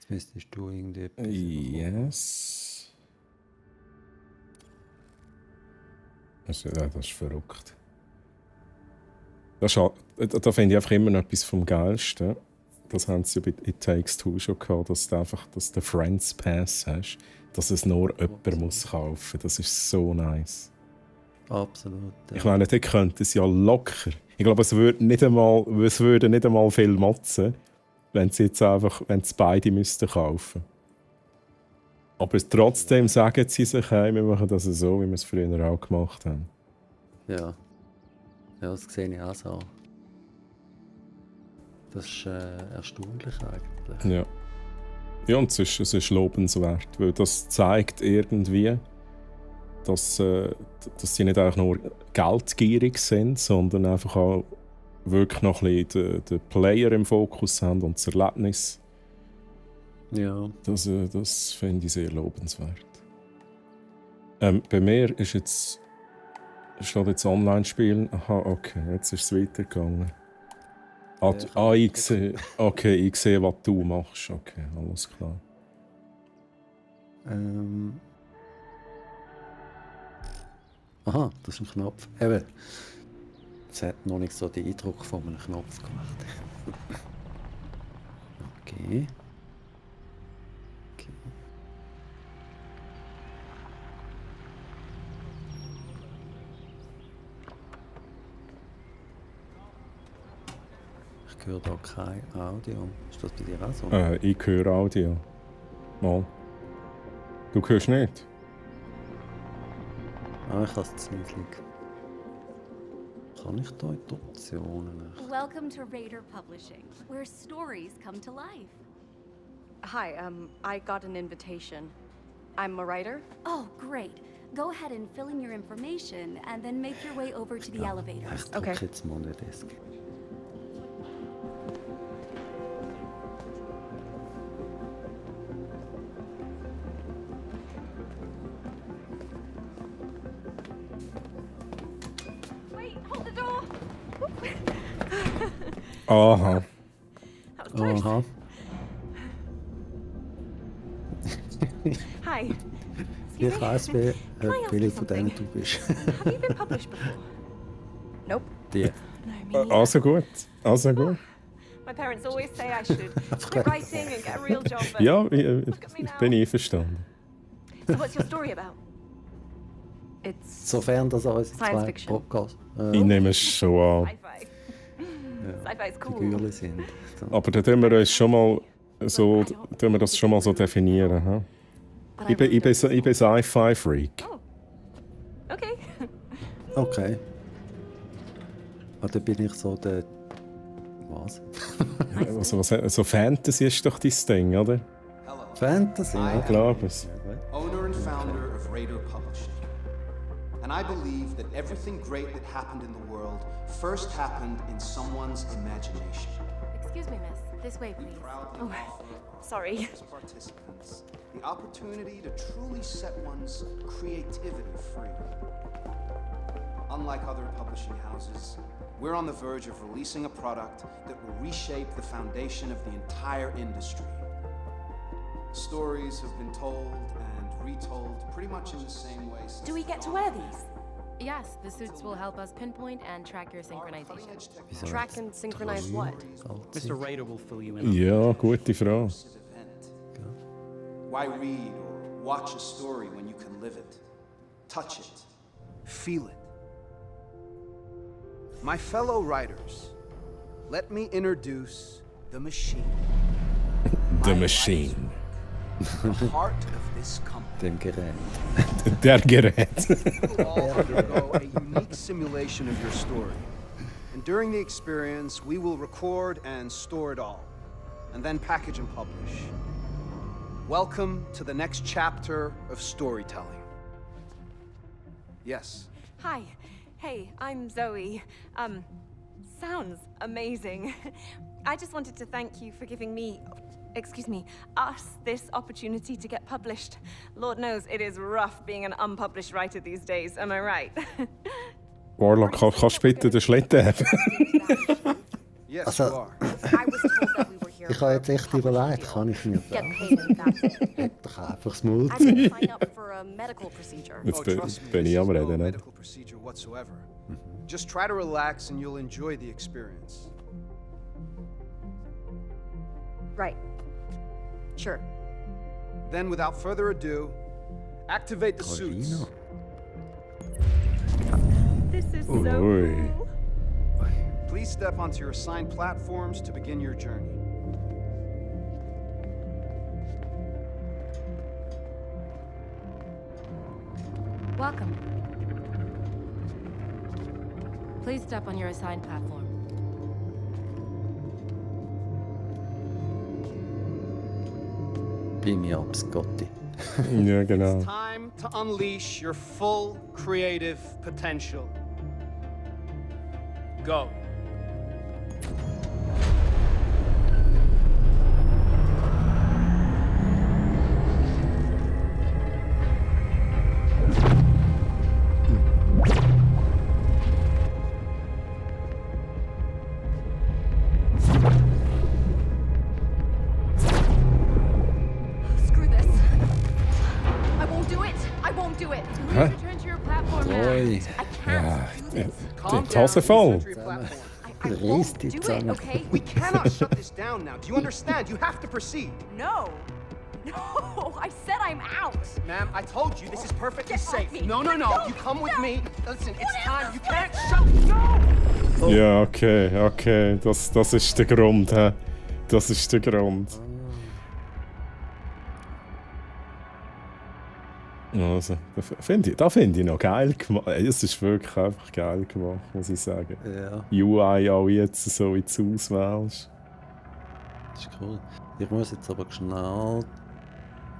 Müsstest du irgendetwas Yes. Das ist verrückt. Da finde ich einfach immer noch etwas vom Geilsten. Das haben sie ja bei It Takes Two schon gehabt, dass du den Friends Pass hast, dass es nur jemand muss kaufen. Das ist so nice. Absolut. Ja. Ich meine, die könnten es ja locker. Ich glaube, es würden nicht einmal viel motzen, wenn sie beide müssten kaufen. Aber trotzdem sagen sie sich, hey, wir machen das so, wie wir es früher auch gemacht haben. Ja, das sehe ich auch so. Das ist erstaunlich eigentlich. Ja. Ja, und es ist lobenswert, weil das zeigt irgendwie, dass sie nicht einfach nur geldgierig sind, sondern einfach auch wirklich noch ein bisschen den Player im Fokus haben und das Erlebnis. Ja. Das finde ich sehr lobenswert. Bei mir steht jetzt Online-Spielen. Aha, okay, jetzt ist es weitergegangen. Ich sehe, was du machst. Okay, alles klar. Aha, das ist ein Knopf. Eben. Es hat noch nicht so den Eindruck von einem Knopf gemacht. Okay. Ich höre da kein Audio. Ist das bei dir auch so? Ich höre Audio. Mal. Du hörst nicht? Ich lasse es nicht liegen. Kann ich da in die Optionen? Welcome to Raider Publishing, where stories come to life. Hi, I got an invitation. I'm a writer. Oh, great. Go ahead and fill in your information and then make your way over to the elevator. Ich drücke jetzt mal den Desk. Wait, hold the door! Aha. Aha. Hi. Ich weiss, welche von denen du bist. Have you been published before? Nope. Die. No, me neither. Also gut. My parents always say I should quit writing and get a real job. But Ja, look at me ich now. bin einverstanden. So what's your story about? It's Sofern das unsere Science zwei fiction. Podcasts Ich nehme es schon an. sci-fi. Sci-fi is cool. Figürchen sind. Aber dann tun wir uns schon mal so, das schon mal so definieren. He? But I Ich bin really don't. Sci-Fi-Freak. Oh. Okay. Okay. Da bin ich so der... Was? So Fantasy ist doch dein Ding, oder? Fantasy? Ich glaube es. Owner and founder of Raider Publishing. And I believe that everything great that happened in the world first happened in someone's imagination. Excuse me, miss. This way, please. Proudly Oh, sorry. as participants the opportunity to truly set one's creativity free. Unlike other publishing houses, we're on the verge of releasing a product that will reshape the foundation of the entire industry. Stories have been told and retold pretty much in the same way since Do we get to the wear dawn of these? Yes, the suits will help us pinpoint and track your synchronization. cutting-edge Wieso technology. Track and synchronize what? Mr. Raider will fill you in. Ja, gute Frage. Event. Why read or watch a story when you can live it, touch it, feel it? My fellow writers, let me introduce the machine. The Machine. The heart of this company. Dem Gerät. Der Gerät. You will all undergo a unique simulation of your story. And during the experience, we will record and store it all, and then package and publish. Welcome to the next chapter of storytelling. Yes. Hi. Hey, I'm Zoe. Sounds amazing. I just wanted to thank you for giving me, us this opportunity to get published. Lord knows it is rough being an unpublished writer these days, am I right? Warlock, kannst du bitte den Schlitten haben? Yes, Also- you are. I was told that we were here ich habe jetzt echt überlegt, kann ich mir Get das? paid and that's it. Hätte doch einfach das Maul I zu. didn't sign up for a medical procedure. Jetzt trust me, bin this ich am is no Reden, nicht? medical procedure whatsoever. Just try to relax and you'll enjoy the experience. Right. Sure. Then, without further ado, activate the suits. Carolina. This is so Ui. cool. Please step onto your assigned platforms to begin your journey. Welcome. Please step on your assigned platform. Beam me up, Scotty. Ja, genau. It's time to unleash your full creative potential. Go. Screw this. I won't do it. I won't do it. Please return to your platform now. Oi, I can't do this. Calm Die Hose voll. Return to your platform. I Reiß won't die do it, Zange. okay? We cannot shut this down now. Do you understand? You have to proceed. No. No, I said I'm out. Ma'am, I told you this is perfectly Get off safe. me. No, no, Let no. go. You come with No. me. Listen, it's What is time. this? You can't shut. No! Ja, okay. Das ist der Grund, hä? Das ist der Grund. Also, da finde ich noch geil gemacht. Es ist wirklich einfach geil gemacht, muss ich sagen. ja, UI auch jetzt so in die Auswahl ist. das ist cool. Ich muss jetzt aber schnell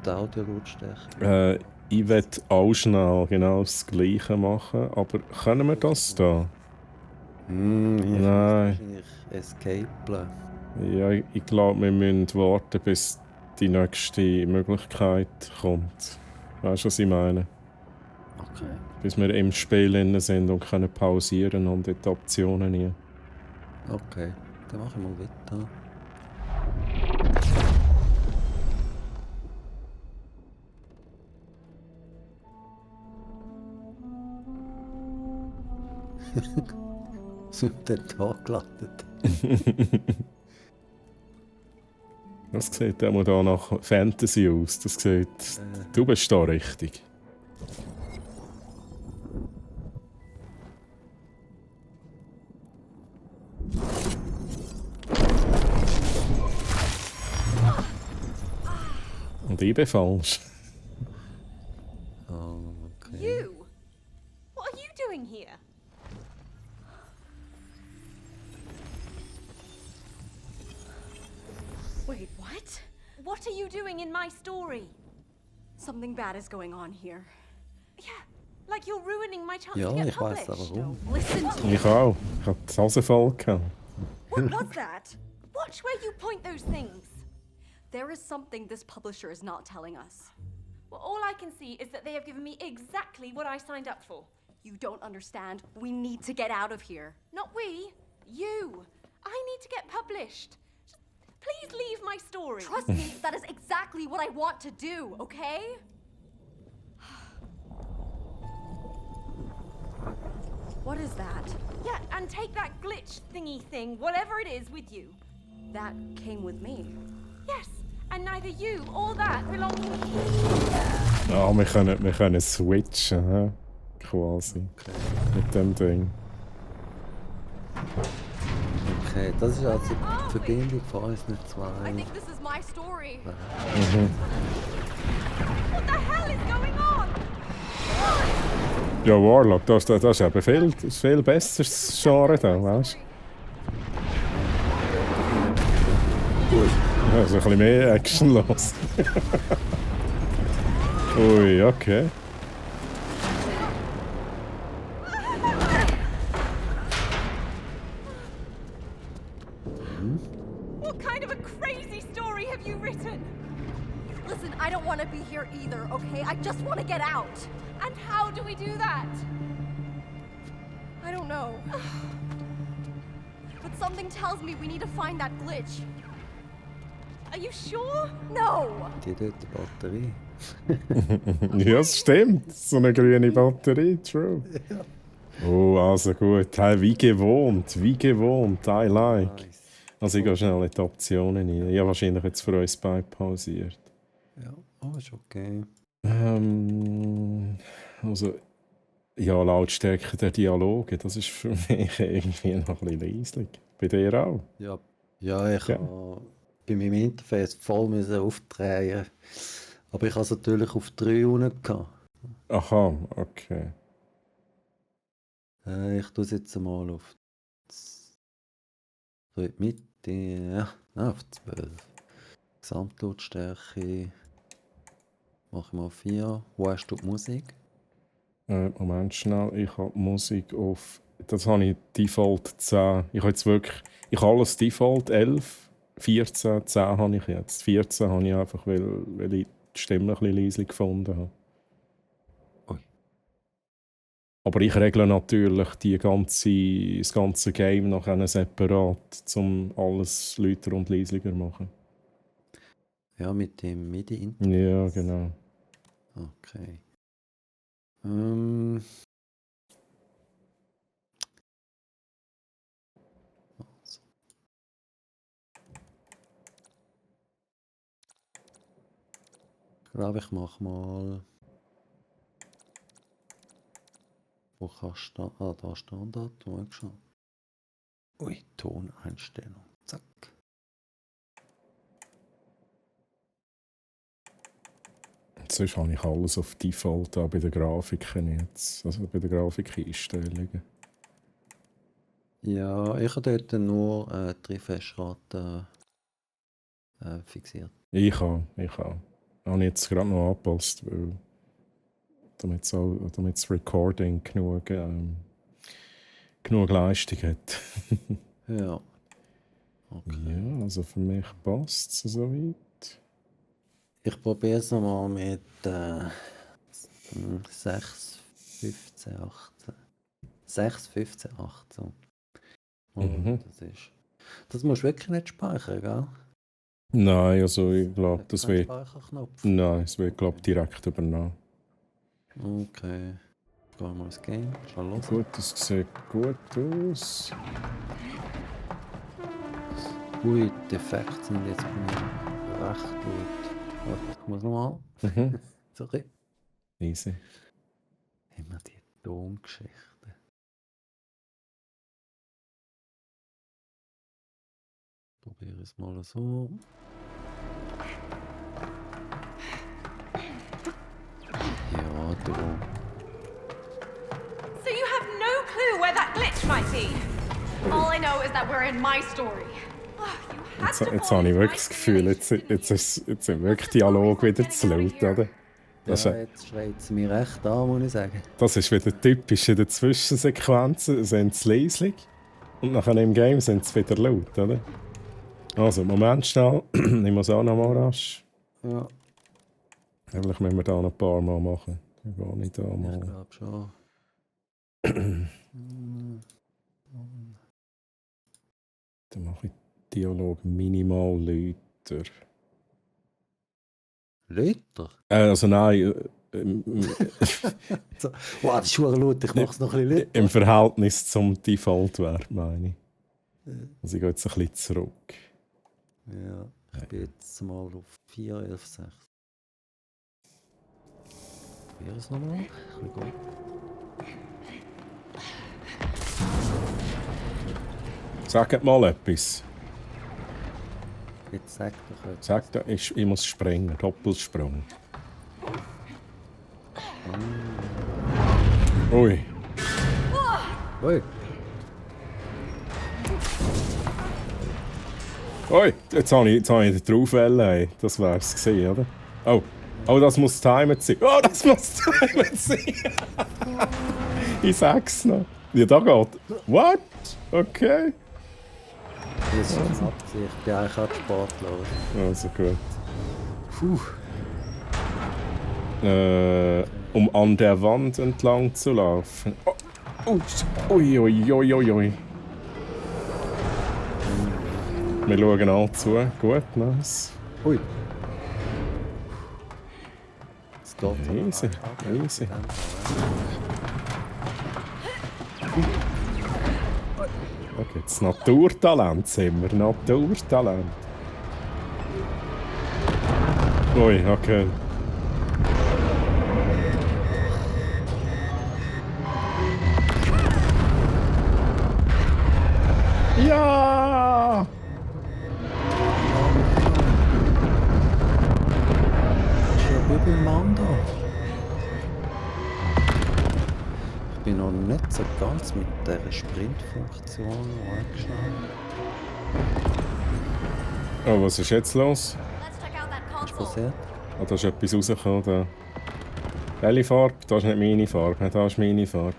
die Audio-Lautstärke. Ich will auch schnell genau das Gleiche machen, aber können wir das da? Ich Nein. muss wahrscheinlich escapen. Ja, ich glaube, wir müssen warten, bis die nächste Möglichkeit kommt. Weißt du, was ich meine? Okay. Bis wir im Spiel drin sind und können pausieren und die Optionen nie. Okay, dann mache ich mal weiter. Sind der Tag gelandet? Das sieht auch da nach Fantasy aus. Das sieht... Du bist da richtig. Und ich bin falsch. Oh, okay. You! What are you doing here? Wait, what? What are you doing in my story? Something bad is going on here. Yeah, like you're ruining my chance Ja, to get ich weiß published. aber warum. Listen to me. Ich auch. Ich habe die Hose voll gehabt. What was that? Watch where you point those things. There is something this publisher is not telling us. Well, all I can see is that they have given me exactly what I signed up for. You don't understand. We need to get out of here. Not we, you. I need to get published. Just please leave my story. Trust me, that is exactly what I want to do, okay? What is that? Yeah, and take that glitch thingy thing, whatever it is, with you. That came with me. Yes, and neither you or that belong to me. Ja, wir können switchen, hä? Quasi. Mit dem Ding. Okay, das ist also die Verbindung von uns I zwei. think this is my story. What the hell is going on? Ja, Warlock, das ist eben viel besseres Genre da, weißt du? Ja, so ein bisschen mehr Action los. Ui, okay. What kind of a crazy story have you written? Listen, I don't want to be here either, okay? I just want to get out. And how do we do that? I don't know. But something tells me we need to find that glitch. Are you sure? No! Die dort die Batterie. Ja, es stimmt. So eine grüne Batterie, true. Oh, also gut. Hey, wie gewohnt, I like. Nice. Also ich gehe schnell in die Optionen rein. Ich habe wahrscheinlich jetzt für uns beide pausiert. Ja, oh, ist okay. Also, ja, Lautstärke der Dialoge, das ist für mich irgendwie noch ein bisschen leislich. Bei dir auch? Ja, ja ich Ja. habe bei meinem Interface voll müssen aufdrehen. Aber ich habe es natürlich auf 3 unten gehabt. Aha, okay. Ich tue es jetzt mal auf so in die Mitte. Ja, auf 12. Gesamtlautstärke. Mache ich mal 4. Wo hast du die Musik? Moment schnell, ich habe die Musik auf... Das habe ich Default 10. Ich habe jetzt wirklich... Ich habe alles Default 11, 14, 10 habe ich jetzt. 14 habe ich einfach, weil ich die Stimme ein bisschen leise gefunden habe. Ui. Aber ich regle natürlich das ganze Game nachher separat, um alles lauter und leisiger zu machen. Ja, mit dem MIDI-Interface. Ja, genau. Okay. Also. Ich glaube, ich mache mal. Wo kannst du da? Ah, da Standard. Mal geschaut. Ui, Toneinstellung. Zack. Sonst habe ich alles auf Default auch bei den Grafiken jetzt. Also bei den Grafikeinstellungen. Ja, ich habe dort nur die Refresh-Rate fixiert. Ich habe. Habe ich jetzt gerade noch angepasst, weil damit das Recording genug Leistung hat. Ja. Okay. Ja, also für mich passt es soweit. Ich probiere es nochmal mit 6, 15, 18. 6, 15, 18. Oh, Mhm. Das musst du wirklich nicht speichern, gell? Nein, also ich glaube, Hat das keinen wird. Speicherknopf. Nein, es wird, glaube ich, direkt übernommen. Okay. Gehen wir mal ins Game. Schon los. Gut, das sieht gut aus. Ui, die Effekte sind jetzt bei mir recht gut. Warte, ich muss nochmal. Mhm. Sorry. Easy. Immer die Tongeschichten. Probiere es mal so. Ja, du. So you have no clue where that glitch might be? All I know is that we're in my story. Oh, you had Jetzt to habe ich fall wirklich into das my Gefühl, jetzt sind wirklich Dialog wieder zu laut, oder? Das, Ja, jetzt schreit sie mich recht an, muss ich sagen. das ist wieder typisch in den Zwischensequenzen, sind sie leislich und nachher im Game sind sie wieder laut, oder? Also, Moment schnell, ich muss auch noch mal rasch. Ja, Vielleicht müssen wir da noch ein paar Mal machen. Dann gehe ich da ich mal. glaube schon. Dann mache ich Dialog minimal lauter. Lauter? Also nein, So. Wow, das ist schon laut, ich mache es noch ein bisschen lauter. im Verhältnis zum Default-Wert, meine ich. Also ich gehe jetzt ein bisschen zurück. Ja, ich bin jetzt mal auf 4, 11, 6. Probier es nochmal. Ein bisschen gut. Sagt mal etwas. Jetzt sag doch etwas. Sagt, ich muss springen, Doppelsprung. Ui. Ui, Ui, jetzt habe ich den draufwählen, ey. Das wär's gewesen, oder? Oh, das muss timed sein. Oh, das muss timed sein. Ich sag's noch. Ja, da geht. What? Okay. das ist eine Absicht. Ich bin eigentlich auch Sportler. oder? Also gut. Puh. Um an der Wand entlang zu laufen. Ui. Wir schauen alle zu. Gut, nice. Ui. Es geht Easy, easy. Okay, das Naturtalent sind wir, Naturtalent. Ui, okay. Ja! Das ist ja übel Mando. Ich bin noch nicht so ganz mit dieser Sprintfunktion angeschlagen. Oh, was ist jetzt los? Let's check out that Was console. passiert? Ah, da ist etwas rausgekommen. Da. Welche Farbe? Das ist nicht meine Farbe. Das ist meine Farbe.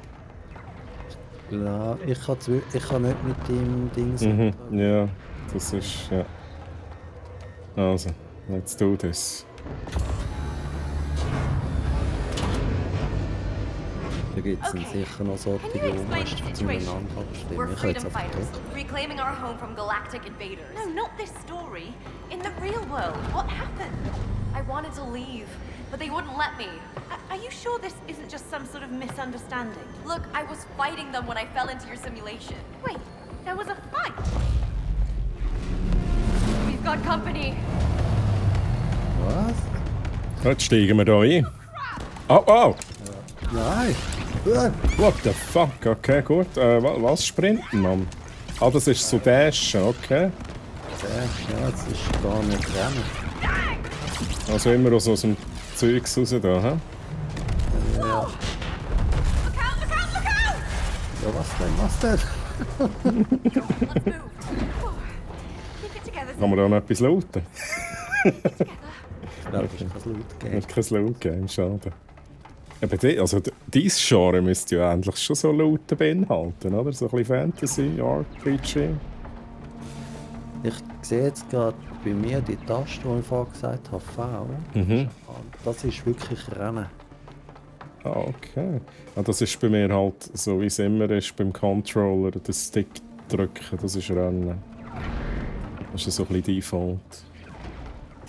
Ja, ich kann nicht mit dem Ding Mhm, ja, das ist, ja. Also, let's do this. Da gibt es sicher noch solche, Can you explain die the situation? zueinander abstimmen. We're Ich habe jetzt freedom einfach fighters, gedrückt. reclaiming our home from galactic invaders. No, not this story. In the real world, what happened? I wanted to leave, but they wouldn't let me. Are you sure this isn't just some sort of misunderstanding? Look, I was fighting them when I fell into your simulation. Wait, there was a fight? We've got company. Was? Jetzt steigen wir da ein. Oh, oh! Nein! What the fuck? Okay, gut. Was sprinten, Mann? Ah, das ist so Dashen, okay. Ja, das ist gar nicht rennen. Also immer aus dem Zeugs raus da, hä? Ja. Look out, look out, look out! Ja, was denn? Was denn? Let's move. Keep it together. Kann man da noch etwas lauten? Ich glaube, es kann laut geben. Hat kein Laut-Game, schade. Aber also, dieses Genre müsste ja eigentlich schon so Laute beinhalten, oder? So ein bisschen Fantasy, RPG. Ich sehe jetzt gerade bei mir die Taste, die ich vorhin gesagt habe, V. Mhm. Das ist wirklich Rennen. Ah, okay. Ah, das ist bei mir halt so, wie es immer ist, beim Controller, den Stick drücken, das ist Rennen. Das ist so ein bisschen Default.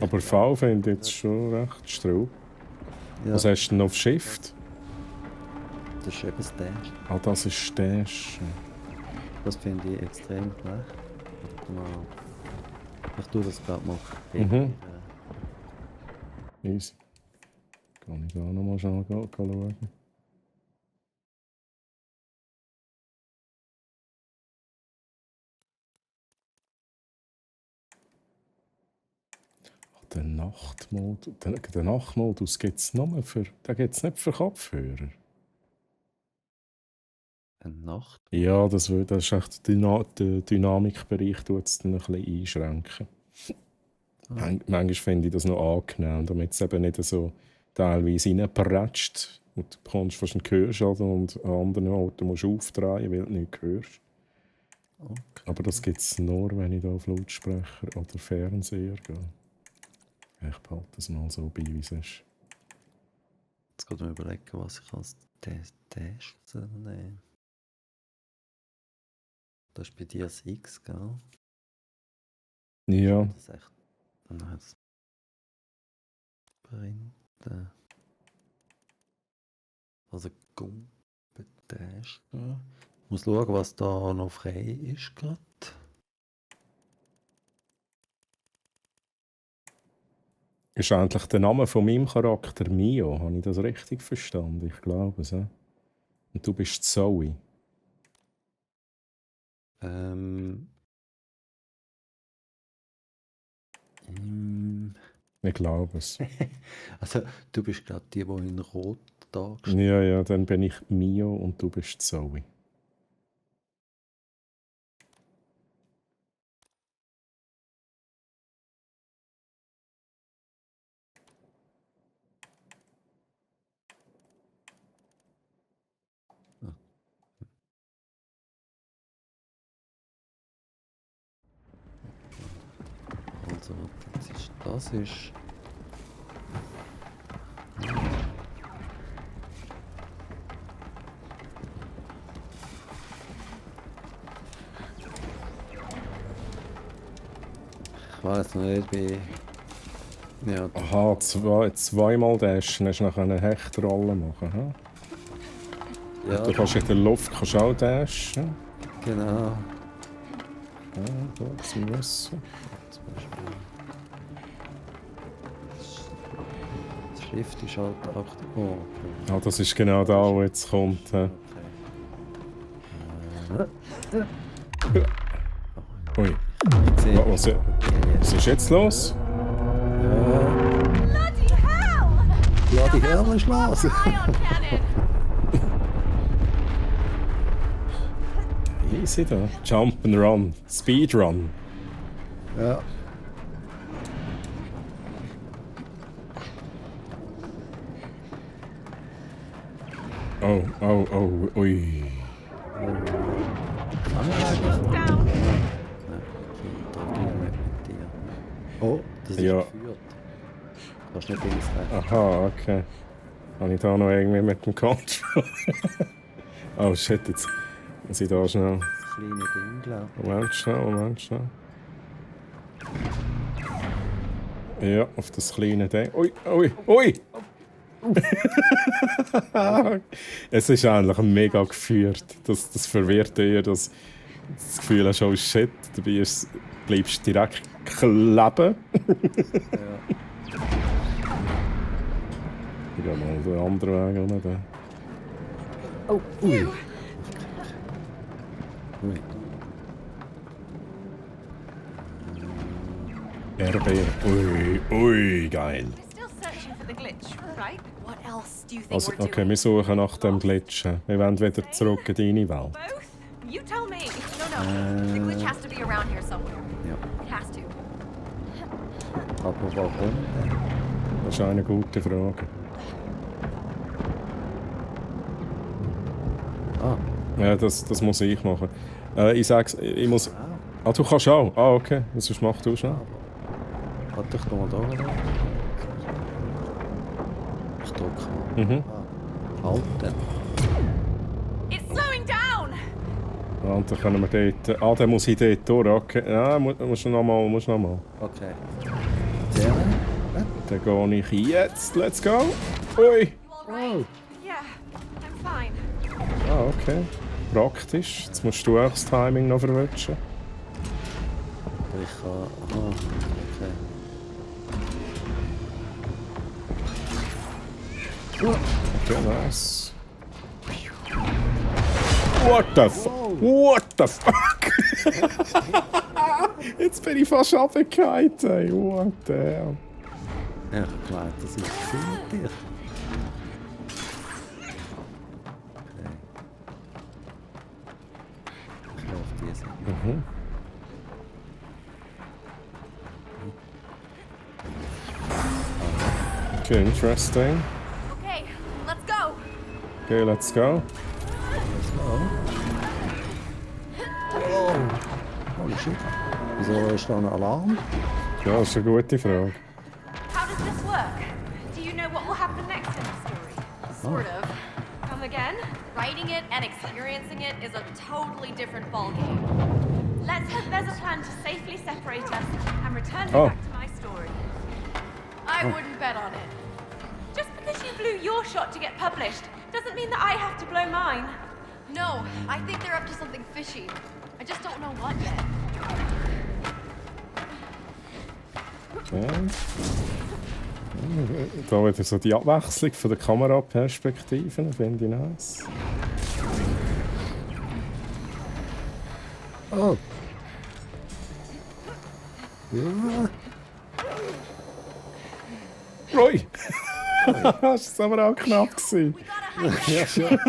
Aber V finde ich jetzt schon recht straub. Ja, Was hast du denn auf Shift? das ist eben das Dash. Ah, das ist Dash. Das finde ich extrem schlecht. Warte mal. Ich tue das gerade mal. Mhm. Easy. Kann ich da nochmal schauen. Den Nachtmodus, den Nachtmodus gibt es nur für, den gibt's nicht für Kopfhörer. Eine Nacht. Ja, das ist echt der Dynamikbereich, tut es dann ein bisschen einschränken. Manchmal finde ich das noch angenehm, damit es eben nicht so teilweise reinpratscht und du bekommst fast einen Gehörschaden und an anderen Orten musst du aufdrehen, weil du nichts hörst. Okay. Aber das gibt es nur, wenn ich da auf Lautsprecher oder Fernseher gehe. Ich behalte das mal so bei, wie es ist. Jetzt gerade mal überlegen, was ich als Test nehme. Das ist bei dir das X, gell? Ja, Das ist echt. Nein, das Printen. Also Gumpentest. Ich muss schauen, was da noch frei ist gerade. ist eigentlich der Name von meinem Charakter Mio. Habe ich das richtig verstanden? Ich glaube es. Und du bist Zoe. Ich glaube es. Also, du bist gerade die in Rot dargestellt. Ja, dann bin ich Mio und du bist Zoe. Also, das ist. Ich weiß noch nicht, wie Ja, Aha, zweimal dashen, hast du nachher eine Hechtrolle machen. Hm? ja, Du kannst in der Luft auch dashen. genau. Ja, gut, zum Wissen. Zum Beispiel. Das Schrift ist halt auch... Oh, okay. Ah, das ist genau da, wo jetzt kommt. Okay. Ui, Ich sehe... was ist jetzt los? Bloody hell! Bloody hell ist los! Ion cannon! Easy da. Jump and run. Speedrun. Ja. Oh, oh, oh, ui. Down. Oh, das ist Ja. geführt. Du kannst nicht links rechts. Aha, okay. Habe ich da noch irgendwie mit dem Control? Oh shit, jetzt muss ich da schnell. Das kleine Ding, glaube Moment schnell. Ja, auf das kleine Ding. Ui, ui, ui! Es ist eigentlich mega geführt. Das verwirrt eher, dass das Gefühl hast, oh shit, dabei bleibst du direkt kleben. Ich gehe mal den anderen Weg runter. Oh, ui. Ui. RB. Ui, geil. We're still searching for the glitch, right? What else do you think Also, we're doing? okay, wir suchen nach dem Glitchen. Wir wollen wieder zurück in deine Welt. Both? You tell me. No, the glitch has to be around here somewhere. Ja. It has to. Aber warum? Das ist eine gute Frage. Ah, Ja, das muss ich machen. Ich sag's, ich muss... Ah, du kannst auch? Ah, okay. Sonst mach du schnell. warte, ich mal da rein. Ich drücke mal. Mhm. Halten. It's slowing down! Ja, und dann können wir dort... Ah, dann muss ich dort durch. Okay. Ja, musst du noch mal. Okay. Sehr. Dann gehe ich jetzt. Let's go. Ui. Oh. Yeah, I'm fine. Ah, okay. Praktisch. Jetzt musst du auch das Timing noch verwünschen. Ich kann... Aha. Okay. Okay, nice. What the fuck? Jetzt bin ich fast runtergefallen, ey. What the hell? Ja, ich habe gemeint, das ist mit dir. Okay. Ich laufe diese. Mhm. Okay, interesting. Okay, let's go. Okay, let's go. Holy shit. Wieso ist da ein Alarm? Ja, das ist eine gute Frage. How does this work? Do you know what will happen next in the story? Sort of. Come again? Writing it and experiencing it is a totally different ballgame. Let's hope there's a plan to safely separate us and return me Oh. back to my story. I wouldn't bet on it. Just because you blew your shot to get published doesn't mean that I have to blow mine. No, I think they're up to something fishy. I just don't know what yet. Ja. Da wieder so die Abwechslung von der Kameraperspektiven, finde ich nice. Oh. Ja. Roy! Das war aber auch knapp gewesen. Ja, schon.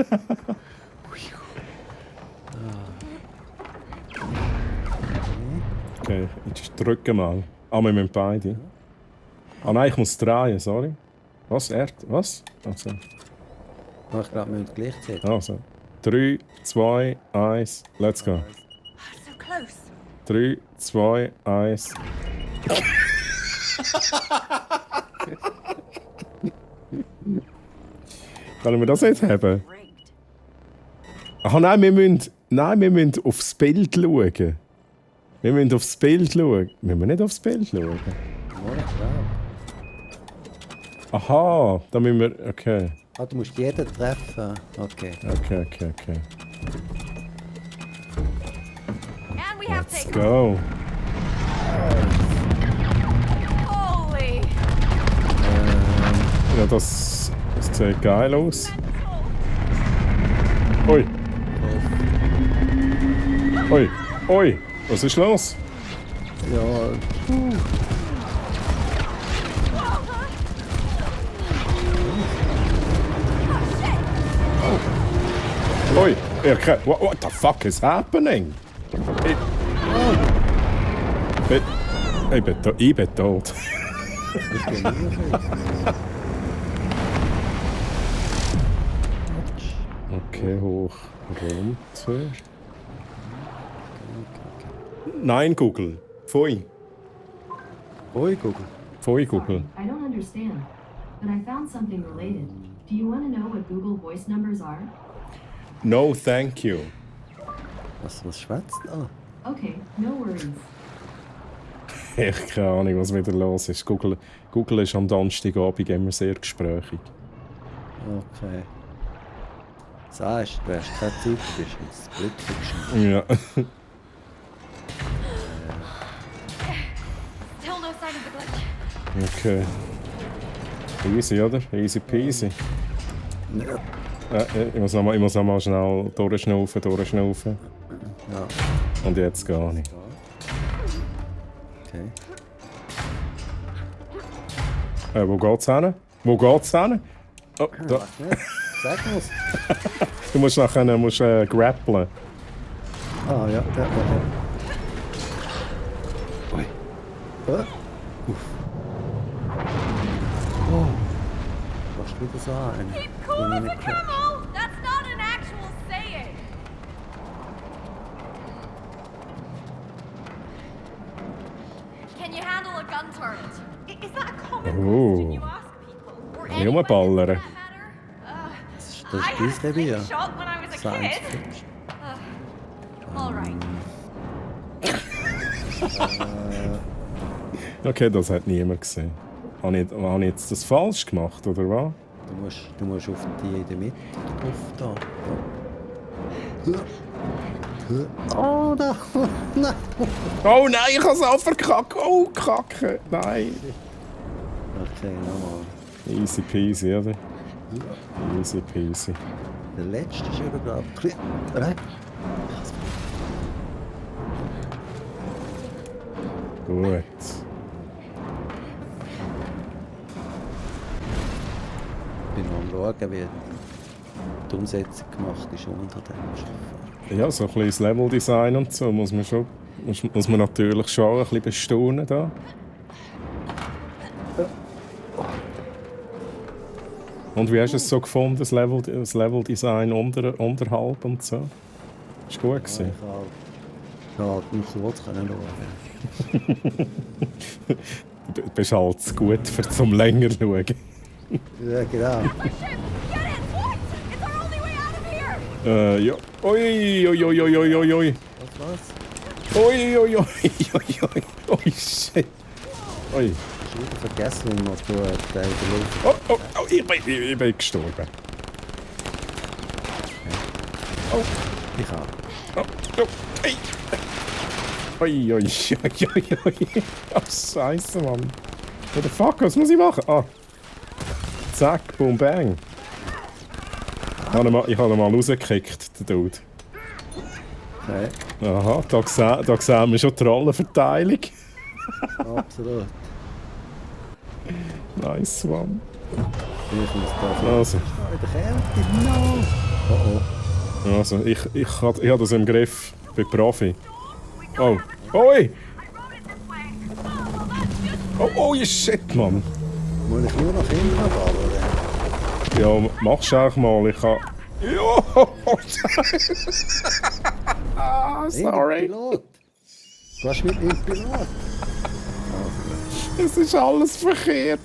Okay, jetzt drücken mal. Ah, wir müssen beide. Ah nein, ich muss drehen, sorry. Was? Was? Also. Ich glaube, wir müssen gleichzeitig. Also. 3, 2, 1, let's go. So close. 3, 2, 1. Können wir das jetzt haben? Ach nein, wir müssen aufs Bild schauen. Wir müssen aufs Bild schauen. Müssen wir nicht aufs Bild schauen? Ja, ich glaube. Aha, da müssen wir... Okay. Ah, du musst jeden treffen. Okay. Okay. And we have Let's taken. go. Holy. Ja, das sieht geil aus. Ui. Ui. Was ist los? Ja, Ui. What the fuck is happening? Ich bin tot. Okay, hoch runter. Nein, Google. Pfui. oi, Google. Pfui, Google. I don't understand, but I found something related. Do you want to know what Google Voice numbers are? No, thank you. Was schwätzt da? Okay, no worries. Ich habe keine Ahnung, was wieder los ist. Google ist am Donnerstagabend immer sehr gesprächig. Okay. Sagst du, hast keine Zeit, du bist jetzt Split Fiction. Ja. Still no sign of the glitch. Okay. Easy, oder? Easy peasy. Ich muss noch mal schnell durchschnaufen. Ja. Und jetzt gar nicht. Okay. Wo geht's hin? Oh, da. Weiß nicht. Sag mal's. Du musst nachher grappeln. Ah, ja, der. Ui. Uff. Oh. Was wieder so ein? Keep cool as a camel! That's not an actual saying! Can you handle a gun turret? Is that a common Oh. question you ask people? Or Ja, anyone ballern. for that matter? Das I ist had dein Revier. shot when I was a Science kid. Fiction. Alright. Okay, das hat niemand gesehen. Habe ich jetzt das falsch gemacht, oder was? Du musst auf die in der Mitte drauf da. Oh, da. Nein. Oh nein, ich habe es auch verkackt. Oh, Kacke. Nein. Okay, nochmal. Easy peasy, oder? Easy peasy. Der letzte ist eben, glaube ich. Nein. Gut. Ich bin noch am schauen, wie die Umsetzung gemacht ist unter dem Schiff. Ja, so ein bisschen das Leveldesign und so muss man natürlich schon ein bisschen bestaunen da. Und wie hast du es so gefunden, das Leveldesign unterhalb und so? Ist gut gewesen. Ich kann halt nur kurz schauen. Du bist halt zu gut, zum länger zu schauen. Ja, genau. My ship! Get it! What? It's our only way out of here! Ja. Ui. Was? Ui. Ui, shit. Ui. Ich habe wieder vergessen, was du in der Luft. Oh, ich bin gestorben. Ich auch. Oh, ey. Ui. Oh, Scheiße, Mann. What the fuck, was muss ich machen? Ah. Zack, boom, bang. Ich habe ihn mal rausgekickt, der Dude. Okay, Aha, da sehen wir schon die Rollenverteilung. absolut. Nice one. Ich muss da Also, in der Kälte. No! Oh. also ich habe das im Griff. Ich bin Profi. Oh. Oi! Oh, shit, Mann. Muss ich nur nach hinten ballern? Ja, mach's auch mal. Ich kann... Ja! Sorry. Pilot. Du hast mit dem Pilot. Es ist alles verkehrt.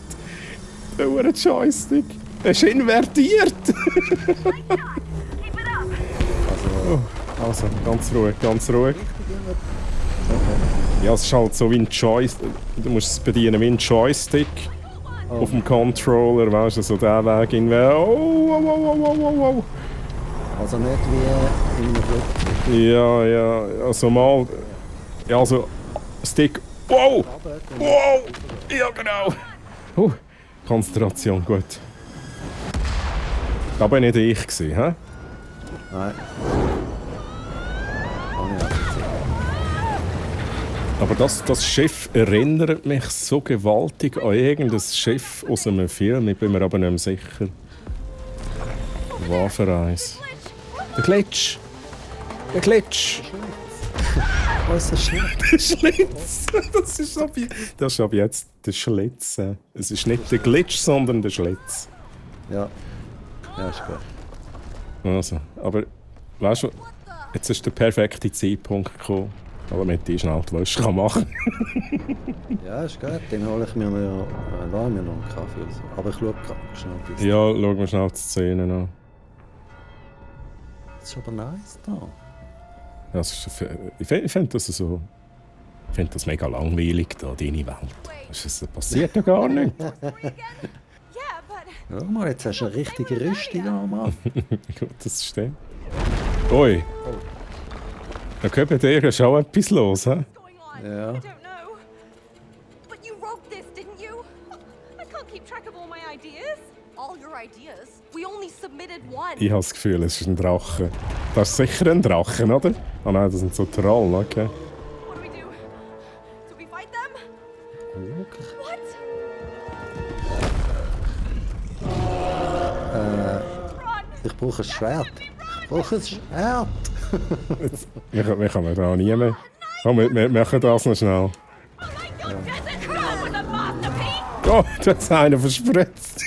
Der Joystick. Er ist invertiert. Also, ganz ruhig. Ja, es ist halt so wie ein Joystick. Du musst es bedienen wie ein Joystick. auf dem Controller, weißt du, so der Weg in oh. Also nicht wie in einem Flugzeug. Ja, also mal. Ja, also Stick. Wow! Ja, genau! Konzentration, gut. Da war nicht ich, hä? Nein. Habe ich auch gesehen. Aber das Schiff erinnert mich so gewaltig an irgendein Schiff aus einem Film. Ich bin mir aber nicht mehr sicher. Was für eins? Der Glitch! Der Glitch! Was ist das? Der Schlitz! Das ist ab jetzt der Schlitz. Es ist nicht der Glitch, sondern der Schlitz. Ja. Ja, ist gut. Also, aber weißt du, jetzt ist der perfekte Zeitpunkt gekommen, damit ich schnell die Wäsche machen kann. Ja, ist gut. Dann hole ich mir noch einen Kaffee raus. Aber ich schaue gerade schnell ein bisschen. Ja, schauen wir schnell die Szene an. Das ist aber nice da. Ja, ich finde das so. Ich finde das mega langweilig, da, deine Welt. Das passiert ja gar nicht. Yeah, but Ja, mal, jetzt hast du eine richtige Rüstung an, Mann. Gut, das stimmt. Ui. Da geht bei dir schon etwas los, hä? going on? Ja. I don't know. But you wrote this, didn't you? I can't keep track of all my ideas. All your ideas? We only submitted one. Ich habe das Gefühl, es ist ein Drache. Das ist sicher ein Drachen, oder? Ah nein, das sind so Trollen, okay. What do we do? Do we fight them? Wirklich? What? Ich brauche ein Schwert. Ich brauche ein Schwert. Wir können da nie mehr. Komm, wir machen das noch schnell. Oh, da hat einer verspritzt.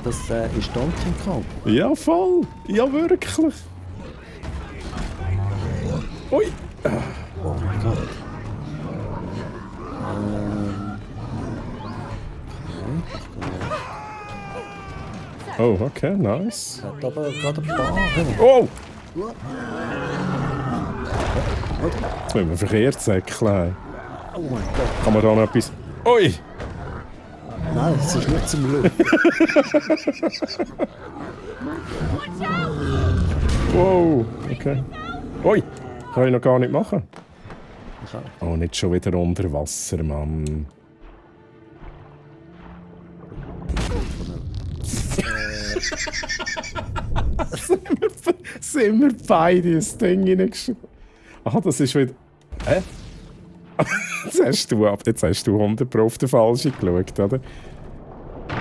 Das ist Donkey Kong. Ja, voll. Ja, wirklich. Ui. Oh mein Gott. Oh, okay, nice. Hat aber gerade ein paar. Oh! Jetzt müssen wir verkehrt säckeln. Oh mein Gott. Kann man da noch etwas... Ui! Nein, es ist nicht zum Glück. Wow, okay. Ui! Kann ich noch gar nicht machen. Ich auch. Oh, nicht schon wieder unter Wasser, Mann. Sind wir beide ins Ding hineingeschoben? Ah, das ist wieder... Hä? Jetzt hast du 100% auf den Falschen geschaut, oder?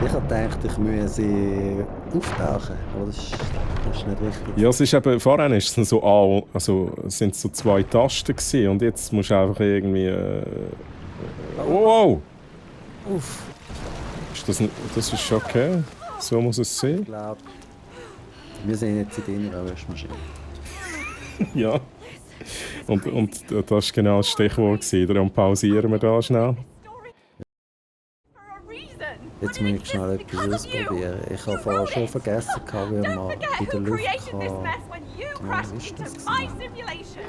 Ich habe gedacht, ich müsse auftauchen. Aber das ist nicht richtig. Ja, es ist eben... Vorhin ist es so also sind es so 2 Tasten gewesen, und jetzt musst du einfach irgendwie... Wow! Uff. Ist das ist okay. So muss es sein. Ich glaube, wir sind jetzt in deiner Waschmaschine. Ja. Und das war genau das Stichwort. Darum pausieren wir da schnell. For a reason. Jetzt muss ich schnell etwas ausprobieren. Ich habe vorher schon vergessen, wie man Don't forget in der who Luft created this kann. mess when you Genau, crashed ist into das my gewesen? simulation.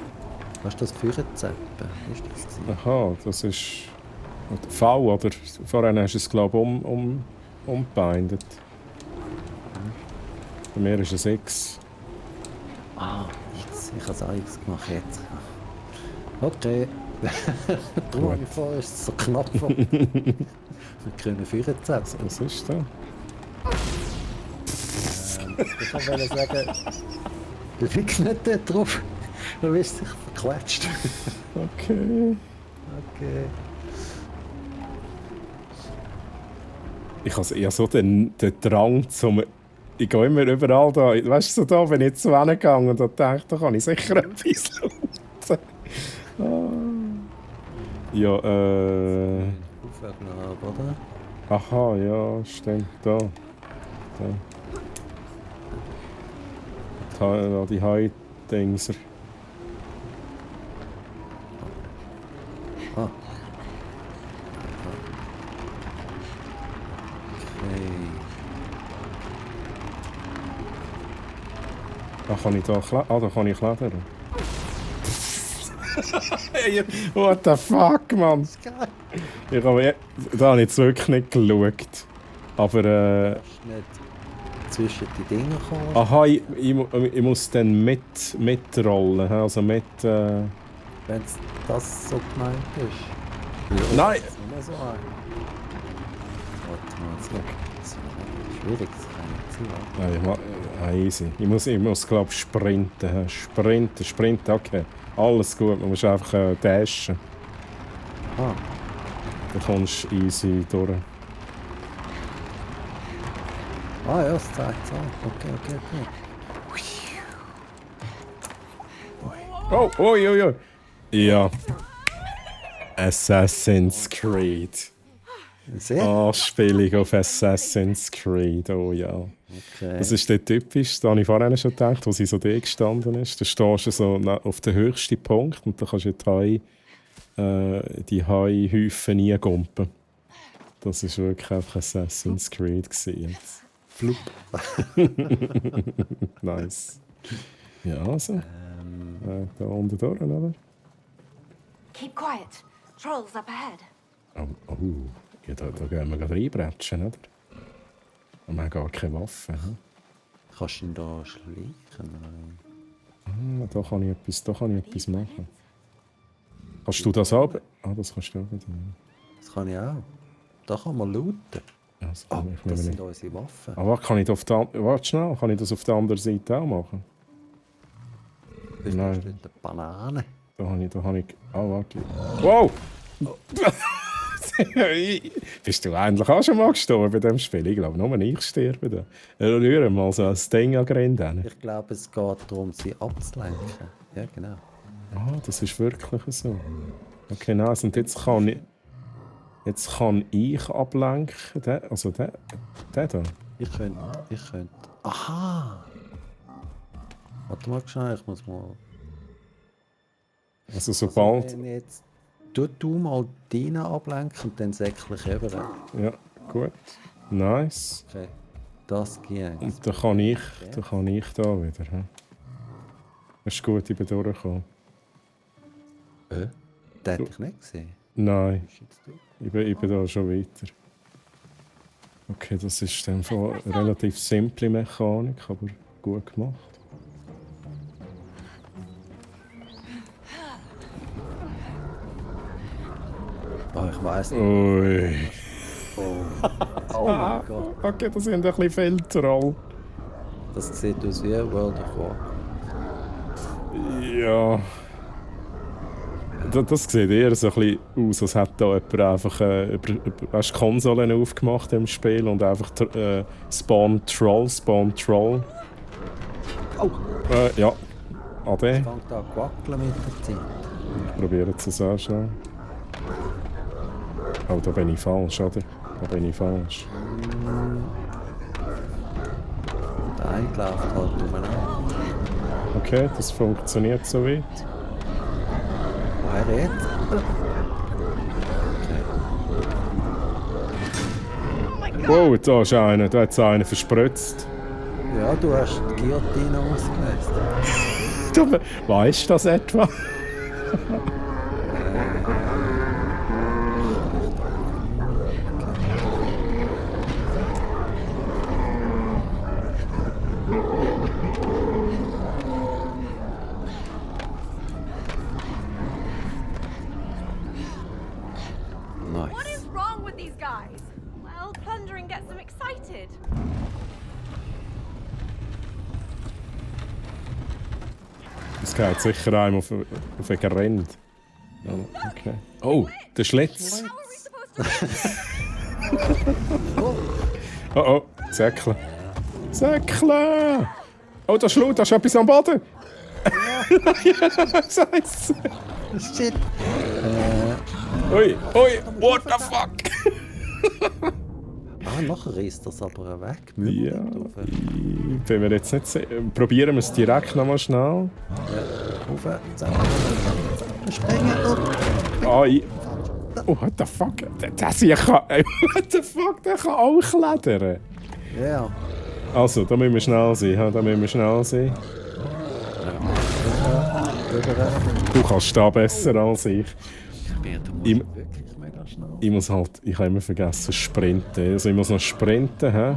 Hast du das Feuerzeppen? Ist das gewesen? Aha, das ist... V, oder? Vorhin hast du es, glaube ich, umgebindet. Bei mir ist es X. Ah, jetzt. Ich habe es auch X gemacht jetzt. Okay. Darum habe ich vorher ist es so knapp. Wir können Feuerzeppen. Was ist da? Ich wollte sagen, du fix nicht dort drauf. Du wirst dich verquetscht. Okay. Okay. Ich habe so den Drang zum... Ich gehe immer überall da. Weißt du, so da bin ich zu Hause gegangen und da dachte ich, da kann ich sicher etwas lauten. Ja, Aufhören ab, oder? aha, ja, stimmt, da. Die Hai-Dingser. Ah. Okay. Da kann ich da da kann ich klettern. Hey, what the fuck, man? Geil. Da habe ich jetzt wirklich nicht geschaut. Aber Nicht zwischen die Dinge kommen. aha, ich muss dann mitrollen. Also mit. Wenn das so gemeint ist. Nein! Immer so ein. Warte mal, jetzt das ist schwierig, das kann nicht sein. Nein, easy. Ich muss glaube ich, sprinten. Sprinten, okay. Alles gut, man muss einfach dashen. Ah, Dann kommst du easy durch. ja, es zeigt es an. Okay. Oh, oi. Ja. Assassin's Creed. Sehr. Anspielung auf Assassin's Creed, oh ja. Okay. Das ist der typisch, da habe ich vorhin schon gedacht, wo sie so da gestanden ist. Da stehst du so auf den höchsten Punkt und dann kannst du die Haihäufen eingumpen. Das war wirklich einfach Assassin's Creed jetzt. Flup. Nice. Ja, also. Da unten durch, oder? Keep quiet. Trolls up ahead. Oh. Ja, da gehen wir gerade reinbretschen, oder? Und wir haben gar keine Waffe. Kannst du ihn da schleichen? Da kann ich etwas machen. Kannst du das auch? Ah, das kannst du auch wieder. Das kann ich auch. Da kann man looten. Also, Oh, ich das nehme sind nicht. unsere Waffen. Aber kann ich das warte schnell, kann ich das auf der anderen Seite auch machen? Bist du Nein. eine Banane? Da habe ich. Oh, warte. Wow! Bist du eigentlich auch schon mal gestorben bei diesem Spiel? Ich glaube, nur ich sterbe da. Rühren mal so ein Ding an. Ich glaube, es geht darum, sie abzulenken. Ja, genau. Ah, das ist wirklich so. Okay, nice. Und jetzt kann ich ablenken. Der da. Ich könnte. Aha! Warte mal schnell, ich muss mal. Also sobald. Wenn jetzt. Du mal deinen ablenken und dann säckle ich eben. Ja, gut. Nice. Okay. Das geht. Und dann kann ich da wieder. He? Das ist gut, ich bin durchgekommen. Den hätte ich nicht gesehen. Nein, Was ist jetzt du? ich bin da schon weiter. Okay, das ist dann eine relativ simple Mechanik, aber gut gemacht. Oh, ich weiss nicht. Ui. Oh mein Gott. Okay, das sind ein bisschen viel Troll. Das sieht aus wie World of Warcraft. Ja. Das sieht eher so ein bisschen aus, als hätte da jemand einfach weißt, Konsolen aufgemacht im Spiel und einfach Spawn Troll. Oh! Ja. Ade. Fängt an zu wackeln mit der Zeit. Probieren es auch schnell. Oh, da bin ich falsch, oder? Da bin ich falsch. Der eine läuft halt umeinander. Okay, das funktioniert so weit. Woher jetzt? Okay. Wow, da ist einer. Da hat es einen verspritzt. Ja, du hast die Guillotine ausgelöst. Du weißt das etwa? What is wrong with these guys? Well, plundering gets them excited. Es geht sicher einem auf einen Gerend. Ja, okay. Oh, der Schlitz. How are we supposed to... Oh, Säckle. Säckle! Oh, da ist etwas am Boden. Scheiße. Shit! Ui, what the fuck? Nachher ist das aber weg. Ja, ich bin mir jetzt nicht sicher. Probieren wir es direkt nochmal schnell. Rauf, springen! Oh, what the fuck? Das hier kann... What the fuck? Der kann auch klettern. Ja. Also, da müssen wir schnell sein. Du kannst da besser als ich. Ich bin wirklich mega schnell. Ich muss halt, ich habe immer vergessen, sprinten. Also ich muss noch sprinten, hä?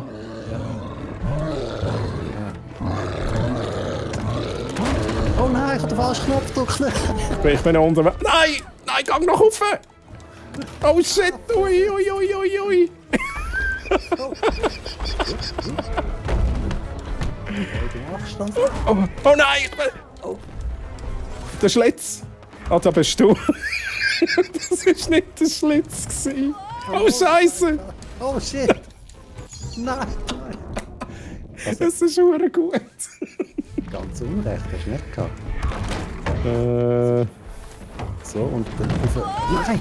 Oh nein, ich habe den falschen Knopf gedrückt. Ich bin unterwegs. Nein! Nein, geh noch rauf! Oh shit! Ui, ui, ui, ui, ui! Oh nein! Ich bin... Oh. Der Schlitz! Ah, da bist du! Das war nicht der Schlitz gewesen. Oh Scheiße! Oh shit! Nein! Das ist schon gut. Ganz unrecht, hast du nicht gehabt. So, und dann rauf. Nein!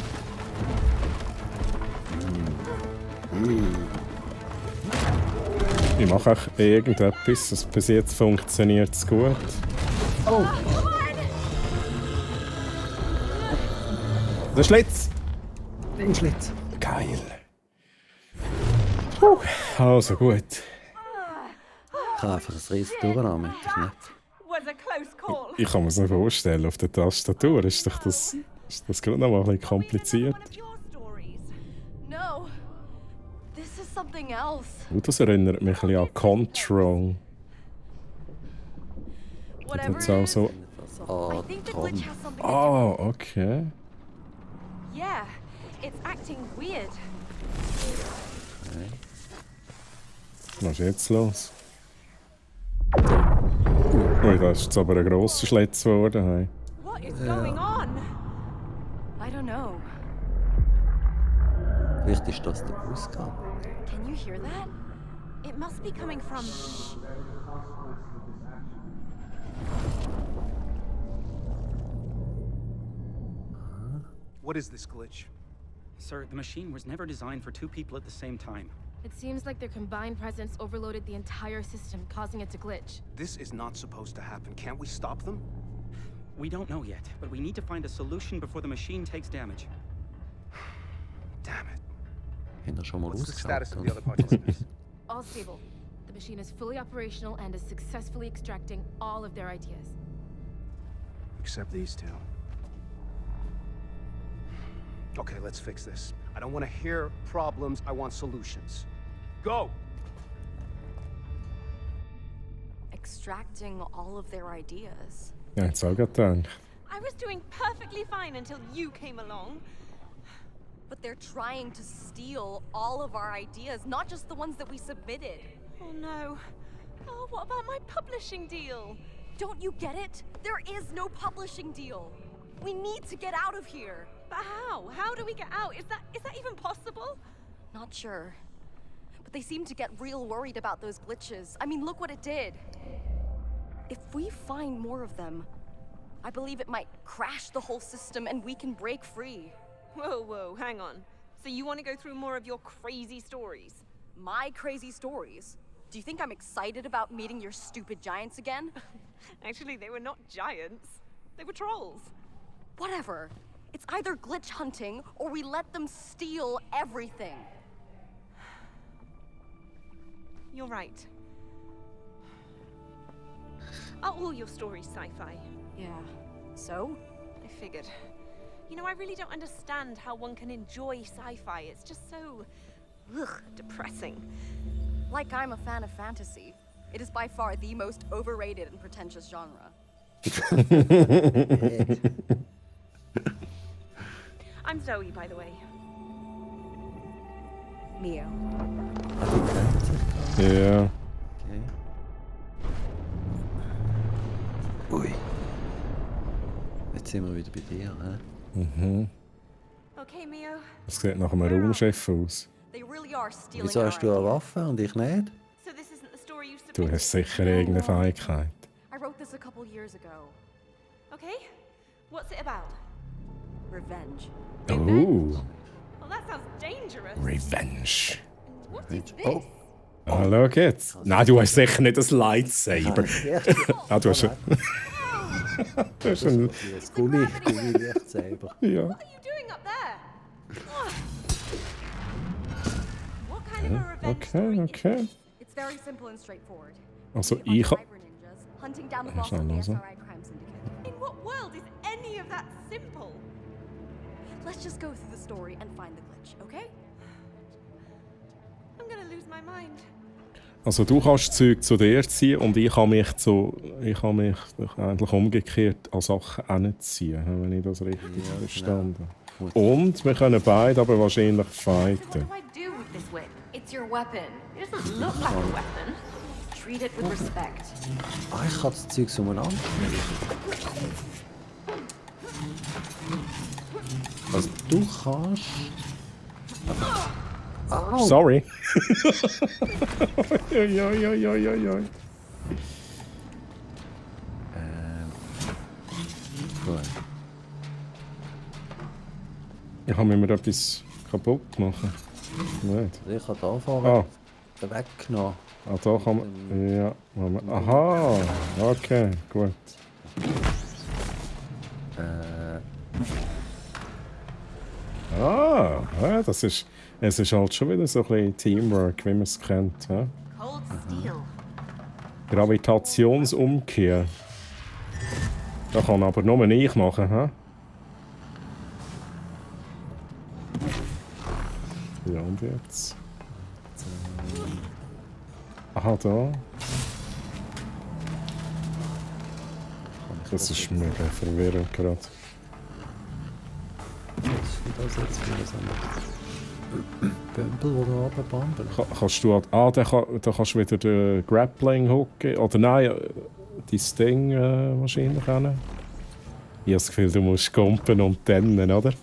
Ich mache auch irgendetwas. Bis jetzt funktioniert es gut. Oh! Der Schlitz! Den Schlitz! Geil. Also gut. Ich habe einfach ein riesiges Durcheinander mit den Knöpfen. Was a close call. Ich kann mir das nicht vorstellen. Auf der Tastatur ist das gerade noch mal ein bisschen kompliziert. One of your stories. No. This is something else. Und das erinnert mich ein bisschen an Control. Das Whatever hat it auch is, so... I think the glitch has something to do Ah, okay. Yeah, it's acting weird. Was ist jetzt los? Ui, das ist jetzt aber ein grosser Schlitz geworden. Hey. What is going on? I don't know. Vielleicht ist das der Ausgang. Can you hear that? It must be coming from... What is this glitch? Sir, the machine was never designed for 2 people at the same time. It seems like their combined presence overloaded the entire system, causing it to glitch. This is not supposed to happen. Can't we stop them? We don't know yet, but we need to find a solution before the machine takes damage. Damn it. Haben wir schon mal What's the status of ausgeschaut? the other participants? All stable. The machine is fully operational and is successfully extracting all of their ideas. Except these two. Okay, let's fix this. I don't want to hear problems, I want solutions. Go! Extracting all of their ideas. Ja, jetzt auch gedacht. I was doing perfectly fine until you came along. But they're trying to steal all of our ideas, not just the ones that we submitted. Oh no. Oh, what about my publishing deal? Don't you get it? There is no publishing deal. We need to get out of here. But how? How do we get out? Is that even possible? Not sure. But they seem to get real worried about those glitches. I mean, look what it did. If we find more of them, I believe it might crash the whole system and we can break free. Whoa, whoa, hang on. So you want to go through more of your crazy stories? My crazy stories? Do you think I'm excited about meeting your stupid giants again? Actually, they were not giants. They were trolls. Whatever. It's either glitch hunting or we let them steal everything. You're right. Are all your stories sci-fi? Yeah. So? I figured. You know, I really don't understand how one can enjoy sci-fi. It's just so... depressing. Like I'm a fan of fantasy. It is by far the most overrated and pretentious genre. I'm Zoe, by the way. Mio. Ja. Okay. Ui. Jetzt sind wir wieder bei dir, hä? Mhm. Okay, Mio. Das sieht nach einem Raumschiff aus. They really are stealing Wieso hast du eine Waffe und ich nicht? So this isn't the story you Du submitted? hast sicher irgendeine Fähigkeit. I wrote this a couple years ago. Okay. What's it about? Revenge. Oh, Well, that sounds dangerous. Revenge. What is this? Oh! Ah, schau jetzt. Nein, du hast sicher nicht das Lightsaber. Ah, du hast ein... du hast ein... Das Gummi-Lichtsaber. Ja. What are you doing up there? What kind of a revenge story is Okay. It's very simple and straightforward. Also We ich... find cyber ninjas hunting down the boss of the also. SRI crime syndicate. In what world is any of that simple? Let's just go through the story and find the glitch, okay? I'm gonna lose my mind. Also du kannst Zeug zu dir ziehen und ich kann mich eigentlich umgekehrt an Sachen hinziehen, wenn ich das richtig verstanden habe. Und wir können beide aber wahrscheinlich fighten. What do I do with this whip? It's your weapon. It doesn't look like a weapon. Treat it with respect. Ah, ich kann das Zeug umeinander. Also du kannst... Au! Sorry. Oi. Gut. Ich habe mir etwas kaputt gemacht. Nicht. Ich habe da fahren weggenommen. Ah, da kann man... Ja. Aha, okay, gut. Ja, das ist... Es ist halt schon wieder so ein bisschen Teamwork, wie man es kennt. Ja? Cold steel. Gravitationsumkehr. Das kann aber nur ich machen, hä? Ja, und jetzt? Aha, da. Das ist mega verwirrend gerade. Was ist das jetzt für ein Bömpel, wo da oben bambelt? Kannst du... da kannst du wieder den Grappling hooken. Oder nein, dein Ding wahrscheinlich hin. Ich habe das Gefühl, du musst kumpen und tennen, oder?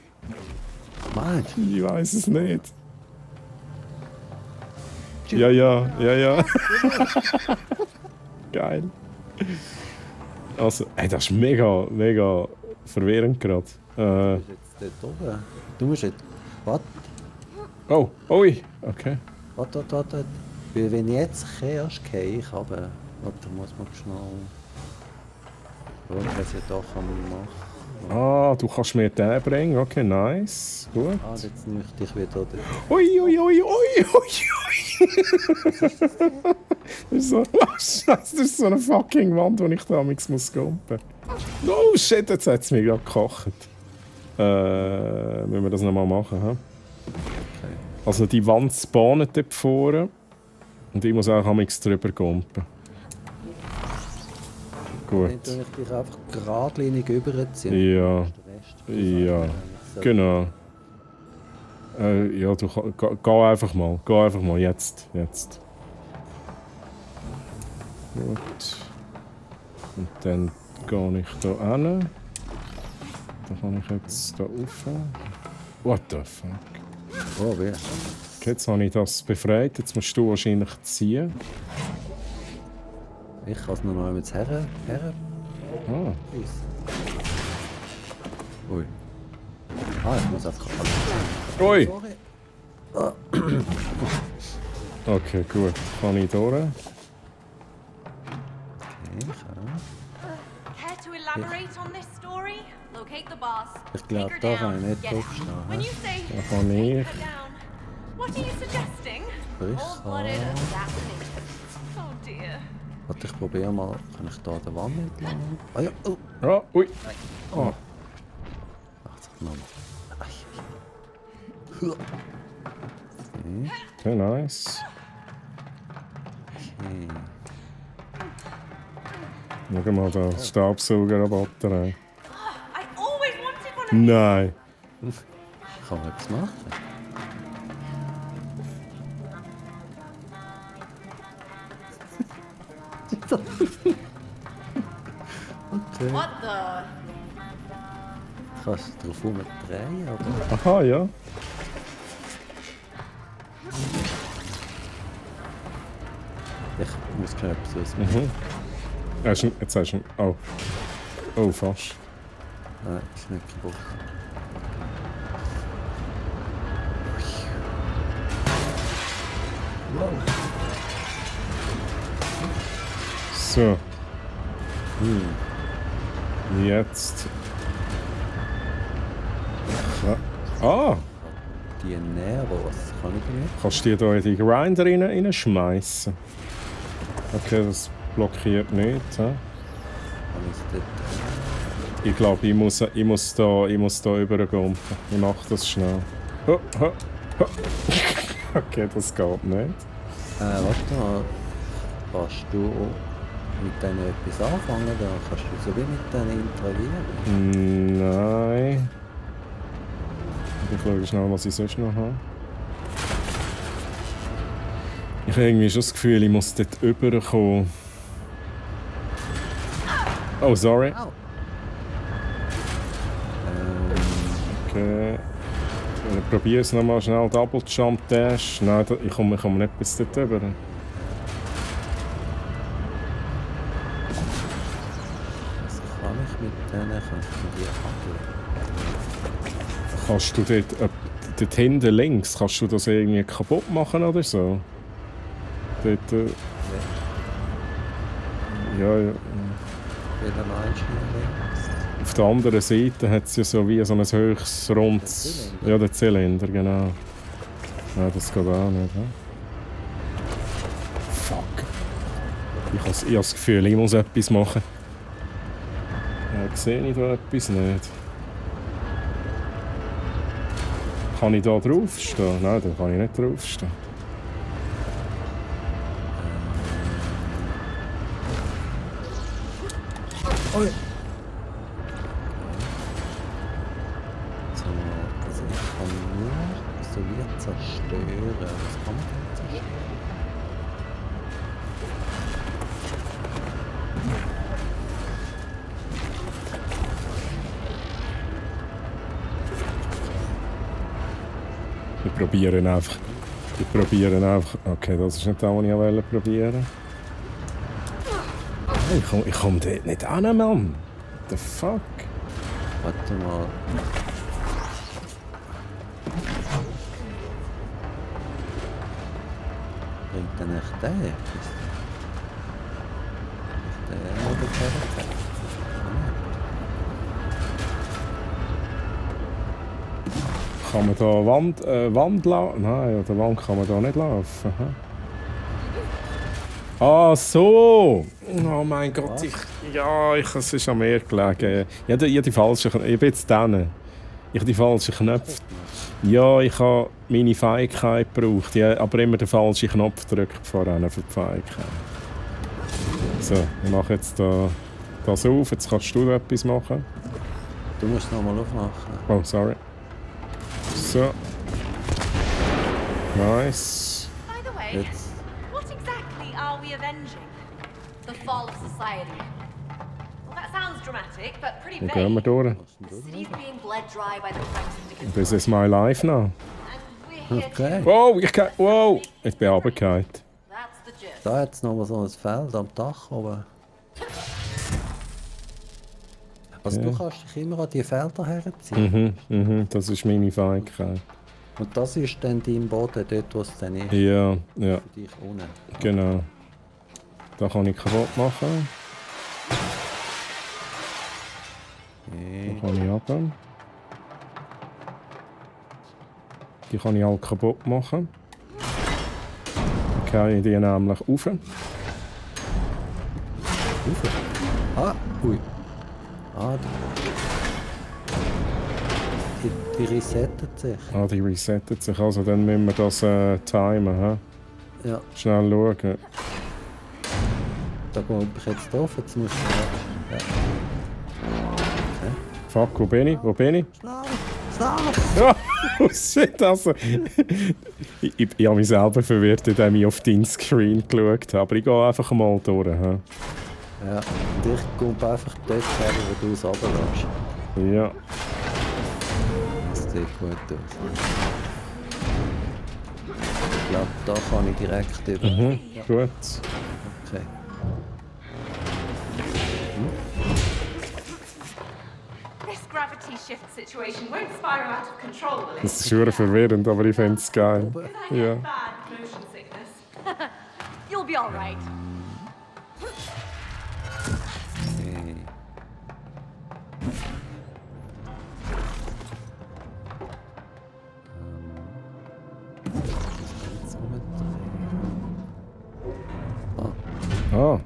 Meinst Ich weiß es nicht. Ja. Geil. Also, ey, das ist mega verwirrend gerade. du bist jetzt dort oben? Du musst jetzt... Was? Oh, ui, okay. Warte. Weil wenn ich jetzt kehrst, gehe ich runter. Warte, muss man schnell... Schauen, was ich da machen kann. Ah, du kannst mir den bringen, okay, nice, gut. Ah, jetzt nehme ich dich wieder dort. Ui. Das ist so, das ist so eine fucking Wand, wo ich da muss kumpen. Oh shit, jetzt hat es mir gerade gekocht. Müssen wir das nochmal machen, hä? Okay. Also die Wand spawnt dort vorne und ich muss auch drüber kumpen. Gut. Dann tue ich dich einfach geradlinig überziehen. Ja. Ja. Genau. Ja, du geh einfach mal. Geh einfach mal. Jetzt. Gut. Und dann gehe ich da hin. Da kann ich jetzt da rauf. What the fuck? Oh, wer? Okay, jetzt habe ich das befreit. Jetzt musst du wahrscheinlich ziehen. Ich kann es noch mal mit her. Ah. Ui. Ah, ich muss einfach alles. Ui! Sorry. Okay, gut. Kann ich durch? Okay, Care to elaborate on this story? Locate the boss. ich glaube, Take da her kann down. ich nicht Get it. draufstehen. When you say Da kann take ich. her down, what are you suggesting? Cold-blooded Ich assassination. Oh dear. Warte, ich probiere mal. Kann ich da an der Wand entlang? Ah ja, oh. Ah, ui. Oh. Ach, Mann. Okay. Okay, nice. Okay. Schau mal da, Staubsaugerroboter. I always wanted one of Nein. Kann man etwas machen? Okay. What the? Kannst du drauf umdrehen, oder? Aha, ja. Ich muss Knöpfe ausmachen. Jetzt hast du ihn. Oh. Oh, fast. Nein, ist nicht kaputt. So. Jetzt. Ah! Die Nervos, kann ich die nicht? Kannst du die hier in die Grinder reinschmeißen? Okay, das blockiert nicht. He? Kann ich dort... Ich glaube, ich muss da rübergehen. Ich mache das schnell. Oh, oh, oh. Okay, das geht nicht. Warte mal. Kannst du mit denen etwas anfangen? Dann kannst du so wie mit denen interagieren. Nein. Ich schaue schnell, was ich sonst noch habe. Ich habe irgendwie schon das Gefühl, ich muss dort rüberkommen. Oh, sorry. Au. Okay. Ich probiere es nochmal schnell. Double Jump Dash. Nein, ich komme nicht bis dort rüber. Was kann ich mit denen? Kann ich mit dir handeln? Kannst du dort hinten links, kannst du das irgendwie kaputt machen oder so? Dort, ja. Welcher meinst du links? Auf der anderen Seite hat es ja so wie so ein höchstes, rundes... Ja, der Zylinder, genau. Nein, das geht auch nicht. He? Fuck. Ich habe das Gefühl, ich muss etwas machen. Sehe ich da etwas nicht? Kann ich da draufstehen? Nein, da kann ich nicht draufstehen. Oi. So, also ich kann nur so wie zerstören. Was kann man denn zerstören? Wir probieren einfach. Okay, das ist nicht das, was ich probieren wollte. Ich komm dort nicht an, Mann. What the fuck? Warte mal. Bringt denn echt der etwas? Der oder der? Kann man da Wand laufen? Nein, an der Wand kann man da nicht laufen. Aha. Ah, so! Oh mein Gott, es ist an mir gelegen. Ich habe die falschen Knöpfe. Ich bin jetzt dran. Ich habe die falschen Knöpfe. Ja, ich habe meine Fähigkeit gebraucht. Ich habe aber immer den falschen Knopf gedrückt vorhin für die Fähigkeit. So, ich mache jetzt das auf. Jetzt kannst du etwas machen. Du musst nochmal aufmachen. Oh, sorry. So. Nice. By the way, Jetzt. what exactly are we avenging? The fall of society. Well, that sounds dramatic, but pretty Wo vague. gehen wir durch? The city's being bled dry by the crime syndicate. This is my life now. And we're here Okay. Wow, wow! Ich bin runtergefallen. to... That's the gist. Da hat es noch mal so ein Feld am Dach oben. Also du kannst dich immer an die Felder herziehen. Das ist meine Fähigkeit. Und das ist dann dein Boden, dort wo es dann ist. Ja, ja, Für dich unten. genau. Da kann ich kaputt machen. Okay. Da kann ich runter. Die kann ich alle kaputt machen. Okay, die nämlich rauf. Ah, ui. Ah, die resettet sich. Ah, die resettet sich. Also dann müssen wir das timen. He? Ja, Schnell schauen. da bin ich jetzt drauf. Jetzt musst du... Ja. Fuck, wo bin ich? Schnell! Oh shit, also. ich habe mich selber verwirrt, indem ich auf deinen Screen geschaut habe. Aber ich gehe einfach mal durch. He? Ja, und ich komme einfach dort her, wo du es runterlässt. Ja. Das sieht gut aus. Ich glaube, da kann ich direkt über. Gut. Okay. This gravity shift situation won't spiral out of control, will it? Das ist schon verwirrend, aber ich finde es geil. I Ja. get bad motion sickness. You'll be all right. Okay. Jetzt umdrehen. Ah.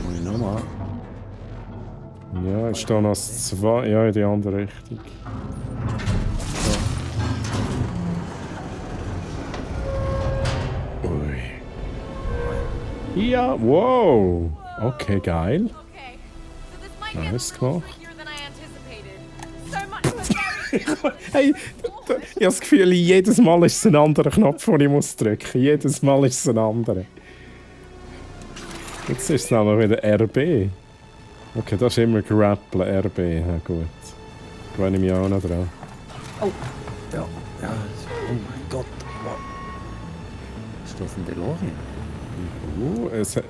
Muss ich nochmal? ist da noch das 2. Ja, in die andere Richtung. Ui. Ja, wow! Okay, geil. Okay, so this might be a Nice little gemacht. trickier than I anticipated. So much for very Hey, ich habe das Gefühl, jedes Mal ist es ein anderer Knopf, den ich muss drücken muss. Jedes Mal ist es ein anderer. Jetzt ist es nämlich wieder RB. Okay, das ist immer Grapplen, RB. Ja, gut. Gewöhne ich mich auch noch dran. Ja, ja. Oh mein Gott. Wow. Ist das ein DeLorean?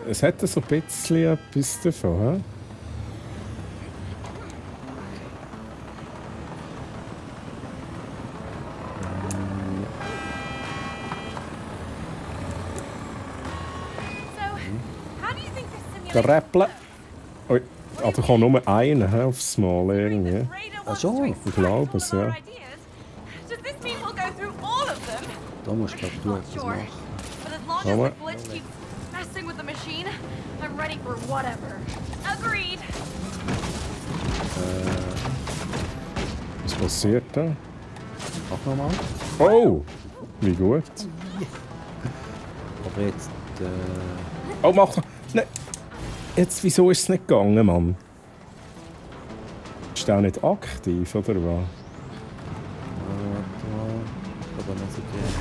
Es hat so ein bisschen etwas davon. He? So, how do you think this Der simulation Rappeln. Ui. Ah, da kommt nur einer he, aufs Mal irgendwie. Radar Ach wants so, to ich extract glaube all es, of our ja. ideas. Does this mean we'll go through all of them? Da musst du, glaube ich, etwas Sure. machen. But as long as Mama. the glitch keeps messing with the machine, I'm ready for whatever. Agreed. Was passiert da? Mach nochmal. Oh! Wie gut. Aber jetzt, Oh, mach doch. Nein. Jetzt, wieso ist es nicht gegangen, Mann? Ist der auch nicht aktiv, oder was? warte mal. Aber nicht so gerne.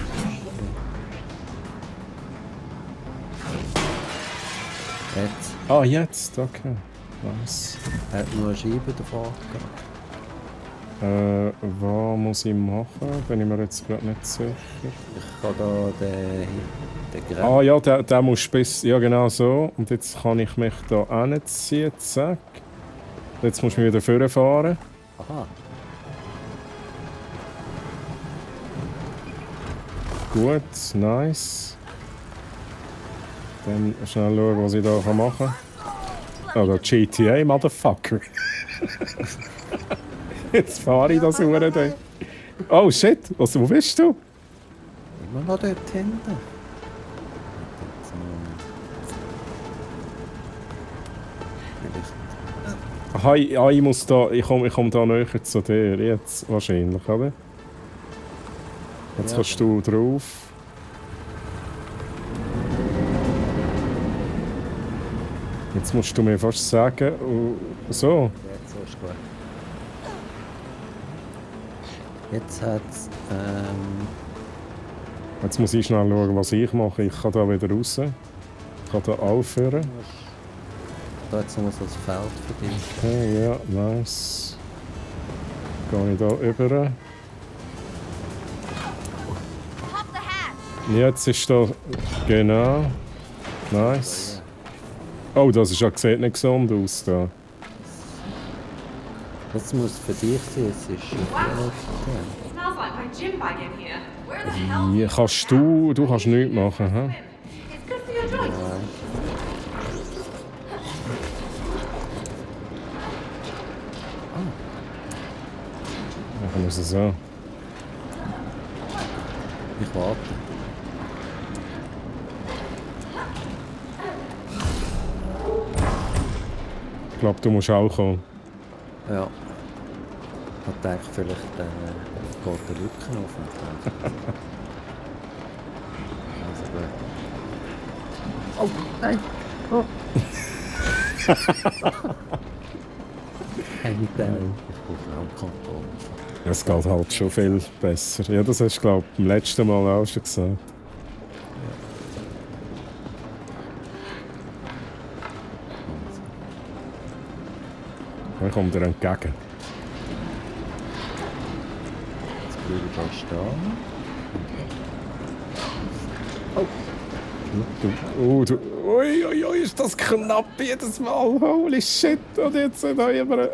Jetzt. Ah, jetzt, okay. Nice. Er hat nur eine Scheibe davor gehabt. Was muss ich machen? Bin ich mir jetzt gerade nicht sicher. Ich kann da den Griff. Ah ja, der muss bis... Ja, genau so. Und jetzt kann ich mich da hinziehen, zack. Jetzt musst du mich wieder vorfahren. Aha. Gut, nice. Dann schnell schauen, was ich da machen kann. Oh, da GTA, Motherfucker. Jetzt fahre ich das Ding. Oh shit, wo bist du? Immer noch dort hinten. Aha, ich muss da... Ich komm da näher zu dir. Jetzt wahrscheinlich, oder? Jetzt Ja, kannst du drauf. Jetzt musst du mir fast sagen... So. Jetzt so ist gut. Jetzt hat es. Jetzt muss ich schnell schauen, was ich mache. Ich kann da wieder raus. Ich kann da aufhören. Da hat es noch so ein Feld für dich. Okay, ja, nice. Gehe ich da rüber. Pop the hatch. Jetzt ist da... Genau. Nice. Oh, das ist ja sieht nicht gesund aus da. Das muss für dich sein, es ist Smells like my gym bag in here. Where the hell? Hier kannst du kannst nichts machen, hä? It's good for your joints. Machen wir es so. Ich warte. Ich glaube, du musst auch kommen. Ja. Ich denke, vielleicht geht der Rücken auf und dann. Also gut. Oh, nein! Oh! Hey, ich brauche auch Kontrolle. Es geht halt schon viel besser. Ja, das hast du, glaube ich, beim letzten Mal auch schon gesagt. Ich komme dir entgegen. Jetzt bleibe ich da stehen. Ui, ist das knapp jedes Mal. Holy shit. Und jetzt sind da immer...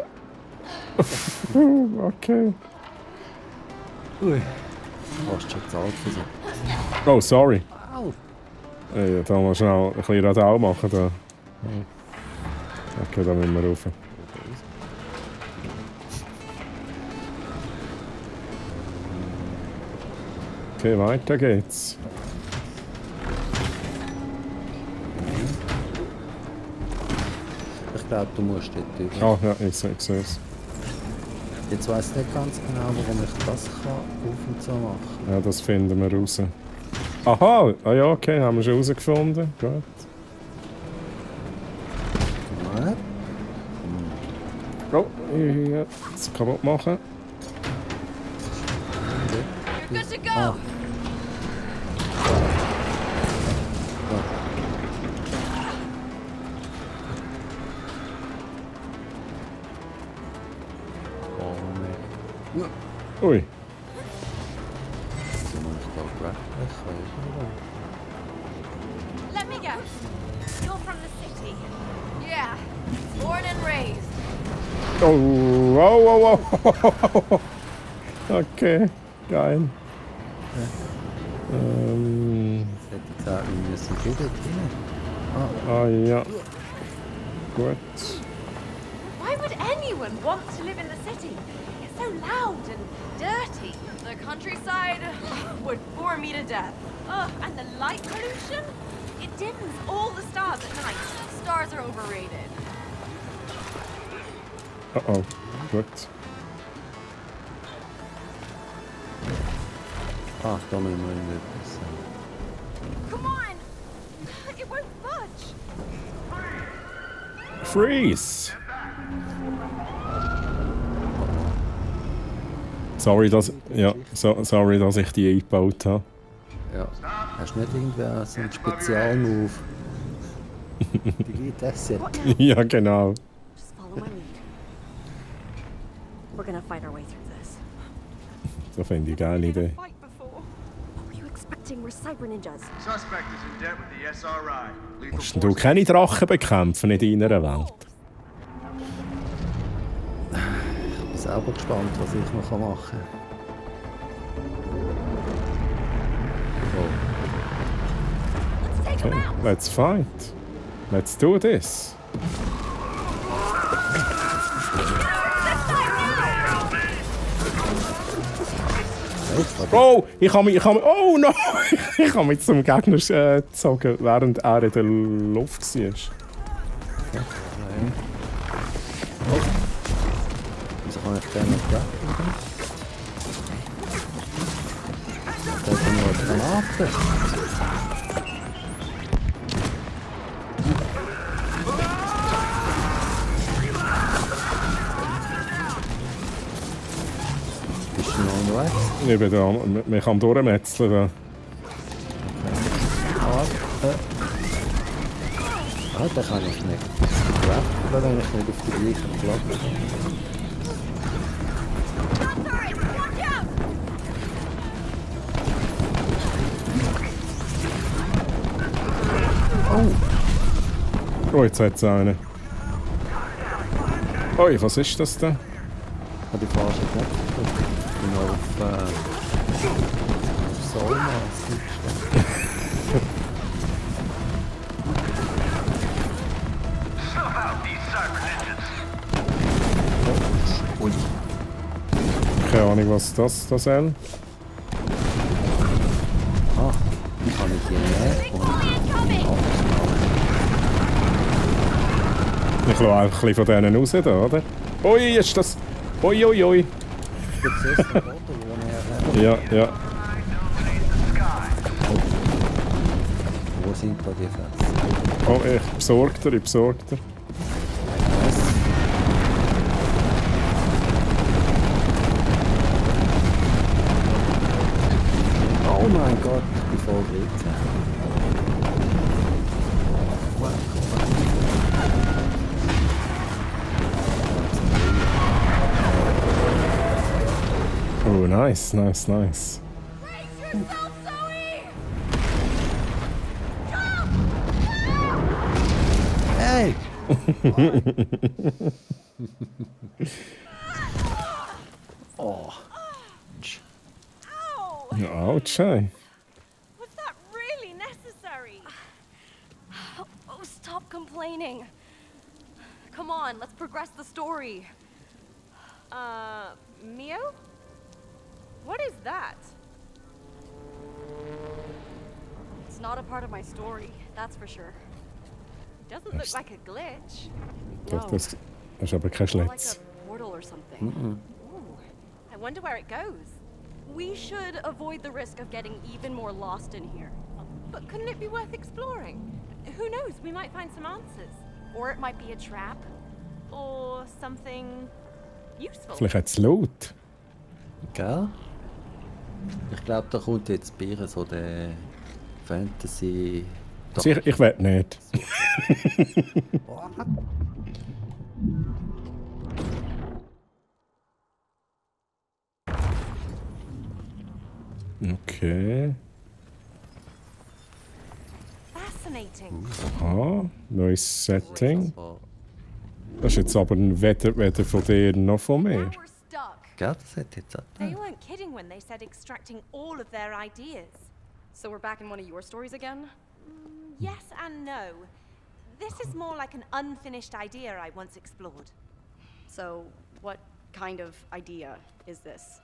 Okay. Ui. Du hast schon gezahlt für so. Oh, sorry. Au! Ja, da mal schnell ein bisschen Radau machen. Da. Okay, da müssen wir rauf. Okay, weiter geht's. Ich glaube, glaube, du musst dort drüber. Ah, ja, ich sehe es. Jetzt weiss ich nicht ganz genau, warum ich das kann auf und so machen. Ja, das finden wir raus. Aha! Ah ja, okay, haben wir schon herausgefunden. Gut. Nein. Oh, ja, das kaputt machen. You're good to go! Ah. Ui. So muss ich da grappeln können. Let me guess. You're from the city. Yeah. Born and raised. Oh, wow, wow, wow. Okay, geil. Jetzt hätte ich gesagt, wir müssen wieder rein. Ah ja. Gut. Why would anyone want to live in the city? It's so loud and dirty. The countryside would bore me to death. Ugh, and the light pollution? It dims all the stars at night. Stars are overrated. Oh, gut. Ah, da müssen wir irgendetwas sagen. Come on! It won't budge. Freeze! Sorry, sorry, dass ich die eingebaut habe. Ja. Hast du nicht irgendwer so einen Spezialmove? Die geht das jetzt. Ja, genau. Just follow my lead. We're gonna fight our way through this. Das finde ich eine geile Idee. What were you expecting? We're cyber ninjas. Suspect is in debt with the SRI. Lethal Musst du keine Drachen bekämpfen in deiner Welt? Ich bin selber gespannt, was ich noch machen kann. Okay, let's fight. Let's do this. Oh, ich habe mich, oh no! Ich habe mich zum Gegner gezogen, während er in der Luft war. Oh. Wieso kann ich den nicht treffen? Da ist nur eine Granate. Bist du noch unterwegs? Ich bin da, man kann durchmetzeln. Da. Ah, den kann ich nicht. Oder wenn ich nicht auf die gleichen Platz bin. Oh, jetzt hat es einen. Oi, was ist das denn? Ich habe die falsche Knöpfe gedrückt. Ich bin auf Soulmaß eingestellt. Ui. Keine Ahnung, was das soll. Ah, kann ich hier näher kommen? Ich schaue einfach ein bisschen von denen raus, da, oder? Ui, ist das... Ui, ui, ui. Gibt es erst einen Boden, wo Ja, ja. Wo sind da die Fässer? Oh, ich besorgter. Oh mein Gott, ich bin voll drin. Oh, nice. Hey! Oh. Ouch, hey. Was that really necessary? Oh, stop complaining. Come on, let's progress the story. Mio? What is that? It's not a part of my story, that's for sure. Doesn't look like a glitch. Das ist aber kein More like Schlitz. a portal or something. Ooh, I wonder where it goes. We should avoid the risk of getting even more lost in here. But couldn't it be worth exploring? Who knows? We might find some answers. Or it might be a trap. Or something useful. Vielleicht hat es laut. Gell? Ich glaube, da kommt jetzt bei ihr so der Fantasy... Sicher, ich werde nicht. Okay. Fascinating. Aha, neues Setting. Das war- Das ist jetzt aber weder von dir noch von mir. Now we're stuck. Gell, das hat jetzt auch... They weren't kidding when they said extracting all of their ideas. So we're back in one of your stories again? Yes and no. This is more like an unfinished idea I once explored. So, what kind of idea is this?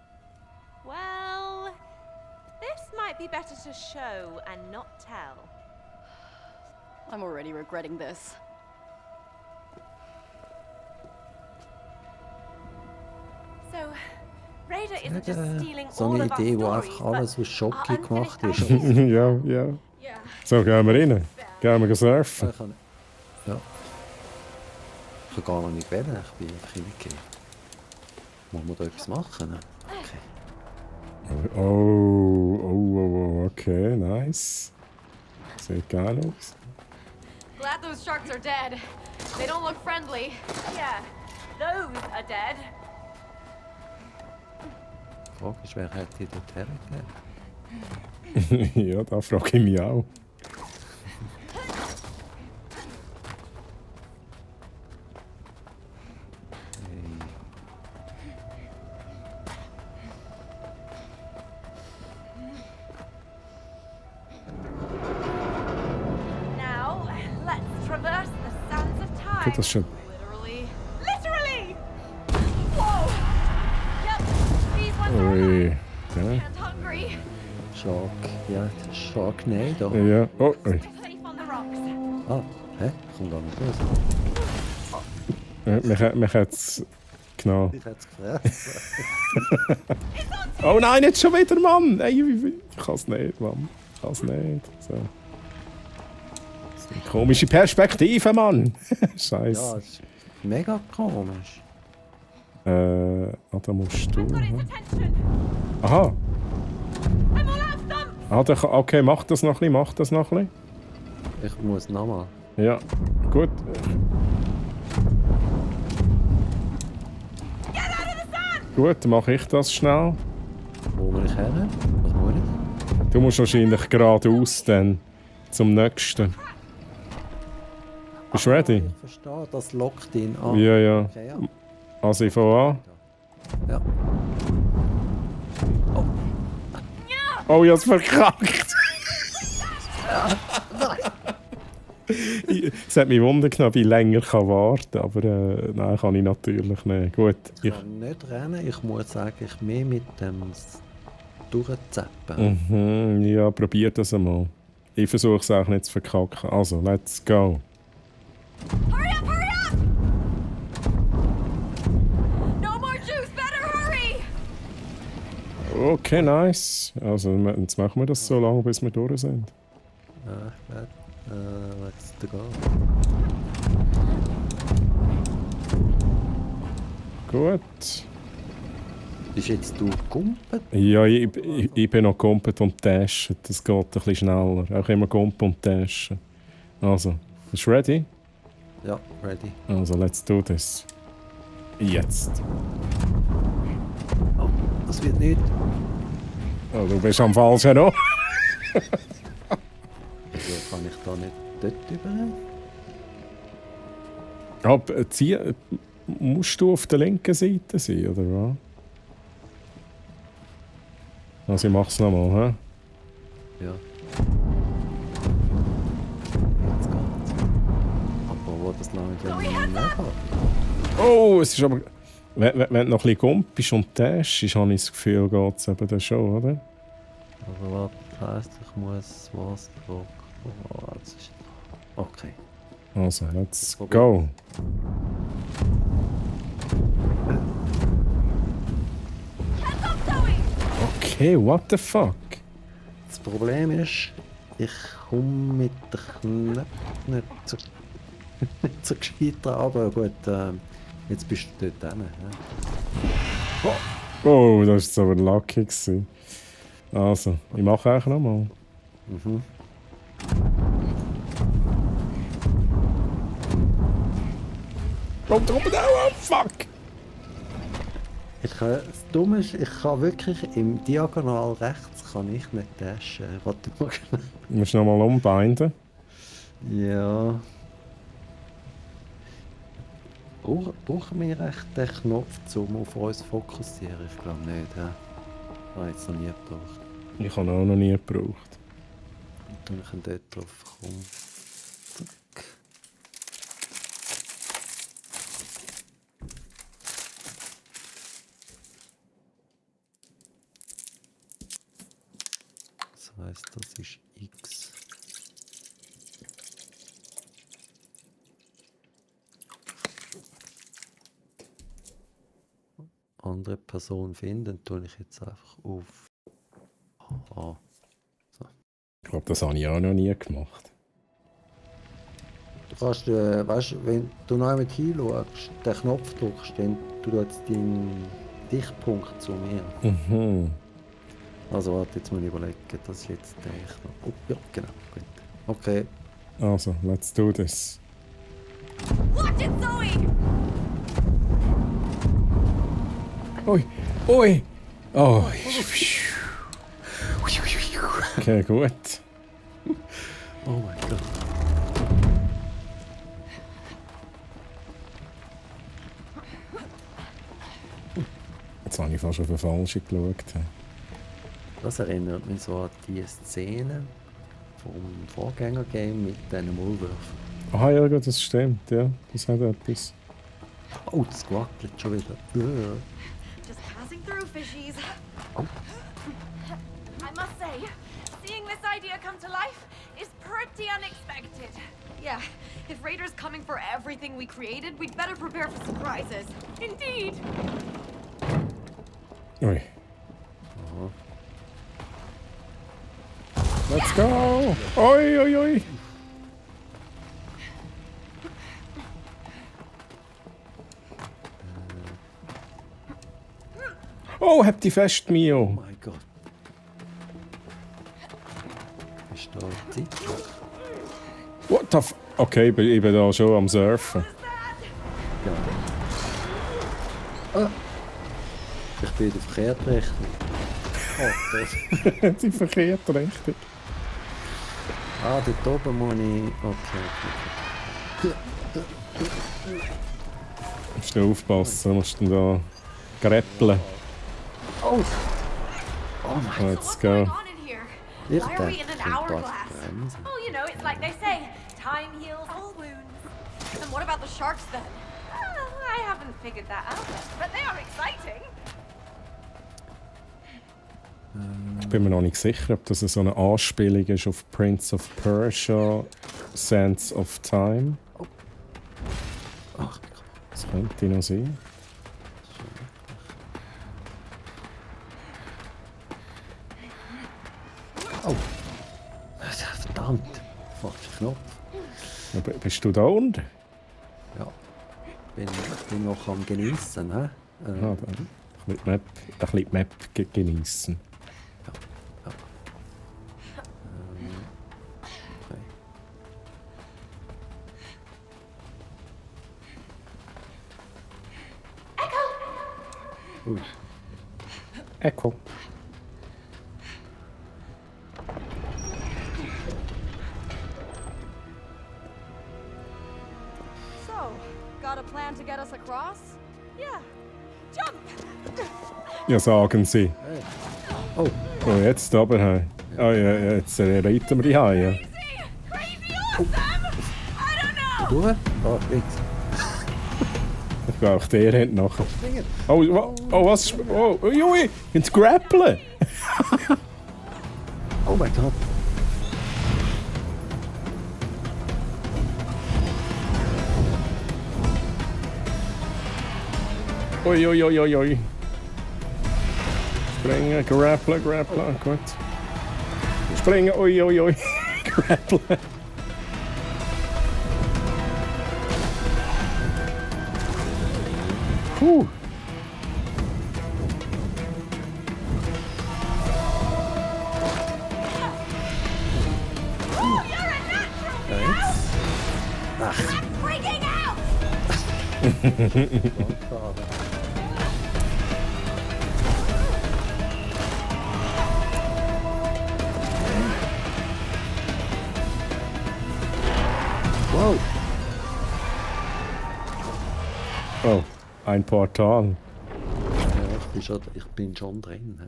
Well, this might be better to show and not tell. I'm already regretting this. So, Raider isn't just stealing So all eine of our Idee, wo stories, einfach but alles aus Schocki our gemacht unfinished ist. ideas. Ja, ja. Yeah. So, gehen wir rein. Gehen wir surfen. Ich kann, ja. Ich kann gar noch nicht wählen, ich bin einfach reingegangen. Muss man da etwas machen? Okay. Oh, okay, nice. Sieht geil aus. Glad those sharks are dead. They don't look friendly. Yeah, those are dead. Die Frage ist, wer hat die dort hergegeben? Ja, da frage ich mich auch. Now, let's traverse the sands of time. Okay, das ist schon. Literally. Literally! Whoa! Yep, these ones are Ui. alive Ja. and hungry. Shark, ja, das ist Sharknado. Ja. Oh, ui. Safe on the rocks. Ah, hä? Kommt gar nicht raus. Mich hat es genau. Ich hätte es gefressen. Oh nein, nicht schon wieder, Mann! Ey, ich kann es nicht, Mann. Ich kann es nicht. So. Das ist eine komische Perspektive, Mann! Scheiße. Ja, das ist mega komisch. Da musst du. Got his attention. Aha! I'm all out of them. Okay, mach das noch ein bisschen, Ich muss nochmal. Ja, gut. Get out of the sand! Gut, dann mache ich das schnell. Wo muss ich her? Was muss ich? Du musst wahrscheinlich geradeaus dann zum nächsten. Bist du ready? Ich verstehe, das lockt ihn an. Ja, ja. Okay, ja. Also ich fange an. Ja. Oh, ich hab's verkackt! Es hat mich Wunder genommen, wie länger ich warten kann, aber nein, kann ich natürlich nicht. Gut, Ich kann nicht rennen, ich muss eigentlich mehr mit dem durchzappen. ja, probier das einmal. Ich versuche es auch nicht zu verkacken. Also, let's go. Hurry up, hurry up! No more juice, better hurry! Okay, nice. Also, jetzt machen wir das so lange, bis wir durch sind. Ja, let's go. Gut. Bist jetzt du gumpet? Ja, ich bin noch gumpet und tashen. Das geht ein bisschen schneller. Auch immer gumpet und tashen. Also, bist du ready? Ja, ready. Also, let's do this. Jetzt. Oh, das wird nicht. Oh, du bist am falschen Ort. Wieso kann ich da nicht dort über? Aber musst du auf der linken Seite sein, oder was? Also ich mach's nochmal, hä? Ja. Jetzt geht's. Aber wo das lange dann nicht geht. Oh, es ist aber... Wenn du noch ein bisschen gumpst und tastest, habe ich das Gefühl, geht's eben dann schon, oder? Aber was heisst, ich muss was drücken? Oh, das ist... Okay. Also, let's go. Okay, what the fuck? Das Problem ist, ich komme mit den Knöpfen nicht so gescheit dran, aber gut, jetzt bist du dort hin. Ja. Oh, das war aber lucky gewesen. Also, ich mache eigentlich nochmal. Mhm. Kommt oben auch ab, fuck! Das Dumme ist, ich kann wirklich im Diagonal rechts kann ich nicht dashen. Warte mal schnell. Du musst nochmal umbinden. Ja. Brauchen wir echt den Knopf, um auf uns zu fokussieren? Ich glaube nicht. Ja. Habe ich jetzt noch nie gebraucht. Ich habe auch noch nie gebraucht. Und wenn ich dort drauf komme. Zack. Das heisst, das ist X. Andere Person finden, tue ich jetzt einfach auf A. So. Ich glaube, das habe ich auch noch nie gemacht. Du kannst, weißt, wenn du noch einmal hinschaust, den Knopf drückst, dann tut jetzt deinen Dichtpunkt zu mir. Mhm. Also warte, jetzt muss ich überlegen, das ist jetzt der ich noch. Oh, ja, genau, gut. Okay. Also, let's do this. Watch it, Zoe! Ui, ui! Oh. Okay, gut. Oh mein Gott. Jetzt habe ich fast auf den Falschen geschaut. Das erinnert mich so an die Szene vom Vorgänger-Game mit diesen Maulwürfen. Ah ja, das stimmt, ja. Das hat etwas. Oh, das wackelt schon wieder. Just passing through, fishies. Oh. I must say, seeing this idea come to life is pretty unexpected. Yeah, if Raider's coming for everything we created, we'd better prepare for surprises. Indeed. Ui. Aha. Let's go! Oi, oi, oi! Oh, hab die fest, Oh Mio! mein Gott. Ist da Zeit? What the f... Okay, ich bin da schon am Surfen. Ja. Ah. Ich bin in der verkehrten Richtung. Oh, das. Die verkehrt richtig. Ah, dort oben muss ich... Okay. Musst du aufpassen, musst du da greppeln. Oh! Oh mein Gott. Let's go. Ich Why are we dachte, in an ich könnte hourglass? das bremsen. Oh, you know, it's like they say, time heals all wounds. Then what about the sharks then? I haven't figured that out, but they are exciting. Ich bin mir noch nicht sicher, ob das so eine Anspielung ist auf Prince of Persia, Sands of Time. Ach, Das könnte noch sein. oh! Verdammt! Falscher Knopf. Bist du da unten? Ja. Bin noch am Genießen, hä? Ah, dann. Ein bisschen die Map genießen. Okay. Ui. Echo. So, got a plan to get us across? Yeah. Jump! Ja, sagen sie. Hey. Oh! Oh, jetzt aber. Hey. Oh ja, jetzt reiten wir die Haie. Crazy awesome! I don't know! Durch? Ah, links. Ich brauche der Hand nachher. Oh, oh, was? Oh, ui, ins Grappeln! Oh mein Gott! Ui, ui, ui, ui, ui. Springen, grappeln, gut. Springen, ui, ui, ui. Grappeln. Puh. Freaking out! Wow! Oh, ein Portal. Ja, ich bin schon drin.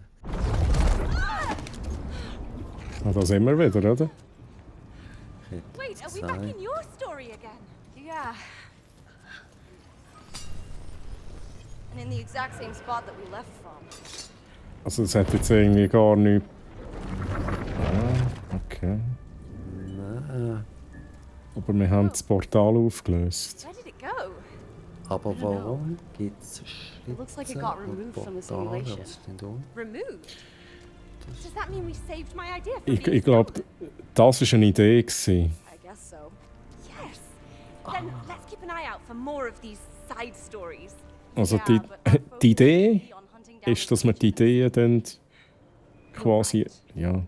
Ah, da sind wir wieder, oder? Wait, are we back in your story again? Yeah. And in the exact same spot that we left from. Also das hat jetzt irgendwie gar nichts... Ah, okay. Nein. Aber wir haben das Portal aufgelöst. Where did it go? Aber warum gibt es It looks like it got removed from the simulation. Removed? Does that mean we saved my idea for Ich glaube, das war eine Idee. I guess so. Yes. Then let's keep an eye out for more of these side stories. Also die Idee ist, dass wir die Ideen dann quasi ja,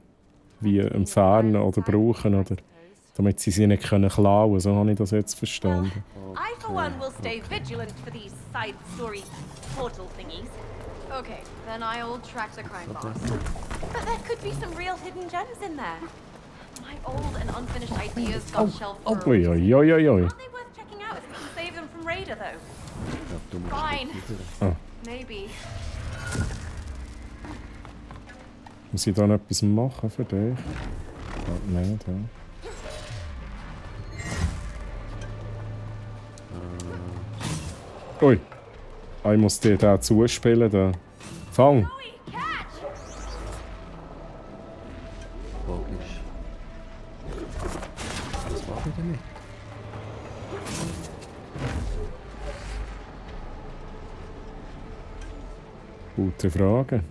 wie entfernen oder brauchen, oder damit sie nicht klauen können. So habe ich das jetzt verstanden. I for one will stay vigilant for these side story portal thingies. Okay, then I'll track the crime boss. But there could be some real hidden gems in there. My old and unfinished ideas got shelved for a Ui, ui, ui, ui, ui. Aren't they worth checking out if we can save them from Raider though? Fine. Ah. Maybe. Muss ich da noch etwas machen für dich? Ja, nicht, ja. Ui. Ich muss dir da zuspielen. Da. Fang! Logisch. Was mache ich damit? Gute Frage.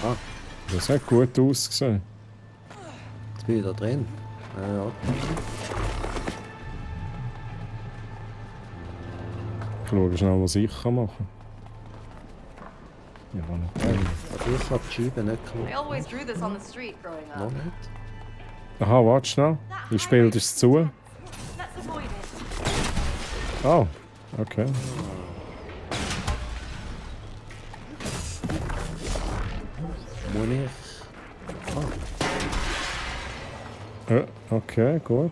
Ah. Das hat gut ausgesehen. Jetzt bin ich da drin. Ja. Ich schaue schnell, was ich machen kann. Ja, nicht. Also ich habe die Scheibe nicht I gemacht. always drew this on the street growing Noch up. nicht. Aha, warte schnell. Ich spiele das zu. Let's avoid it. Oh, okay. Muss ich... Ah, Ja, okay, gut.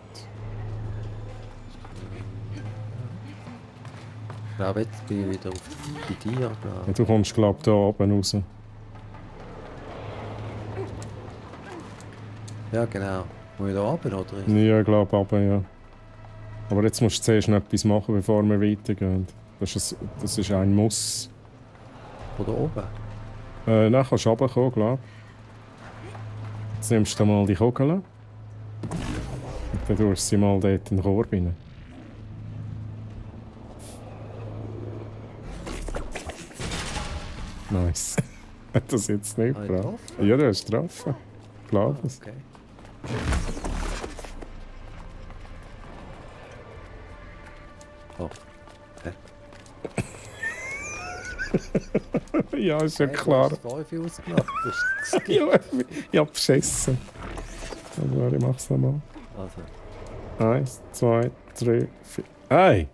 ich glaube, jetzt bin ich wieder bei dir. Ja, Aber... du kommst, glaube ich, da oben raus. Ja, genau. Muss ich da runter, oder? Ja, ich glaube aber, ja. Aber jetzt musst du zuerst noch etwas machen, bevor wir weitergehen. Das ist ein Muss. Oder oben? Dann kannst du runterkommen, glaube ich. Jetzt nimmst du mal die Kugel. Und dann tust du sie mal dort in den Korb rein. Nice. Hat das jetzt nicht Habe ich gebracht? getroffen? Ja, du hast getroffen. Ich glaube es. Okay. Oh. Ja, ist ja klar. Du hast 5 ausgemacht. Das ist Ja, ich hab beschissen. Also, ich mach's nochmal. Also, 1, 2, 3, 4. Hey!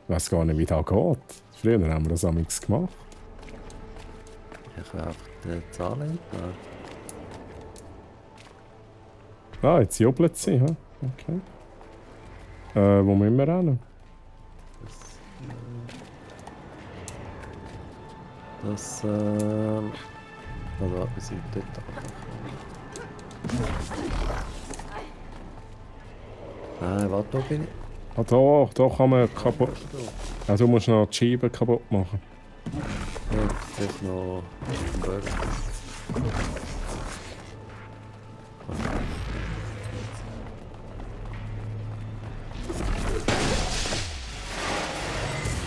Ich weiß gar nicht, wie das geht. Früher haben wir das amigs gemacht. ich will einfach die Zahlen entnehmen. Ah, jetzt jubelt sie, ha? Okay. Wo müssen wir hin? Das, also, wir sind dort angekommen. Nein, warte, da bin ich. Ah, da kann man kaputt... Ah, du musst noch die Scheibe kaputt machen. Ja, das ist noch ein Burger. 1,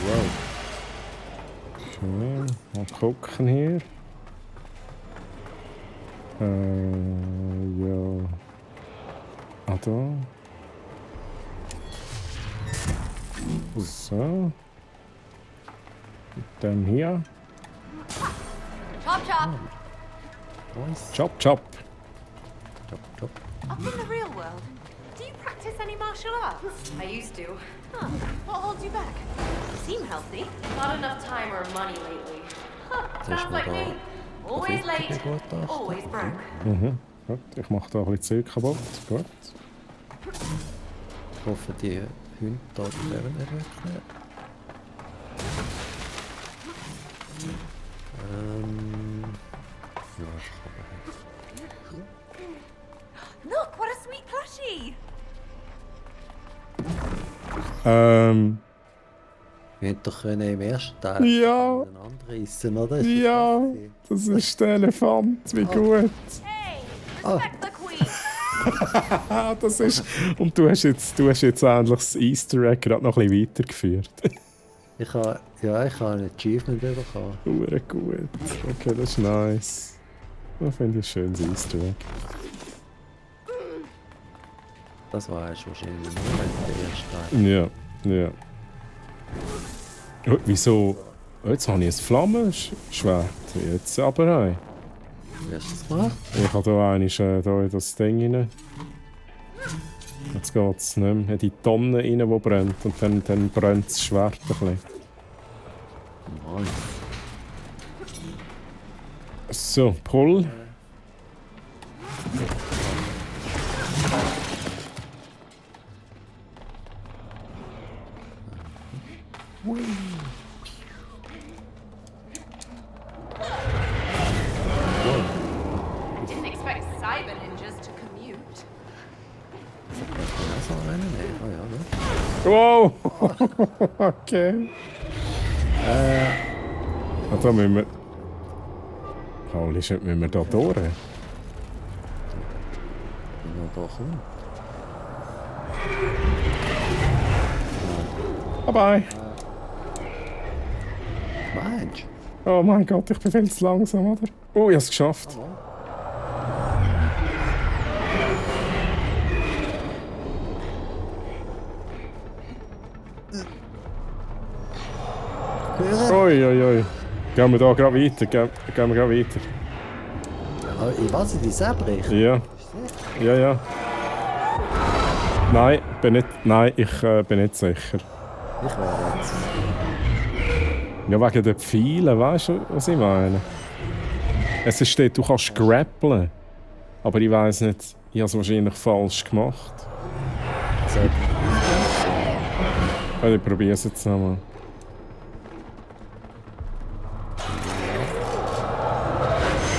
Wow. Okay, mal gucken hier. Ja. Ah, da. So. Dann hier. Chop, chop. Nice. Chop, chop. Chop, chop. Up in the real world, do you practice any martial arts? I used to. Huh. What holds you back? You seem healthy. Not enough time or money lately. Huh. Soll ich Sounds mir like da me. Always late, begutachten? always broke. Mhm. Gut, ich mache da ein bisschen Zeug kaputt. Gut. Ich hoffe, die Hunde da bleiben nicht wirklich. Ja, ich Look, what a sweet plushie! Wir hätten doch können im ersten Teil Ja. anreißen, oder? Ist Ja, das das ist der Elefant. Wie gut. Hey, respect the queen! Das ist... Und du hast jetzt eigentlich das Easter Egg gerade noch ein bisschen weitergeführt. ich habe ein Achievement bekommen. Hure gut. Okay, das ist nice. Das finde ich ein schönes Easter Egg. Das war jetzt wahrscheinlich nur der erste Teil. Ja, ja. Oh, wieso? Oh, jetzt habe ich ein Flammenschwert. Jetzt aber rein. Wie hast du das gemacht? Ich habe hier einmal in das Ding rein. Jetzt geht es nicht mehr. Die Tonne rein, die brennt. Und dann brennt das Schwert ein bisschen. Nice. So, Pull. Didn't expect cyber ninjas to commute. Das war einer? Nee. Oh ja, ne? Wow! Okay. Da müssen wir... Holy shit, müssen wir da durch? Wenn er da kommt. Bye bye! Mensch! Oh mein Gott, ich bin viel zu langsam, oder? Oh, ich habe es geschafft. Ui, ui, ui. Gehen wir da gerade weiter? Gehen wir gerade weiter? Ich weiß nicht, die Abbrechen? Ja. Ja, ja. Nein, ich bin nicht sicher. Ich wäre jetzt. Ja, wegen den Pfeilen, weißt du, was ich meine? Es steht, du kannst grappeln. Aber ich weiss nicht, ich habe es wahrscheinlich falsch gemacht. Also, ich probiere es jetzt nochmal.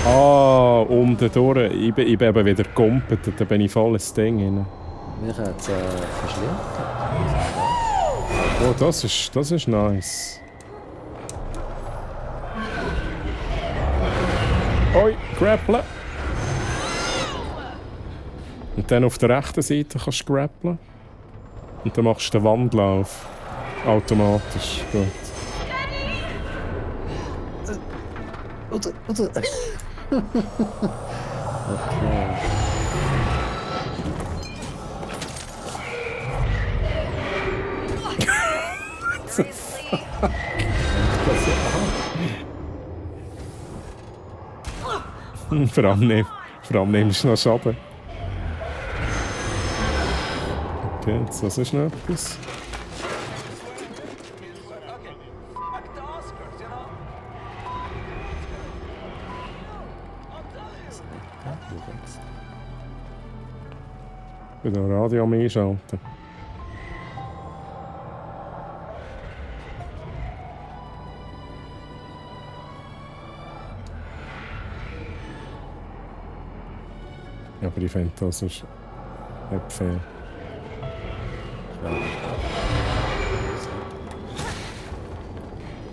Ah, unten durch. Ich bin eben wieder gegumpelt, da bin ich voll ins Ding rein. Mich hat es verschliert. Oh, das ist nice. Oi, grappeln. Und dann auf der rechten Seite kannst du grappeln. Und dann machst du den Wandlauf. Automatisch. Gut. Okay. Vor allem nimmst du noch Schaden. Okay, jetzt das ist noch etwas. Ich will das Radio einschalten. Ja, aber ich finde, das ist nicht fair.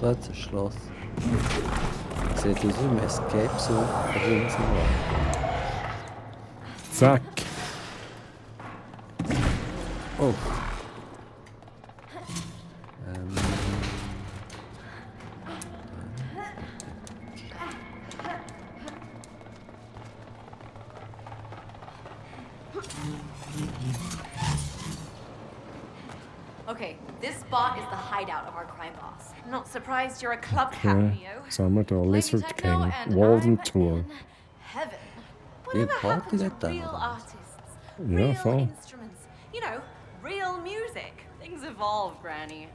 Das ist ein Schloss. Sieht aus wie ein Escape Zone. Zack! Oh. Okay, this spot is the hideout of our crime boss. Not surprised you're a club cat, Okay. Neo. Was haben wir da? Lizard Techno King. and Walden I'm Tour. in heaven. Wie ein Whatever Party happened dort to dann, real oder was? artists? Ja, Real voll. instruments. You know, real music. Things evolve, Granny.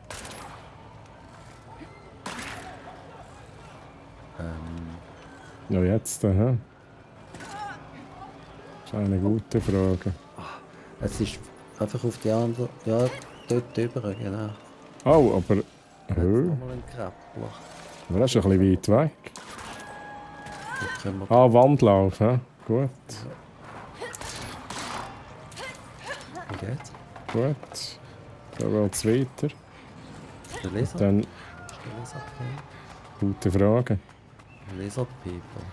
Ja, jetzt, hä? Das ist eine gute Frage. Es ist einfach auf die andere. Ja, dort drüber, genau. Oh, aber... Jetzt nochmal ein Grappler. Aber das ist ein bisschen weit weg. Dort können wir. Ah, Wandlauf, hä? Gut. Wie geht's? Gut. Dann geht's weiter. Der Lizard? Dann... Ist der Lizard King? Gute Frage. Lizard People.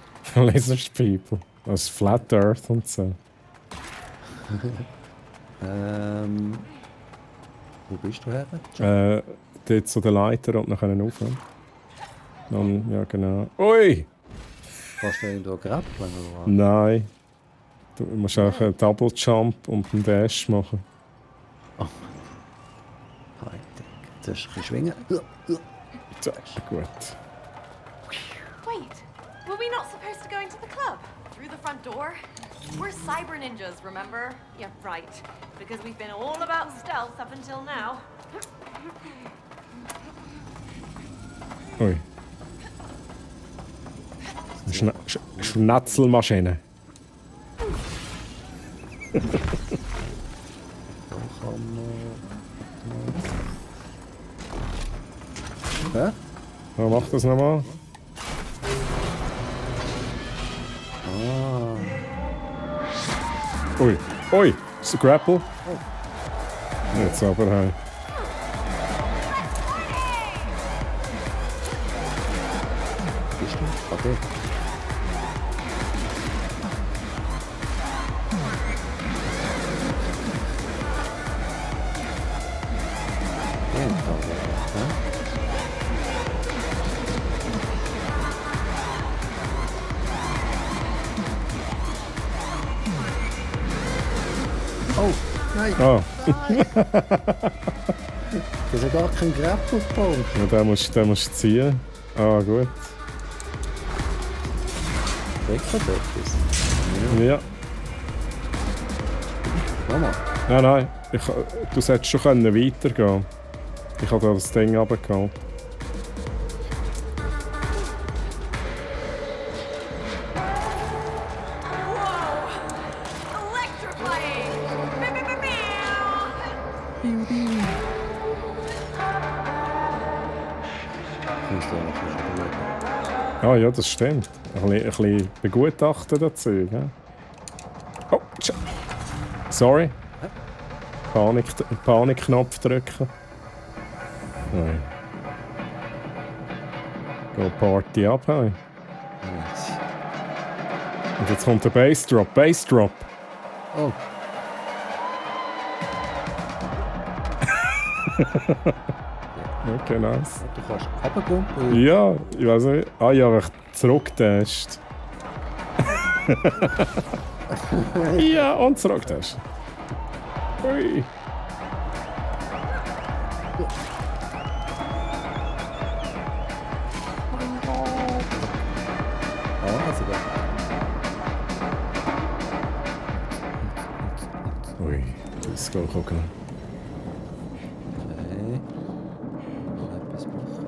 Lizard People. Das ist Flat Earth und so. Wo bist du her? Dort zu der Leiter und nachher rauf. Dann, ja genau. Ui! Kannst du irgendwo grappeln oder was? Nein. Du musst auch einen Double Jump und einen Dash machen. Du musst ein bisschen schwingen. So, gut. Wait, were we not supposed to go into the club? Through the front door? We're cyber ninjas, remember? Yeah, right. Because we've been all about stealth up until now. Ui. Schnatzelmaschine. Da kann man. Hä? Ja, mach das nochmal. Ah. Ui, ui, ist ein Grapple. Jetzt aber hey. Bist du? Okay. Oh, nein! Ah. Das ist ja gar kein Grappelpunkt. Ja, den musst du ziehen. Ah, gut. Kriegt das etwas? Ja. Nochmal. Nein, du solltest schon weitergehen können. Ich habe da das Ding runtergehauen. Ah ja, das stimmt. Ein bisschen begutachten dazu. Ja? Oh, sorry. Panikknopf drücken. Nein. Go Party ab, hey. Und jetzt kommt der Bassdrop. Bassdrop. Oh. Okay, nice. Du kannst runterkumpeln. Ja, ich weiß nicht. Ah ja, ich zurücktest. Ja, und zurücktest. Ui. Ui, das geht auch genau. Okay. Etwas machen.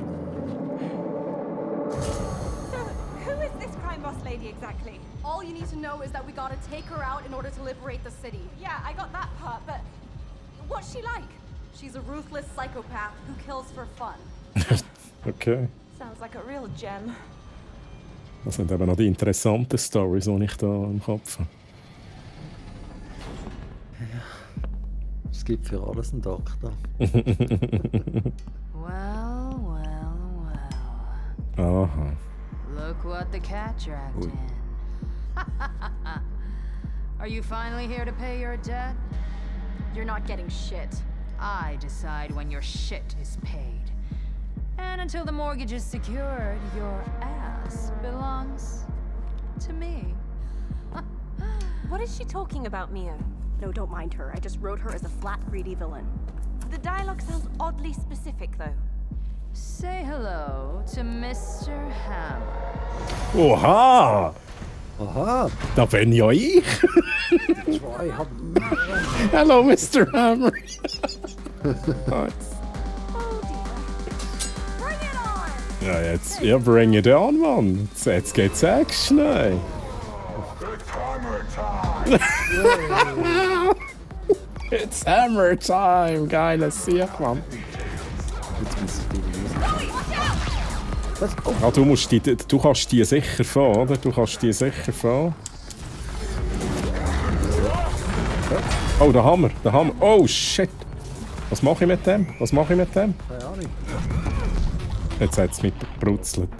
Who is this crime boss lady exactly? All you need to know is that we gotta take her out in order to liberate the city. Yeah, I got that part, but what's she like? She's a ruthless psychopath who kills for fun. Okay. Sounds like a real gem. Das sind eben noch die interessanten Storys, die ich da im Kopf habe. Es gibt für alles einen Doktor. Well, well, well. Aha. Look what the cat dragged in. Are you finally here to pay your debt? You're not getting shit. I decide when your shit is paid. And until the mortgage is secured, your ass belongs to me. What is she talking about, Mio? No, don't mind her. I just wrote her as a flat, greedy villain. The dialogue sounds oddly specific, though. Say hello to Mr. Hammer. Oha! Aha, Da bin ja ich! zwei haben... Hello, Mr. Hammer! Ja, jetzt, ja, bring it on, Mann! Jetzt geht's Action, ey! It's Hammer Time! Geiles Sieg, Mann! Jetzt muss ich die Was? Oh, Ah, du kannst die sicher fahren, oder? Du kannst die sicher fahren. Oh, der Hammer, der Hammer. Oh, shit! Was mache ich mit dem? Was mache ich mit dem? keine Ahnung. Jetzt hat es mich gebrutzelt.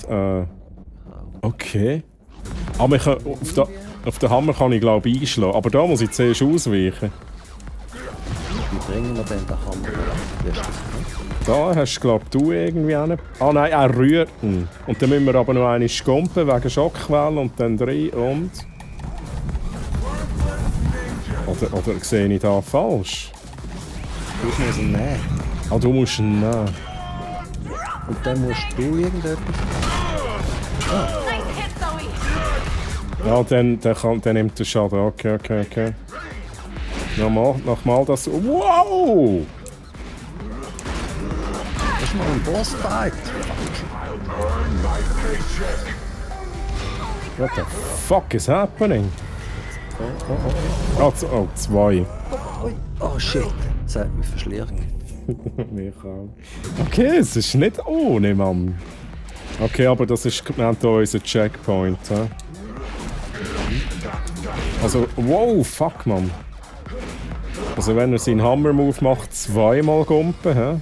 Okay. Aber ich kann, auf den Hammer kann ich glaube ich einschlagen. Aber da muss ich zuerst ausweichen. Wie bringen wir denn den Hammer? Da hast glaube du irgendwie einen. Ah nein, er rührt ihn. Und dann müssen wir aber noch eine skumpen wegen Schockwelle und dann rein und... Oder sehe ich da falsch? Du musst ihn nehmen. Ah, du musst ihn nehmen. Und dann musst du irgendetwas... Nice hit, Zoe! Ja, dann nimmt der Schaden. Okay. Nochmal das... Wow! Das ist mal ein Bossfight. What the fuck is happening? Oh, zwei. Oh shit, das hat mich verschlirrt. Mich auch. Okay, es ist nicht ohne, Mann. Okay, aber das ist hier unser Checkpoint. He? Also, wow, fuck, Mann. Also wenn er seinen Hammer-Move macht, zweimal gumpen, hä?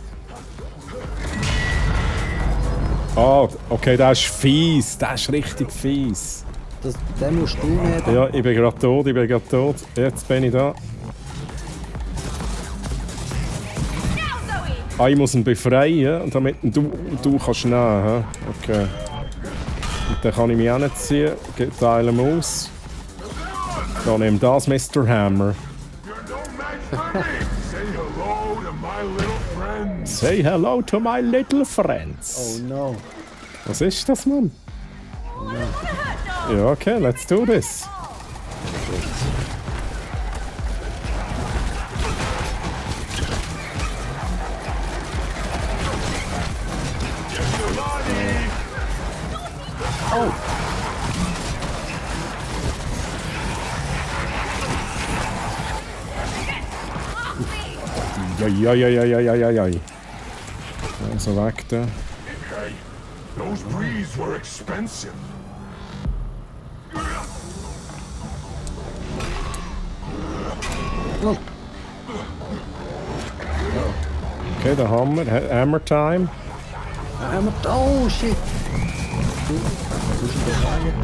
Ah, okay, der ist fies. Der ist richtig fies. Den musst du nehmen. Ja, ich bin gerade tot, Jetzt bin ich da. Ah, ich muss ihn befreien, damit du kannst nehmen. Okay. Und dann kann ich mich auch nicht ziehen. Teile ihn aus. Dann nimm das, Mr. Hammer. Say hello to my little friends. Oh no. Was ist das, Mann? Ja, okay, let's do this. Oh. Ja. Also weg da. Those breeds were expensive. Okay, der Hammer. Hammer Time. Oh shit.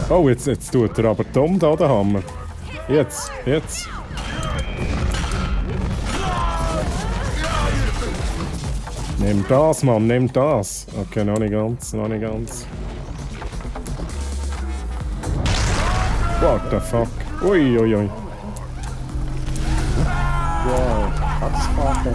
Oh, jetzt tut er aber dumm da, der Hammer. Jetzt. Nimm das, Mann, nimm das. Okay, noch nicht ganz. What the fuck? Ui. Wow. Das fährt dann hin.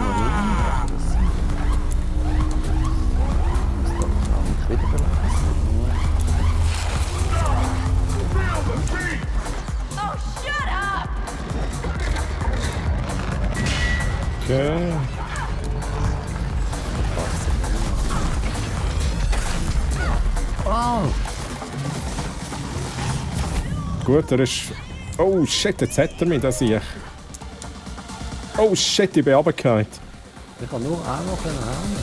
Oh, shut up! Okay. Oh. Gut, er ist... Oh shit, jetzt hat er mich, das sehe ich. Oh shit, ich bin runtergefallen. Ich kann nur einmal haben.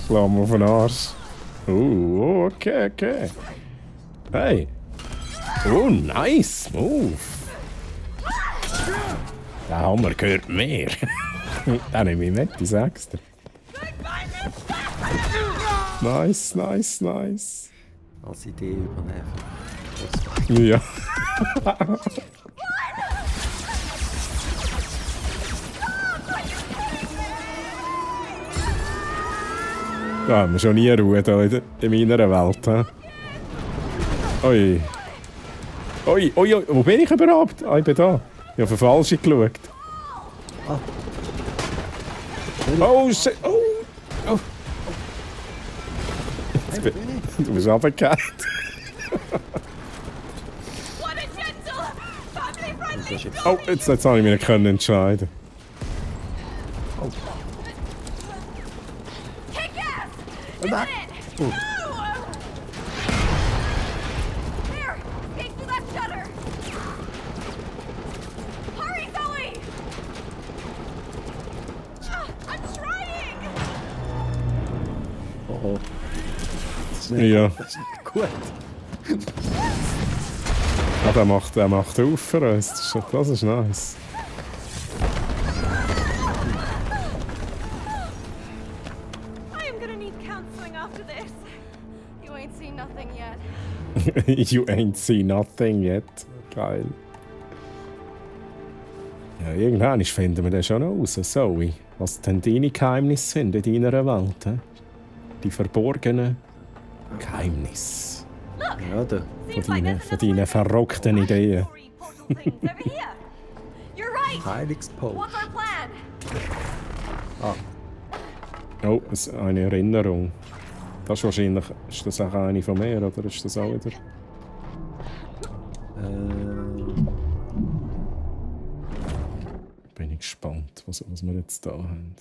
Lass mal auf den Arsch. Okay. Hey. Oh, nice move. Der Hammer gehört mir. Den nehme ich mit, die Sechste. Nice. Als Idee übernehmen. Ja. Da haben wir schon nie Ruhe da in meiner Welt. He? Oi, wo bin ich überhaupt? Ah, ich bin da. Ich habe falsch geschaut. Ah. Oh, shit. Oh. Oh. Du bist runtergefallen. What a gentle, family-friendly. Oh, jetzt habe ich mich nicht entscheiden. Kick ass! Nein. Isn't it? There! Escape through that shutter! Hurry, Zoe! I'm trying! Oh. Ja. Das ist nicht gut. Ah, der macht auf für uns. Das ist nice. I am gonna need counseling after this. You ain't seen nothing yet. You ain't seen nothing yet. Geil. Ja, irgendwann finden wir das schon raus, Zoe. Was denn deine Geheimnisse sind in deiner Welt? He? Die verborgenen Geheimnisse. Ja, da. Von deinen verrückten Ideen. You're right! Heiligspost. What's our plan? Ah, Oh, eine Erinnerung. Das ist wahrscheinlich... Ist das auch eine von mir, oder ist das auch wieder... Bin ich gespannt, was wir jetzt da haben.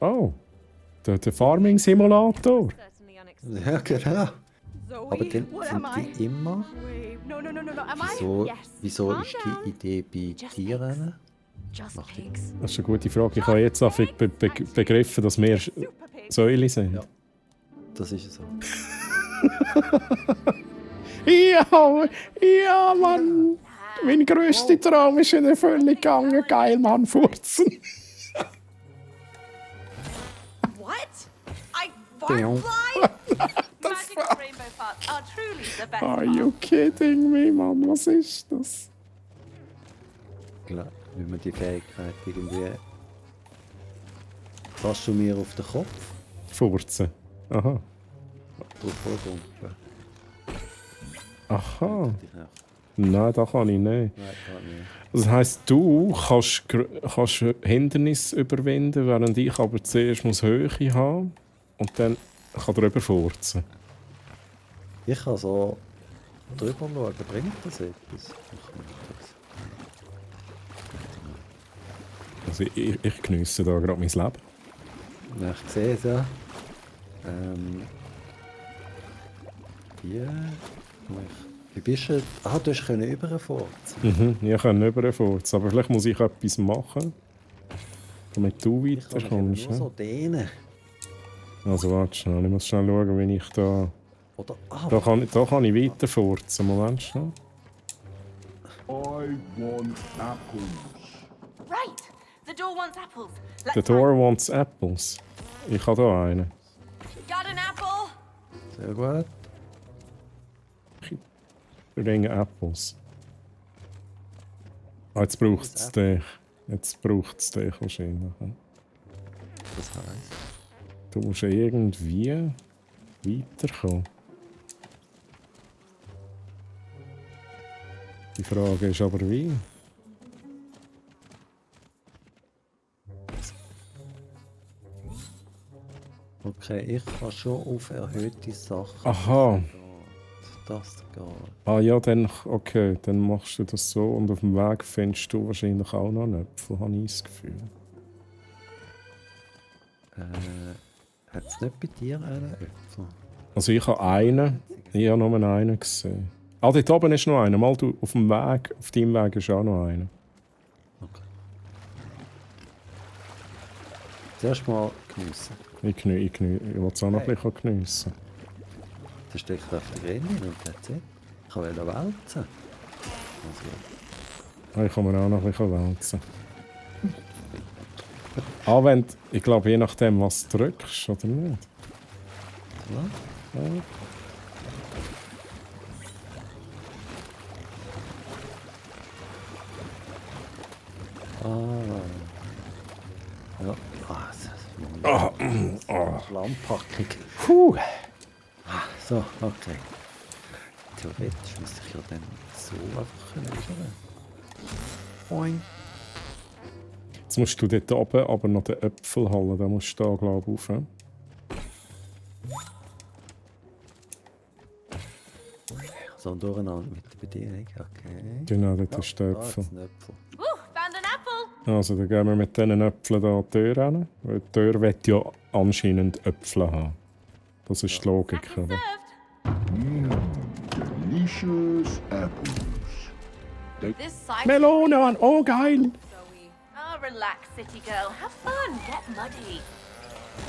Oh! Der Farming-Simulator! ja, genau. Zoe, Aber dann what sind am I? die immer... Wait, no, am Wieso, I? Yes. wieso Calm ist down. die Idee bei Tieren? Just Macht die- pigs. Das ist eine gute Frage. Ich habe jetzt auch begriffen, dass wir Säule sind. Ja. Das ist so. Ja, Mann! Mein grösster Traum ist in Erfüllung gegangen. Geil, Mann, furzen! What? I Damn. fly? Magic rainbow farts are truly the best. Are you kidding me, Mann? Was ist das? Klar, wenn man die Fähigkeit irgendwie... Fasst du mir auf den Kopf? Furzen. Aha. Drauf vorgumpen. Aha. Ich auch. Nein, das kann ich nicht. Nein, gar nicht. Das heisst, du kannst Hindernisse überwinden, während ich aber zuerst muss Höhe haben und dann kann drüber furzen. Ich kann so drüber schauen. Bringt das etwas? Ich mache das. Also ich geniesse da gerade mein Leben. Ja, ich sehe es ja. Hier. Wie bist du? Ah, du hast überfurzen. Ich kann überfurzen, aber vielleicht muss ich etwas machen, damit du Ich kann mich weiterkommst. nur so dehnen. Also warte schnell, ich muss schnell schauen, wenn ich da... Oder, Da kann ich weiter furzen. Moment schnell. I want apples. Right! The door wants apples. Let's The door wants apples. Ich habe da einen. Got an apple? Sehr gut. Ringe Apples. Ah, jetzt braucht es dich. Jetzt braucht es dich wahrscheinlich. Ja. Das heisst. Du musst irgendwie weiterkommen. Die Frage ist aber wie? Okay, ich kann schon auf erhöhte Sachen. Aha. Das geht. Ah ja, dann, okay, dann machst du das so und auf dem Weg findest du wahrscheinlich auch noch einen Äpfel, habe ich das Gefühl. Hat es nicht bei dir einen Äpfel? Also ich habe einen, ich habe nur einen gesehen. Ah, dort oben ist noch einer. Mal du auf dem Weg, auf deinem Weg ist auch noch einer. Okay. Zuerst mal geniessen. Ich will es auch noch ein bisschen geniessen. Da steckt auf der Rennie und that's it. Ich kann wälzen. Also, Ah, ich kann mir auch noch ein bisschen wälzen. Ah, wenn, ich glaube, je nachdem, was du drückst, oder nicht? ja. Ja. Ja. Ah, das ist Schlammpackung. Puh. So, okay. Theoretisch müsste ich ja dann so einfach können. Boing. Jetzt musst du dort oben aber noch den Äpfel holen. Da musst du da, glaube ich, rauf. So durcheinander mit der Bedienung, okay. Genau, das ist der Da Äpfel. ist ein Äpfel. Found an apple. Also, dann gehen wir mit diesen Äpfeln hier an die Tür hin. Weil die Tür will ja anscheinend Äpfel haben. Das ist die Logik, oder? Delicious apples. This side. Melone! Oh, geil! Zoe. Oh, relax, city girl. Have fun. Get muddy.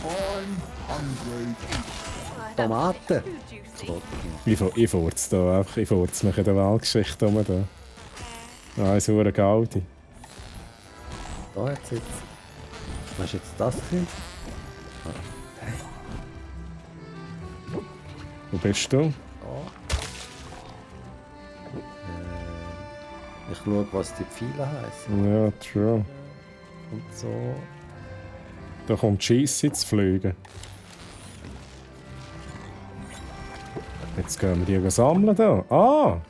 I'm hungry. Oh, Tomaten. that's too juicy. Ich furze da einfach. Ich furze mich in der Weltgeschichte rum. Da. Nein, so ein Gaudi. Da jetzt. Was ist jetzt das drin? Wo bist du? Ich schaue, was die Pfeile heißen. Ja, true. Und so. Da kommt Scheisse zu fliegen. Jetzt gehen wir die sammeln da. Ah!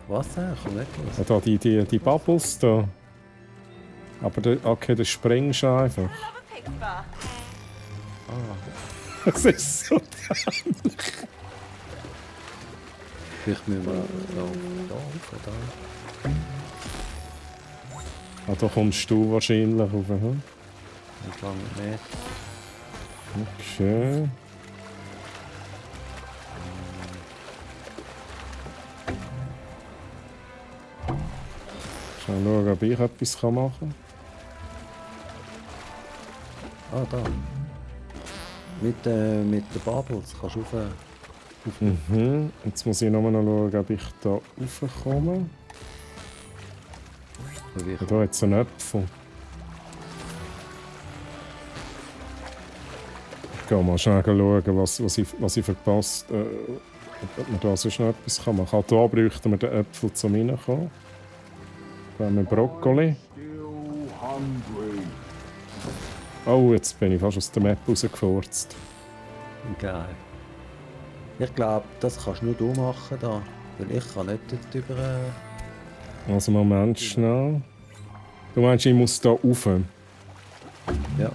Was eigentlich? Komm nicht los. Ja, da die Bubbles da. Aber okay, das springst du einfach. I love a pig bar. Das ist so dämlich. Vielleicht müssen wir da rauf, da. Ah, da kommst du wahrscheinlich rauf. Hm? Ich kann nicht. Okay. Schauen, ob ich etwas machen kann. Ah, da. Mit den Bubbles kannst du rauf. Mhm. Jetzt muss ich noch mal schauen, ob ich da raufkomme. Ja, da hat es einen Äpfel. Ich gehe mal schnell schauen, was ich verpasst ob man da sonst noch etwas machen kann. Auch hier bräuchten wir den Äpfel zum Reinkommen. Dann haben wir Brokkoli. Still hungry. Oh, jetzt bin ich fast aus der Map rausgefurzt. Geil. Ich glaube, das kannst nur du machen da. Weil ich kann nicht dort über. Also Moment schnell. Du meinst, ich muss da rauf? Ja.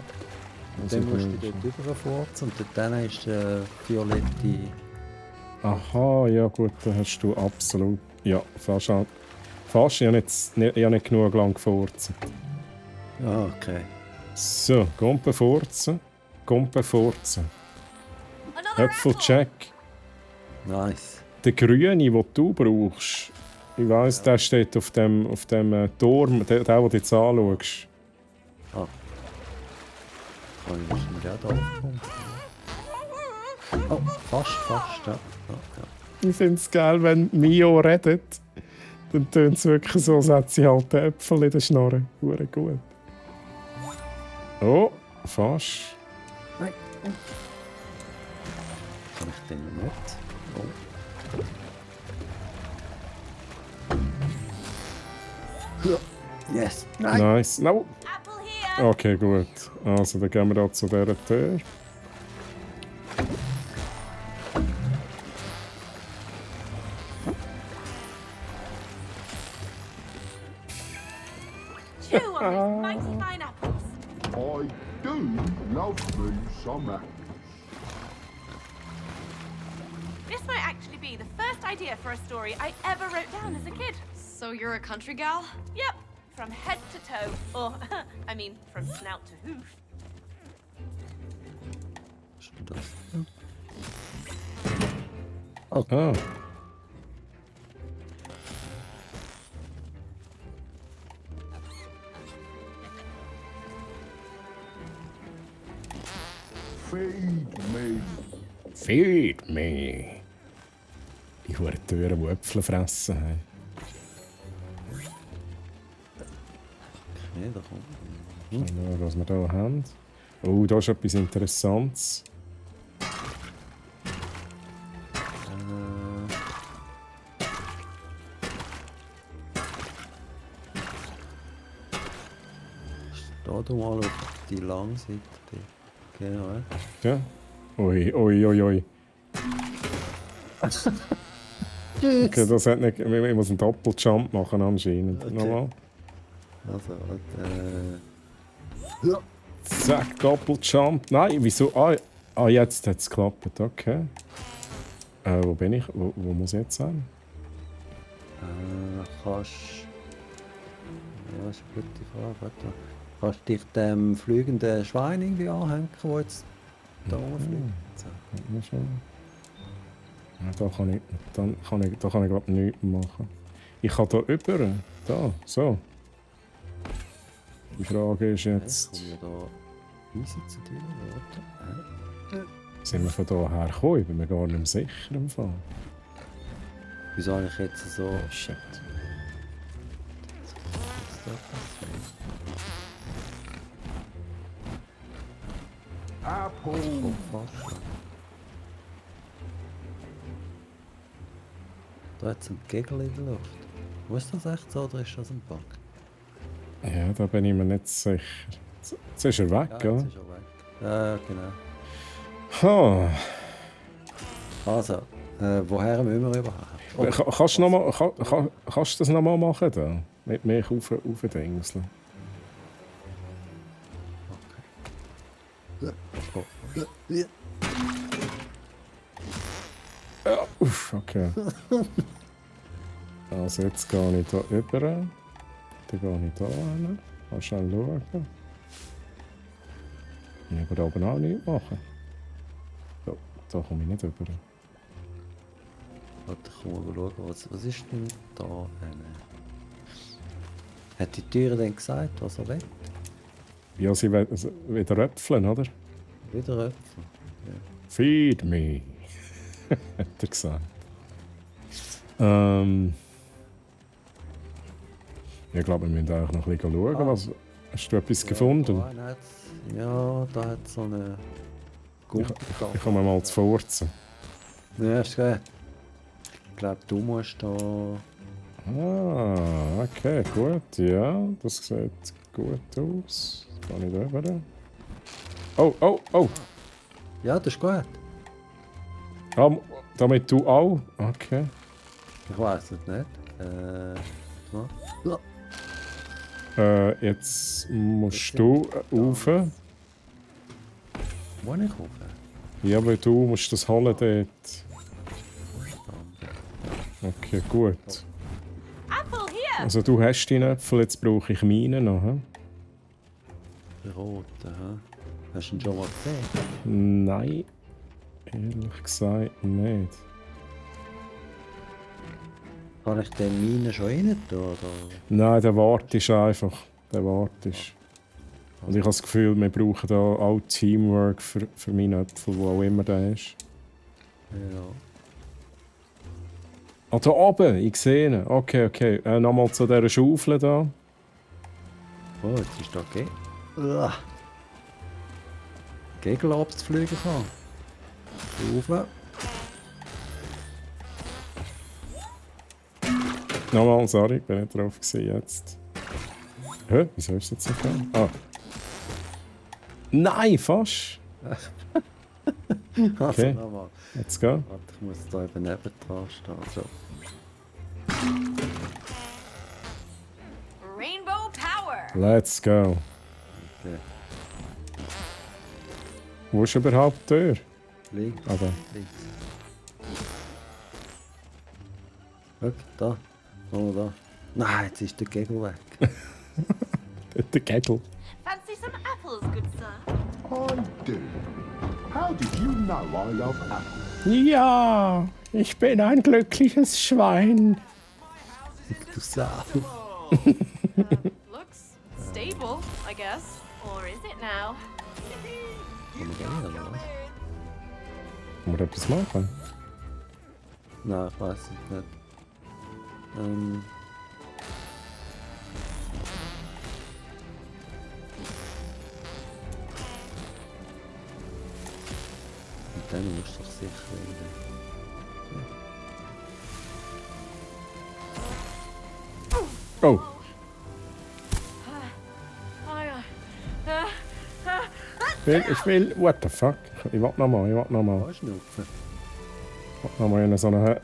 Also Dann musst du gut. dort überfurzen und dann ist der violette. Aha, ja gut, da hast du absolut... Ja, fast. Fast, ich habe nicht genug lang gefurzt. Ah, okay. So, Gumpen furzen. Gumpen furzen. Another Äpfel apple. check. Nice. Der grüne, den du brauchst, ich weiss, der steht auf dem Turm, der du jetzt anschaust. Ah. Kann ich wahrscheinlich auch da aufkommen. Oh, fast, ja. Ich finde es geil, wenn Mio redet. Dann tönt es wirklich so, als hätte sie halt den Äpfel in der Schnorre. Hure gut. Oh, fast. Nein. Kann ich den nicht? Oh. Yes. Nein. Nice. No. Apple here. Okay, gut. Also, dann gehen wir da zu dieser Tür. Chew on these mighty fine apples. I do love me some apples. This might actually be the first idea for a story I ever wrote down as a kid. So you're a country gal? Yep, from head to toe. Or, I mean, from snout to hoof. Oh. Ah. Feed me. Feed me. Die Hure Türen, die Äpfel fressen haben. Okay, da kommt. Schauen wir, was wir hier haben. Oh, da ist etwas Interessantes. Steh du mal auf die Langseite. Genau. Ja. Ui, ui, ui, ui. Okay, das hat nicht... Ich muss einen Doppeljump machen anscheinend. Okay. Nochmal. Also, Zack, Doppeljump. Nein, wieso? Jetzt hat es geklappt. Okay. Wo bin ich? Wo muss ich jetzt sein? kannst... Ja, das ist eine gute Frage. Warte. Kannst du dich dem fliegenden Schwein irgendwie anhängen, der jetzt da rumfliegt? So. Ja, schon. Ja, da kann ich glaube nichts machen. Ich kann da über. Da, so. Die Frage ist jetzt... Ich komme da easy zu dir, oder? Sind wir von da her gekommen? Ich bin mir gar nicht mehr sicher im Fall. Wieso habe ich jetzt so... Oh, shit. Apple. Da hat es einen Gegel in der Luft. Muss das echt so oder ist das ein Bug? Ja, da bin ich mir nicht sicher. Jetzt ist er weg, Ja, gell? jetzt ist er weg. Ja, genau. Also, woher müssen wir überhaupt? Kannst du noch mal, kannst du das nochmal machen? Da? Mit mir aufdingseln. Ja, uff, okay. Also jetzt gehe ich da rüber. Dann gehe ich da hin. Mal schnell schauen. Ich kann da oben auch nichts machen. Da komme ich nicht rüber. Warte, ich komme mal schauen, was ist denn da? Hat die Tür denn gesagt, was er will? Ja, sie will wieder öpfeln, oder? Wieder Äpfel. Ja. Feed me, hat er gesagt. Ich glaube, wir müssen eigentlich noch ein bisschen schauen. Hast du etwas gefunden? Ja, da hat so eine Gumpe. Ich komme mal zu Furzen. Ja, ist gut. Ich glaube, du musst da... Ah, okay, gut. Ja, das sieht gut aus. Kann ich rüber? Oh! Ja, das ist gut. Damit du auch? Okay. Ich weiß es nicht. So. Jetzt musst du rauf. Wo ich rauf? Ja, weil du musst das holen dort. Okay, gut. Apple here! Also du hast die Äpfel, jetzt brauche ich meine noch. He? Die rote, hä? Hast du ihn schon mal gesehen? Nein, ehrlich gesagt nicht. Kann ich den meine schon rein tun, oder? Nein, der wartest einfach. Der wartest. Und ich habe das Gefühl, wir brauchen da auch Teamwork für meinen Äpfel, wo auch immer der ist. Ja. Ah, da oben, ich sehe ihn. Okay. Nochmal zu dieser Schaufel da. Oh, jetzt ist da Gegel abzufliegen kann. Rauf. Nochmal, sorry, ich bin nicht drauf gewesen jetzt. Hä? Wieso ist das jetzt nicht gegangen? Ah. Nein, fast! Also Okay. nochmal. Jetzt geh. Warte, ich muss da eben nebendran stehen. So. Rainbow power! Let's go. Okay. Wo ist überhaupt die Tür? Links. Aber. Links. Guck, da. Oh, da. Nein, jetzt ist der Gegel weg. Der Gegel. Fancy some apples, good sir? I do. How did you know I love apples? Ja, ich bin ein glückliches Schwein. Du Sau. Looks stable, I guess. Or is it now? Kann man gehen, oder was? Kann man etwas machen? Nein, ich weiß es nicht. Und dann musst du doch sicher Oh, ich will. What the fuck? Ich warte nochmal. Schnupfen. Ich warte nochmal in so eine.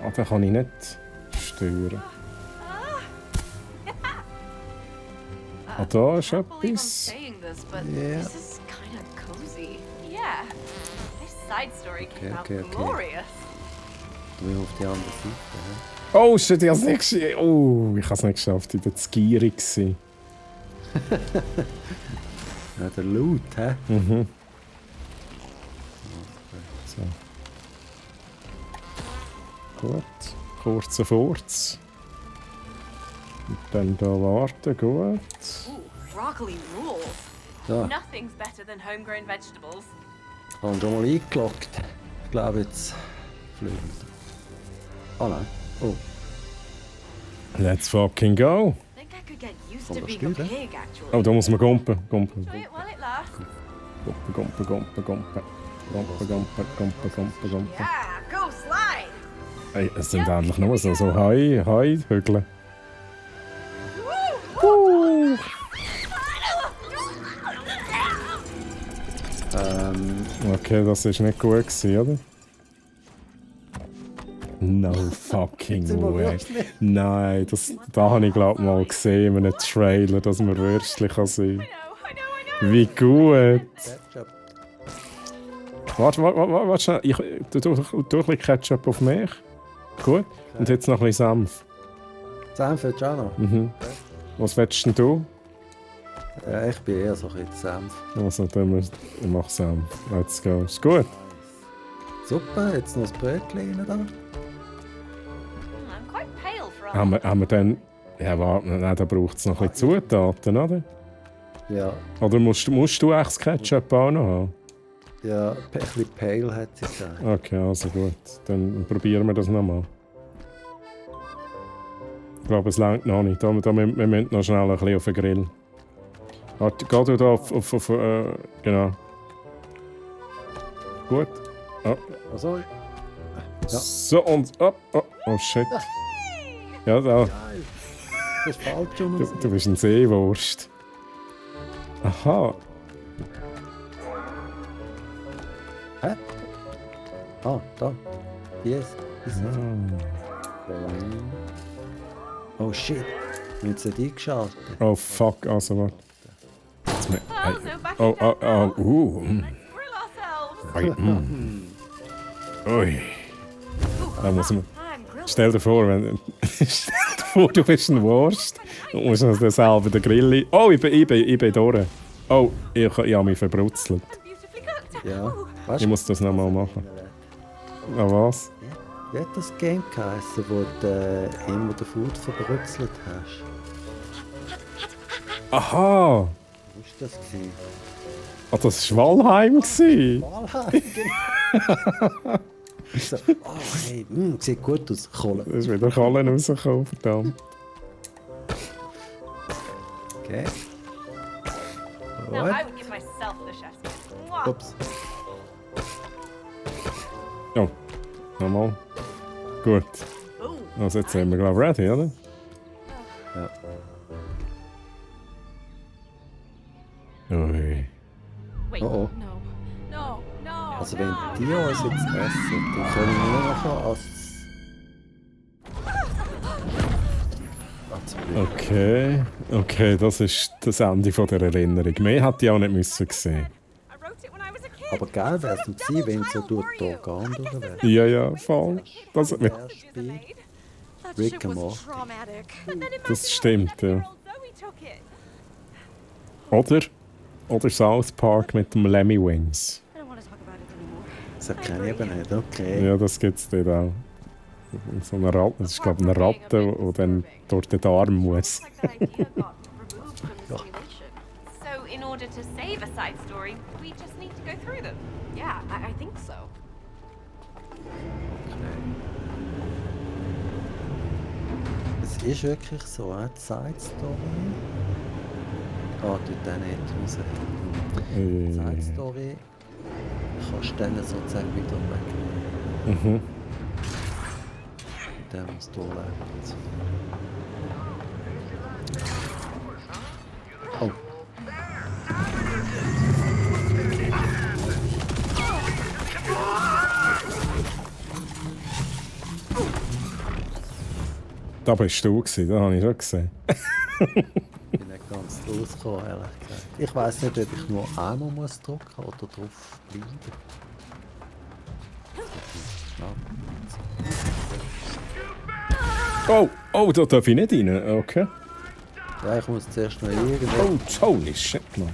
Ah, den kann ich nicht stören. Ah, da ist I can't believe I'm etwas. saying this, but Yeah. this is kind of cozy. Yeah. This side story came out Okay. glorious. Wir auf die andere Seite. Oh shit, ich hab's nicht geschafft. Oh, ich hab's nicht geschafft. Ich war zu gierig gewesen. Ja, der Loot, hä? Mhm. So. Gut. Kurzer Furz. Und dann da warten, gut. Ooh, broccoli rules. Ja, Nothing's better than homegrown vegetables. haben schon mal eingeloggt. Ich glaube jetzt fliegen sie. Oh nein. Oh, Let's fucking go. I think I could get used Komm, to was being a steht, pig, actually. Oh, da muss man gumpen. Gumpen. Enjoy it while it lasts. Gumpen, gumpen, gumpen, gumpen. Gumpen, gumpen, gumpen, gumpen, gumpen. Yeah, go slide. Hey, es sind eigentlich nur so Hai-Hügel. Okay, das war nicht gut gewesen, oder? No fucking sind wir way. wirklich? Nein, da habe ich glaube mal gesehen in einem Trailer, dass man Würstchen kann sein. Wie gut! Ketchup. Warte schnell. Ich tu ein bisschen Ketchup auf mich. Gut. Und jetzt noch ein bisschen Senf. Senf willst du auch noch? Mhm. Was willst denn du? Ja, ich bin eher so ein bisschen Senf. Also, dann ich mach Senf. Let's go. Ist gut. Super, jetzt noch das Brötchen rein da. I'm quite pale for Haben wir dann... Ja, warte, nein, da braucht es noch ein bisschen Zutaten, oder? Ja, Oder musst du echt das Ketchup auch noch haben? ja, ein bisschen pale hat sie gesagt. Okay, also gut. Dann probieren wir das nochmal. Ich glaube, es reicht noch nicht. Wir müssen noch schnell ein bisschen auf den Grill. Warte, geh du da auf genau. Gut. Oh. Oh, sorry. Ja. So und oh shit. Ja, da. Das ist falsch um uns. Du bist ein Seewurst. Aha. Hä? Ah, da. Yes. Oh shit. Wir haben es nicht eingeschaltet. Oh fuck, also warte. Jetzt mir- Oh, so back Oh, in oh, oh, Grill ourselves. Ui. Da muss man... I'm grilled. Stell dir vor, stell dir vor, du bist ein Wurst und musst noch selber den Grill ein... Oh, ich bin durch. Oh, ich habe mich verbrutzelt. Beautifully cooked. Ja. Weißt Ich muss das nochmal machen. Ah, was? Wie hat das Game geheißen, wo du immer den Food verbrutzelt hast? Aha! Wo war das? Ah, das war Walheim. Walheim, genau. So, oh hey, sieht gut aus. Kohle. Da ist wieder Kohlen rausgekommen, verdammt. Okay. Now I Gut. would give myself the chef's kiss. Mwah. Ups. Oh, nochmal. Gut. Ooh. Also jetzt sind wir, glaube ich, ready, oder? Ja. Ui. Wait, Oh, oh. no. No, no. Also wenn no, die no. uns jetzt essen, dann können wir nur noch als... Okay, das ist das Ende von der Erinnerung. Mehr hätte ich auch nicht müssen sehen. I wrote it when I was a kid. Aber geil wäre es nicht gewesen, wenn es so durch die Organe durch wäre. Ja, voll. Das, Das Spiel. That Rick shit and was Morty. traumatic. das stimmt, ja. Zoe took it. Oder South Park mit dem Lemmy Wings. I don't want to talk about it anymore. Das kenne ich eben nicht, okay. Ja, das gibt es dort auch. So eine Ratte, das ist glaube ich eine Ratte, die dann durch den Darm muss. Like that idea got removed from the simulation. So in order to save a side story, we just need to go through them. Yeah, I think so. Es ist wirklich so, die Side Story. Ah, tut den nicht raus. Side Story kannst du dann sozusagen wieder wegnehmen. Mhm. Der muss durchlebt. Oh. Da bist du gewesen, da habe ich schon gesehen. Ich bin nicht ganz rausgekommen, ehrlich gesagt. Ich weiss nicht, ob ich nur einmal muss drücken oder drauf bleiben. Oh, oh, da darf ich nicht rein, okay. Ja, ich muss zuerst noch irgendwo... Oh, holy shit, man.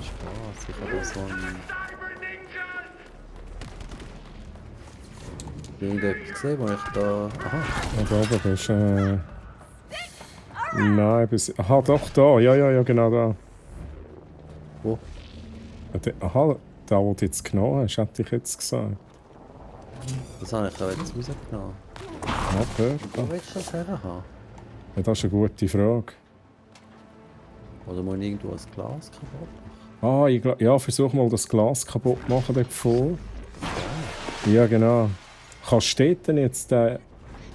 Spaß, ich habe da so ein... Irgendetwas gesehen, wo ich da... Aha. Da oben bist Nein, bis... Aha, doch, da. Ja, genau da. Wo? Aha, da, wo du jetzt genommen hast, hätte ich jetzt gesagt. Das habe ich auch jetzt rausgenommen. Ja, perfekt. Wo willst du das herhaben? Ja, das ist eine gute Frage. Oder muss ich irgendwo ein Glas kaputt machen? Ja, versuch mal das Glas kaputt zu machen dort vor. Ja, genau. Kannst du dort denn jetzt den...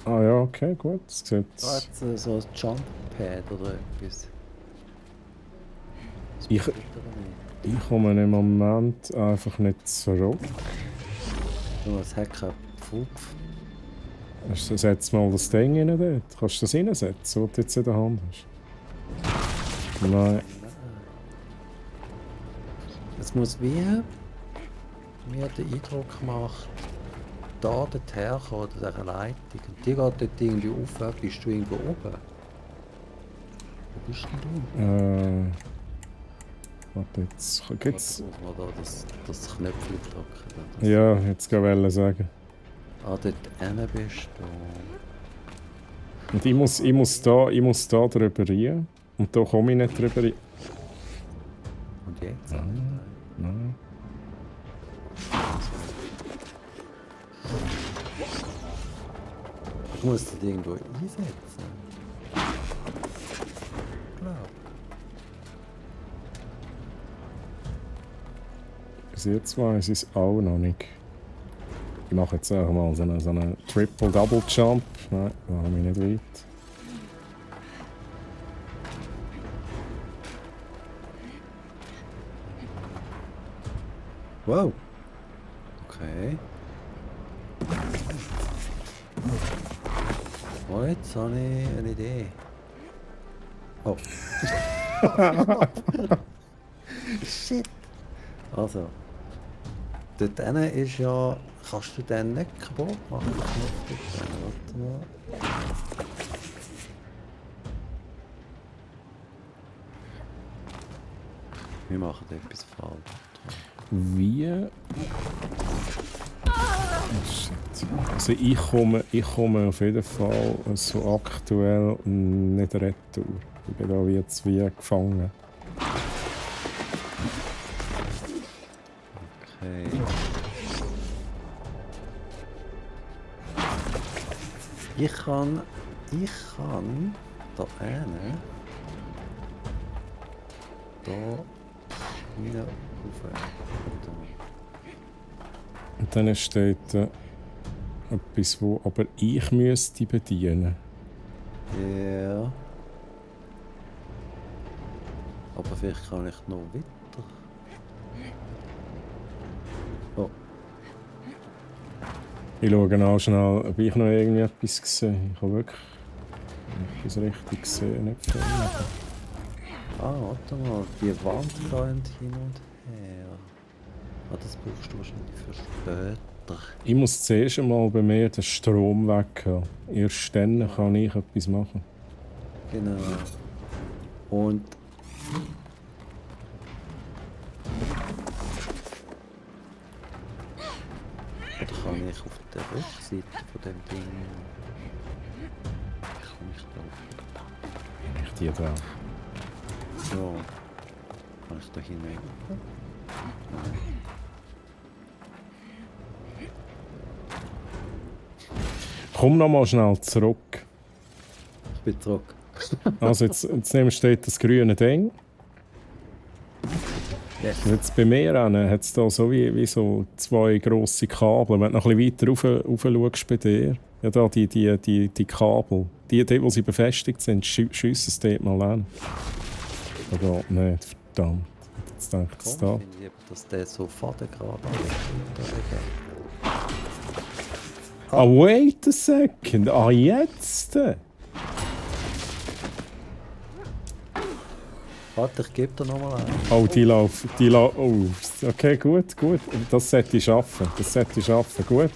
Ah ja, okay, gut. Das sieht... Da hat es so ein Jump-Pad oder etwas. Ich komme im Moment einfach nicht zurück. Nur es hat keinen Pfupf. Setz mal das Ding rein dort. Kannst du das reinsetzen, was du jetzt in der Hand hast? Nein. Es muss wie mir den Eindruck macht, da dorthin kommen, diese Leitung. Und die geht dort irgendwie auf, bist du irgendwo oben? Wo bist denn du? Warte, jetzt gibt's... Muss man da das Knöpfchen drücken? Ja, jetzt wollte ich sagen. Ah, dort hinten bist du. Und ich muss da drüber rein. Und da komme ich nicht drüber rein. Und jetzt? Nein. Ich muss das irgendwo einsetzen. Glaub. Bis jetzt weiss ich es auch noch nicht. Ich mache jetzt auch mal so einen Triple-Double-Jump. Nein, da habe ich nicht weit. Wow. Okay. Oh, jetzt habe ich eine Idee. Oh. Shit. Also. Dort hinten ist ja... Kannst du den nicht kaputt machen? Warte mal. Wir machen etwas falsch. Wie? Oh, shit. Also ich komme auf jeden Fall so aktuell nicht retour. Ich bin da jetzt wie gefangen. Okay. Ich kann da hinten da wieder rauf. Und dann steht etwas, wo aber ich müsste bedienen. Ja. Aber vielleicht kann ich noch weiter. Oh. Ich schaue auch schnell, ob ich noch irgendetwas gesehen. Ich habe wirklich etwas richtig gesehen. Nicht viel. Ah, warte mal, die Wand läuft hin und her. Ah, das brauchst du wahrscheinlich für später. Ich muss zuerst einmal bei mir den Strom weg haben. Erst dann kann ich etwas machen. Genau. Und... Oder kann ich auf der Rückseite von dem Ding... Kann ich da... Ich die da. So. Kann ich da hinein? Nein. Komm noch mal schnell zurück. Ich bin zurück. Also jetzt nimmst du das grüne Ding. Yes. Und jetzt bei mir hat es da so wie so zwei grosse Kabel. Wenn du noch ein bisschen weiter rauf schaust bei dir, ja da die Kabel, die sie befestigt sind, schiessen es dort mal an. Da geht nicht, verdammt. Jetzt denke ich da. Dass der so fadengrad alles Ah, wait a second. Ah, jetzt? Warte, ich gebe dir nochmal einen. Oh, oh, okay, gut. Das sollte ich schaffen. Gut.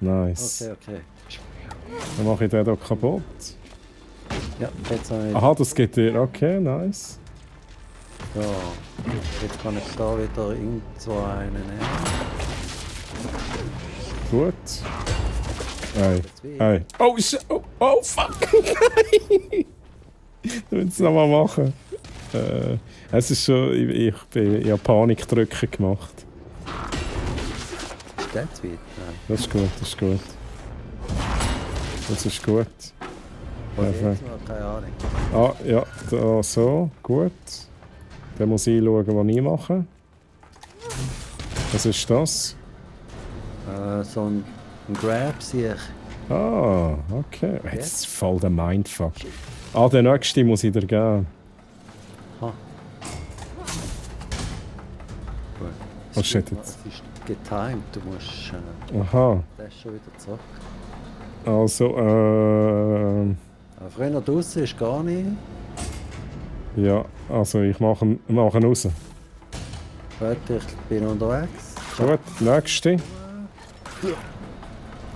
Nice. Okay. Dann mache ich den hier kaputt. Ja, jetzt habe ich... Aha, das geht dir. Okay, nice. So, jetzt kann ich da wieder irgend so einen nehmen. Gut. Hey. Oh, oh fuck! Ich will es nochmal machen. Es ist schon... Ich habe Panikdrücken gemacht. Ist der jetzt wieder? Nein. Das ist gut. Perfekt. Keine Ahnung. Ah, ja, da, so, gut. Dann muss ich schauen, was ich mache. Was ist das? So ein Grab sehe ich. Ah, okay. Jetzt ist voll der Mindfuck. Ah, den nächsten muss ich dir geben. Ha. Oh shit, jetzt. Es ist getimed, du musst... Aha. Der ist schon wieder zurück. Also, Aber früher draußen ist gar nicht. ja, also ich mache ihn raus. Warte, ich bin unterwegs. Gut, nächste.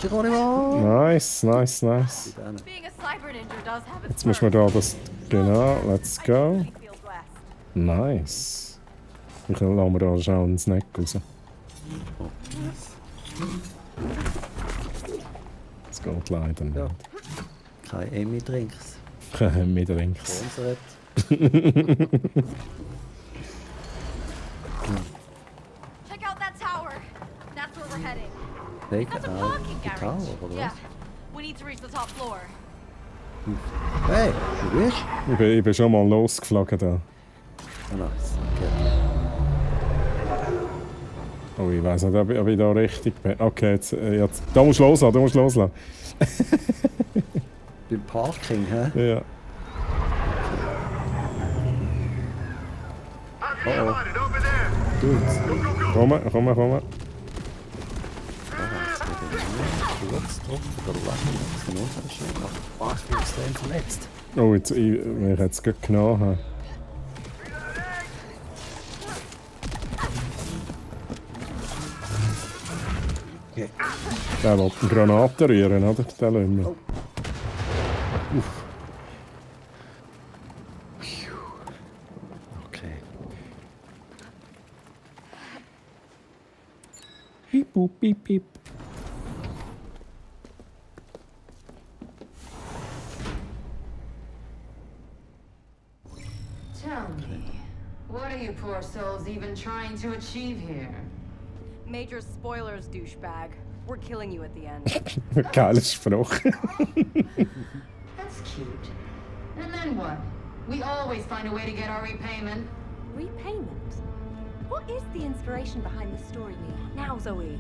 Geronimo! Nice. Being a cyber ninja does have its Jetzt müssen wir da das... Genau, let's go. He feels blessed. Nice. Ich lasse mir da schnell einen Snack raus. Das geht leider nicht. Ja. Kein Emmy-Drinks. Mit links. Sponsert. Check out that tower. That's where we're heading. Welcher? That's a Ah, parking die Tower, garage. oder Yeah. was? We need to reach the top floor. Hey, du bist? Ich bin schon mal losgeflogen da. Oh, nice. Okay. Oh, ich weiß nicht, ob ich da richtig bin. Okay, jetzt, da musst du loslassen, Beim Parking, hä? Ja. Oh. Dudes. Komm. Kurz drauf, oder lachen. Das ist unverschämt. Ach, ich bin extrem verletzt. Oh, jetzt, wenn ich jetzt gerade genommen habe. Okay. Der will eine Granate rühren, oder? Der Lümmer. Oh. Okay. Piep, boop, piep, piep. Tell me, what are you poor souls even trying to achieve here? Major spoilers, douchebag. We're killing you at the end. Geiler Spruch. That's cute. And then what? We always find a way to get our repayment. Repayment? What is the inspiration behind this story, Mia? Now, Zoe.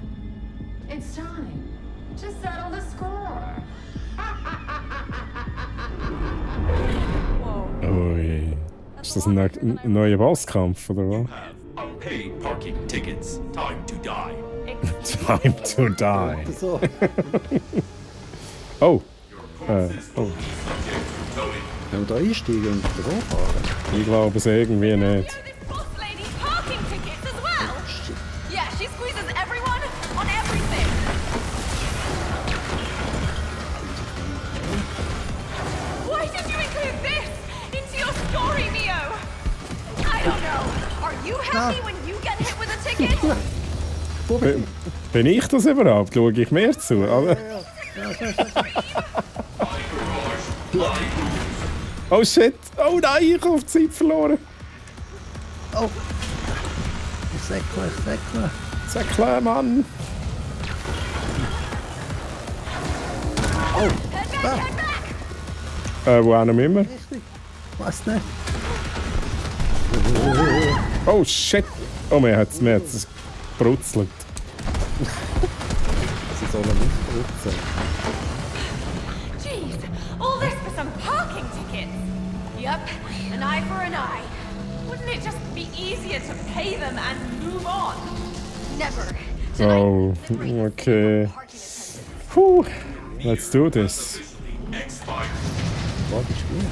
It's time to settle the score. Whoa. Ui. Ist das ein neuer Bosskampf, oder was? Have unpaid parking tickets. Time to die. Time to die. So. Oh. Oh. Wenn wir da einsteigen und wieder hochfahren. Ich glaube es irgendwie nicht. This boss lady's parking tickets as well. Yeah, she squeezes everyone on everything. Why did you include this into your story, Mio? I don't know. Are you happy when you get hit with a ticket? Bin ich das überhaupt? Schaue ich mehr zu? Oder? Oh shit! Oh nein, ich habe Zeit verloren! Oh! Säckle. Säckle, Mann! Oh! Head back! Wo haben wir immer? Richtig. Was nicht? Oh shit! Oh, mir hat es gebrutzelt. Sie sollen nicht brutzeln. Jeez, all this for some parking tickets. Yep, an eye for an eye. Wouldn't it just be easier to pay them and move on? Never. Oh, okay. Parking attendants. Puh. Let's do this. Warte, spielen.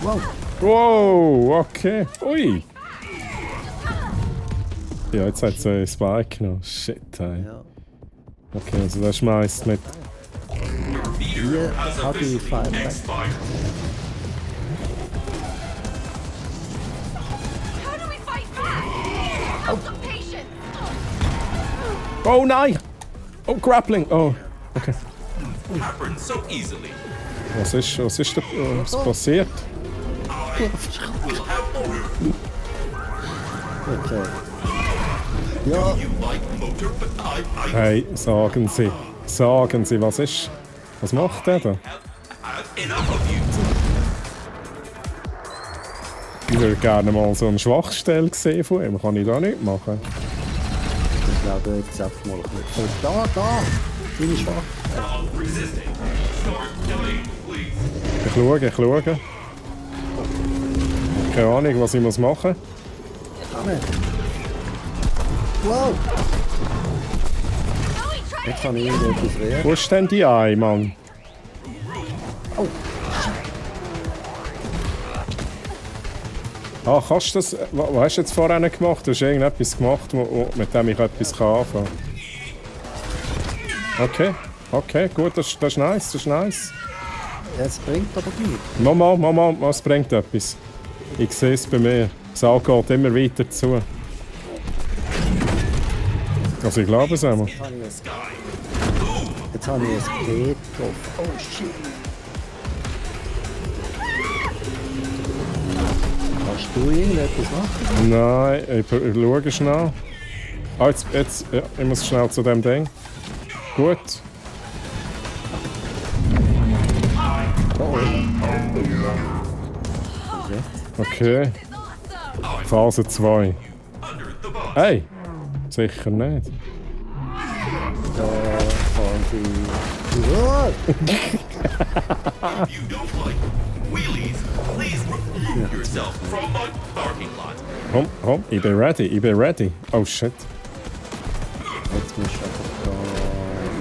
Wow. Wow, okay. Ui. Ja, jetzt hat es Spike genommen. Shit, ey. Ja. Okay, also das schmeißt mit. Hier habe ich Fire Back. How do we fight back? Have some patience. Oh nein! Oh, grappling! Oh, okay. Happens so easily. Was ist da was passiert? Okay. Ja. Hey, sagen Sie, was ist? Was macht der da? Ich würde gerne mal so eine Schwachstelle sehen von ihm. Kann ich da nicht machen? Ich glaube, jetzt einfach mal ein bisschen. Oh, da! Deine Schwach. Ich schaue. Keine Ahnung, was ich machen muss. Kann nicht. Wow! Jetzt kann ich irgendetwas wehren. Wo ist denn die Ei, Mann? Oh! Ah, kannst du das... Was hast du jetzt vorher gemacht? Du hast irgendetwas gemacht, mit dem ich etwas anfangen kann. Okay, gut, das ist nice. Ja, es bringt aber nichts. Mama, was bringt etwas? Ich sehe es bei mir. Das Auge geht immer weiter zu. Also ich glaube es einmal. Jetzt habe ich ein P drauf. Oh shit! Kannst du irgendetwas machen? Nein, ich schaue schnell. Ah, jetzt, ja, ich muss schnell zu dem Ding. Gut. Oh. Okay. Phase 2. Hey! Sicher nicht. Da fahren sie... Oh. You don't like wheelies? Please remove yourself from my parking lot. Komm, ich bin ready. Oh shit. Jetzt musst du einfach da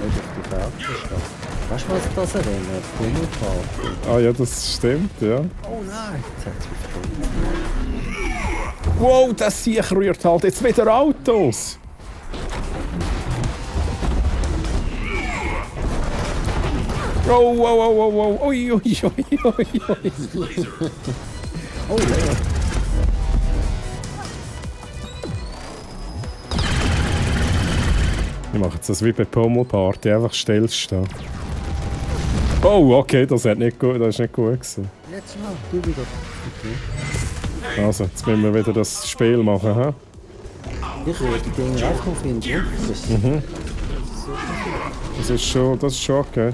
nicht auf die Fährte stehen. Weißt du, was das erinnert? Bummelfahrt. Ah ja, das stimmt, ja. Oh nein! Jetzt hat es mich verstanden. Wow, das Sieg rührt halt jetzt wieder Autos. Oh, wow. Ui. Oh, Leo. Ich mache jetzt das wie bei Pommelparty, einfach stillstehen. Oh, okay, das ist nicht gut gewesen. Jetzt mal, du wieder. Okay. Also, jetzt müssen wir wieder das Spiel machen, hä? Ich rühre die Dinge einfach auf ihn drauf. Das ist schon okay.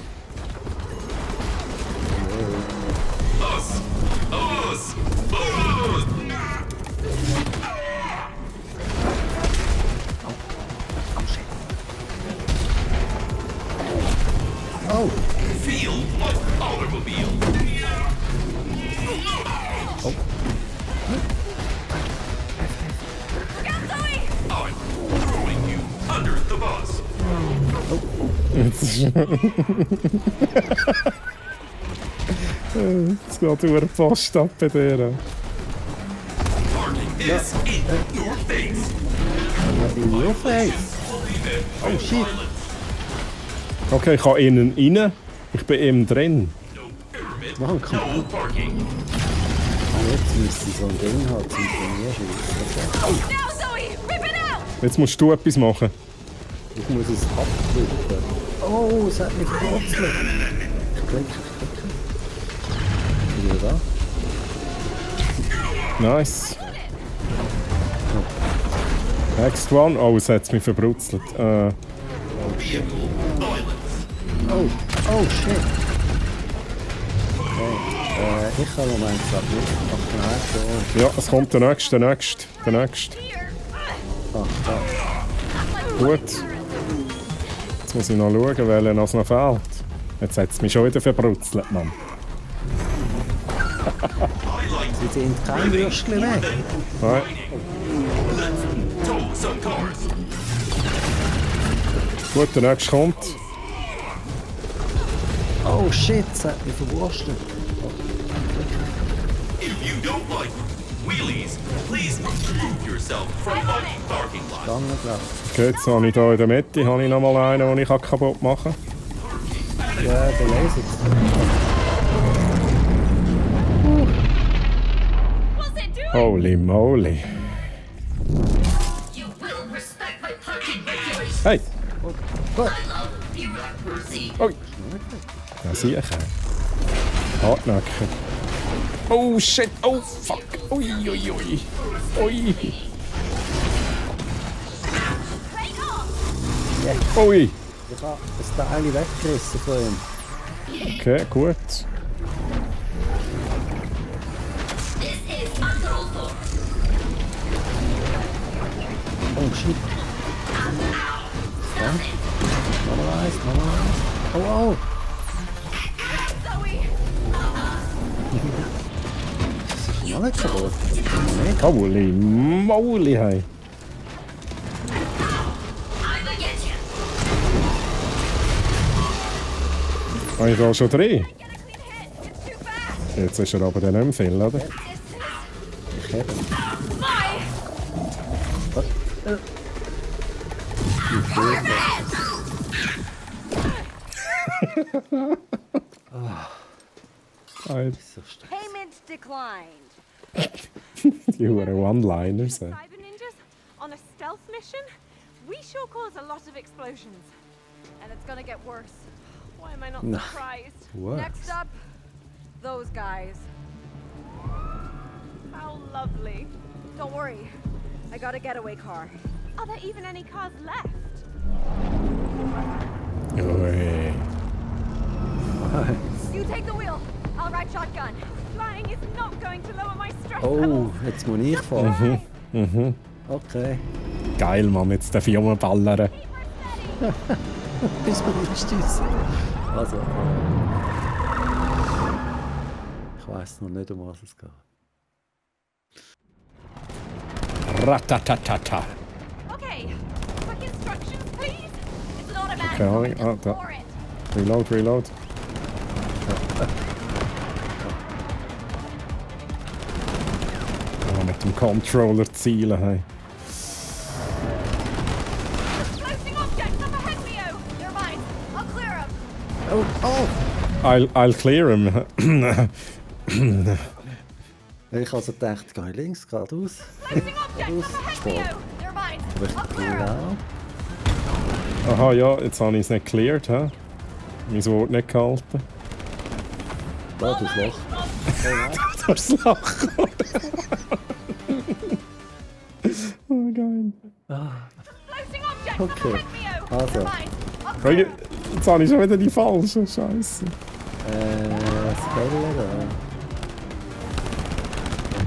Oh! Feel like automobile. Oh. I'm throwing you under the bus. Jetzt geht über den Post ab bei dir. Parking is in your face. In your face? Oh shit! Okay, ich kann innen rein. Ich bin eben drin. Machen kann. No parking. Jetzt müsste ich so ein Ding haben zum Turnierschießen. Now, Zoe! Rip it out! Jetzt musst du etwas machen. Ich muss es abdrücken. Oh, es hat mich gebrutzelt. Ich klicke. Wieder da. Nice. Next one. Oh, es hat mich verbrutzelt. Oh shit. Okay. Ich kann im Moment gerade nicht. Ach nein, so. Ja, es kommt der nächste. Ach, da. Gut. Jetzt muss ich noch schauen, welcher noch fehlt. Jetzt hat es mich schon wieder verbrutzelt, Mann. Sie sind kein Würstchen weg. Nein. Tow some cars. Gut, der nächste kommt. Oh shit, das hat mich verwurstet. If you don't like wheelies, please remove yourself from my parking lot. Gegangen, glaub Okay, jetzt habe ich hier in der Mitte noch mal einen, den ich kaputt machen kann. ich. Ja, der Laser. Holy moly. Hey! Oi! Ja, zie je geen. Hardnakken. Oh shit! Oh fuck! Oei oei oei! Oei! Oei! Ich habe das Teil weggerissen von ihm. Okay, gut. Oh shit. Ja. Nochmal eins. Oh oh! Das ist noch nicht kaputt. Nicht. Holy moly, hey! Habe ich da schon drin? Jetzt ist er aber dann nicht mehr viel, oder? Ich habe ihn. Payment declined. Die Huren One-Liners. Cyber ninjas on a stealth mission? We sure cause a lot of explosions. And it's gonna get worse. Why am I not No. surprised? Next up, those guys. How lovely. Don't worry, I got a getaway car. Are there even any cars left? Oi. You take the wheel. I'll ride shotgun. Flying is not going to lower my stress Oh, levels. jetzt muss ich fahren. Okay. Geil, Mann, jetzt darf ich rumballern. Bis wir einsteissen. Also, ich weiss noch nicht, um was es geht. Ratatatata. Okay, quick instructions, please. It's an automatic. Keine Ahnung. Ah, da. For it. Reload. Ja, mit dem Controller zielen, hey. Floating objects up ahead, Leo. They're mine. I'll clear them. Oh, oh! I'll clear him. Ich also gedacht, gehe links, geradeaus. Floating objects up ahead, Leo. They're mine. Aber ich I'll clear them. genau. Aha, ja, jetzt habe ich es nicht cleared, hä? Mein Wort nicht gehalten. Da, das Loch. Das Loch. Oh, geil. Floating objects up Okay. ahead, Leo. Also, Hey, jetzt habe ich schon wieder die falsche Scheiße. das Bälle da.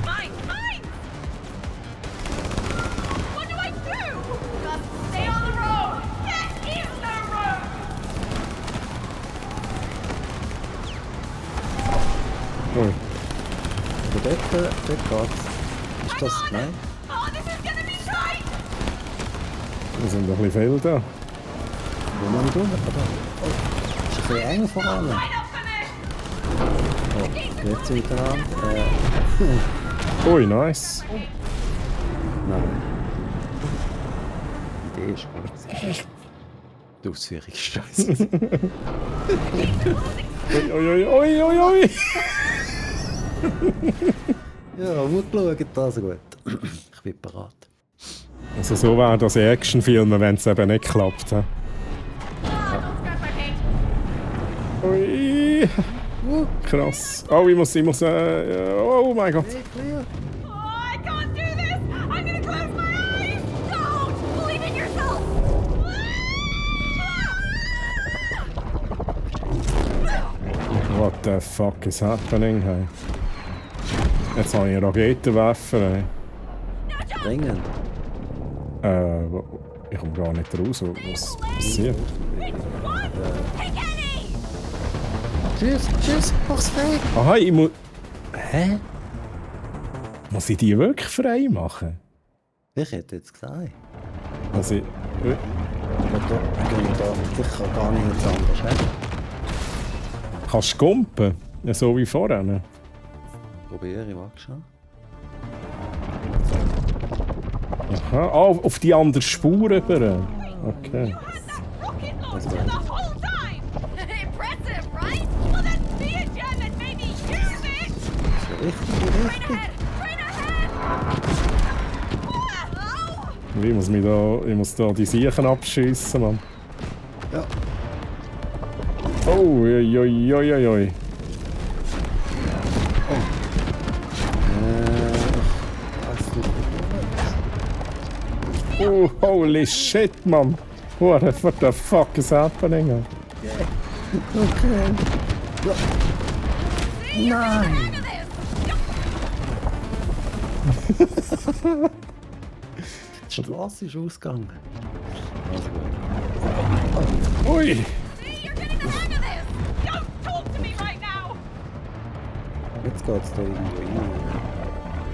Mine! What do I do? Just stay on the road. Get in the road. Ui. Aber dort geht's. Ist das... Nein? Oh, this is gonna be tight. Wir sind doch ein bisschen viel da. Wo muss ich runter? Oh, ist ein bisschen eng vor allem. Right up for me. Oh, jetzt wieder an. Ui, nice. Nein. Die Idee ist gut. Die Ausführung ist scheiße. Ui. Ja, gut geschaut, das gut. Ich bin bereit. Also so wäre das in Actionfilmen, wenn es eben nicht klappt. He? Ui. Krass. Oh, ich muss oh mein Gott. Hey, clear. Oh, I can't do this. I'm gonna close my eyes. Don't! Believe in yourself! What the fuck is happening? Hey? Jetzt habe ich einen Raketenwerfer. Hey. Dringend. Ich komme gar nicht raus. Was passiert? Tschüss, mach's frei. Aha, ich muss... Hä? Muss ich die wirklich frei machen? Ich hätte jetzt gesagt. Also ich... Ich kann gar nicht jetzt anders. He? Kannst du gumpen? Ja, so wie vorher. Probiere ich, warte schon. Aha, oh, auf die andere Spur rüber. Okay. Also, The whole time! Impressive, right? Well then be a gem and maybe use it! richtig. Train ahead! Oh! Ich muss da die Siechen abschiessen, Mann. Ja. Oh, oi. Oh, holy shit, man. What the fuck is happening? Okay. Ja. Nein! Die Straße ist ausgegangen. Also gut. Ui! See, you're getting the hang of this! Don't talk to me right now! Jetzt geht's da irgendwo rein.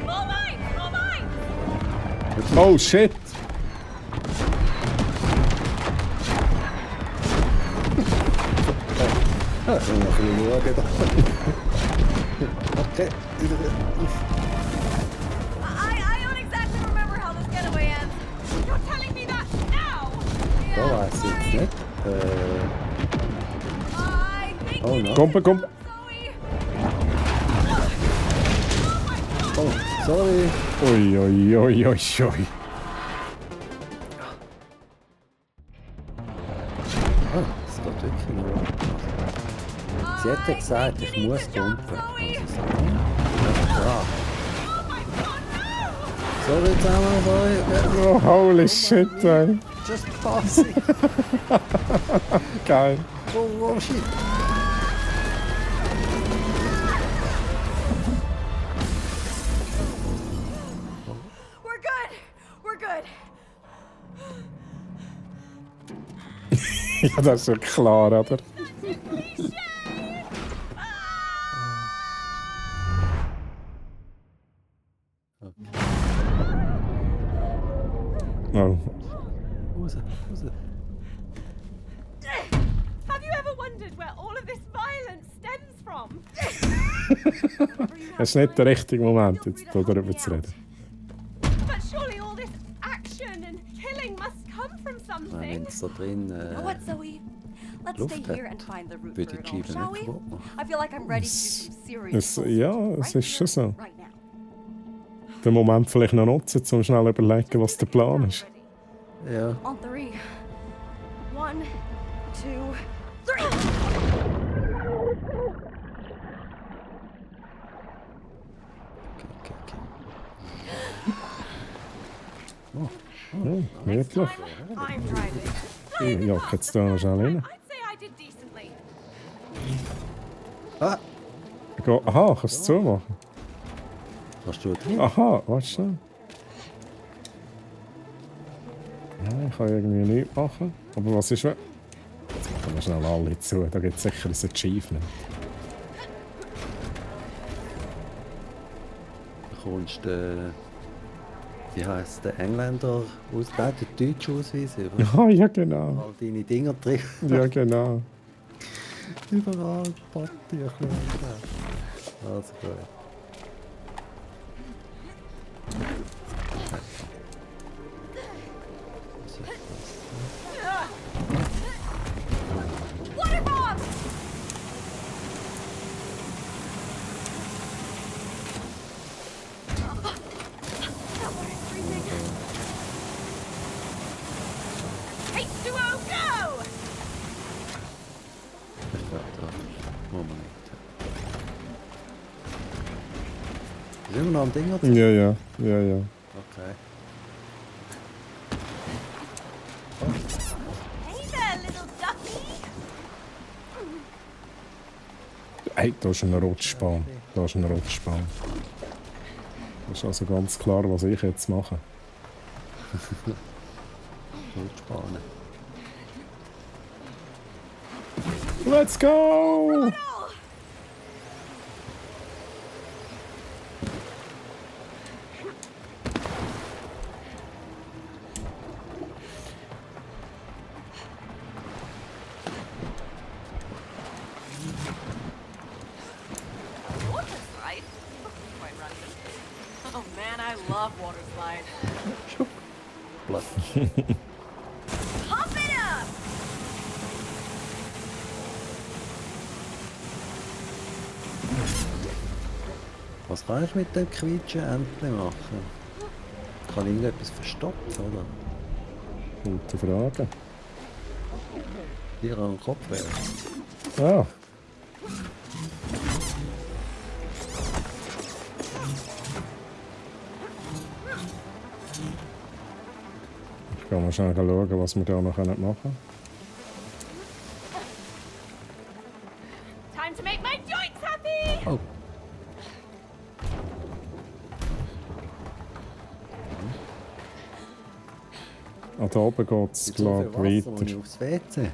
More mines! Oh shit! Ich muss noch ein bisschen schauen. Okay. I don't exactly remember how this getaway ends. You're telling me that now? Da weiß ich jetzt nicht. I think Oh no. Komm. Zoe. Oh, sorry. Ui. Ah, es geht wirklich nur. Sie hat ja gesagt, ich muss pumpen. Also so. Ja. Sorry zusammen, sorry. Oh, holy shit, ey. Just passing. Geil. Oh, shit. We're good. Ja, das ist ja klar, oder? Oh. Raus. Have you ever wondered where all of this violence stems from? Es ist nicht der richtige Moment, jetzt darüber zu reden. But surely all this action and killing must come from Wenn something. es da drin You know what, Zoe? Let's Luft stay here hat, and find the root würde for ich it all, die shall nicht we? kaputt machen. I feel like I'm ready to do some serious Ja, soul es ist schon so. right now. Den Moment vielleicht noch nutzen, um schnell zu überlegen, was der Plan ist. Ja. On 3. 1, 2, 3. Wirklich? I'm driving. Ich jacke jetzt da noch schnell rein. I'd say I did decently. Ah, Aha, kannst du es zumachen? hast du drin? Aha, warte schnell. Ja, ich kann irgendwie nichts machen. Aber was ist, wenn... Jetzt machen wir schnell alle zu, da gibt es sicher ein Achievement. Du kommst wie heisst der Engländer aus, der deutsche Ausweis über. Ah, ja genau. All deine Dinger drin. Ja genau. Überall Papierchen. Also gut. Water bomb! H2O, go! Ich glaube da. Moment. Ist immer noch am Ding oder? Ja. Okay. Hey there, little ducky! Hey, da ist ein Rutschbahn. Das ist also ganz klar, was ich jetzt mache. Rutschbahnen. Let's go! Oh man, I love water slide. Blatt. Pump it up! Was kann ich mit dem quietschen Entchen machen? Kann ich irgendetwas verstopfen, oder? Gute Frage. Dir an den Kopf werfen. Ah. Ich kann mal schnell schauen, was wir da noch machen können. Time to make my joints happy! Oh. Ah, da oben geht es, glaube ich, Wasser, weiter. ich aufs WC.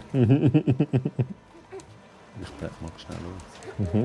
Ich bleib mal schnell los. Mhm.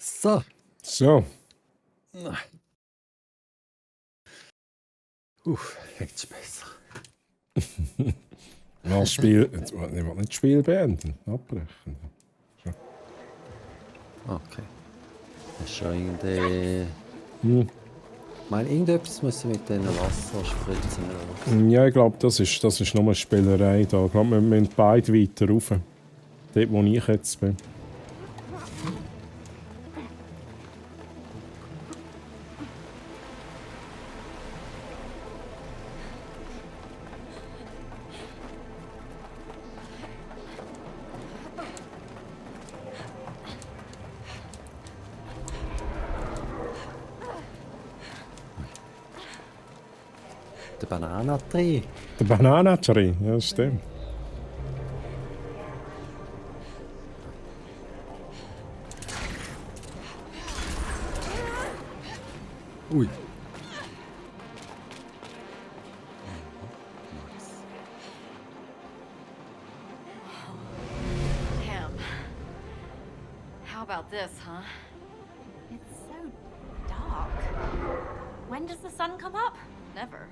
So. So. Jetzt ist besser. Das Spiel. Ich will nicht das Spiel beenden. Abbrechen. So. Okay. Das ist schon irgendwie. Hm. Ich meine, irgendetwas müssen mit diesen Wasserspritzen oder? Ja, ich glaube, das ist nur eine Spielerei da. Ich glaube, wir müssen beide weiter rauf. Dort, wo ich jetzt bin. Der Bananentree. Der Bananentree, ja, das stimmt. Ui. Damn. How about this, huh? It's so dark. When does the sun come up? Never.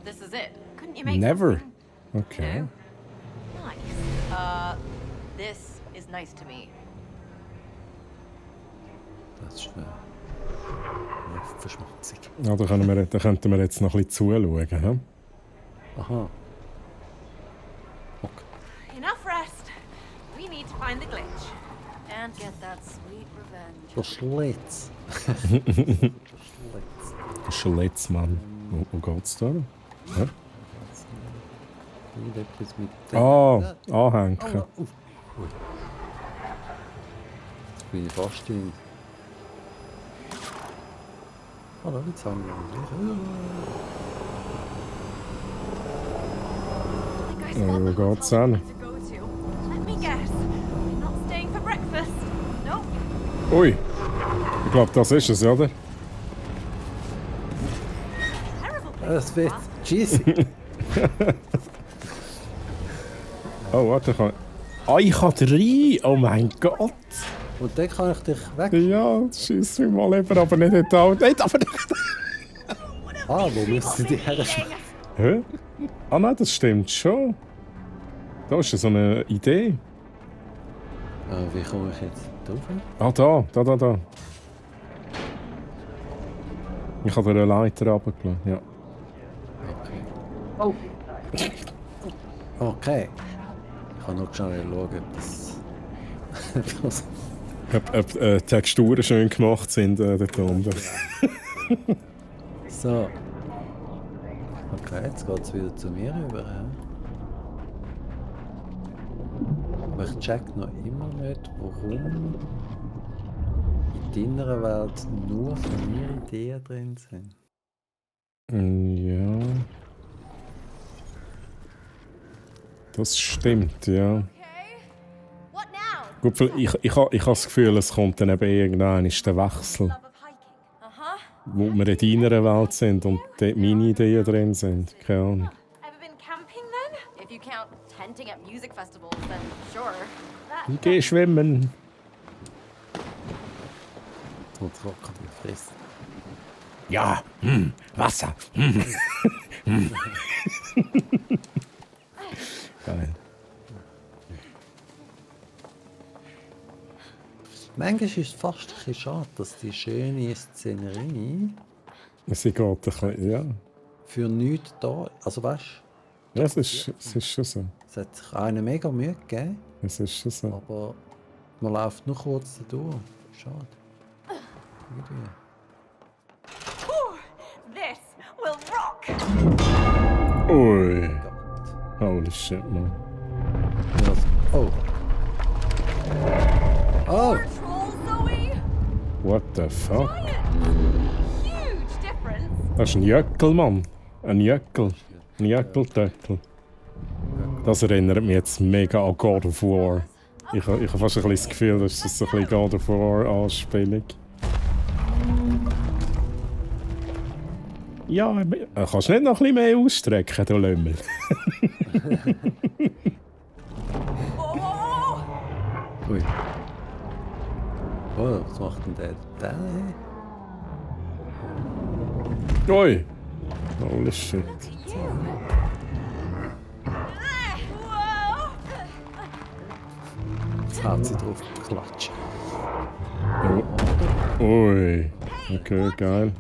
This is it. Couldn't you make Never. something Okay. nice? This is nice to me. Das ist verschmutzig. Ja, da könnten wir jetzt noch ein bisschen zuschauen. He? Aha. Enough rest. We need to find the glitch. And get that sweet revenge. Der Schlitz. Schlitz, Mann. Wo geht's da? Ja? Irgendetwas mit Anhängen. Ui. Jetzt bin ich fast in. Oh, da jetzt haben Wo geht's hin? To go to. Let me guess. You're not staying for breakfast. Nope. Ui! Ich glaube, das ist es, oder? Es wird cheesy. Oh, warte, ich kann rein! Oh mein Gott! Und dann kann ich dich weg. Ja, schieß mich mal lieber, aber nicht in die Augen. Nicht, aber nicht! Wo müssen die herschmeißen? Hä? Ah nein, das stimmt schon. Da ist ja so eine Idee. Wie komme ich jetzt drauf? Ah, da. Ich habe dir eine Leiter runtergelassen, ja. Oh. Okay. Ich kann noch schnell schauen, ob das... Ob Texturen schön gemacht sind dort unten. So. Okay, jetzt geht es wieder zu mir rüber. Ja? Aber ich check noch immer nicht, warum in deiner Welt nur von mir Ideen drin sind. Ja. Das stimmt, ja. Gut, ich habe das Gefühl, es kommt dann eben irgendwann der Wechsel. Wo wir in deiner Welt sind und dort meine Ideen drin sind. Keine Ahnung. Ever been camping then? If you count tenting at music festivals, then sure. Ich gehe schwimmen. Und Krokodil frisst. Ja, Wasser. Geil. Manchmal ist es fast ein bisschen schade, dass die schöne Szenerie Sie geht ein bisschen, ja. für nichts da. Also weißt du? Ja, es ist schon so. Es hat sich einer mega Mühe gegeben. Es ist schon so. Aber man läuft nur kurz durch. Schade. Irgendwie. This will rock! Ui. Holy shit, man. Oh. Oh! What the fuck? Huge difference! Das ist ein Jöckel, Mann. Ein Jöckel. Ein Jöckeltöckel. Das erinnert mich jetzt mega an God of War. Ich habe fast ein bisschen das Gefühl, das ist so ein bisschen God of War Anspielung. Ja, kannst du nicht noch ein bisschen mehr ausstrecken, du Lümmel? Ui. Oh, was macht denn der hier? Ui! Holy shit. Jetzt hat sie drauf geklatscht. Oh. Ui. Okay, geil.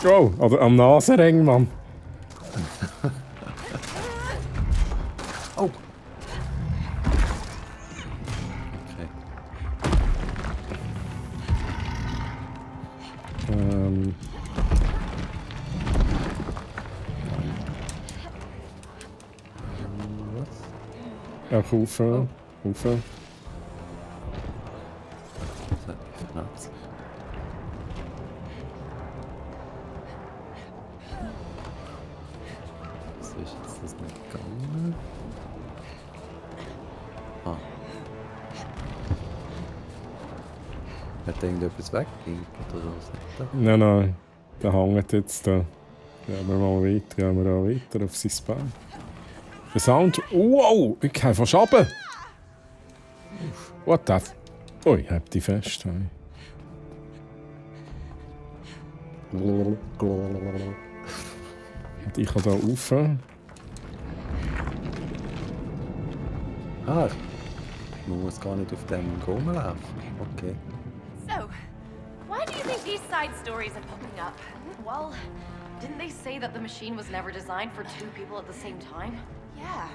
Oh, oder am Nasenring, Mann. Oh! Okay. Ja, rauf. Rauf. Ist jetzt das nicht gegangen? Ah. Hat irgendetwas weggegeben oder was? Nein. Der hängt jetzt da. Gehen wir mal weiter, auch weiter auf sein Bein. Der Sound. Wow! Ich gehe fast runter. What the f... Oh, ich hab die fest. Hey. Und ich kann da rauf. Ah, man muss gar nicht auf dem rumlaufen. Okay. So, why do you think these side stories are popping up? Well, didn't they say that the machine was never designed for two people at the same time? Yeah,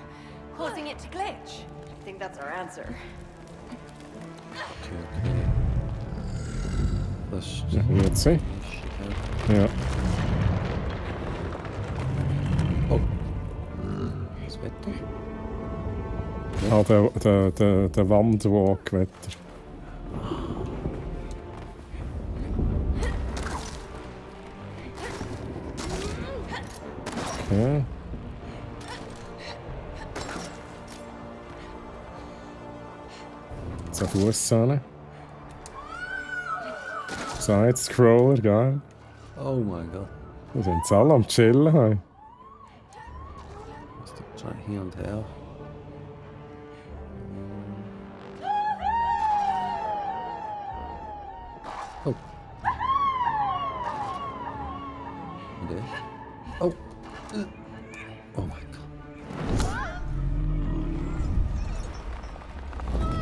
causing it to glitch. I think that's our answer. Okay. Das ist... Ja, jetzt sehen. Ja. Oh. Das Wetter? Ah, der Wandwalk-Wetter. Okay. jetzt auf Fuß hin. Side-Scroller, geil. Oh mein Gott. Wir sind jetzt alle am Chillen. Hey. Das tut schon hin und her. Oh. Und der? Oh. Oh mein Gott.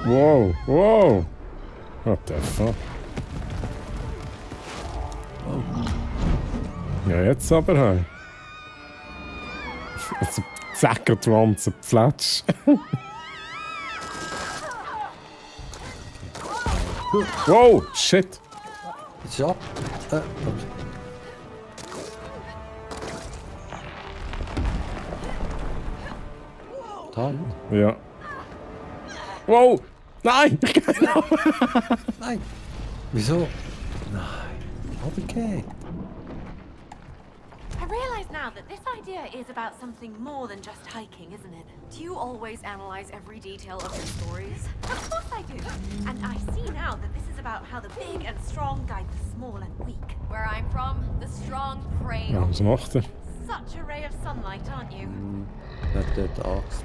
Wow, wow. What the fuck? Oh. Ja, jetzt aber hey. Jetzt zackert man zerpflatscht. Wow, shit. Ja. Okay. Toll. Ja. Wow! Nein! Genau! Nein! Wieso? Nein. Okay. I realize now that this idea is about something more than just hiking, isn't it? Do you always analyze every detail of your stories? Of course I do. And I see now that this is about how the big and strong guide the small and weak. Where I'm from, the strong prey. Ja, was macht er? Such a ray of sunlight, aren't you? Nicht dort Axt.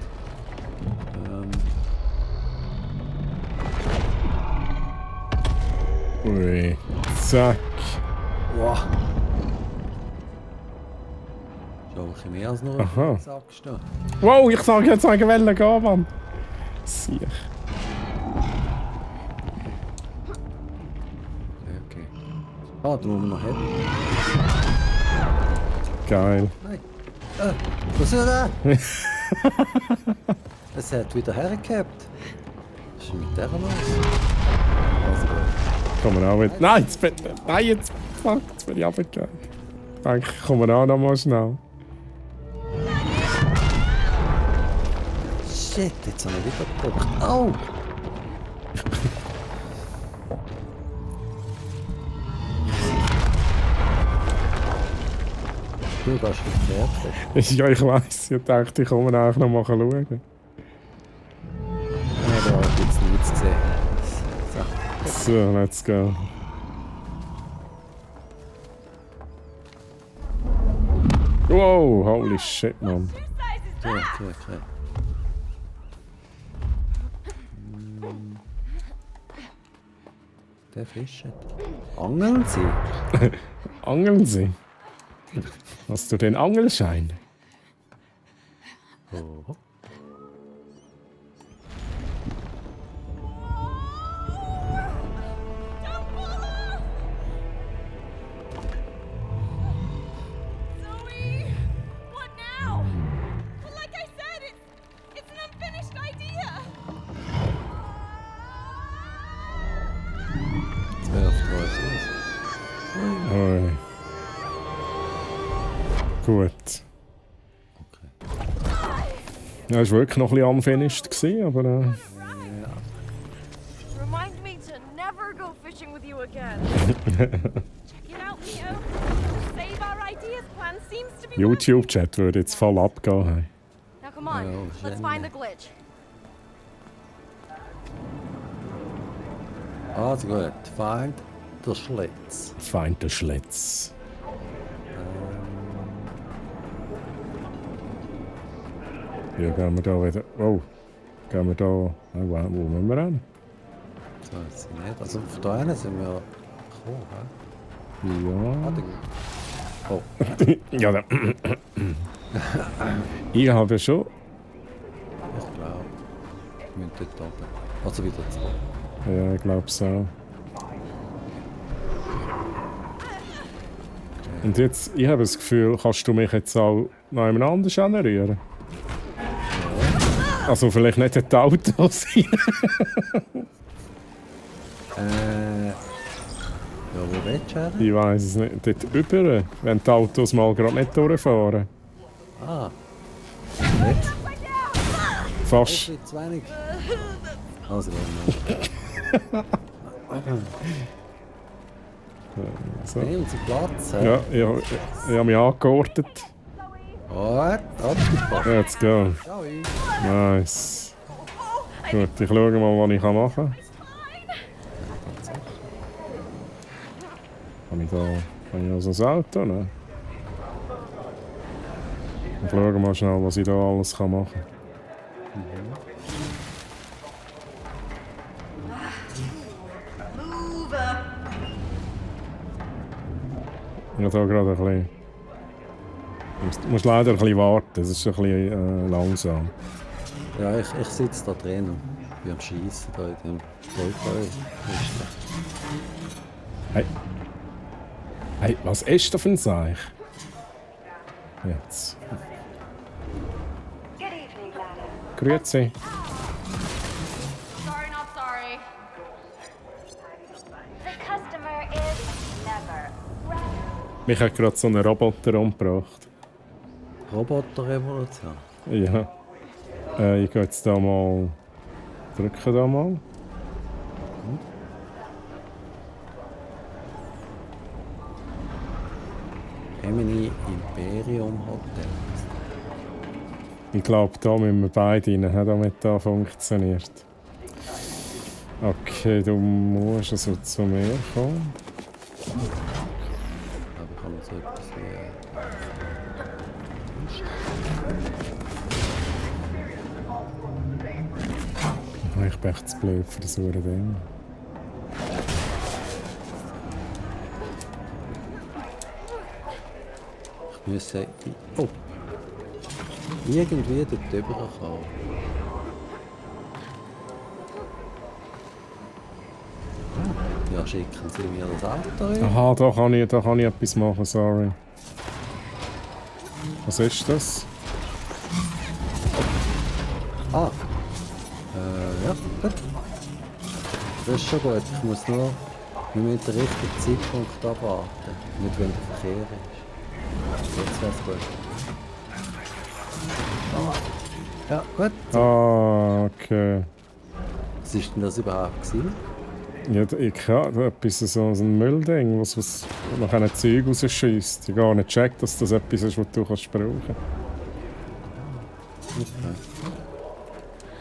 Ui. Zack. Wow. Schon ein bisschen mehr als nur Aha. auf Sack stehen. Wow, ich sag jetzt eine Welle gehen, Mann. Siech. Okay. Ah, da muss man noch haben. Geil. Nein. Was ist da? Es hat wieder hergehabt. Was ist mit der los? Also gut. Kommen wir auch wieder. Nein, jetzt bin nein, jetzt. Fuck, jetzt bin ich runtergegangen. Eigentlich kommen wir auch noch mal schnell. Shit, jetzt habe ich wieder gedrückt. Au! Du gehst verkehrt. Ja, ich weiss. Ich dachte, ich komme nachher noch mal schauen. Ja, da gibt es nichts gesehen. So. So, let's go. Wow, holy shit, man. Okay. Der fischt. Angeln Sie? Angeln Sie? Hast du den Angelschein? Oh. Zoe! What now? Well, like I said, it's an unfinished idea! Jetzt wäre es groß. Oh. Gut. Ja, es war wirklich noch ein bisschen unfinished gewesen, aber Remind me to never go fishing with you again. Check it out, Mio. The Save Our Ideas plan seems to be YouTube-Chat würde jetzt voll abgehen. Hey. Now come on, Oh, let's find the glitch. Also gut, find der Schlitz. Find den Schlitz. Ja, gehen wir da wieder. Oh, gehen wir da. Oh, wo müssen wir hin? So, jetzt sind wir nicht. Also von da hinten sind wir gekommen, Ja. Oh. Ja, da. Ich habe schon. Ich glaube, wir müssen dort oben. Also wieder zurück. Ja, ich glaube so. Und jetzt, ich habe das Gefühl, kannst du mich jetzt auch noch jemand anders generieren? Also vielleicht nicht in die Autos rein. Ja, wo willst du her? Ich weiss es nicht. Dort über, wenn die Autos mal gerade nicht durchfahren. Ah. Nicht? Fast. Zu wenig. Also, So. Hey, unser Platz. Ja, ich habe mich angeordnet. Gut, abgepasst. Let's go. Ciao. Nice. Gut, ich schaue mal, was ich machen kann. Kann ich also ein Auto nehmen? Und schauen mal schnell, was ich da alles machen kann. Ich habe da gerade ein bisschen... Du musst leider ein bisschen warten, das ist ein bisschen langsam. Ja, ich sitze da drin und bin am Schießen da in dem Rollball. Hey, was ist das für ein Seich? Jetzt. Grüezi. Sorry, not sorry. The customer is never ready. Mich hat gerade so einen Roboter umgebracht. Roboterrevolution? Ja. Ich gehe jetzt da mal... Drücke da mal. Emily Imperium Hotel. Ich glaube, da müssen wir beide rein, damit das funktioniert. Okay, du musst also zu mir kommen. Aber ich kann noch so etwas wie... Ich bin echt zu blöd für das Ding. Ich müsste... Oh! Irgendwie dort rüberkommen. Ja, schicken Sie mir das Auto rein. Aha, da kann ich etwas machen, sorry. Was ist das? Ah! Ja, gut. Das ist schon gut. Ich muss nur den richtigen Zeitpunkt abwarten. Nicht, wenn der Verkehr ist. Jetzt wär's gut. Ja, gut. Ah, okay. Was war denn das überhaupt gewesen? Ja, ich habe etwas, so ein Müllding, was nach einem Zeug rausschießt. Ich habe gar nicht gecheckt, dass das etwas ist, was du brauchen kannst.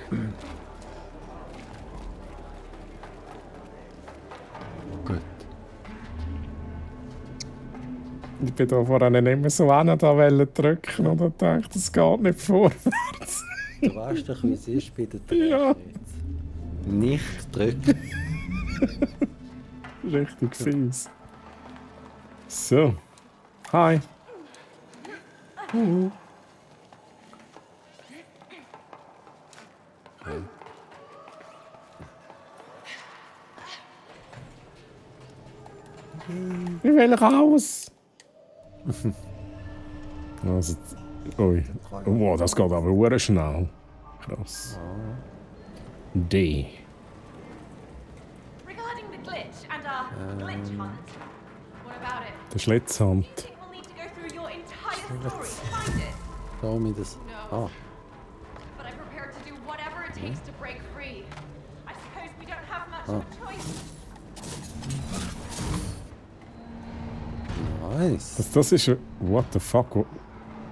Okay. Gut. Ich bin da vorhin nicht mehr so hin, da drücken und dachte, das geht nicht vorwärts. Du weißt doch, wie es ist bei den Drehschritten. Ja. Nicht drücken. Richtig fies. So. Hi. Okay. Ich will raus. Also, ui. Oh, das geht aber sehr schnell. Krass. D. Regarding the glitch and our glitch hunt, what about it? Der Schlitzhand. We'll need to go through your entire story to find it. Da mir das. Ah. But I'm prepared to do whatever it takes to break free. I suppose we don't have much of a choice. Nice. Das ist... What the fuck?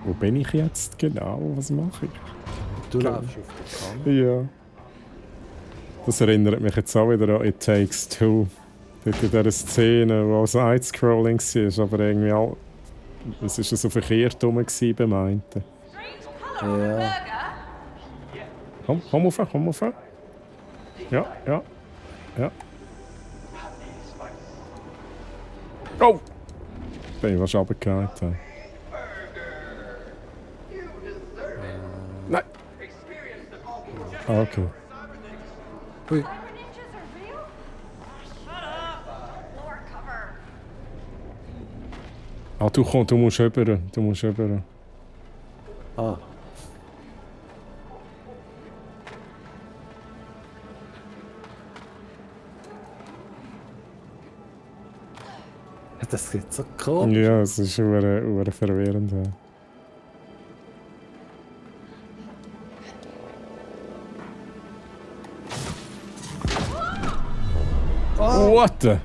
Wo bin ich jetzt genau? Was mache ich? Du laufst auf der Kamera. Ja. Das erinnert mich jetzt auch wieder an It Takes Two. Dort in dieser Szene, wo Side-Scrolling war, aber irgendwie auch... Es war so verkehrt rum beim einen. Ja. Komm rauf, komm rauf. Ja. Oh! Bin ich was runtergefallen. Nein! Ah, okay. Ui. Ah, du musst rüber. Du musst rüber. Ah. Das sieht so komisch. Ja, es ist sehr verwirrend. Ja. Oh. What the?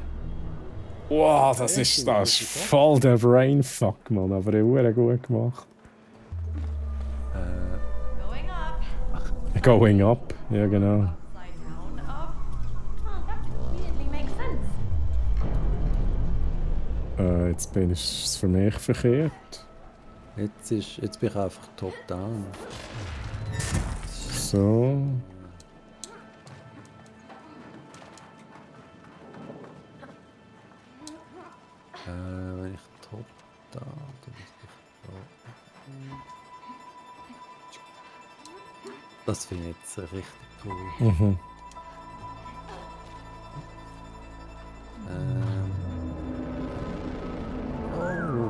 Wow, das ist voll der Brainfuck, Mann. Aber er gut gemacht. Going up, ja genau. jetzt bin ich für mich verkehrt. Jetzt bin ich einfach top down. So. Wenn ich top down, dann ist ich da. Das finde ich jetzt richtig cool. Mhm.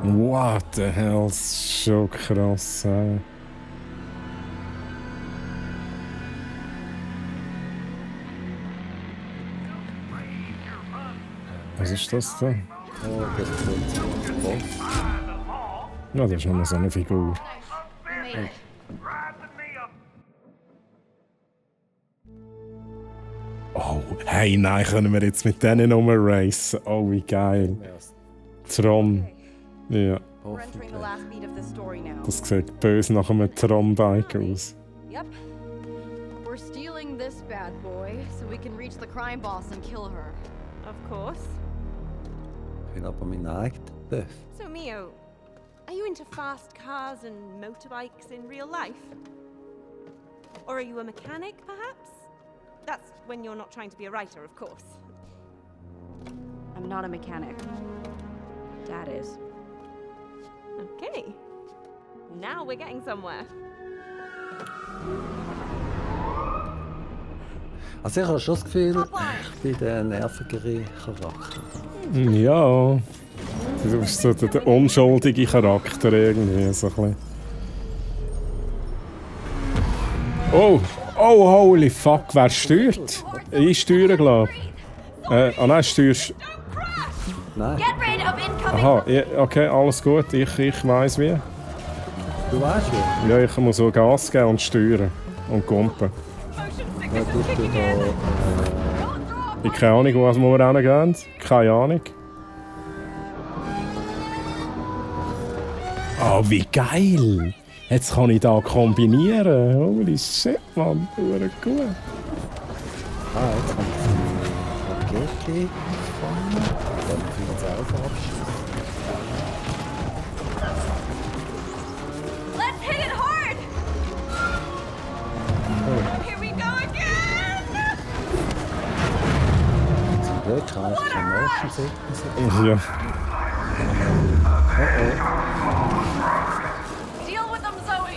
What the hell, das ist schon krass. Was ist das da? Oh, das ist ein Boss. Ja, das ist nur so eine Figur. Oh, hey, nein, können wir jetzt mit denen rumracen? Oh, wie geil. Tron. Ja. We're entering the last beat of this story now. Das sieht böse nach einem Tron-Bike aus. Yep. We're stealing this bad boy so we can reach the crime boss and kill her. Of course. Ich bin aber mein eigener Böff. So, Mio, are you into fast cars and motorbikes in real life? Or are you a mechanic, perhaps? That's when you're not trying to be a writer, of course. I'm not a mechanic. Dad is. Okay. Now we're getting somewhere. Also ich habe schon das Gefühl, ich bin der nervigere Charakter. Ja. Du bist so der unschuldige Charakter irgendwie. So ein bisschen. Oh! Oh, holy fuck, wer steuert? Ich steuere, glaube ich. Nein, steuerst... Nein. Aha, ja, okay, alles gut. Ich weiss wie. Du weißt wie? Ja, ich muss so Gas geben und steuern. Und kumpen. Ja, du da... Ich habe keine Ahnung, wo wir hingehen. Keine Ahnung. Oh, wie geil! Jetzt kann ich da kombinieren. Holy shit, Mann. Gut. Ah, jetzt kann ich ein Rakete fangen. Dann können wir uns auch verabschieden. Let's hit it hard! Here we go again! Zum Glück habe ich keine Motion Sickness. Ja. Oh. Deal with them, Zoe!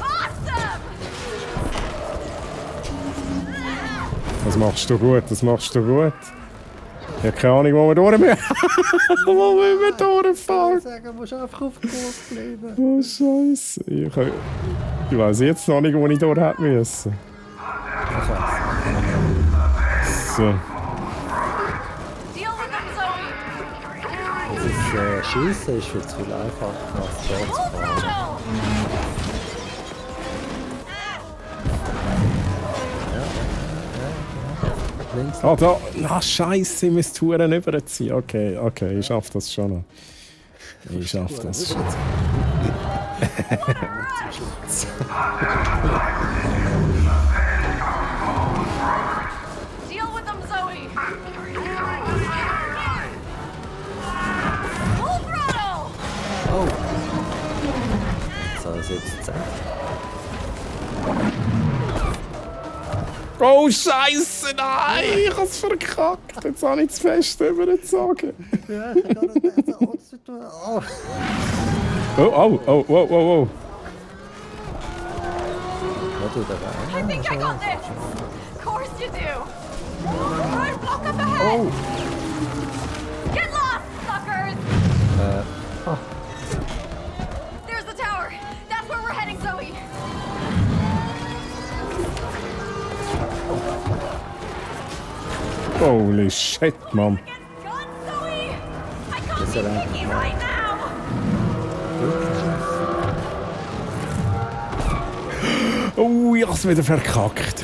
Awesome! Das machst du gut, das machst du gut. Ich habe keine Ahnung, wo wir durch müssen. Wo müssen wir durchfahren? Ich sagen, du musst einfach auf Kurs bleiben. Oh, Scheiße. Ich weiss jetzt noch nicht, wo ich durch hätte müssen. So. Das Schiessen ist viel zu viel einfacher als dort zu fahren. Links. Ah, da. Na, Scheiße, ich muss die Touren überziehen. Okay, ich schaff das schon noch. Ich schaff das schon. Deal with them, Zoe! Full throttle! Oh! Soll es jetzt sein? Oh, Scheiße, nein! Ich hab's verkackt. Jetzt habe ich zu fest übergezogen. Ja, ich kann gar nicht besser tun. Oh! Oh. I think I got this! Of course you do! Roadblock up ahead! Oh! Get lost, suckers! Oh. There's the tower! That's where we're heading, Zoe! Holy shit, Mann. Gun, Zoe! I can't Is be it on? picky right now! Oh, ich hab's wieder verkackt.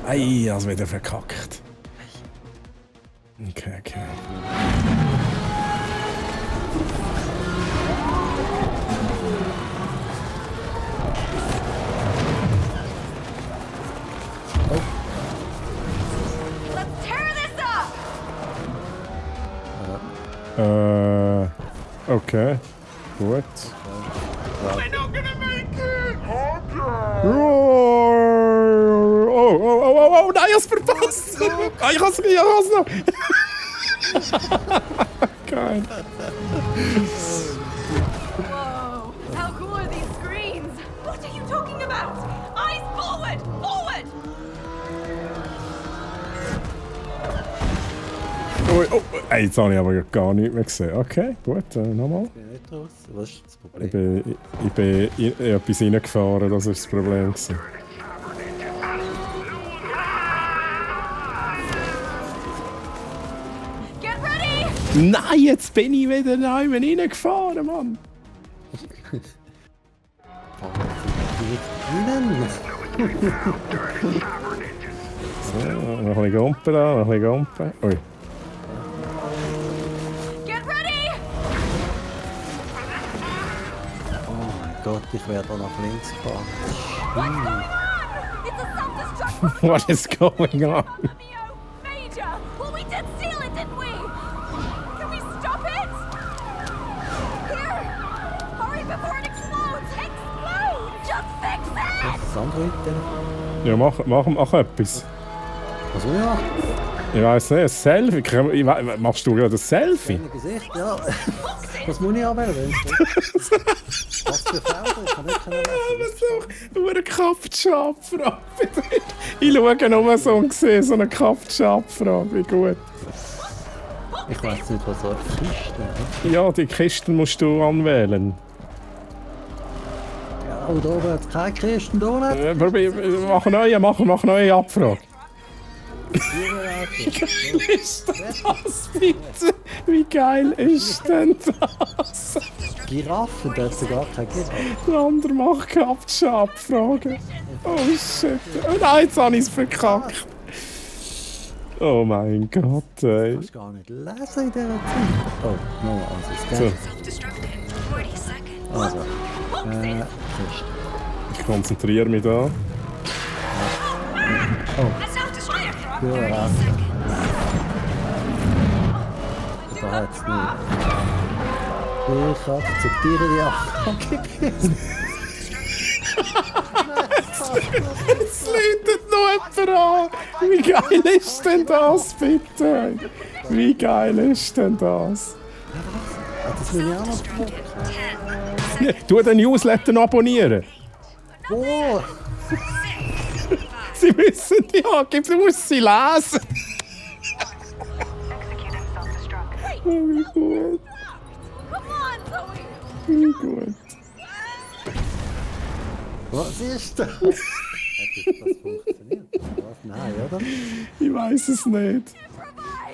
Ei, ich hab's wieder verkackt. Okay. Let's tear this up! Okay, gut. We're not gonna make it! Oh, nein, ich hab's verpasst! Ich hab's noch! Geil. Whoa! How cool are these screens? What are you talking about? Eyes forward! Forward! Oh, ey, jetzt habe ich aber gar nichts mehr gesehen. Okay, gut, nochmal. Ich bin nicht raus. Was ist das Problem? Ich bin in etwas reingefahren, das war das Problem. Gewesen. Get ready! Nein, jetzt bin ich wieder neu reingefahren, Mann. So, noch ein bisschen Gumpen da, noch ein bisschen Gumpen. Ui. Get ready! Oh mein Gott, ich werde da nach links fahren. It's a self-destruct What is going on? Major! Well, we did seal it, didn't we? Can we stop it? Here! Hurry before it explodes! Explode! Just fix it! Das Android denn? Ja, mach etwas. Also ja. Ich weiss nicht, ein Selfie? Machst du gerade ein Selfie? Mein Gesicht, ja. Was muss ich anwählen? Was für Felder? Ich kann nicht lesen. Nur eine Kraftschabfrage. Ich schaue nur so eine Kraftschabfrage. Wie gut. Ich weiss nicht, was so eine Kiste ist. Ja, die Kisten musst du anwählen. Ja, und da oben hat es keine Kisten, da nicht. Mach neue Abfrage. Wie geil ist das, bitte? Wie geil ist denn das? Giraffen, da hat sogar keine Giraffen. Der andere macht Kraftschabfragen. Oh shit. Oh nein, jetzt habe ich es verkackt. Oh mein Gott, ey. Du kannst gar nicht lesen in dieser Zeit. Oh, nochmal, also es geht. Also, Kiste. Ich konzentriere mich da. Oh. Ja, da hat es nicht. Ich akzeptiere die Angebot. Jetzt läutet noch jemand an. Wie geil ist denn das, bitte? Wie geil ist denn das? Das will ich auch noch gucken. Tu den Newsletter abonnieren. Oh! Sie müssen die angeben, du musst sie lesen. Oh, wie gut. Wie gut. Was ist das? Hat das funktioniert? Was? Nein, oder? Ich weiß es nicht.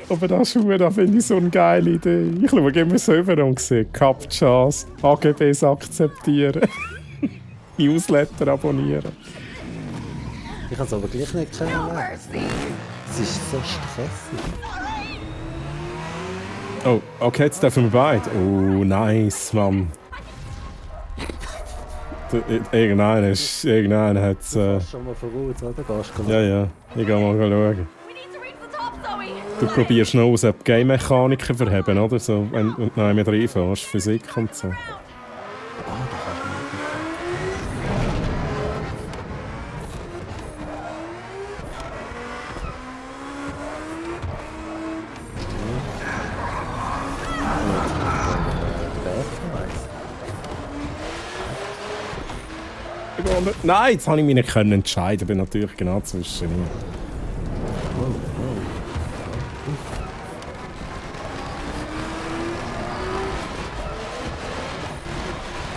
Aber das finde ich so eine geile Idee. Ich schaue immer so über und sehe Captchas, AGBs akzeptieren, Newsletter abonnieren. Ich kann es aber gleich nicht kennenlernen. Es ist so stressig. Oh, okay, jetzt dürfen wir beide. Oh, nice, Mann. Irgendeiner hat es. Du gehst schon mal voraus, oder? Ja, ich gehe mal schauen. Du probierst noch aus, ob Game-Mechaniken verheben, oder? So, wenn du noch mit reinfährst, Physik und so. Nein, jetzt habe ich mich nicht entscheiden. Ich bin natürlich genau zwischen ihnen.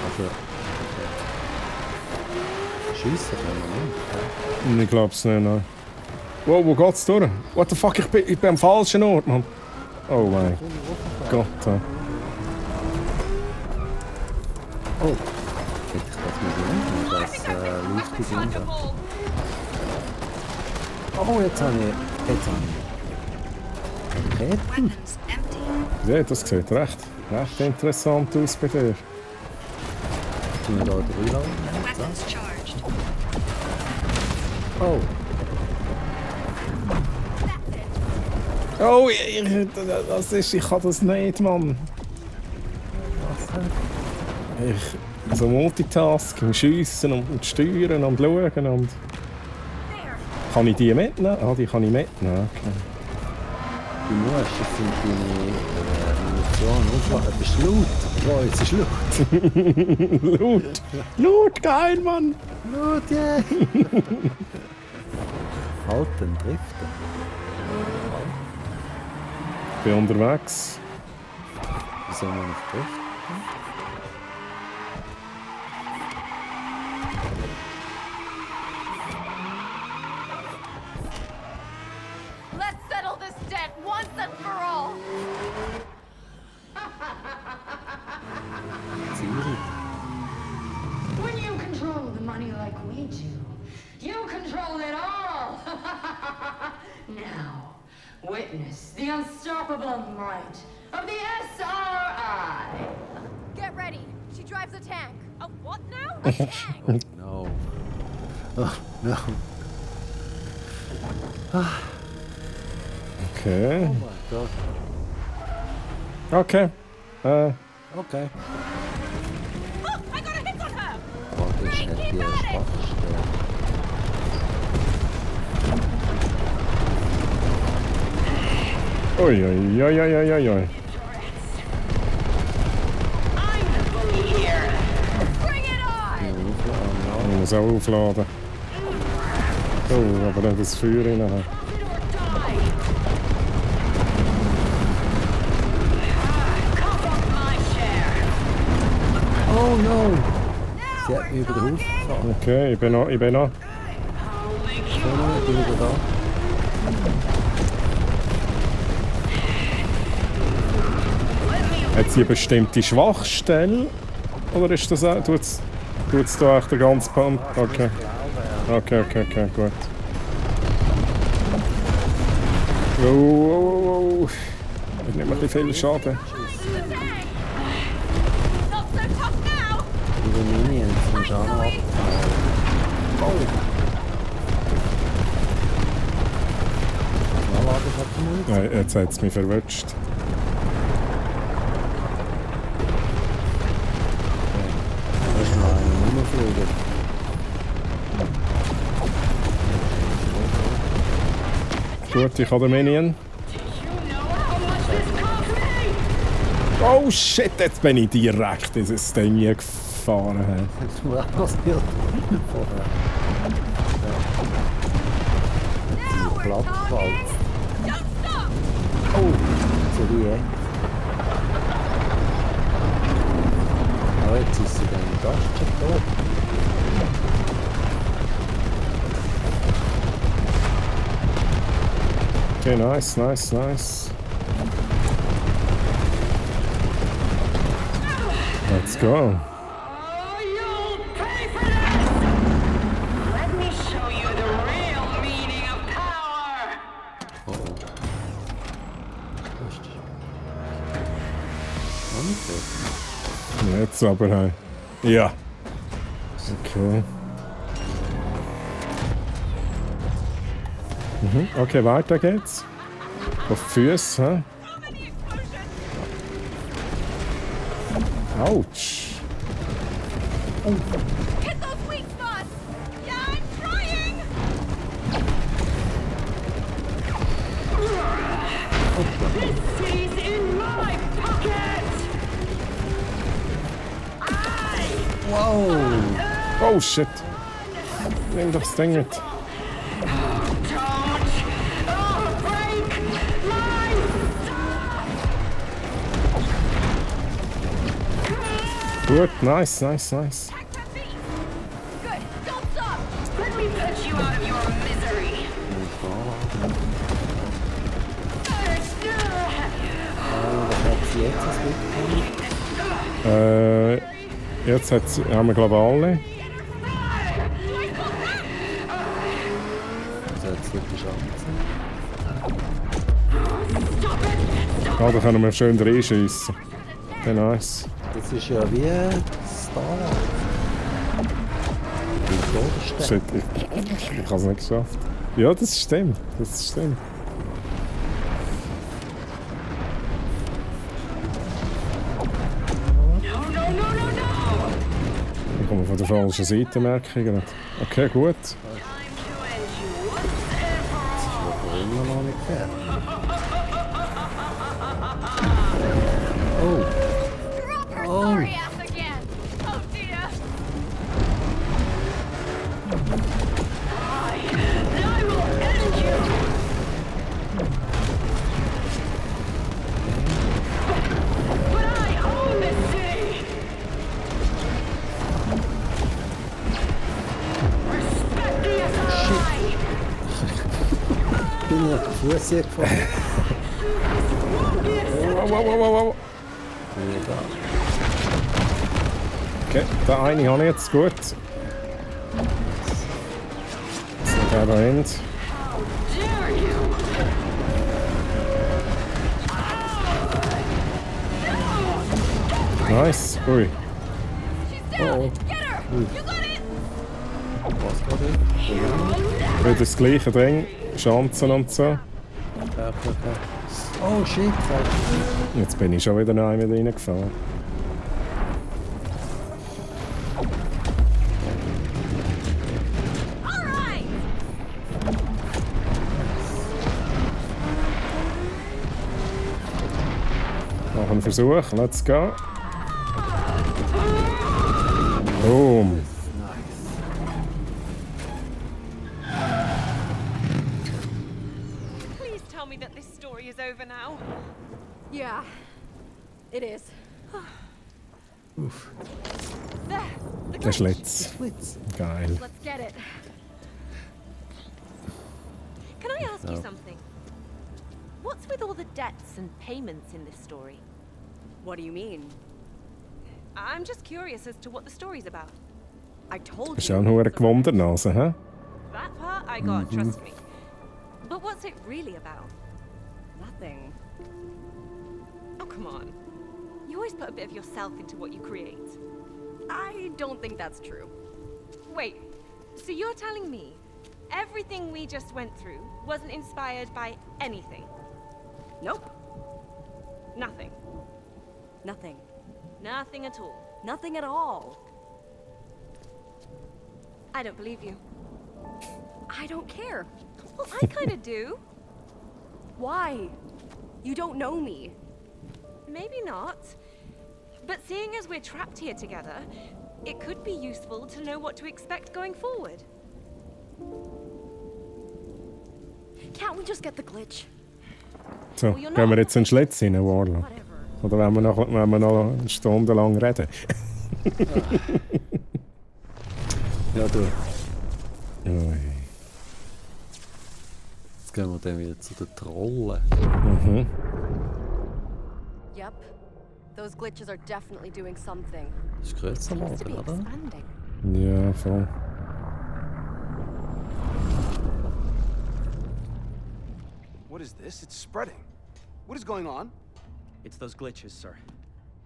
Also, schiessen können wir nicht. Ich glaube es nicht, nein. Wow, wo geht's durch? What the fuck, ich bin am falschen Ort, Mann. Oh mein Gott. Oh, hätte ich das mal gelernt, das leuchtet in. Oh, jetzt habe ich Raketen. Ja, das sieht recht interessant aus bei dir. Tun wir da drüber. Oh. Oh, ich kann das nicht, Mann. Was? machen? So Multitasking, schiessen und steuern und schauen und... Kann ich die mitnehmen? Ah, die kann ich mitnehmen, okay. Du musst, das sind deine Munition aufladen. Das ist laut. Wow, es ist laut. Laut! Laut, geil, Mann! Laut, yeah! Halten, driften. Ich bin unterwegs. Wieso muss ich driften? Let's settle this debt once and for all. When you control the money like we do, you control it all! Now, witness the unstoppable might of the SRI! Get ready. She drives a tank. A what now? A tank. No. Oh, no. Okay. Oh my god. Okay. Okay. Oh, I got a hit on her. Boah, das ist nicht die Schwachstelle. Ui, ui, ui, ui, ui, ui. Bring it on. Ich muss auch aufladen. Oh, aber nicht das Feuer rein. Oh no! Sie hat mich über den Haufen gefahren. Okay, ich bin noch. So, ich bin wieder da. Hat sie eine bestimmte Schwachstelle? Oder ist das auch... Tut's da echt den ganzen Pump? Okay. Okay, gut. Oh. Ich nehme ein bisschen viel Schaden. Not so tough now. Die Minions sind schon noch abgefallen. Nein, jetzt hat es mich verwutscht. Da ist noch einer rumfliegen. Gut, ich habe den Minion. Oh shit, jetzt bin ich direkt in das Ding gefahren. Jetzt muss auch was Bild vorher. Jetzt ist platt gefallen. Oh, so wie jetzt. Oh, jetzt ist sie dann im Gastchen tot. Okay, nice. Let's go. Jetzt aber hey. Ja. Okay. Okay, weiter geht's. Auf die Füße, hä? Autsch. Hit those weak spots. Yeah, I'm trying. This city's in my pocket! Wow! Oh shit. Nimm doch das Ding mit. Gut, nice. Good. Don't stop. Let me put you out of your misery! Was hat sie jetzt mitbekommen? Jetzt haben wir glaube ich alle. Also jetzt wird die Chance. Ah, da können wir schön reinschiessen. Okay, nice. Das ist ja wie Star Wars. Shit, ich habe es nicht geschafft. Ja, das stimmt. der falschen Seite, merke ich gerade. Okay, gut. Das ist aber immer noch nicht fertig. Oh. Oh. Sorry ass again. Oh dear. I will end you. But I own this city. Respect the SRI. Bin ich auf den Fuß hier gefallen? Wow. Okay, der eine habe ich jetzt gut. Jetzt der da hinten. Nice. Ui. Oh. Was war das? Wieder das gleiche Ding. Chancen und so. Okay. Oh shit, fuck. Jetzt bin ich schon wieder neu mit reingefallen. Noch ein Versuch, let's go. Boom. Please tell me that this story is over now. Yeah, it is. There, the Der glitch. Schlitz. Geil. Let's get it. Can I ask you something? What's with all the debts and payments in this story? What do you mean? I'm just curious as to what the story's about. I told Ist you. ja eine hohe Gewundernase, hä? That part I got, trust me. But what's it really about? Nothing. Oh, come on. You always put a bit of yourself into what you create. I don't think that's true. Wait, so you're telling me everything we just went through wasn't inspired by anything? Nope. Nothing. Nothing. Nothing at all. Nothing at all. I don't believe you. I don't care. Well, I kind of do. Why? You don't know me. Maybe not. But seeing as we're trapped here together, it could be useful to know what to expect going forward. Can't we just get the glitch? So, gehen wir jetzt in den Schlitz rein, Warlock? Oder wollen wir noch eine Stunde lang reden? Ja, du. Ui. Jetzt gehen wir dann wieder zu den Trollen. Mhm. Yep. Those glitches are definitely doing something. Das ist grösser Seems to be geworden, oder? expanding. Ja, voll. What is this? It's spreading. What is going on? It's those glitches, sir.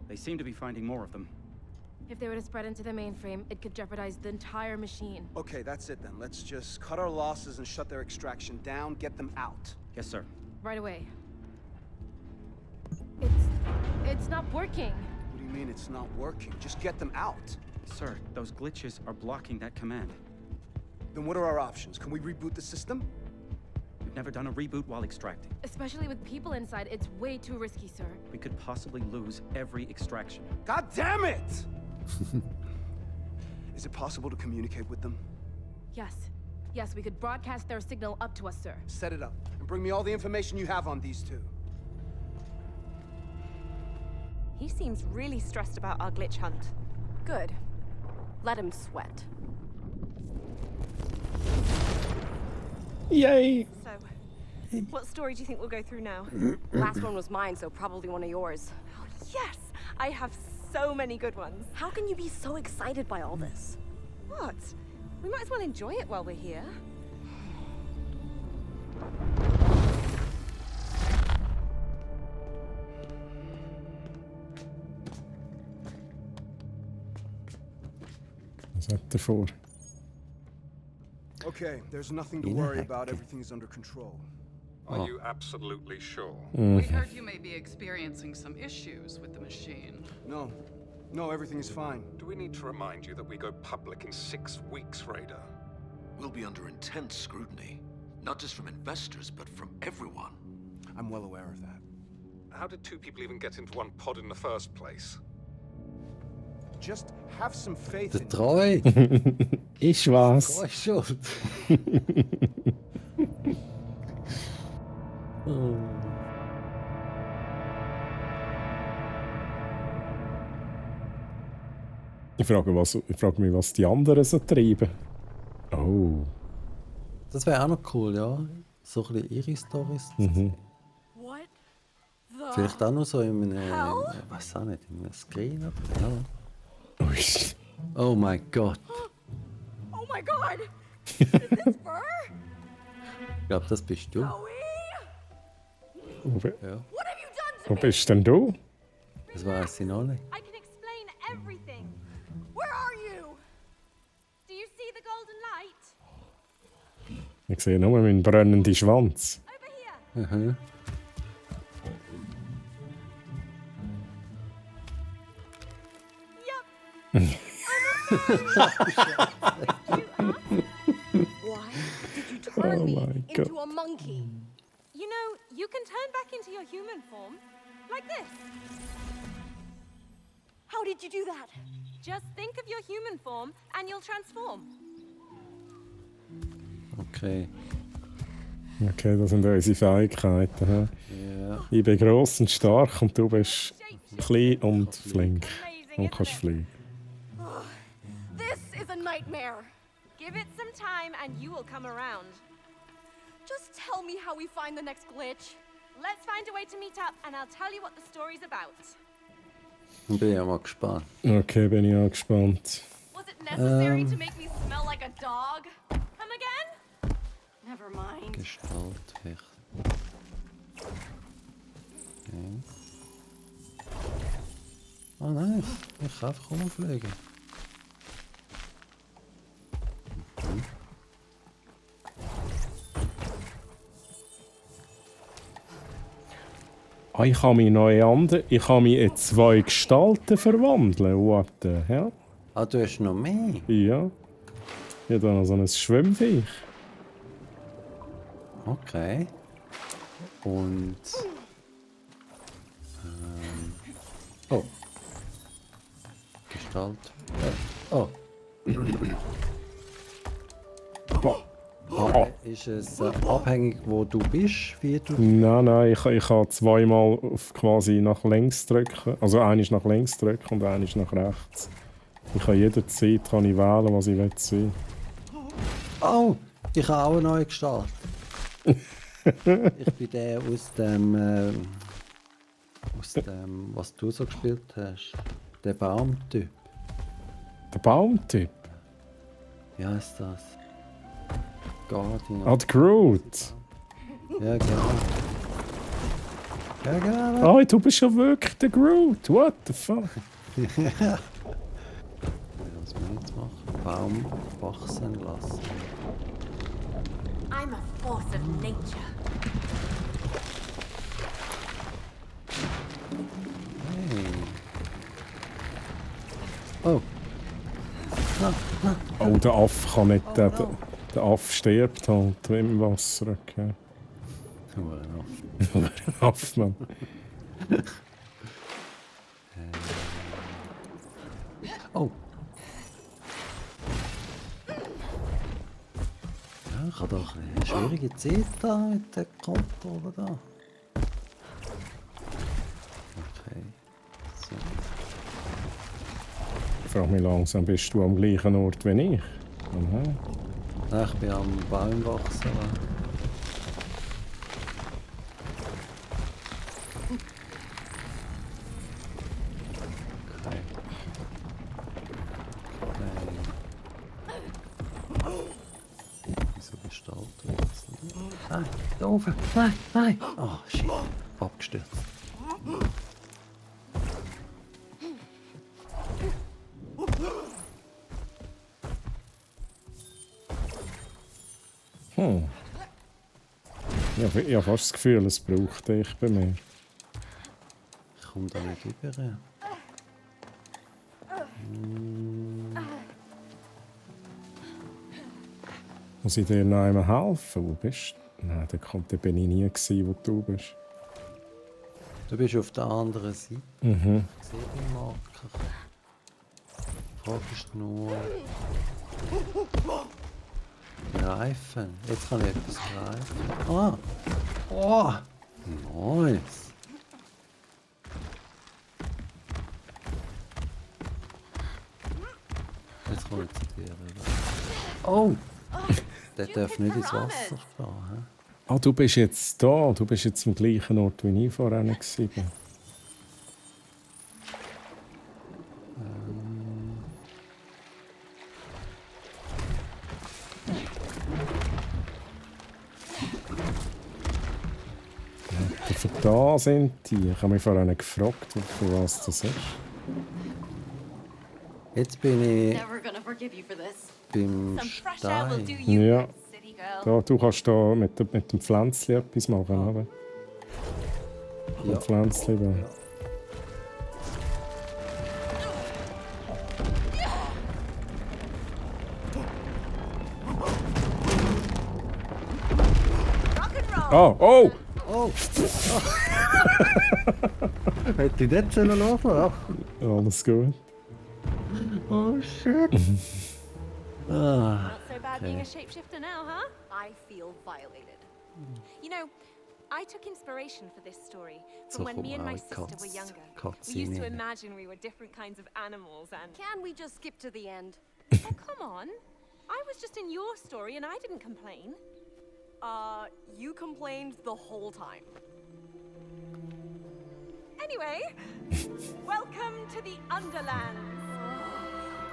They seem to be finding more of them. If they were to spread into the mainframe, it could jeopardize the entire machine. Okay, that's it then. Let's just cut our losses and shut their extraction down, get them out. Yes, sir. Right away. It's not working. What do you mean it's not working? Just get them out. Sir, those glitches are blocking that command. Then what are our options? Can we reboot the system? We've never done a reboot while extracting. Especially with people inside, it's way too risky, sir. We could possibly lose every extraction. God damn it! Is it possible to communicate with them? Yes. Yes, we could broadcast their signal up to us, sir. Set it up, and bring me all the information you have on these two. He seems really stressed about our glitch hunt. Good. Let him sweat. Yay! So, what story do you think we'll go through now? Last one was mine, so probably one of yours. Oh, yes! I have so many good ones. How can you be so excited by all this? What? We might as well enjoy it while we're here. Was hat er vor? Okay, there's nothing to worry about. Everything is under control. Are you absolutely sure? Mhm. We heard you may be experiencing some issues with the machine. No, No, everything is fine. Do we need to remind you that we go public in 6 weeks, Raider? We'll be under intense scrutiny. Not just from investors, but from everyone. I'm well aware of that. How did 2 people even get into one pod in the first place? Just have some faith Der in Treu. Ich was. Treu ist schuld. Oh. Ich frage mich, was die anderen so treiben. Oh. Das wäre auch noch cool, ja. So ein bisschen ihre Storys zu sehen. Vielleicht auch noch so in einem, weiß auch nicht, in einem Screen oder ja. Ui. Oh mein Gott. Oh my god! Is this fur? Ich glaube, das bist du. Zoe? Wo, What have you done to wo me? bist denn du? Das weiß ich noch nicht. I can explain everything. Where are you? Do you see the golden light? Ich sehe nur meinen brennenden Schwanz. Over here. Mhm. Why did you turn me my into a monkey? You know, you can turn back into your human form. Like this. How did you do that? Just think of your human form and you'll transform. Okay. Okay, das sind unsere Fähigkeiten. He? Ja. Ich bin gross und stark und du bist klein und flink. Und kannst fliegen. This is a nightmare. Give it some time and you will come around. Just tell me how we find the next glitch. Let's find a way to meet up and I'll tell you what the story's about. Bin ja mal gespannt. Okay, bin ich auch gespannt. Was it necessary to make me smell like a dog? Come again? Never mind. Gestalt vielleicht. Okay. Oh nice. Ich kann einfach rumfliegen. Mhm. Ah, ich kann mich ich kann mich in 2 Gestalten verwandeln. What the hell? Ah, du hast noch mehr? Ja. Ich habe da noch so ein Schwimmviech. Okay. Und... oh. Gestalt. Oh. Oh. Ist es abhängig, wo du bist, wie du... Nein, ich kann zweimal auf quasi nach links drücken. Also einmal nach links drücken und einmal nach rechts. Ich kann jederzeit wählen, was ich sein will. Oh! Ich habe auch eine neue Gestalt. Ich bin der aus dem, was du so gespielt hast. Der Baumtyp. Der Baumtyp? Wie heißt das? Guardian. Ah, der Groot. Ja, genau. Ja, genau. Ah, du bist ja wirklich der Groot. What the fuck? Was wir jetzt machen? Baum wachsen lassen. I'm a force of nature. Hey. Oh. Oh, der Affe kann nicht. Der Affe stirbt halt im Wasser. Okay. Nur ein Affe. Ein Affe, Mann. Oh. Ja, ich habe doch eine schwierige Zeit da mit der Kontrolle da. Okay. So. Ich frage mich langsam, bist du am gleichen Ort wie ich? Aha. Nein, ich bin am Baum wachsen. Okay. Wieso gestaltet das nicht? Nein, da oben! Nein, nein! Oh, shit. Abgestürzt. Ich habe fast das Gefühl, es braucht dich bei mir. Ich komme da nicht rüber. Muss ich dir noch einmal helfen? Wo bist du? Nein, da bin ich nie gewesen, wo du bist. Du bist auf der anderen Seite. Mhm. Ich sehe den Marker. Die Frage ist nur... Greifen. Jetzt kann ich etwas greifen. Ah! Oh! Nice! Jetzt kommt jetzt die rüber. Oh! Der darf nicht ins Wasser gehen. Ah, du bist jetzt da. Du bist jetzt am gleichen Ort, wie ich vorher war. Für da sind die. Ich habe mich vorher gefragt, für was das ist. Jetzt bin ich Never gonna forgive you for this. beim Some fresh air will do Stein. you Ja. good, city girl. Da, du kannst da mit dem Pflänzchen etwas machen, oder? Ja. Mit Pflänzchen. Ja. Oh, oh! Oh! Hätte ich dort laufen sollen? Alles gut. Oh shit! Ah, Not so bad being a okay. shapeshifter now, huh? I feel violated. You know, I took inspiration for this story So from when me and my vorbei, sister were younger. We Cutscene used to in. imagine we were different kinds of animals and... Can we just skip to the end? Oh, come on. I was just in your story and I didn't complain. You complained the whole time. Anyway, welcome to the Underlands.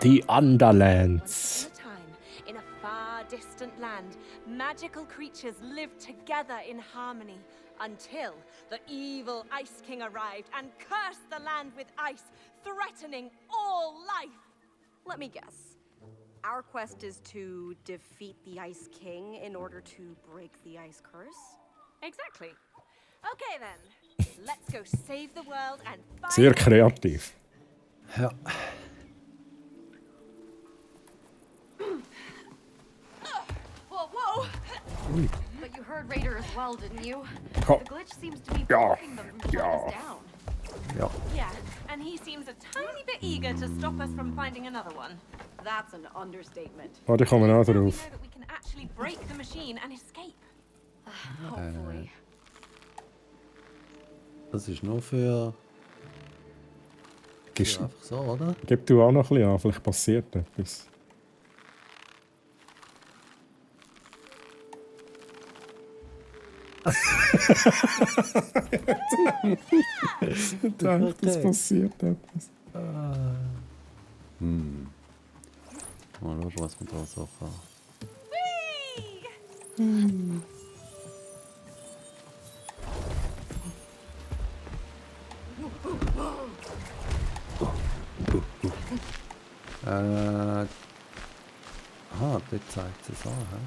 Die Underlands. Once upon a time, in a far distant land, magical creatures lived together in harmony until the evil Ice King arrived and cursed the land with ice, threatening all life. Let me guess. Our quest is to defeat the Ice King in order to break the ice curse? Exactly. Okay then, let's go save the world and find... Sehr kreativ. Ja. Whoa, whoa! But you heard Raider as well, didn't you? Oh. The glitch seems to be Ja. blocking them from shutting us down. Ja. Yeah, and he seems a tiny bit eager to stop us from finding another one. That's an understatement. Oh, die kommen auch Now we know drauf. that we can actually break the machine and escape. Hopefully. Das ist nur für Gibst- einfach so, oder? Gib du auch noch ein bisschen an, vielleicht passiert etwas. Ich dachte, es passiert etwas. Hm. Mal schauen, was man da so kann. Aha, dort zeigt es an, hä?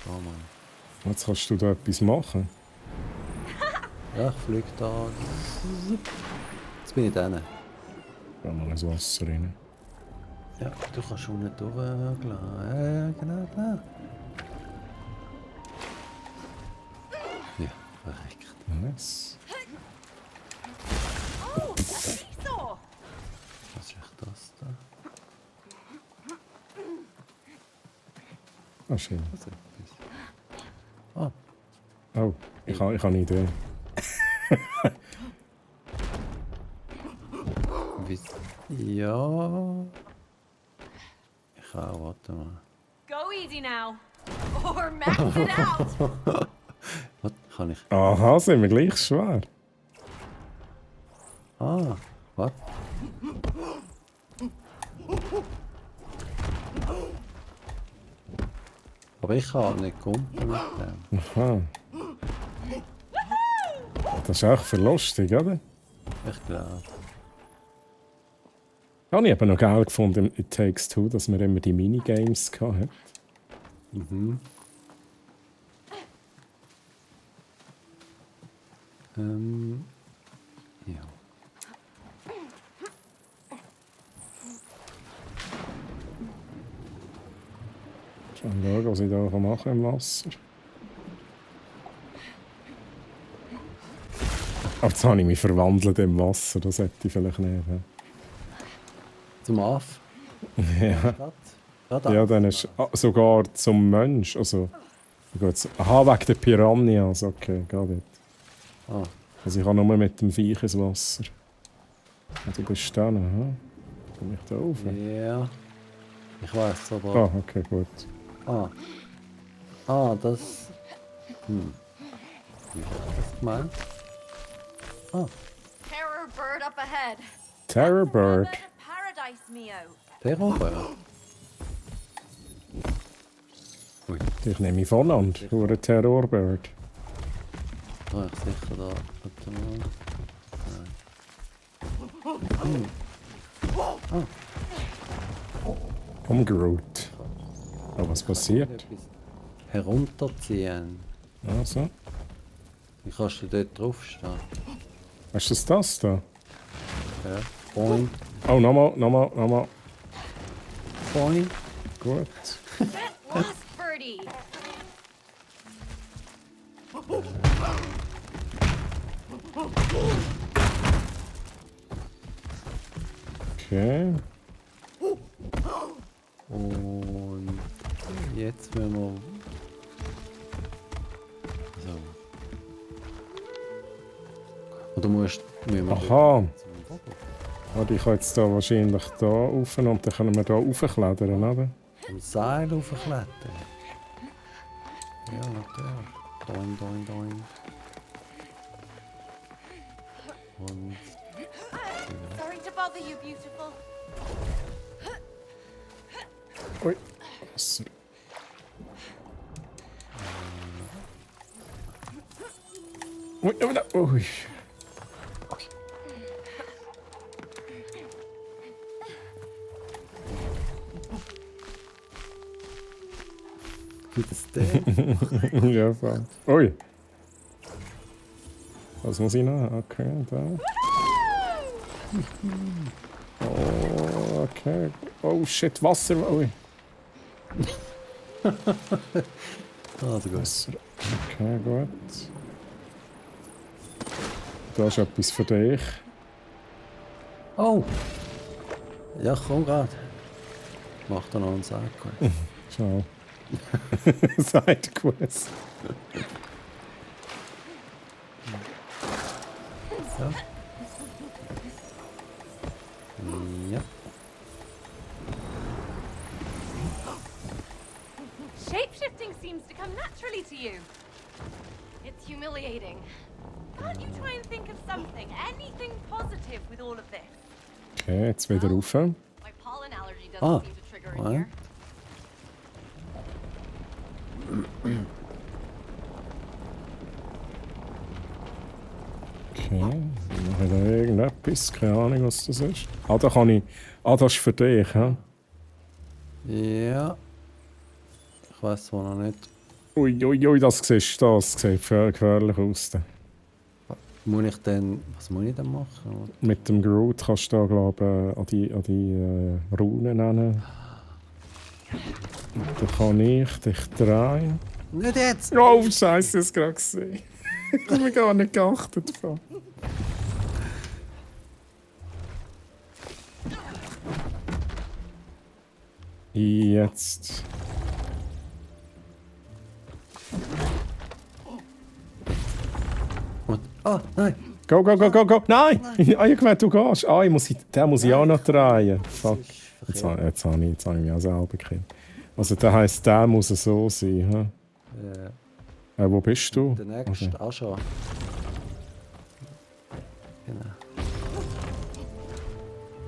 Schau mal. Jetzt kannst du da etwas machen. Ja, ich fliege da. Jetzt bin ich drin. Ja, mal ins Wasser rein. Ja, du kannst schon nicht durchgelassen. Ja, genau, da. Ja, verreckt. Nice. Oh, so. Was ist echt das da? Ah, schön. Was ist etwas? Ah, Oh, ich habe eine Idee. ja. Ich auch, warte mal. Go easy now. Or max it out! Was kann ich? Aha, sind wir gleich schwer. Ah, was? Aber ich kann nicht kumpeln mit dem. Aha. Das ist echt verlustig, oder? Ich glaube. Habe ich eben noch geil gefunden in It Takes Two, dass man immer die Minigames hatte. Mhm. Ja. Schauen, was ich da machen kann im Wasser. Aber jetzt habe ich mich verwandelt im Wasser, das hätte ich vielleicht nicht. Ja. Zum Aff? Ja. Gerade Ja, dann ist sogar zum Mensch. Also, aha, wegen der Piranhas. Okay, geht nicht. Ah. Also ich kann nur mit dem Viech ins Wasser. Und du bist dann, aha. Komm ich da rauf? Ja. Ich weiß aber. Ah, okay, gut. Das. Wie hat das gemeint? Terror bird up ahead. Terror Bird. Paradise, Mio. Terrorbird? Ich nehme mich voneinander. Nur ein Terrorbird. Ah, ich sicher da. Warte mal. Umgeroot. Oh, was passiert? Etwas herunterziehen. Also. Wie kannst du dort draufstehen? Hast du das da? Ja. Boing. Oh, nochmal. Boing. Gut. Lost birdie. Okay. Und jetzt wenn wir. So. Oder müssen wir Aha. Warte, ich kann jetzt da wahrscheinlich da rauf und dann können wir da raufklettern, oder? am Seil raufklettern? Ja, natürlich. Doing, doing, doing. Und... Sorry to bother you, beautiful. Ui. Wasser. Ui. Wie das denn? Ja, voll. Ui. Was muss ich noch? Okay, da. Oh, okay. Oh shit, Wasser. Ui. Wasser. Okay, gut. Da ist etwas für dich. Oh! Ja, komm grad. Mach da noch einen Sack. Ciao. Sidequest. So. Ja. Shapeshifting seems to come naturally to you. It's humiliating. Can't you try and think of something, anything positive with all of this? Okay, jetzt wieder rauf. My pollen allergy doesn't seem to trigger in here. Okay, machen wir da irgendetwas? Keine Ahnung, was das ist. Ah, da kann ich... Ah, das ist für dich, hä? Ja. Ich weiß zwar noch nicht. Ui, das sieht gefährlich aus. Muss ich denn... Was muss ich denn machen? Mit dem Groot kannst du da, glaube ich, an die Runen nennen. Da kann ich dich drehen. Nicht jetzt! Oh, Scheiße, ich hab's gerade gesehen. Ich habe mir gar nicht geachtet davon. Jetzt. Und, oh, nein! Go! Nein! Ah, ich meine, du gehst. Ah, den muss ich auch noch drehen. Fuck. Jetzt habe ich mich auch selber gekriegt. Also, das heisst, der muss so sein. Ja. Wo bist du? Der nächste Okay. auch schon.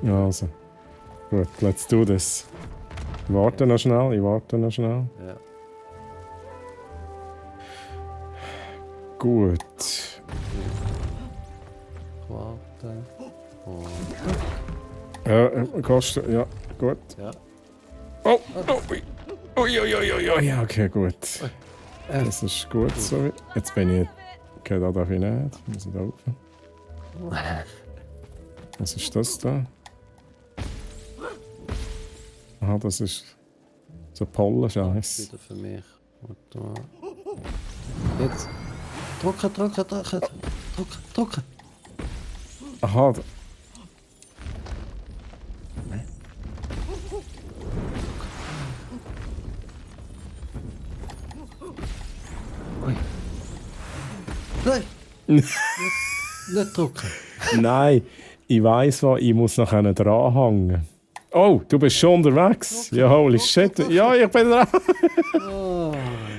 Genau. Also. Gut, let's do this. Ich warte noch schnell. Ja. Gut. Warten. Und... Gehst du? Ja, gut. Ja. Oh! Ui. Ja, okay, gut. Das ist gut so. Jetzt bin ich... Okay, da darf ich nicht. Muss ich da rauf. Was ist das da? Aha, das ist... So Pollenscheiß. Wieder für mich. Warte mal. Jetzt. Drücken. Aha. Ui. Nein! nicht drücken. Nein, ich weiss was, ich muss noch dranhängen. Oh, du bist schon unterwegs? Ja, holy shit. Ja, ich bin dran.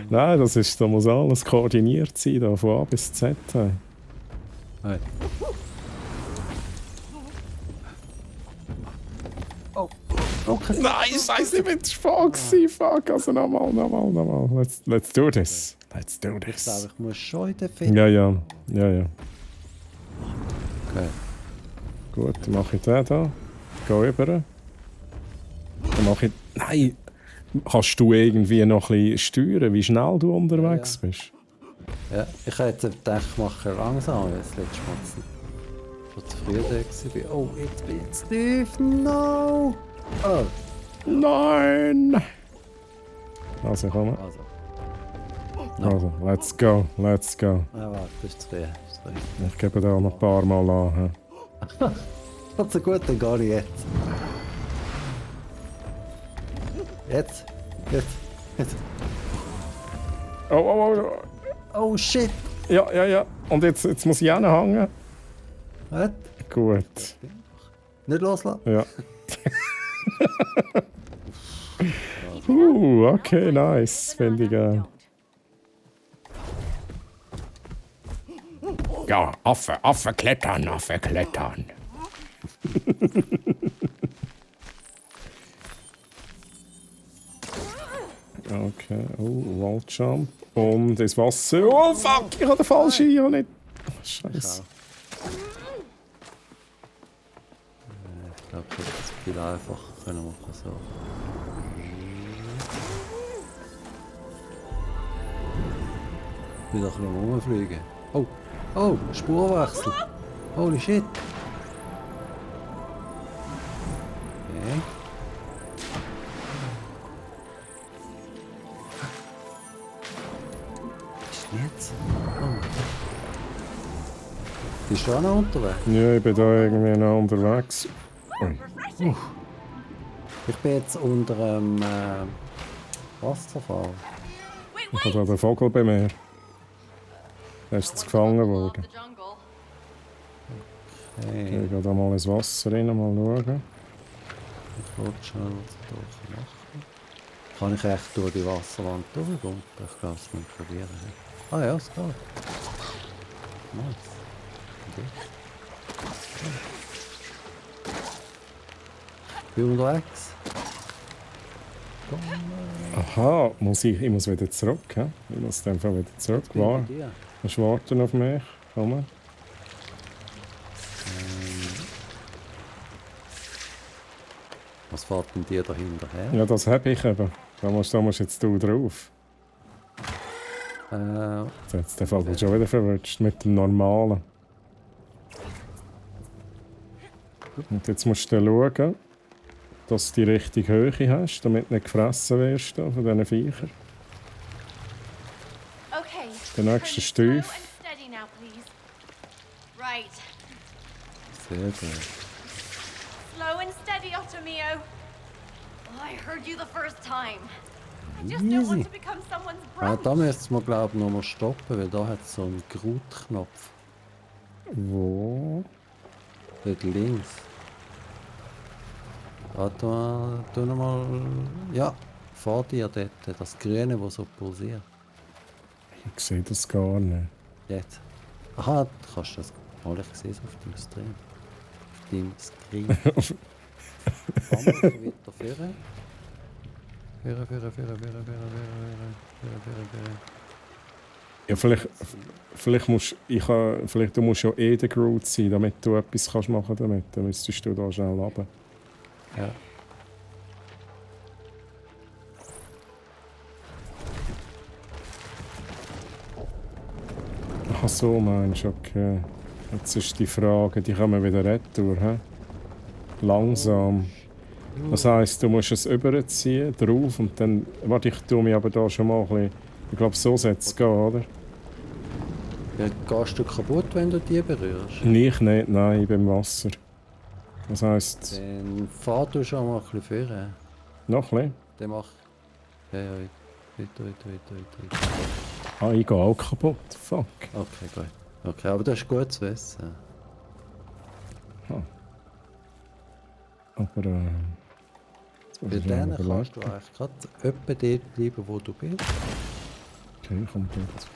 Nein, da muss alles koordiniert sein, da, von A bis Z. Hey. Oh, okay. Nein, scheiße, ich bin zu spät gewesen. Fuck, also nochmal. Let's do this. Ich glaube, ich muss schon in den Film. Ja. Okay. Gut, dann mache ich den da. Geh rüber. Dann mache ich... Nein! Kannst du irgendwie noch ein bisschen steuern, wie schnell du unterwegs bist? Ja, ich hätte jetzt gedacht, ich mache langsam, weil das letzte Mal schon zu früh da war. Oh, jetzt bin ich zu tief. No! Oh. Nein! Also, komm. Also, let's go. Ah, warte, das ist zu früh. Ich gebe da noch ein paar Mal an. Das ist gut, dann gehe ich jetzt. Jetzt. Oh shit! Ja. Und jetzt muss ich hinhängen. Was? Gut. Nicht loslassen? Ja. Okay, nice. Finde ich geil. Ja, Affe klettern. Okay, Walljump. Und ins Wasser. Oh fuck, ich habe den falschen hier nicht. Scheiße. Ich glaube, das ist viel einfacher können machen so. Wieder ein bisschen rumfliegen. Oh, Spurwechsel. Holy shit. Okay. Jetzt? Oh. Bist du auch noch unterwegs? Ja, ich bin da irgendwie noch unterwegs. Ich bin jetzt unter einem Wasserfall. Ich habe den Vogel bei mir. Der ist jetzt gefangen worden. Okay. Ich gehe da mal ins Wasser rein, mal schauen. Ich wollte schnell durchmachen. Kann ich echt durch die Wasserwand durchgehen? Ich kann es mal probieren. Ah ja, es geht. Nice. Ich bin unterwegs. Aha, ich muss wieder zurück. He? Ich muss einfach wieder zurück. Musst warten auf mich. Komm. Was fährt denn dir dahinter her? Ja, das habe ich eben. Da musst jetzt du drauf. Jetzt den Vogel schon wieder verwirrt mit dem Normalen. Und jetzt musst du schauen, dass du die richtige Höhe hast, damit du nicht gefressen wirst von diesen Viechern. Okay. Der nächste Stief. Steady now, please. Right. Sehr gut. Slow and steady, Ottomio. Oh, I heard you the first time. I just don't want to become someone's brunch. Da müsste man glaube ich nochmal stoppen, weil da hat es so einen Grutknopf. Wo? Dort links. Warte mal, tu nochmal. Ja, vor dir dort, das Grüne, das so pulsiert. Ich sehe das gar nicht. Jetzt. Aha, du kannst das. Mal, ich sehe es auf dem Stream. Auf dem Screen. Komm mal weiter führen. Führen. Ja, vielleicht musst du musst ja der Groot sein, damit du etwas kannst machen damit. Dann müsstest du da schnell runter. Ja. Ach so, meinst du, okay. Jetzt ist die Frage, die kommen wieder retour, hä? Langsam. Das heisst, du musst es überziehen, drauf und dann... Warte, ich tue mich aber da schon mal ein bisschen... Ich glaube, so sollte es gehen, oder? Ja, gehst du kaputt, wenn du die berührst? Nicht, nein, ich bin im Wasser. Das heisst... Dann fahr du schon mal ein bisschen vorher. Noch ein bisschen? Dann mach... Ja, weiter. Ah, ich gehe auch kaputt. Fuck. Okay, gut. Okay, aber das ist gut zu wissen. Aber Bei denen kannst du eigentlich gerade etwa dort bleiben, wo du bist. Okay, ich komme dort.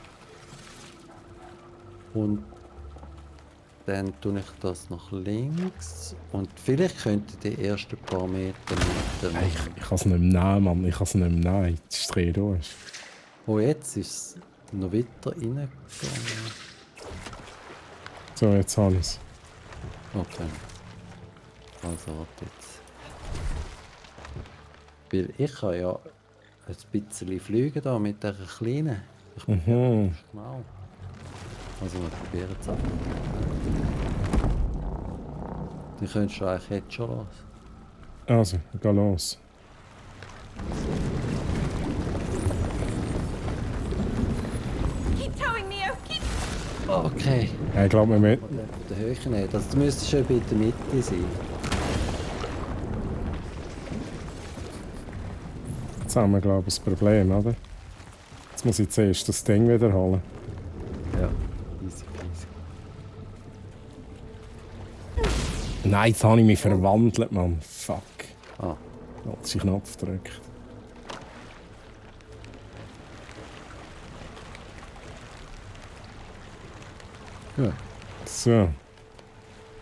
Und dann tue ich das nach links. Und vielleicht könnte die ersten paar Meter mit dem... Ich kann es nicht mehr nehmen, Mann. Ich kann es nicht mehr nehmen. Das ist dreh durch. Oh, jetzt ist es noch weiter reingegangen. So, jetzt habe ich es. Okay. Also, warte jetzt. Weil ich kann ja ein bisschen fliegen da mit dieser kleinen. Ich bin genau. Also wir probieren es einfach. Die könntest du eigentlich jetzt schon los. Also, ich gehe los. Keep towing, Neo. Keep. Okay. Ja, ich glaube, wir mit. Von der Höhe nicht. Also, du müsstest schon bei der Mitte sein. Jetzt haben wir, glaube ich, ein Problem, oder? Jetzt muss ich zuerst das Ding wiederholen. Ja, easy peasy. Nein, jetzt habe ich mich verwandelt, Mann. Fuck. Ah. Als ich Knopf drückt. Ja. So. Ja,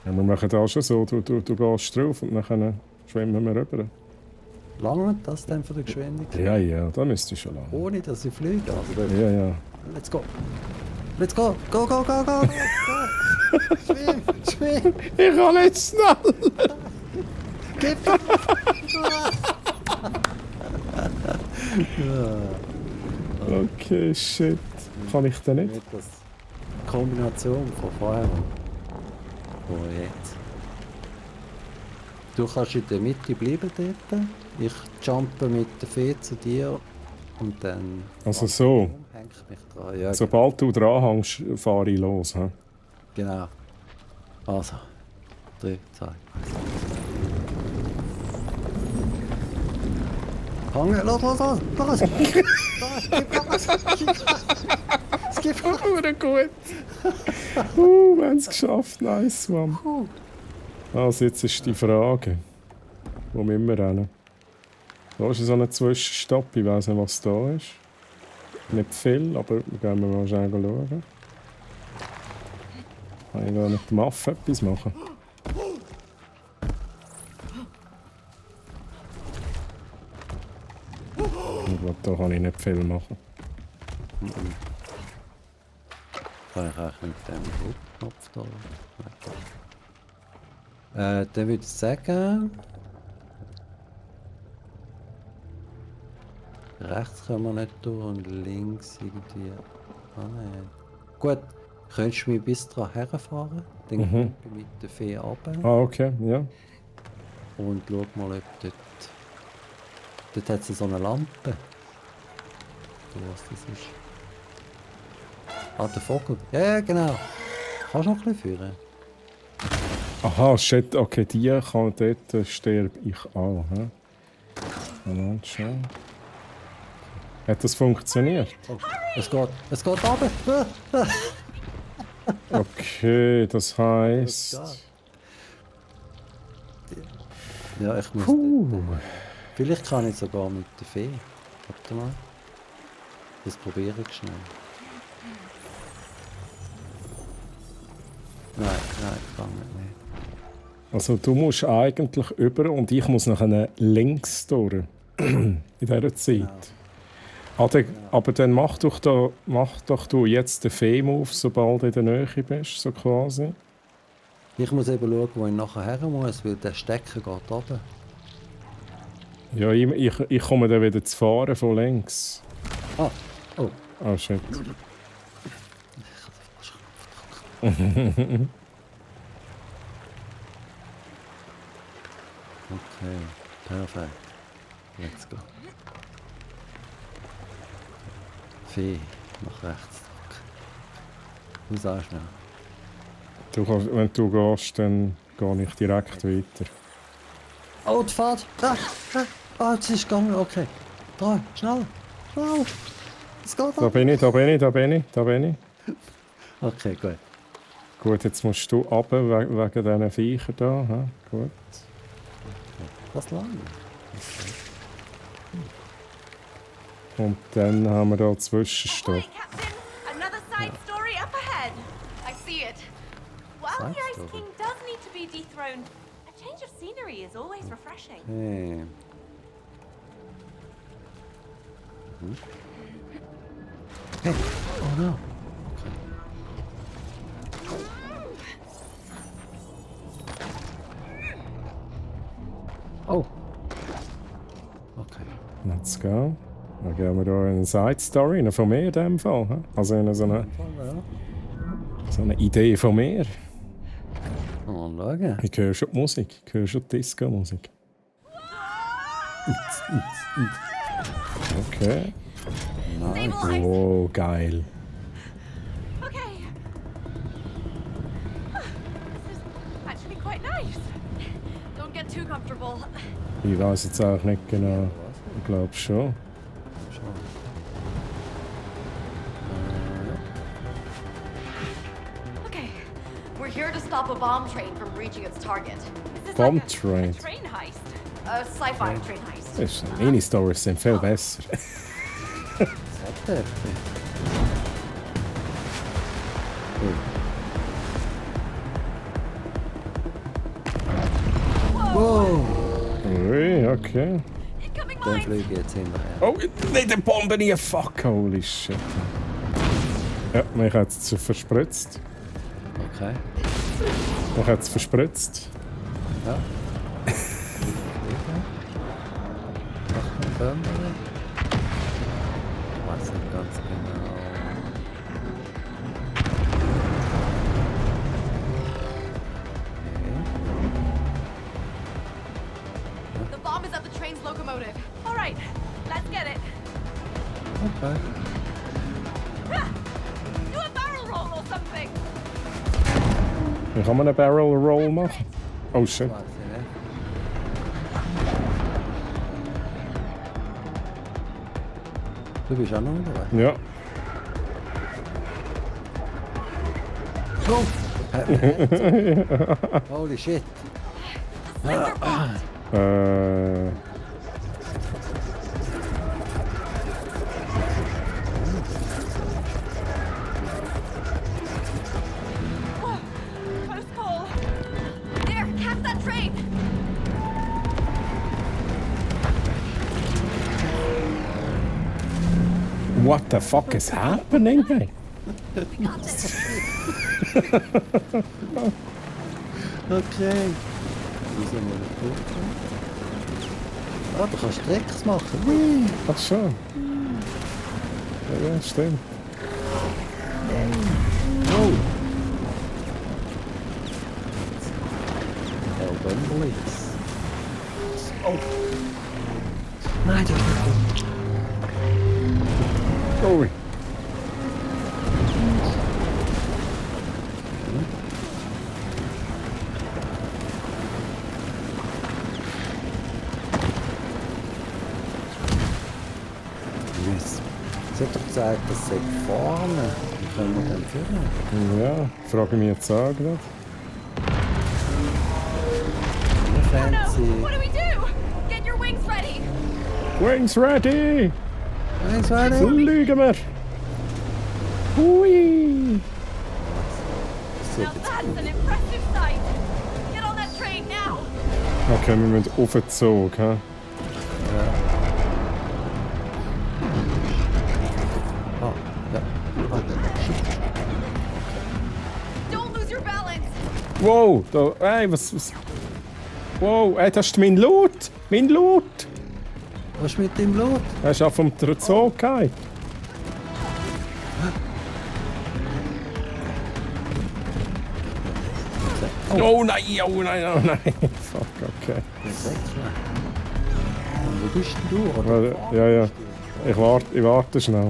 wir machen das schon so. Du gehst drauf und dann schwimmen wir rüber. Langt das denn von der Geschwindigkeit? Ja, da müsste ich schon lang. Ohne dass ich fliege? Also, Ja. let's go! Let's go! Go! Schwimm! Ich kann nicht schnell! Gib! Okay, shit. Kann ich denn nicht? Das Kombination von vorher und jetzt. Du kannst in der Mitte bleiben dort. Ich jumpe mit der Fee zu dir und dann... Also so. Häng ich mich dran. Ja, Sobald du dran hängst, fahre ich los. He? genau. Also. 3, 2, 1. Hangen, los! Es gibt Gas! Gut. Wir haben es geschafft. Nice, Mann. Also jetzt ist die Frage, wo müssen wir rennen? Da ist so ein Zwischenstopp, ich weiss nicht, was da ist. Nicht viel, aber wir gehen mal schnell schauen. Kann ich da mit dem Affen etwas machen? Ich glaube, da kann ich nicht viel machen. Kann ich eigentlich mit dem Knopf da? Dann würde ich sagen... Rechts können wir nicht durch und links irgendwie... Ah nein. Gut, könntest du mich bis dahin herfahren? Dann gehe ich mit der Fee runter. Ah, okay, ja. Und schau mal, ob dort... Dort hat es so eine Lampe. Du was das ist. Ah, der Vogel. Ja, genau. Kannst du noch ein bisschen führen? Aha, shit, okay, die kann dort sterbe ich auch. Moment, schon. Hat das funktioniert? Oh, es geht runter. Okay, das heisst... Ja, ich muss... Vielleicht kann ich sogar mit der Fee. Warte mal. Das probiere ich schnell. Nein, ich kann nicht. Also du musst eigentlich über und ich muss nachher links durch. In dieser Zeit. Genau. Aber dann mach doch du jetzt den Fee-Move, sobald du in der Nähe bist, so quasi. Ich muss eben schauen, wo ich nachher her muss, weil der Stecker geht runter. Ja, ich komme dann wieder zu fahren von links. Ah, oh. Oh shit. Okay. Perfekt. Let's go. Vieh, nach rechts. Du sagst schnell. Du kannst, wenn du gehst, dann gehe ich direkt weiter. Oh, die Fahrt! Da! Ah, jetzt ist gegangen, okay. Da, schnell! Schnell! Es geht Da bin ich. Okay, gut. Gut, jetzt musst du runter wegen diesen Viechern da. Ha? Gut. Das lang. Und dann haben wir da einen Zwischenstopp. Another side story up ahead. I see it. While Side the Ice story. King does need to be dethroned, a change of scenery is always refreshing. Hey. Hey. Oh no. Oh. Okay. Let's go. Dann gehen wir hier in eine Side-Story, eine von mir in dem Fall. He? Also in so eine Idee von mir. Mal schauen. Ich höre schon die Musik, ich höre schon die Disco-Musik. Okay. Nice. Oh, geil. Okay. This is actually quite nice. Don't get too comfortable. Ich weiß jetzt auch nicht genau. Ich glaube schon. Okay, we're here to stop a bomb train from reaching its target. Bomb Train. Train heist. A sci-fi train heist. Das ist, Mini-Stories sind viel besser. Wow! Ui, okay. Dann fliege ich jetzt hinterher. Oh, nicht eine Bombe, nie fuck, holy shit. Ja, mich hat es verspritzt. Okay. Mich hat es verspritzt. Ja. Mach ein Bömmchen. Ich weiß nicht ganz genau. The bomb is at the train's locomotive. All right, let's get it. Okay. Do a barrel roll or something. Wie kann man einen Barrel Roll machen? Oh shit. Weiß ich nicht. Du bist auch noch unterwegs? Ja. Oh! Holy shit! Close call. There, catch that train! What the fuck is happening? Hey? Okay. Müssen wir nicht gucken. Ah, du kannst Tricks machen. Hui. Ach schon. Ja, stimmt. Oh! Bumblix. Oh! Nein, das ist nicht gut. Sorry. Yes. Sie hat doch gesagt, das sei vorne. Wie können wir denn führen? Ja, frage mich jetzt auch gerade. Fancy. What do we do? Get your wings ready. Wings ready! Wings ready? Fliegen wir! Hui! Now that's an impressive sight. Get on that train now. Okay, wir müssen auf den Zug, hä? Oh, ja. Oh, Don't lose your balance! Wow, da, ey, was... Wow, ey, das ist mein Loot! Mein Loot! was ist mit dem Blut? Er ist auch vom Zug gefallen. Oh nein, oh nein, oh nein. Fuck, okay. Wo bist denn du? Oder Ja. Ich warte schnell.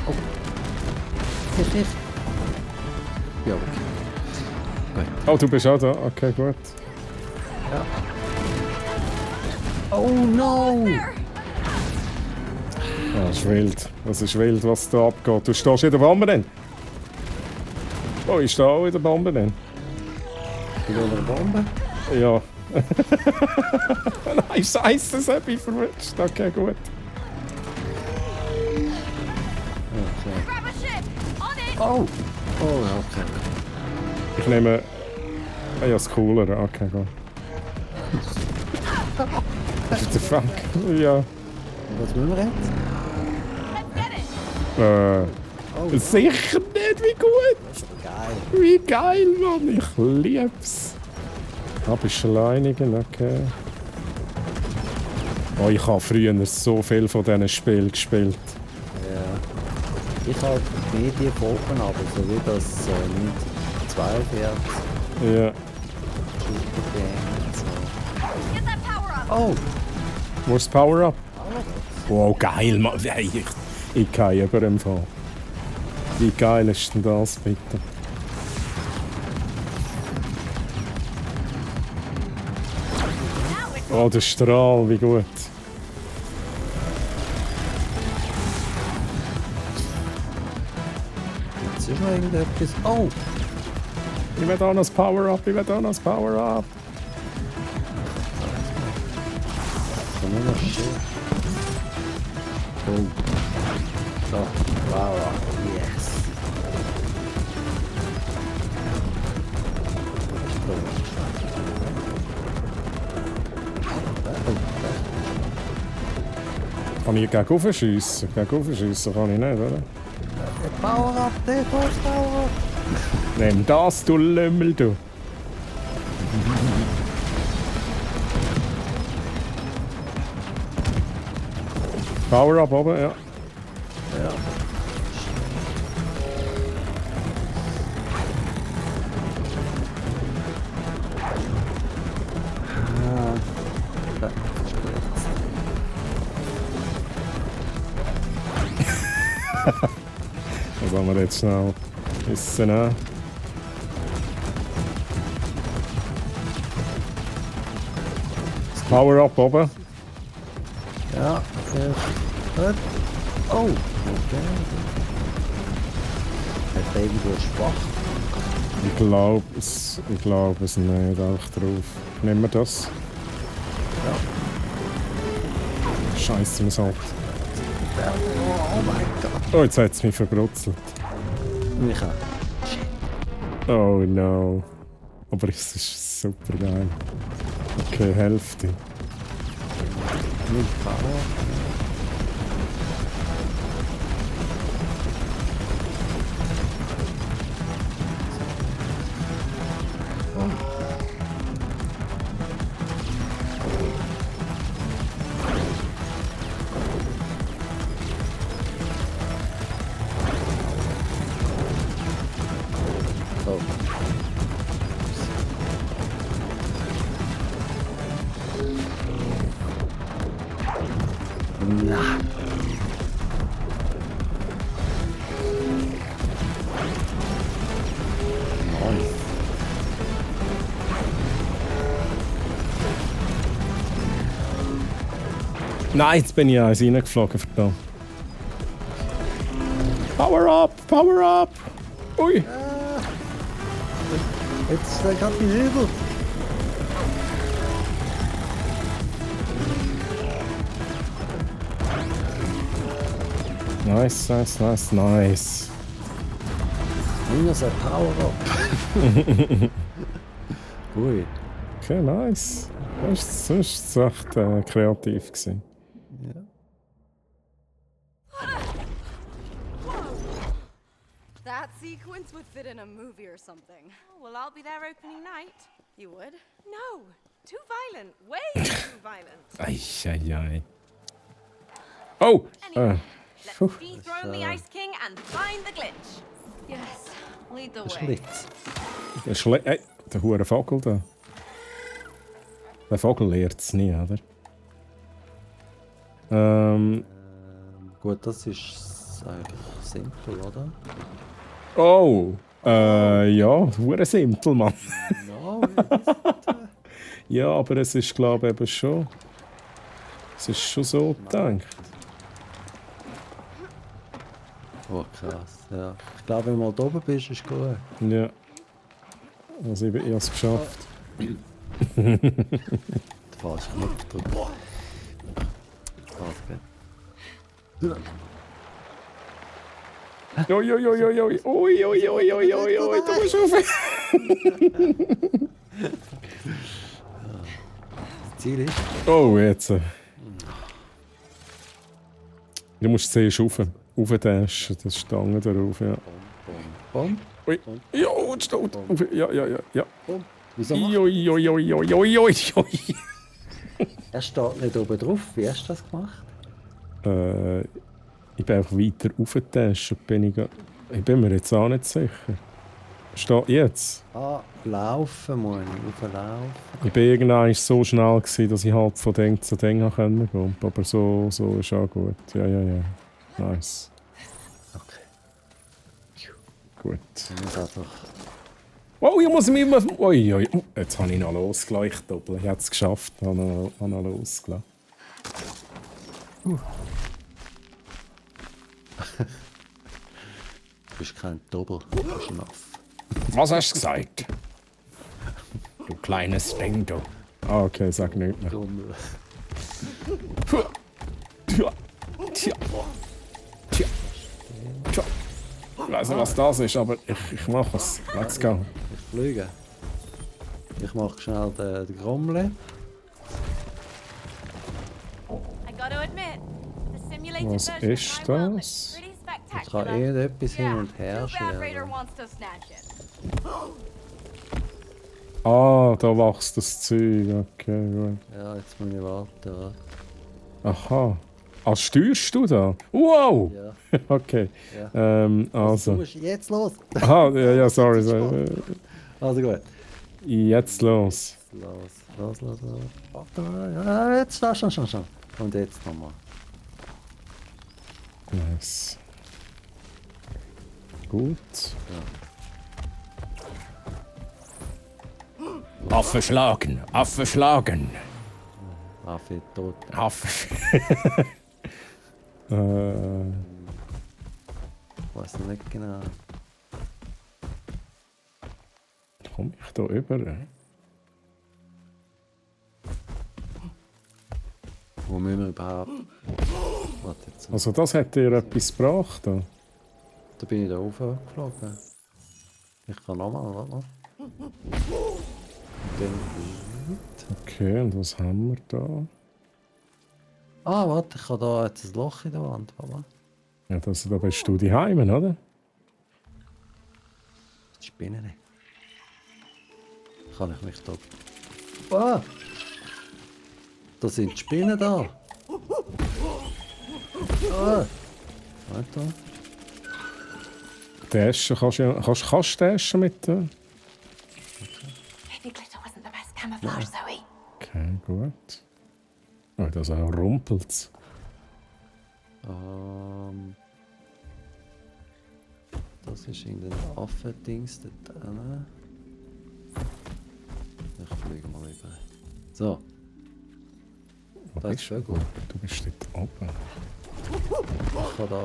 Oh. Hilf. Ja, okay. Gut. Oh, du bist auch da? Okay, gut. Ja. Oh no! Das ist wild. Das ist wild, was da abgeht. Du stehst in der Bombe dann. Oh, ich stehe auch in der Bombe dann. In der Bombe? Ja. Nein, scheiße, das hat mich verwünscht. Okay, gut. Oh! Oh, okay. Ich nehme... Ah ja, das Coolere. Okay, gut. What the fuck? Ja. Was müssen wir jetzt? Sicher nicht, wie gut! Geil. Wie geil, Mann! Ich lieb's! Beschleunigen, okay. Oh, ich habe früher so viel von diesen Spielen gespielt. Ja. Ich habe die Folgen, aber so wie das nicht 42. Ja. Oh! Wo ist das Power-Up? Wow, geil, Mann! Hey, ich kann über im Fall. Wie geil ist denn das, bitte? Oh, der Strahl, wie gut. Jetzt ist noch irgendetwas. Oh! Ich will auch noch das Power-Up, Komm noch shit. Oh. So, wow, yes. Kann ich gegen aufschiessen? Gegen aufschiessen kann ich nicht, oder? Power-Up, der Power-Up! Nimm das, du Lümmel, du! Power-Up oben, ja. Ja. Was haben wir jetzt schnell? Wissen, ne? Das Power-Up oben. Ja, gut. Oh, okay. Hat der irgendwo schwach? Ich glaube es nicht. Einfach drauf. Nehmen wir das? Ja. Scheiße, was halt. Oh mein Gott. Oh, jetzt hat es mich verbrutzelt. Micha. Oh no. Aber es ist super geil. Okay, Hälfte. Nicht Power. Na. Nein, jetzt bin ich eins reingeflogen, verdammt. Power up! Power up! Ui! Jetzt geht mich übel. Nice, nice, nice, nice. Minus ein Power-Up. Gut. Okay, nice. Das war echt kreativ gewesen. Ja. That sequence would fit in a movie or something. Oh, well, I'll be there opening night. You would? No, too violent. Way too violent. Ei. Oh! Anyway, let's dethrone the Ice King and find the glitch. Yes. Lead the Der way. Schlitz. Ey, der hure Vogel da. Der Vogel lehrt es nie, oder? Gut, das ist eigentlich simpel, oder? Oh! Ja, hure simpel, Mann. No, Ja, aber es ist, glaube ich, eben schon. Es ist schon so gedacht. Oh, krass, ja. Ich glaube, wenn du mal da oben bist, ist gut. Ja. Also ich habe es geschafft. Der falsche Knopf drücken. Also, gut. Oi, oi, oi, oi, oi, oi, oi, oi, oi, oi, oi, du musst auf. Das Ziel ist... Oh, jetzt. Du musst zuerst raufdashen, das Stange darauf, ja. Bom. Ui. Ja, und steht. Ja, ja, ja, ja. Wieso machst du? Oi, oi, oi, oi, oi, oi, oi. Er steht nicht oben drauf. Wie hast du das gemacht? Ich bin einfach weiter raufgedasht. Ich bin mir jetzt auch nicht sicher. Steht jetzt? Ah, laufen muss ich. Laufen. Ich war irgendwann so schnell, dass ich halt von Ding zu Ding gehen konnte. Aber so ist auch gut. Ja, ja, ja. Nice. Okay. Gut. Ich muss einfach... Oh, ich muss mich immer... Ui, ui. Jetzt habe ich noch losgelassen. Ich habe es geschafft. Ich habe noch losgelassen. Du bist kein Doppel, du bist ein Aff. Was hast du gesagt? Du kleines Ding, du. Ah, okay, sag nicht mehr. Dumm. Tja. Tja. Tja. Tja. Ich weiss nicht, was das ist, aber ich mache es. Let's go. Ich fliege. Ich mache schnell den Grommel. I gotta admit, the simulated Was version ist of my world looks das? pretty Ich kann spectacular. irgendetwas hin und her Too bad Raider schieben. wants to snatch it. Ah, da wächst das Zeug. Okay, gut. Ja, jetzt muss ich warten. Oder? Aha. Was steuerst du da? Wow! Ja. Okay. Ja. Also. Du musst jetzt los! Aha, ja, sorry. Also gut. Jetzt los. Los. Warte mal. Ja, jetzt schon. Und jetzt nochmal. Nice. Gut. Ja. Affe schlagen! Affe tot. Affe. Ich weiß nicht genau. Komm ich da über? Wo müssen wir überhaupt? Warte jetzt. Also das hat dir etwas gebracht? Da? Da bin ich da hochgeflogen. Ich kann nochmal, warte mal. Und dann... Okay, und was haben wir da? Ah, warte, ich habe da jetzt ein Loch in der Wand. Warte. Ja, da bist du daheim, oder? Die Spinne nicht. Kann ich mich da... Ah! Da sind die Spinnen da! Ah! Warte. Dashen kannst du dashen mit Maybe glitter wasn't the best camouflage, Zoe. Okay, gut. Oh, das auch rumpelt. Das ist in den Affendings dort drin. Ich fliege mal über. So. Da ist Vögel. Du bist dort oben. Ich kann da...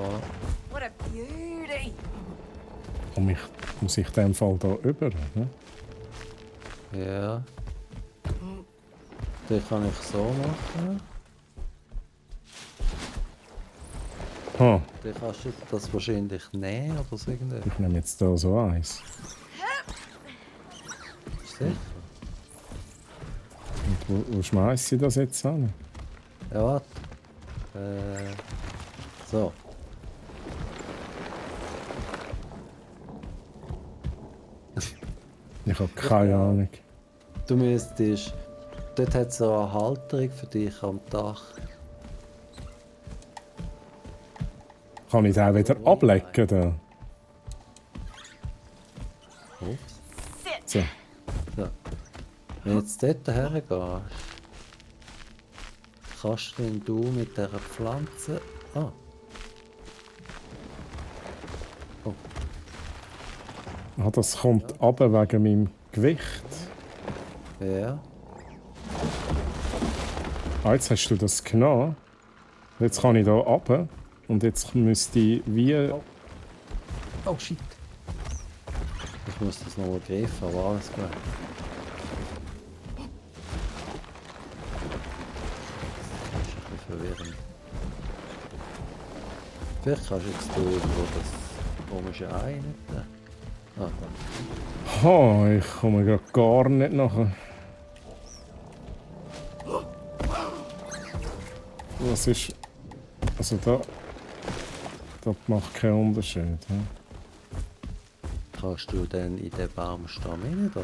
What a beauty! Muss ich in dem Fall da über? Ne? Ja. Den kann ich so machen. Ah, Den kannst du das wahrscheinlich nehmen oder so irgendetwas. ich nehme jetzt da so eins. Sicher? Und wo schmeiße ich das jetzt an? Ja, warte. So. Ich habe keine Ahnung. Du müsstest... Dort hat es so eine Halterung für dich am Dach. Kann ich den wieder ablecken? Da? Ups. So. So. Wenn du jetzt dort hergehst, kannst denn du mit dieser Pflanze... Ah. Oh. Ah, das kommt runter wegen meinem Gewicht. Ja. Ah, jetzt hast du das genommen. Jetzt kann ich hier runter. Und jetzt müsste ich wie... Oh shit. Ich muss das nochmal greifen, aber alles gut. Das ist ein bisschen verwirrend. Vielleicht kannst du jetzt irgendwo das komische Ei nicht. Ah, da. Oh, ich komme gerade gar nicht nachher. Was ist... Also da... Das macht keinen Unterschied. Hm? Kannst du denn in den Baumstamm rein, oder?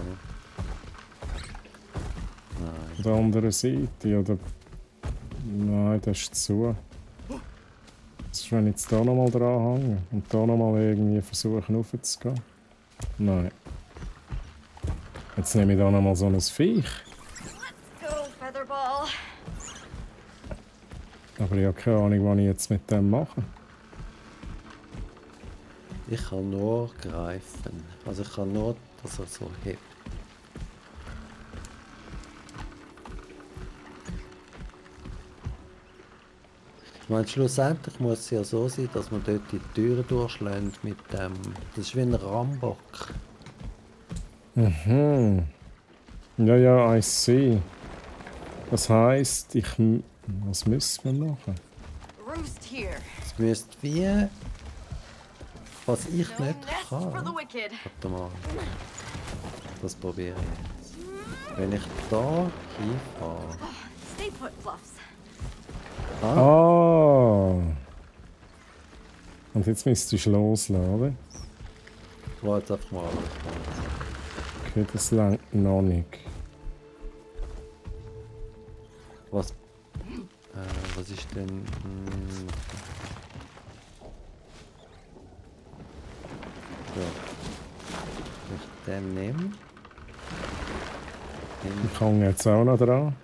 Nein. Auf der anderen Seite, oder... Nein, das ist zu. Das ist, wenn ich jetzt hier nochmal dran hänge und hier nochmal irgendwie versuchen raufzugehen. Nein. Jetzt nehme ich da nochmal so ein Viech. Go, Featherball. Aber ich habe keine Ahnung, was ich jetzt mit dem mache. Ich kann nur greifen. Also ich kann nur, dass er so hebt. Ich meine, schlussendlich muss es ja so sein, dass man dort die Türen durchschlägt mit dem... Das ist wie ein Rambock. Mhm. Ja, ja, I see. Das heisst, was müssen wir machen? Roost here. Es müsste wie... Was ich No nicht nest kann... for the wicked. Warte mal. Das probiere ich jetzt. Wenn ich da hinfahre... Stay put, Fluffs. Ah! Und jetzt müsstest du losladen. Ich wollte einfach mal... Okay, das langt noch nicht. Was ist denn... So. Wenn ich den nehme... Ich hänge jetzt auch noch dran.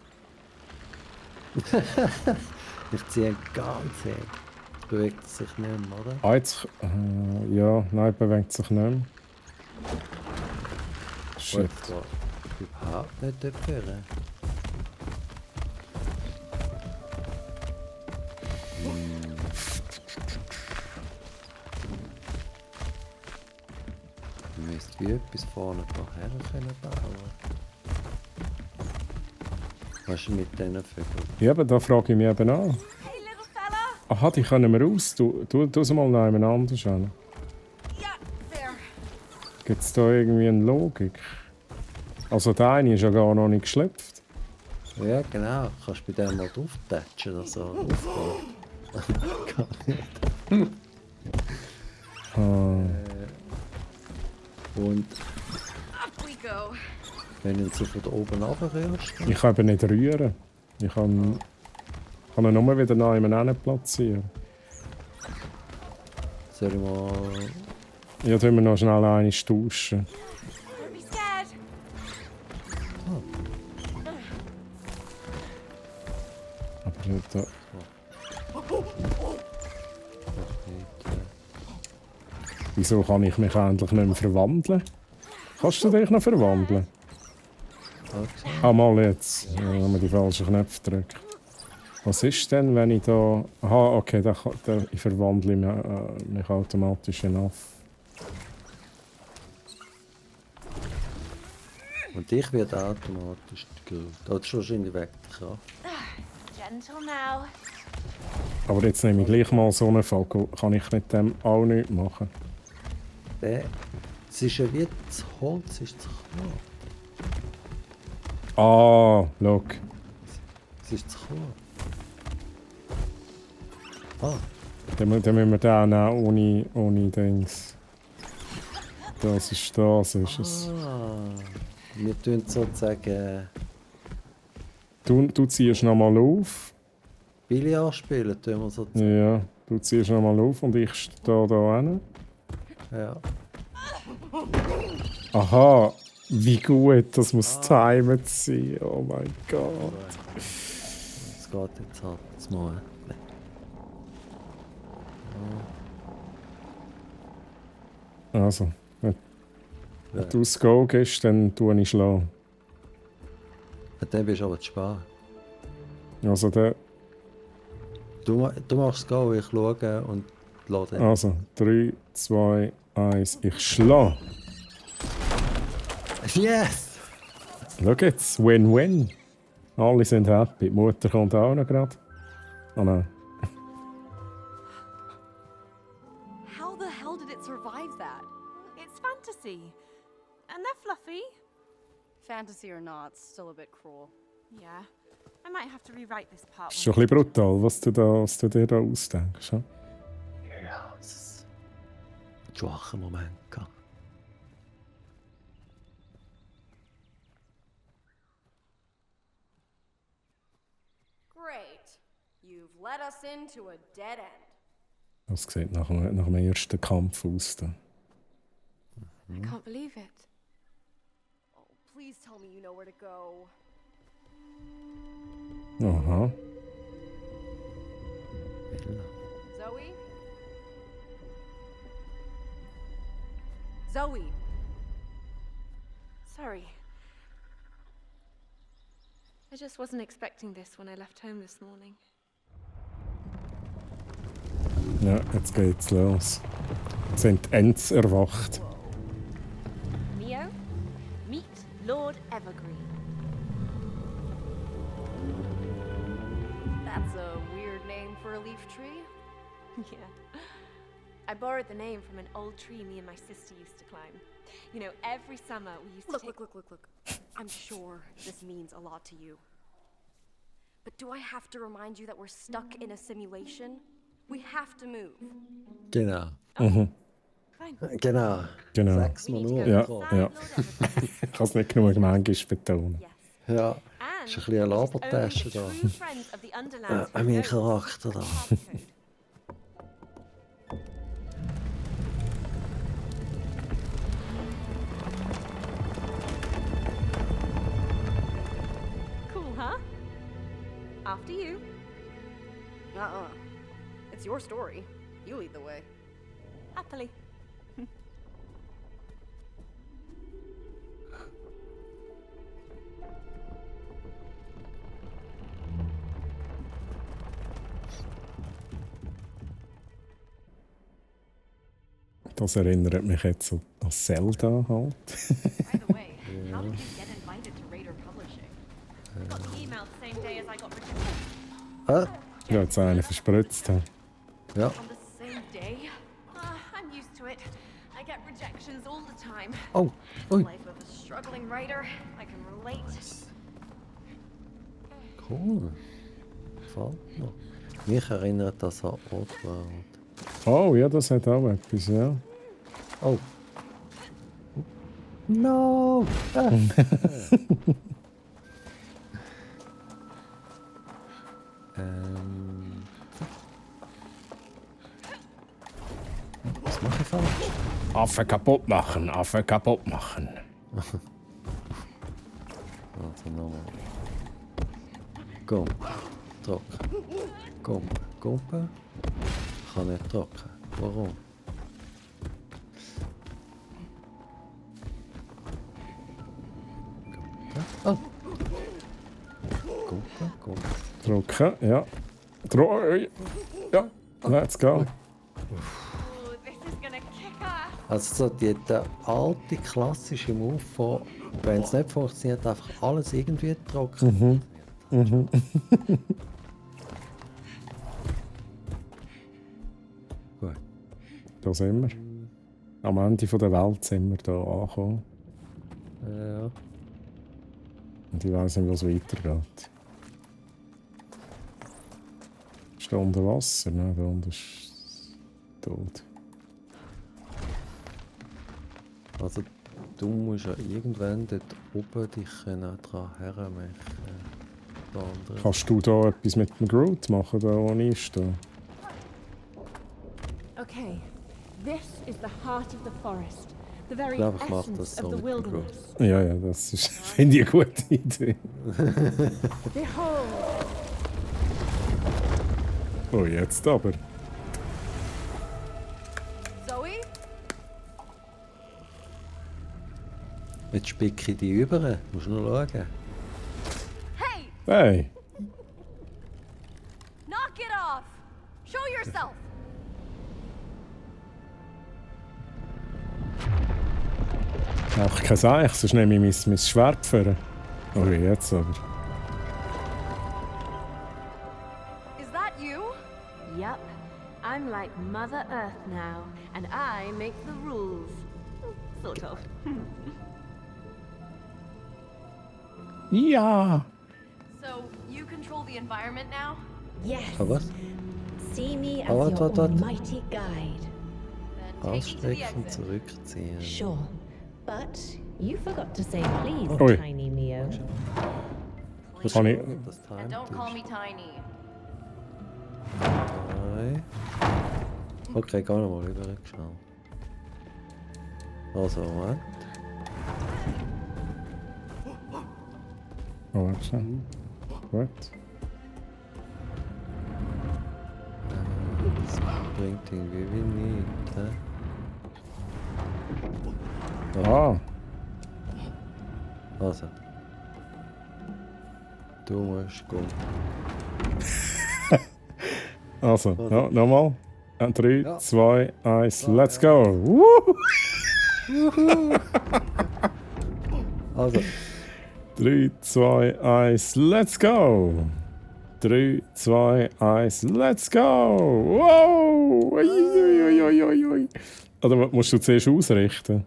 Ich ziehe ihn ganz weg. Jetzt bewegt es sich nicht mehr, oder? Ah, jetzt... ja, nein, bewegt sich nicht mehr. Shit. Gut, so. Überhaupt nicht dort führen. Du müsst wie etwas vorne daher können bauen. Was ist mit diesen Vögeln? Ja, aber da frage ich mich eben an. Aha, die können wir raus. Du sie mal nebeneinander schauen. Gibt es da irgendwie eine Logik? Also der eine ist ja gar noch nicht geschlüpft. Ja, genau. Kannst du bei dem mal drauf tätschen oder so. Gar nicht. Und Up we go. wenn du ihn so von oben runterrührst... Ich kann eben nicht rühren. Ich kann ihn nur wieder nebeneinander platzieren. Soll ich mal... Ja, tun wir noch schnell eine tauschen. Don't be scared. Aber da... Wieso kann ich mich endlich nicht mehr verwandeln? Kannst du dich noch verwandeln? Okay. Ah, mal jetzt. Ja, haben wir die falschen Knöpfe gedrückt. Was ist denn, wenn ich da... Aha, okay, ich verwandle mich automatisch in Affe. Und ich werde automatisch gegrüßt. Das ist wahrscheinlich weg der Kraft. Gentle now. Aber jetzt nehme ich gleich mal so einen Vogel. Kann ich mit dem auch nichts machen? Es ist ja wie das Holz ist zu klar. Ah, schau. Es ist zu klar. Ah. Dann müssen wir den auch ohne Dings. Das ist es. Wir tun sozusagen... Du ziehst nochmal auf. Billard spielen tun wir sozusagen. Ja, du ziehst nochmal auf und ich stehe da hin. Ja. Aha, wie gut, das muss timed sein. Oh mein Gott. Es geht jetzt halt das Mal. Also, wenn du das Go gibst, dann tue ich schlagen. Dann bist du aber zu spät. Also der. Du machst Go, ich schaue und lade. Also, 3, 2, 1, ich schlage. Yes! Schau jetzt, Win-Win. Alle sind happy. Die Mutter kommt auch noch gerade. Oh nein. How the hell did it survive that? It's fantasy. And they're fluffy. Fantasy or not, it's still a bit cruel. Yeah. I might have to rewrite this part. Das ist schon ein bisschen brutal, was du dir da ausdenkst. Ja? Ja, es ist ein schwacher Moment. Great. You've led us into a dead end. Das sieht nach dem ersten Kampf aus. Da. I can't believe it. Oh, please tell me you know where to go. Aha. Zoe? Zoe! Sorry. I just wasn't expecting this when I left home this morning. Ja, jetzt geht's los. Sind Ents erwacht. Neo, meet Lord Evergreen. That's a weird name for a leaf tree. Yeah. I borrowed the name from an old tree me and my sister used to climb. You know, every summer we used to Look. I'm sure this means a lot to you. But do I have to remind you that we're stuck in a simulation? We have to move. Genau. Mhm. Genau. Sag's mal nur. Ja. Ich kann es nicht genug manchmal betonen. Ja, ist ein bisschen eine Labertasche da. Mein Charakter da. Cool, huh? After you. It's your story. You lead the way. Happily. Das erinnert mich jetzt an Zelda halt. By the way, how did you get invited to Raider Publishing? Got the email the same day as I got rejected. Ja, jetzt einen verspritzt. Ja. On the same day? I'm used to it. I get rejections all the time. Oh, ui. Life of a struggling writer. I can relate. Cool. Gefällt mir. Mich erinnert das an Oddworld. Oh ja, das hat auch etwas, ja. Oh. No! Was mache ich falsch? Affe kaputt machen, Affe kaputt machen. Also nochmal. Komm, trocken. Komm, Kumpen. Ich kann nicht trocken. Warum? Oh! Kumpen. Drucken, ja. Ja, let's go. Also so der alte klassische Move von, wenn es nicht funktioniert, einfach alles irgendwie trocken. Gut. Da sind wir. Am Ende der Welt sind wir hier angekommen. Ja. Und ich weiss nicht, wo es weitergeht. Ist da unter Wasser? Nein, da unten ist tot. Also du musst ja irgendwann dort oben dich dran hermachen. Kannst du da etwas mit dem Groot machen, da wo ich stehe? Okay, this is the heart of the forest. The very glaube, ich mache das essence so of the mit dem Bro. wilderness. Ja, ja, das ist, finde ich, eine gute Idee. Behold, Oh, jetzt aber. Zoe? Jetzt spicke ich die über. Musst du nur schauen. Hey! Hey! Knock it off! Show yourself! Ach, kein Seich, sonst nehme ich mein Schwert für. Oh, jetzt aber. Is that you? Yup. I'm like Mother Earth now, and I make the rules. Sort of. Ja! So, you control the environment now? yes. Ah, was? See me as Oh, your warte. almighty guide. Then take me to the Ausstrecken, Oh, exit. zurückziehen. Sure. But you forgot to say please, Oi. tiny Neo. Kann ich... Das And don't call me Time tiny. Nein. Okay, gar nicht mal rübergeschaut. Also, Moment. Oh, warte schnell. Gut. Das bringt irgendwie nichts. Hä? Ah! Also. Du musst gehen. Also, ja, nochmal. 3, Ja. 2, 1, let's go! Woo! Also. 3, 2, 1, let's go! 3, 2, 1, let's go! Wow! Ui, ui, ui, ui, ui. Oder musst du zuerst ausrichten?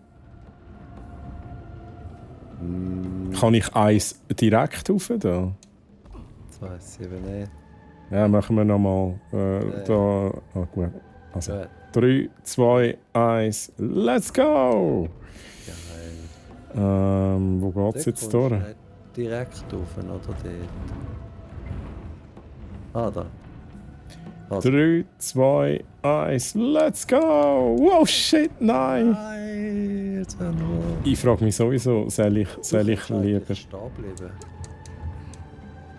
Kann ich eins direkt rauf da? Das weiss ich eben nicht. Ja, machen wir nochmal. Da. Ah, gut. Also. 3, 2, 1, let's go! Wo geht's jetzt durch? Direkt rauf, oder dort? Ah, da. Also. 3, 2, 1, let's go! Wow, shit, nein! Nein, jetzt wäre nur... Ich frage mich sowieso, soll ich lieber... stehen bleiben.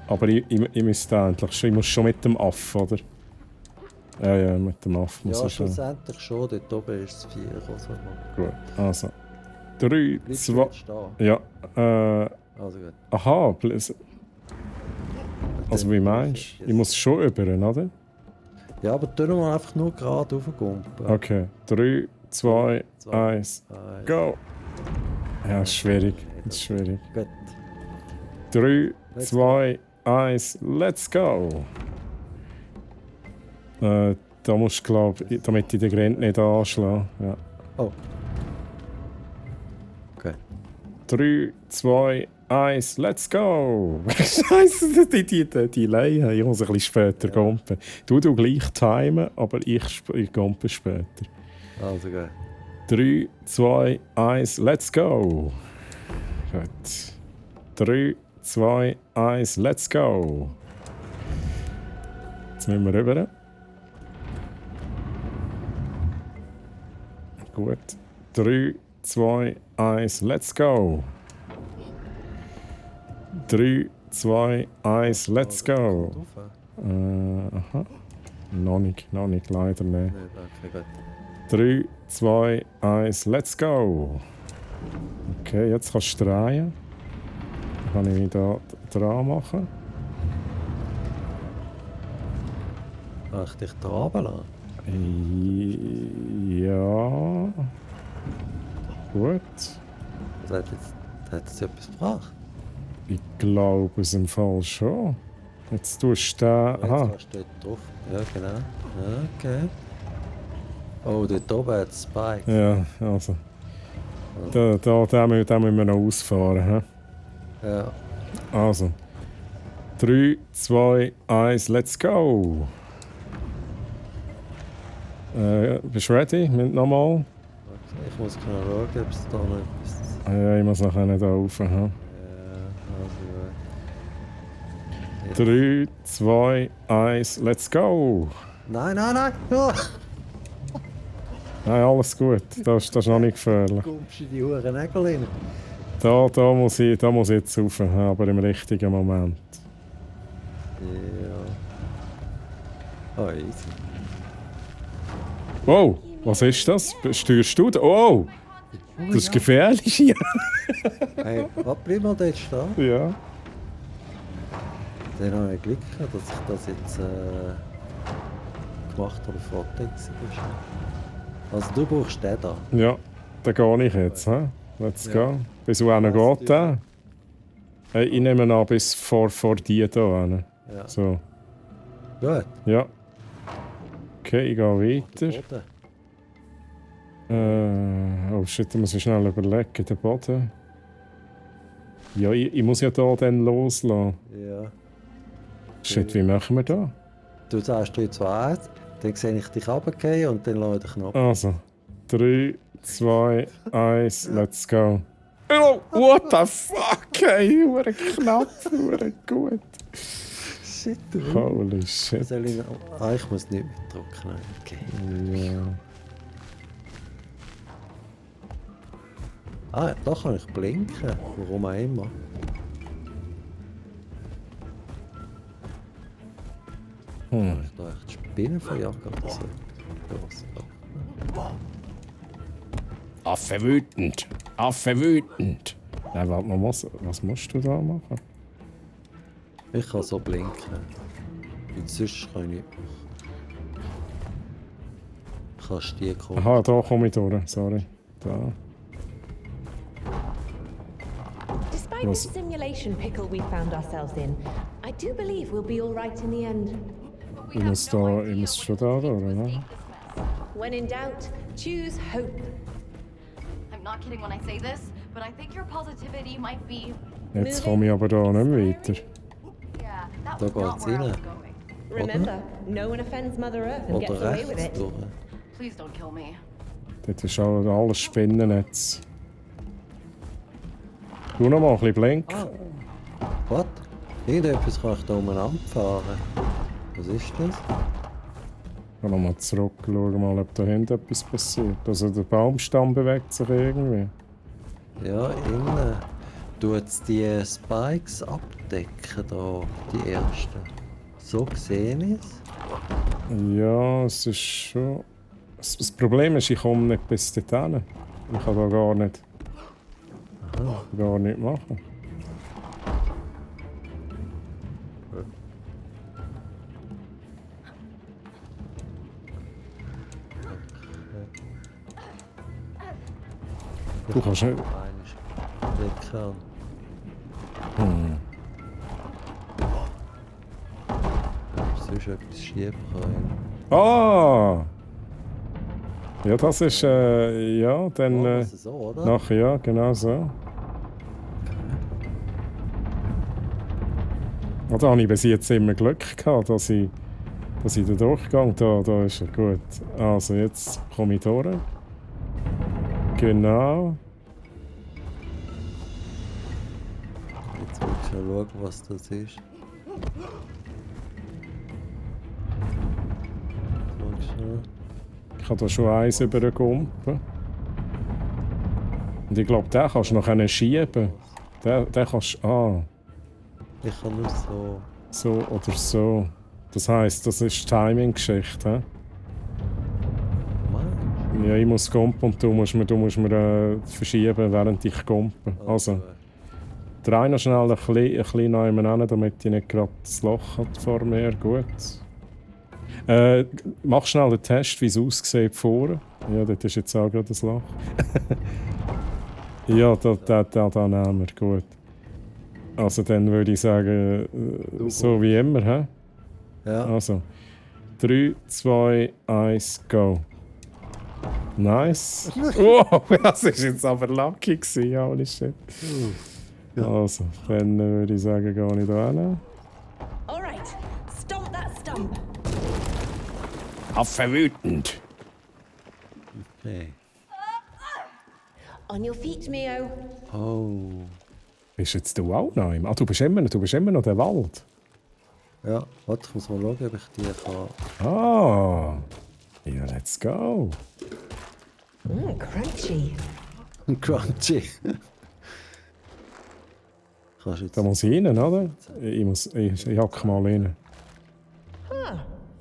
Aber ich müsste endlich, ich muss schon mit dem Aff, oder? Ja, mit dem Aff muss Ja, ich schon. schlussendlich schon. Dort oben ist es 4 oder so. Gut, also. 3, Bleibst du 2... jetzt stehen? Ja, Also gut. aha, also wie meinst du? Ich muss schon über, oder? Ja, aber tu mal einfach nur gerade raufgumpen. Okay, 3, 2, 1, go! Ja, ist schwierig. Das ist schwierig. Gut. 3, 2, 1, let's go! Da musst du, glaube ich, damit ich den Grind nicht anschlage. Ja. Oh. Okay. 3, 2, 1, let's go! Scheiße, die Laie. Ich muss ein bisschen später gumpen. Du gleich timen, aber ich gumpe später. Also gut. 3, 2, 1, let's go! Gut. 3, 2, 1, let's go! Jetzt müssen wir rüber. Gut. 3, 2, 1, let's go! 3, 2, 1, let's go! Aha. Noch nicht, leider nicht. Okay, gut. 3, 2, 1, let's go! Okay, jetzt kannst du drehen. Dann kann ich mich da dran machen. Kann ich dich da runterlassen? Ja. Gut. Hat jetzt etwas gebracht? Ich glaube es im Fall schon. Jetzt tust du den. Jetzt Aha. kannst du dort drauf. Ja, genau. Okay. Oh, dort oben hat es Spikes. Ja, also. Den müssen wir noch ausfahren. He? Ja. Also. 3, 2, 1, let's go! Bist du ready? Mit nochmal? Ich muss genau schauen, ob es da noch etwas... Ja, ich muss nachher nicht rauf. Ja, also gut. 3, 2, 1, let's go! Nein! Oh. Nein, alles gut. Das ist noch nicht gefährlich. Kommst du in die Huren Nägel rein? Da muss ich jetzt rauf, aber im richtigen Moment. Ja. Oh, easy. Wow, was ist das? Steuerst du da? Oh! Das ist gefährlich hier. Hey, bleib mal dort stehen. Ja. Dann habe ich Glück gehabt, dass ich das jetzt gemacht habe, bevor du bist. Also du brauchst den da. Ja, da gehe ich jetzt. Let's go. Bis wohin geht der? Ich nehme an, bis vor die da. Ja. So. Gut. Ja. Okay, ich gehe weiter. Oh shit, da muss ich schnell überlegen. Der Boden. Ja, ich muss ja da dann loslassen. Ja. Shit, wie machen wir da? Du sagst 3, 2, 1, dann sehe ich dich runtergehen und dann lasse ich den Knopf. Also, 3, 2, 1, let's go. Oh, what the fuck, ey, hure knapp, hure gut. Shit, Holy shit. Soll ich muss nicht mitdrücken. Okay. Ja. Ah, da kann ich blinken. Warum auch immer. Kann ich da echt Spinnen verjagen oder so? Affe wütend. Affe wütend. Nein, warte mal, was musst du da machen? Ich kann so blinken. Und sonst kann ich nicht machen. Kannst du die kommen? Aha, da komme ich durch. Sorry. Da. Despite the simulation pickle we found ourselves in, I do believe we'll be all right in the end. Ich muss schon da durch, ne? When in doubt, choose hope. I'm not kidding when I say this, but I think your positivity might be... Jetzt komme ich aber da nicht mehr weiter. Yeah, that Da was not geht's where I rein. was going. Remember, no one offends Mother Earth and gets Oder away with rechts it. durch. Please don't kill me. Dort ist auch alles Spinnennetz. Tu noch mal ein bisschen blinken. Was? Irgendetwas kann ich da umeinander fahren. Was ist das? Ich kann noch mal zurück, schauen mal, ob da hinten etwas passiert. Also der Baumstamm bewegt sich irgendwie. Ja, innen. Tut es die Spikes abdecken, da, die ersten. So sehe ich es. Ja, es ist schon... Das Problem ist, ich komme nicht bis dorthin. Ich kann da gar nicht machen. Du kannst nicht... Klicken. Sonst etwas schieben kann. Ah! Ja, das ist, ja, dann... das ist so, oder? Nachher, ja, genau so. Ja, da habe ich bis jetzt immer Glück gehabt, dass ich da durchgehe. Da ist er gut. Also, jetzt komme ich durch. Genau. Jetzt will ich schauen, was das ist. Ich habe da schon eins über den Gumpen. Und ich glaube, den kannst du noch schieben. Den kannst du... Ah. Ich kann nur so... So oder so. Das heisst, das ist Timing-Geschichte. Ja, ich muss gumpen und du musst mir verschieben, während ich gumpe. Also, dreh noch schnell ein bisschen nebeneinander, damit ich nicht gerade das Loch hat vor mir. Gut. Mach schnell den Test, wie es aussieht vorne. Ja, dort ist jetzt auch gerade das Loch. Ja, da nehmen wir. Gut. Also dann würde ich sagen, so wie immer, hä? Ja. Also, 3, 2, 1, go. Nice. Wow, das war jetzt aber lucky gewesen, holy shit. Also, dann würde ich sagen, gehe ich da hin. Alright, stomp that stump. Affe wütend. Okay. On your feet, Mio. Oh. Bist jetzt du auch noch im? Ah, du bist immer noch der Wald. Ja, warte, ich muss mal schauen, ob ich die kann. Ah. Ja, let's go. Crunchy. Crunchy. Kannst du jetzt... Da muss ich rein, oder? Ich hacke mal rein.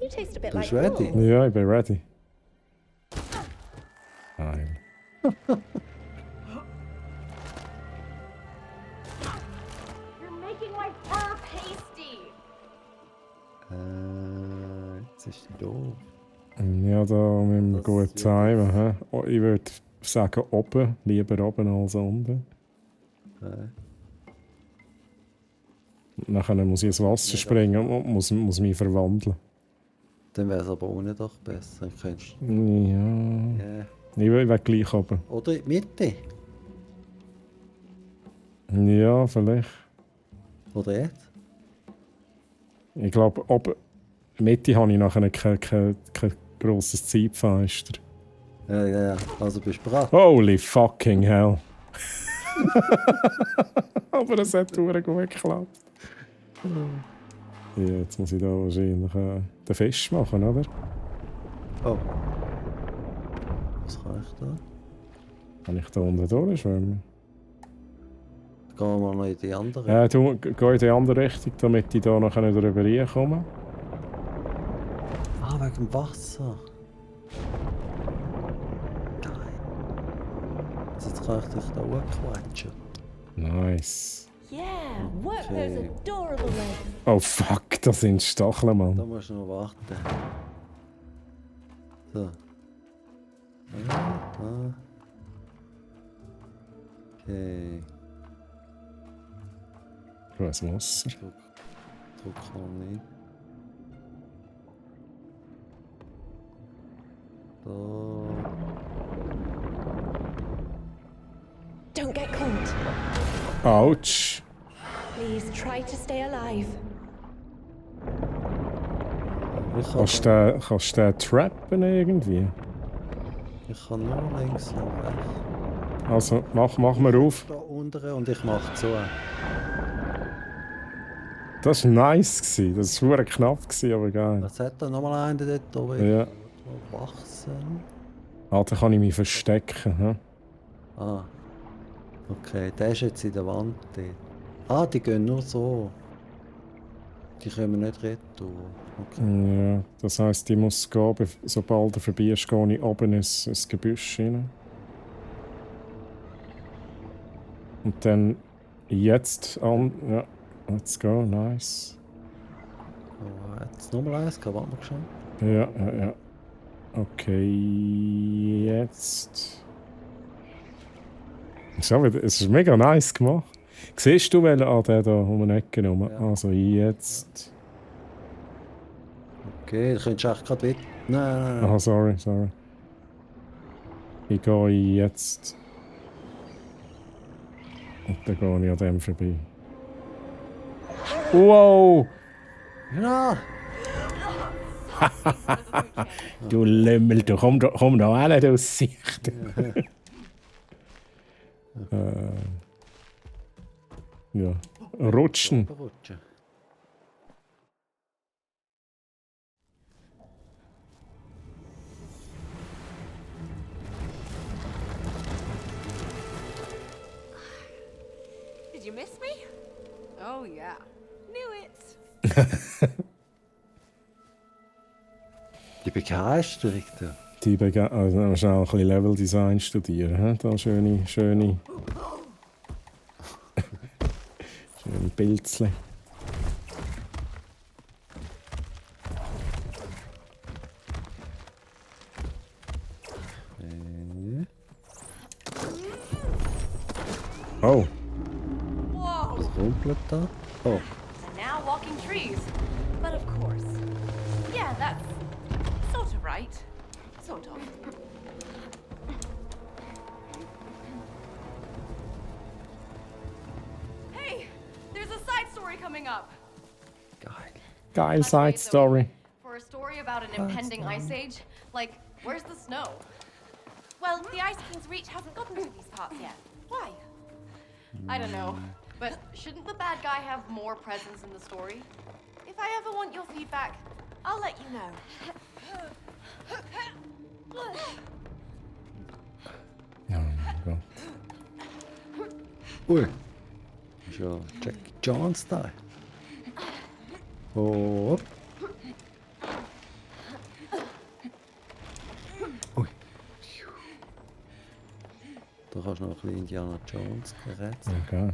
You taste a bit Bist like du ready? wool. Ja, ich bin ready. Nein. You're making my fur pasty. Jetzt ist die doof. Ja, da müssen wir gut timen. Hä? Oh, ich würde sagen oben, lieber oben als unten. Nachher muss ich ins Wasser springen und muss mich verwandeln. Dann wäre es aber ohne doch besser. Dann könntest du... Ja. Ich will gleich oben. Oder in die Mitte. Ja, vielleicht. Oder jetzt? Ich glaube, oben in der Mitte habe ich nachher kein grosses Zeitfenster. Ja. Also bist du bereit? Holy fucking hell. Aber es hat verdammt gut geklappt. Ja, jetzt muss ich da wahrscheinlich den Fisch machen, oder? Oh. Was kann ich da? Kann ich da unten durchschwimmen? Gehen wir noch in die andere. Ja, du geh in die andere Richtung, damit ich da noch drüber reinkomme. Ah, wegen dem Wasser. Geil. Jetzt kann ich dich da hochquetschen. Nice. Yeah, work those adorable legs. Oh fuck, das sind Stacheln, Mann. Da musst du noch warten. So. Okay. Was Wasser? Druck mal nicht. Da. Don't get caught. Autsch. Please try to stay alive. Kannst du den trappen irgendwie? Ich kann nur links und rechts. Also, mach mir auf. Da unten und ich mach zu. Das war nice. Das war verdammt knapp, aber geil. Was hat da nochmal einen dort oben? Ja. Wachsen. Ah, da kann ich mich verstecken. Hm? Ah. Okay, der ist jetzt in der Wand dort. Ah, die gehen nur so. Die kommen nicht retour. Okay. Ja, das heisst, ich muss gehen, sobald du vorbei ist, gehe ich oben ins Gebüsch rein. Und dann jetzt an. Ja, let's go, nice. Oh, jetzt nochmal eins, warten wir schon. Ja. Okay, jetzt. So, es ist mega nice gemacht. Siehst du, welchen an der da um die Ecke rum? Ja. Also jetzt. Okay, du könntest echt gerade weiter. Nein. Ah, sorry. Ich gehe jetzt. Und dann gehe ich an dem vorbei. Wow! Ja! Du Lümmel, du komm da alle aus Sicht. Ja. Rutschen. Did you miss me? Oh yeah. Knew it. Die Begeisterung da. Also schnell ein bisschen Leveldesign studieren. He? Da schöne Pilzchen. Oh. Whoa. Was rumpelt da? Oh. And now walking trees. But of course. Yeah, that's sort of right. Sort of. Hey, there's a side story coming up. Geil side story. For a story about an impending ice age, like, where's the snow? Well, the Ice King's Reach hasn't gotten to these parts yet. Why? I don't know. But shouldn't the bad guy have more presence in the story? If I ever want your feedback, I'll let you know. Gott. Ui. Ist ja Jack Jones da. Oh. Ui. Da kannst du noch ein bisschen Indiana Jones gerätseln. Okay.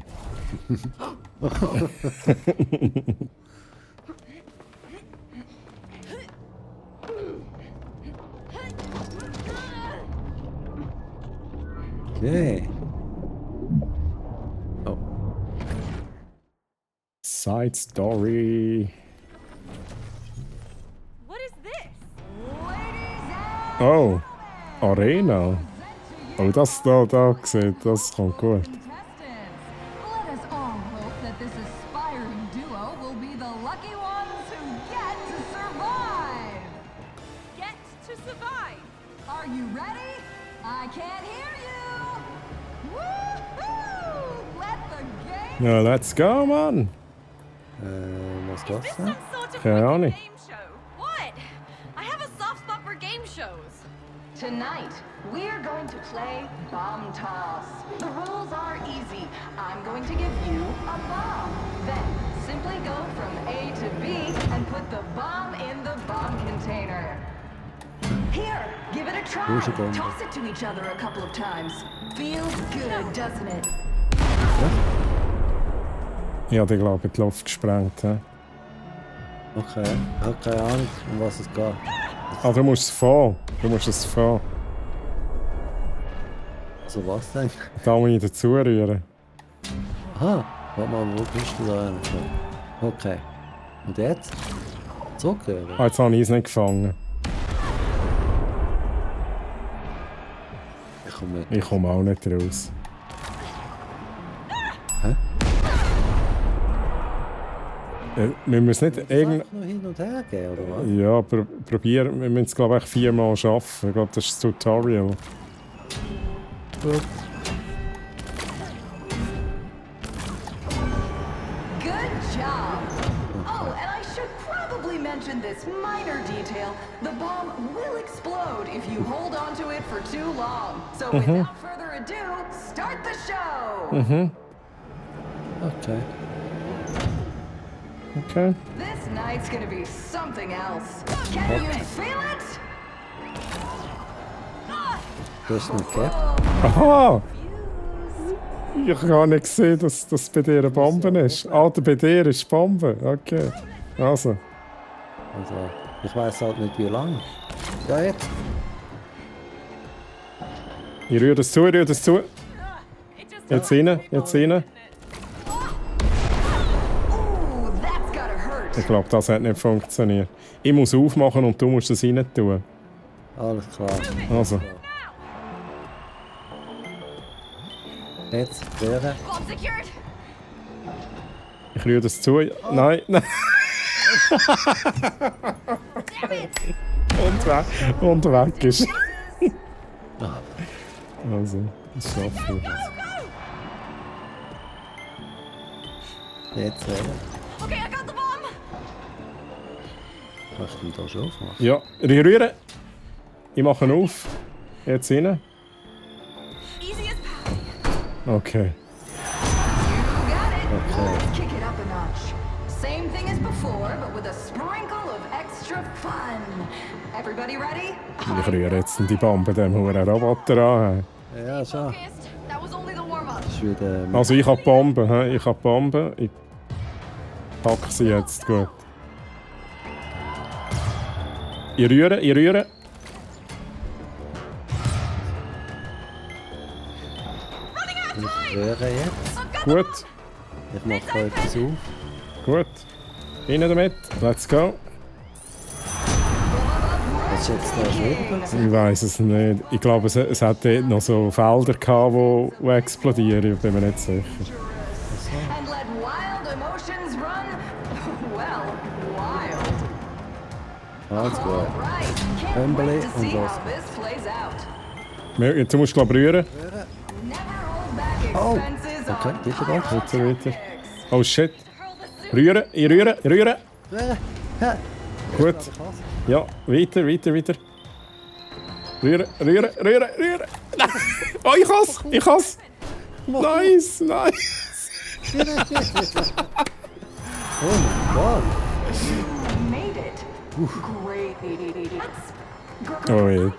Okay. Oh. Side Story. What is this? Oh, Arena. Oh, das da gesehen, das kommt gut. Let us all hope that this aspiring duo will be the lucky ones who get to survive. Get to survive. Are you ready? I can't hear you. Woohoo! Let the game. Ja, let's go, Mann. Was das denn? Some sort of Keine Ahnung. game show. What? I have a soft spot for game shows. Tonight, we're going to play Bomb Toss. The rules are easy. I'm going to give you a bomb. Then, simply go from A to B and put the bomb in the bomb container. Here, give it a try. Where's the bomb? Toss it to each other a couple of times. Feels good, doesn't it? Ich habe, glaube ich, die Luft gesprengt. He? Okay. Ich habe keine Ahnung, um was es geht. Ah, du musst es fahren. Du musst es fahren. Also was denn? Da muss ich dazu rühren. Aha. Warte mal, wo bist du da? Okay. Und jetzt? Zurückrühren? Ah, jetzt habe ich es nicht gefangen. Ich komme auch nicht raus. Hä? Wir müssen nicht irgend... Noch hin und her gehen, oder was? Ja, probieren. Wir müssen es, glaube ich, 4-mal schaffen. Ich glaube, das ist das Tutorial. Gut. Good job! Oh, and I should probably mention this minor detail. The bomb will explode if you hold on to it for too long. So without further ado, start the show! Okay. Okay. This night's gonna be something else. Can you feel it? Du hast nicht gegeben? Aha! Ich habe gar nicht gesehen, dass das bei dir eine Bombe ist. Ah, bei dir ist die Bombe. Okay. Also. Also, ich weiß halt nicht wie lange. Ja, jetzt. Ich rühre das zu, ich rühre das zu. Jetzt rein, jetzt rein. Ich glaube, das hat nicht funktioniert. Ich muss aufmachen und du musst das rein tun. Alles klar. Also. Jetzt, wäre. Bomb secured. Ich rühre das zu. Nein, nein. Und weg ist. Also, das schaffe ich. Jetzt, wäre. Okay, I got the bomb. Kannst du da schon aufmachen? Ja, rühren. Ich mache ihn auf. Jetzt rein. Easy as pie. Okay. Let's kick it up a notch. Same thing as before, but with a sprinkle of extra fun. Everybody ready? Ich rühre jetzt die Bombe dem huren Roboter an. Ja, schon. That was only the warm-up. Das ist wieder. Also ich habe die Bombe, he? Ich habe die Bombe. Ich packe sie jetzt gut. Ich rühre, ich rühre. Ich rühre jetzt. Gut, Ich mache etwas auf. gut. Rein damit. Let's go. Was ist jetzt da schwieriger gewesen? Ich weiß es nicht. Ich glaube, es hat dort noch so Felder gehabt, die explodieren. Ich bin mir nicht sicher. And let wild emotions run. Well, wild. Alles gut. Right. Can't Hümbeli wait to und see los. how this plays out. Du musst, glaube ich, rühren. Oh! Expenses Okay, on bitte was? Bitte, bitte. Oh shit. Rühren, ich rühre, ich rühre. Rühren! Hä? Gut. Ja, weiter, weiter, weiter. Rühren. Oh, ich has. Nice. Oh mein Gott. Made it. Great. Oh, yeah.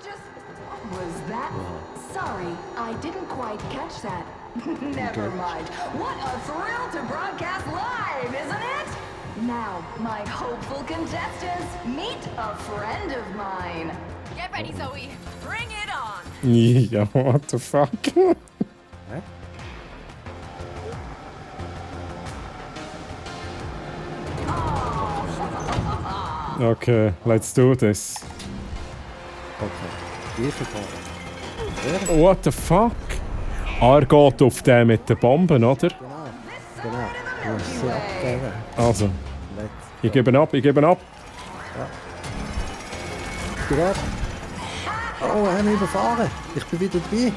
Was that? Sorry, I didn't quite catch that. Never mind. What a thrill to broadcast live, isn't it? Now, my hopeful contestants, meet a friend of mine. Get ready, Zoe. Bring it on. Yeah, what the fuck? Okay, let's do this. Okay, ich What the fuck? Er geht auf den mit den Bomben, oder? Genau. Du musst sie abgeben. Also, Let's ich gebe ab. Gib ab. Oh, er hat mich überfahren. Ich bin wieder dabei.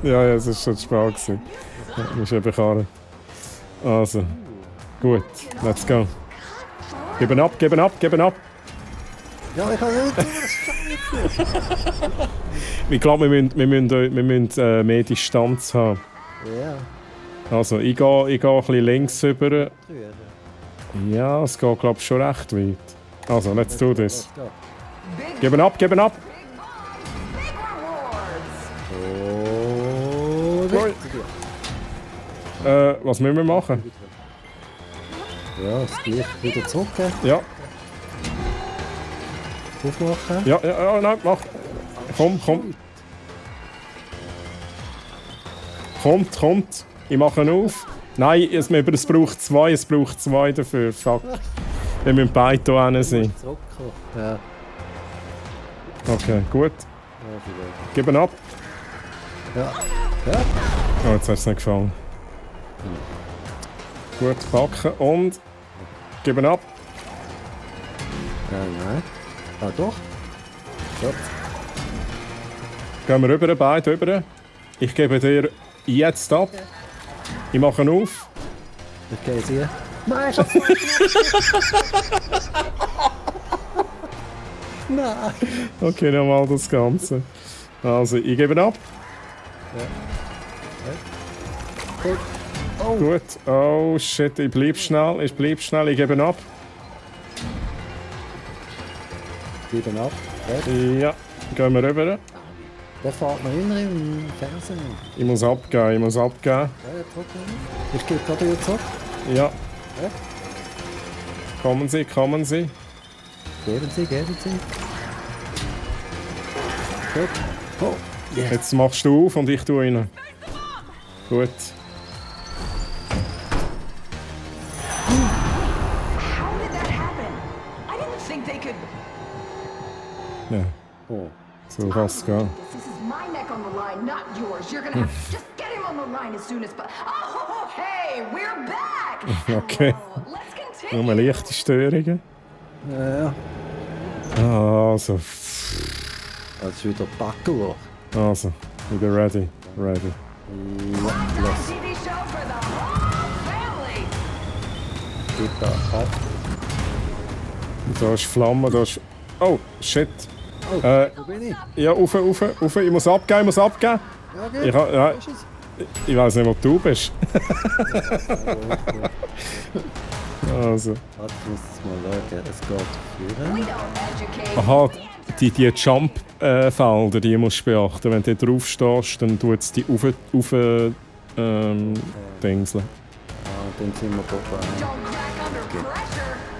Ja, es war schon spät gewesen. Ja, du bist eben karren. Also, gut, let's go. Geben ab. Ja, ich kann nicht. Ich glaube, wir müssen mehr Distanz haben. Ja. Also, ich gehe ein bisschen links rüber. Ja, es geht, glaube ich, schon recht weit. Also, let's do this. Geben ab. Was müssen wir machen? Ja, das Licht wieder zurück. Ja. Aufmachen. Ja, nein, mach. Komm. Kommt. Ich mache ihn auf. Nein, es braucht zwei dafür. Fuck. Wir müssen beide hier hin sein. Ja. Okay, gut. Gib ihn ab. Ja. Oh, jetzt hat es nicht gefallen. Gut, packen und gib ihn ab. Nein. Ah, doch. Gut. Gehen wir rüber, beide rüber. Ich gebe dir jetzt ab. Ich mache ihn auf. Ich gehe sie. Nein, ich hab's Nein. Okay, nochmal das Ganze. Also, ich gebe ihn ab. Ja. Gut. Oh. Gut. Oh shit, ich bleib schnell, ich gebe ihn ab. Gib ihn ab. Ja, gehen wir rüber. Der fährt noch immer im Fernsehen. Ich muss abgeben. Ja, ich gebe gerade wieder zurück. Ja. Kommen Sie. Geben Sie. Gut. Oh, yes. Jetzt machst du auf und ich tue rein. Gut. How did that happen? I didn't think they could. Ja. Oh. So kann's gehen. This is my neck on the line, not yours. You're gonna have to just get him on the line as soon as. Oh, hey, we're back. Okay. Let's continue. Nur leichte Störungen. Ja. Also. Das ist wieder Backelloch. Also, wieder ready. Ja, los. TV show for the whole family. Gib da ab. Da ist Flamme, da ist... Oh, shit. Oh, wo bin ich? Ja, rauf. Ich muss abgeben. Ja, geht. Ja, ich weiß nicht, wo du bist. Also. Warte, ich muss es mal schauen. Es geht führen. Aha, die Jump-Felder, die musst du beachten. Wenn du drauf stehst, dann tut es die dingseln. Dann sind wir oben.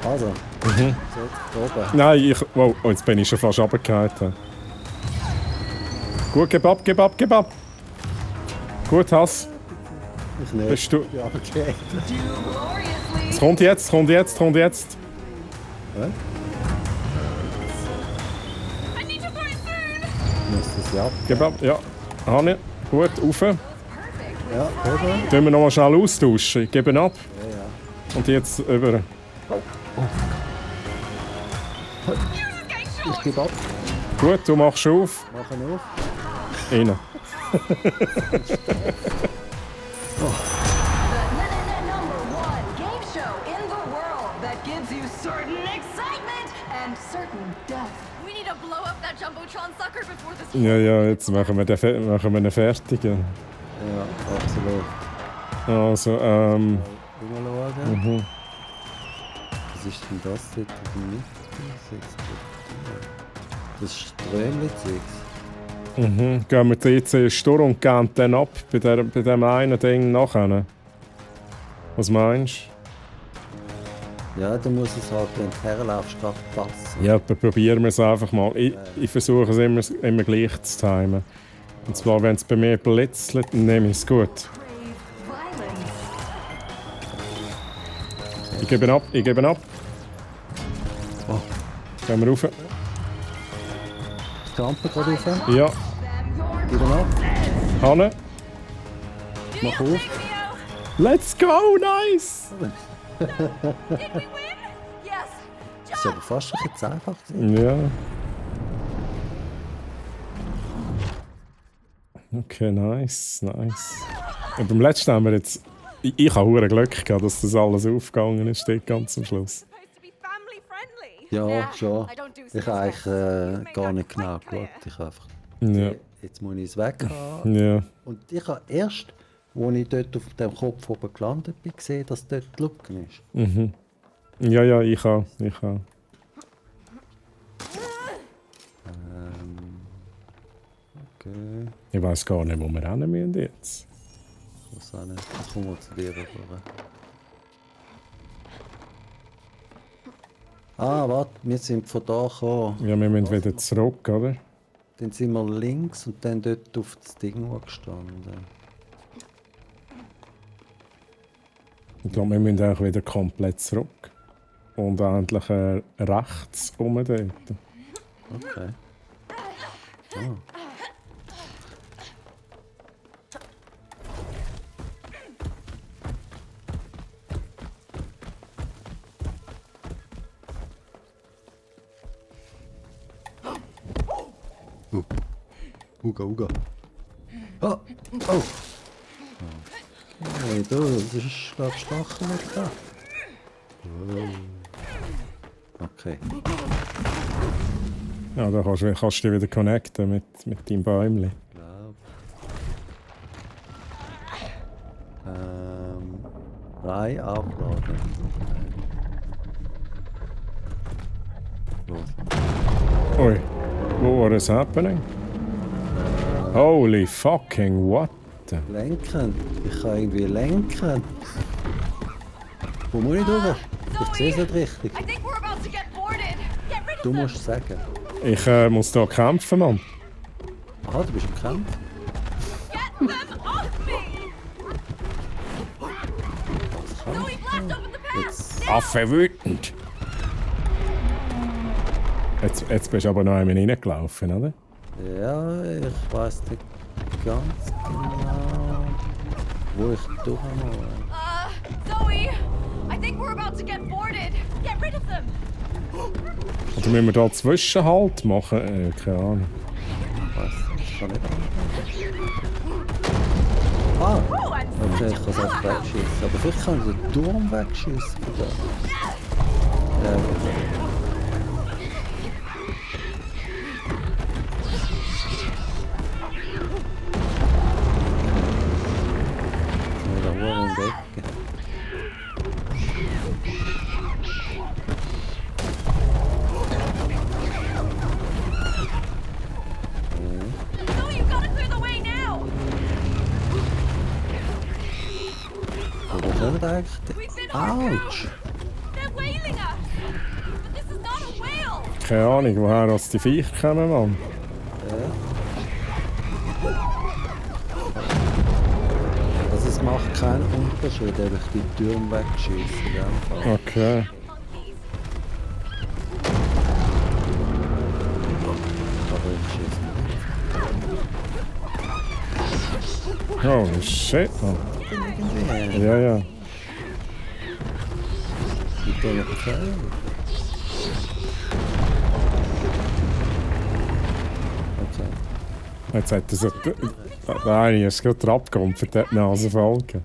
Also. Mhm. So, oben. Nein, wow, oh, jetzt bin ich schon fast runtergefallen. Gut, gib ab. Gut, Hass. Ich nicht. Bist du... Ja, okay. Es kommt jetzt. Hä? Muss das ja ab. Gib ab, ja. Hanni, gut, rauf. Ja, oben. Tun wir nochmal schnell austauschen. Ich gebe ihn ab. Ja. Und jetzt über. Ich gebe ab. Gut, du machst auf. Mach ihn auf. Rein. that gives you certain excitement and certain death. We need to blow up that Jumbotron sucker before this. Ja, jetzt machen wir ihn fertig. Ja, absolut. Also, Mal schauen. Mhm. Was ist denn das dort in der Mitte? Das Strömli-Zeugs. Mhm. Gehen wir die EC Stur und gehen dann ab bei dem einen Ding nachher. Was meinst du? Ja, dann muss es halt, wenn du herlaufst, gerade passen. Ja, dann probieren wir es einfach mal. Ich versuche es immer gleich zu timen. Und zwar, wenn es bei mir blitzelt, dann nehme ich es gut. Ich gebe ab. Oh. Gehen wir rauf. Die Rampe gerade rauf? Ja. Gib ihn ab. Hanne. Mach auf. Let's go, nice! Did we win? Yes. Das ist aber fast ein bisschen einfach. Ja. Okay, nice. Und beim letzten haben wir jetzt... Ich habe verdammt Glück gehabt, dass das alles aufgegangen ist, steht ganz am Schluss. Ja, schon. Ich habe eigentlich gar nicht genau geschaut. Ich habe einfach... Ja. Jetzt muss ich es weg haben. Ja. Und ich habe erst, als ich dort auf dem Kopf oben gelandet bin, gesehen, dass dort die Lücke ist. Mhm. Ja, ich auch. Okay. Ich weiß gar nicht, wo wir hin müssen jetzt. Ich weiß auch nicht. Ich komme mal zu dir rüber. Ah, warte, wir sind von da gekommen. Ja, wir müssen wieder zurück, oder? Dann sind wir links und dann dort auf das Ding gestanden. Ich glaube, wir müssen auch wieder komplett zurück. Und endlich rechts dort. Okay. Uga. Oh! Hey, du, das ist, glaube ich, Stachel nicht da. Okay. Ja, da kannst du dich wieder connecten mit deinem Bäumchen. Frei aufladen. Oi, what is happening? Holy fucking what the... Lenken. Ich kann irgendwie lenken. Wo muss ich durch? Ich sehe es nicht richtig. Du musst es sagen. Ich muss hier kämpfen, Mann. Aha, du bist im Kampf. Jetzt. Affe wütend. Jetzt bist du aber noch einmal reingelaufen, oder? Ja, ich weiß nicht ganz genau, wo ich durch muss. Zoe, I think we're about to get boarded. Get rid of them. Oder müssen wir da Zwischenhalt machen? Keine Ahnung. Was? Ich kann nicht Ah! Okay, ich kann es einfach wegschießen. Aber vielleicht kann ich den Turm wegschießen. Ja, okay. Autsch! Keine Ahnung, woher aus die Viecher kommen, Mann. Ja. Also es macht keinen Unterschied, ob ich die Türen wegschieße. Okay. Aber ich schieße nicht. Oh shit, Mann. Ja. Mit den Pfeilen. Okay. Jetzt hat er so... Nein, er ist gerade der Abgrund für die Nasenfolge.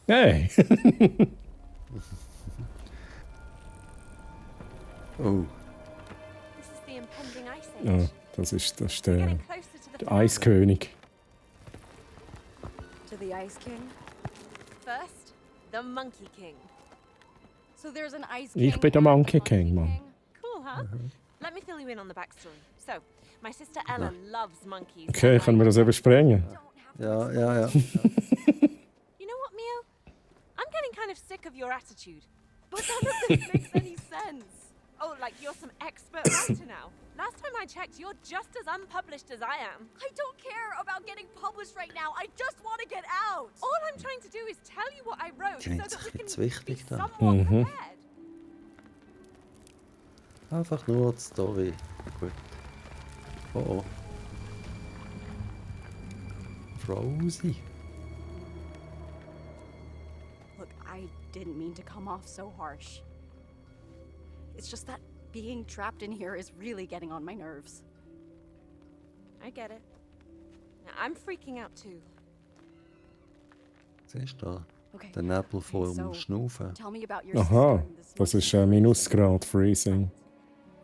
Hey! Oh. This is the impending ice Ja, age. das ist We're getting closer to the der final. Eiskönig. To the Ice King? First, the Monkey King. So there's an Ice King. Ich bin der Monkey King, Mann. Cool, huh? Let me fill you in on the backstory. So, my sister Ella loves monkeys. Okay, können wir das überspringen? Ja. You know what, Mio? I'm getting kind of sick of your attitude. But none of this makes any sense. Oh, like you're some expert writer now. Last time I checked, you're just as unpublished as I am. I don't care about getting published right now. I just want to get out. All I'm trying to do is tell you what I wrote so Klingt that we jetzt can wichtig da. somewhat prepared. Einfach nur die Story. Gut. Oh. Rosie. Look, I didn't mean to come off so harsh. It's just that being trapped in here is really getting on my nerves. I get it. Now, I'm freaking out too. Siehst du da? Okay. Der Nebel vor dem So, Schnaufen. tell me about your Aha, sister and this das ist Minusgrad Freezing.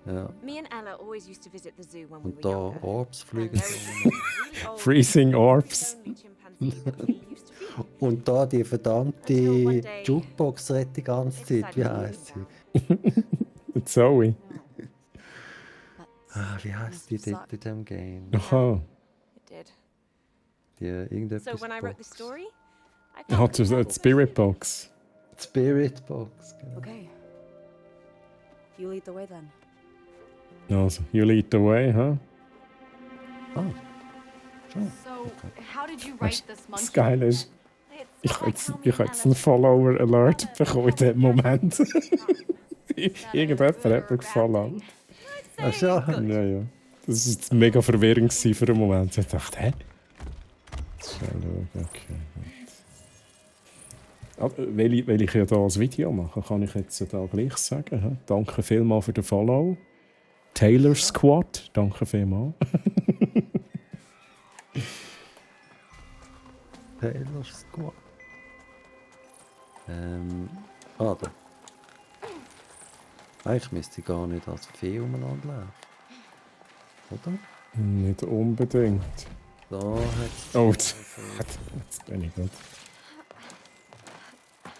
Ja. Me and Ella always used to visit the zoo when we Und were da younger. Orbs And fliegen. there was this really old, Freezing Orbs. lonely chimpanzee that we used to feed. Und da die verdammte Until one day, Jukebox redet die ganze Zeit. Wie heisst sie? Zoe. Wie heisst die dort in dem Game? Aha. It did. Die irgendetwas So when I wrote the Box. story, I Ja, felt das ist die Spirit Box. Die Spirit Box, genau. Okay. You lead the way then. Also, you lead the way, huh? Ah. Schon. So, how did you write this Das monkey? Geile ist, ich hätte jetzt einen Follower-Alert bekommen in dem Moment. Irgendjemand hat mir gefallen. Ach schon. Ja. Das war jetzt mega verwirrend für einen Moment. Ich dachte, hä? Schnell schauen, okay. Weil ich ja hier ein Video mache, kann ich jetzt da gleich sagen. He? Danke vielmals für den Follow. Taylor Squad, danke vielmals. Taylor Squad. Da. Eigentlich müsste ich gar nicht als Vieh umeinander laufen. Oder? Nicht unbedingt. Da hat's. Oh, jetzt bin ich gut.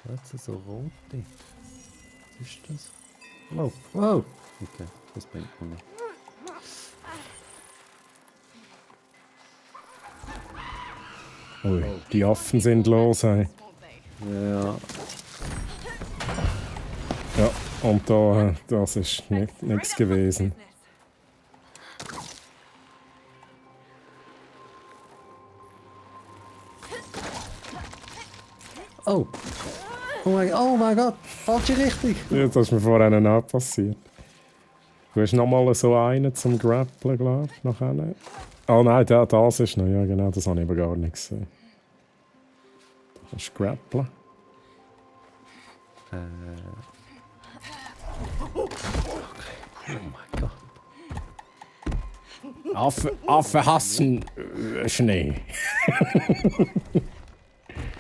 Jetzt so rote. Was ist das? Wow. Wow. Okay, das bringt mir nicht. Ui, die Affen sind los, hey. Ja. Ja, und da, das ist nichts gewesen. Oh. Oh mein Gott. Falsche Richtung. Ja, das ist mir vorhin auch passiert. Du hast nochmal so einen zum Grapplen, glaube ich, nachher. Oh nein, das ist noch, ja genau, das habe ich aber gar nicht gesehen. Du kannst grapplen. Okay. Oh mein Gott. Affen hassen Schnee.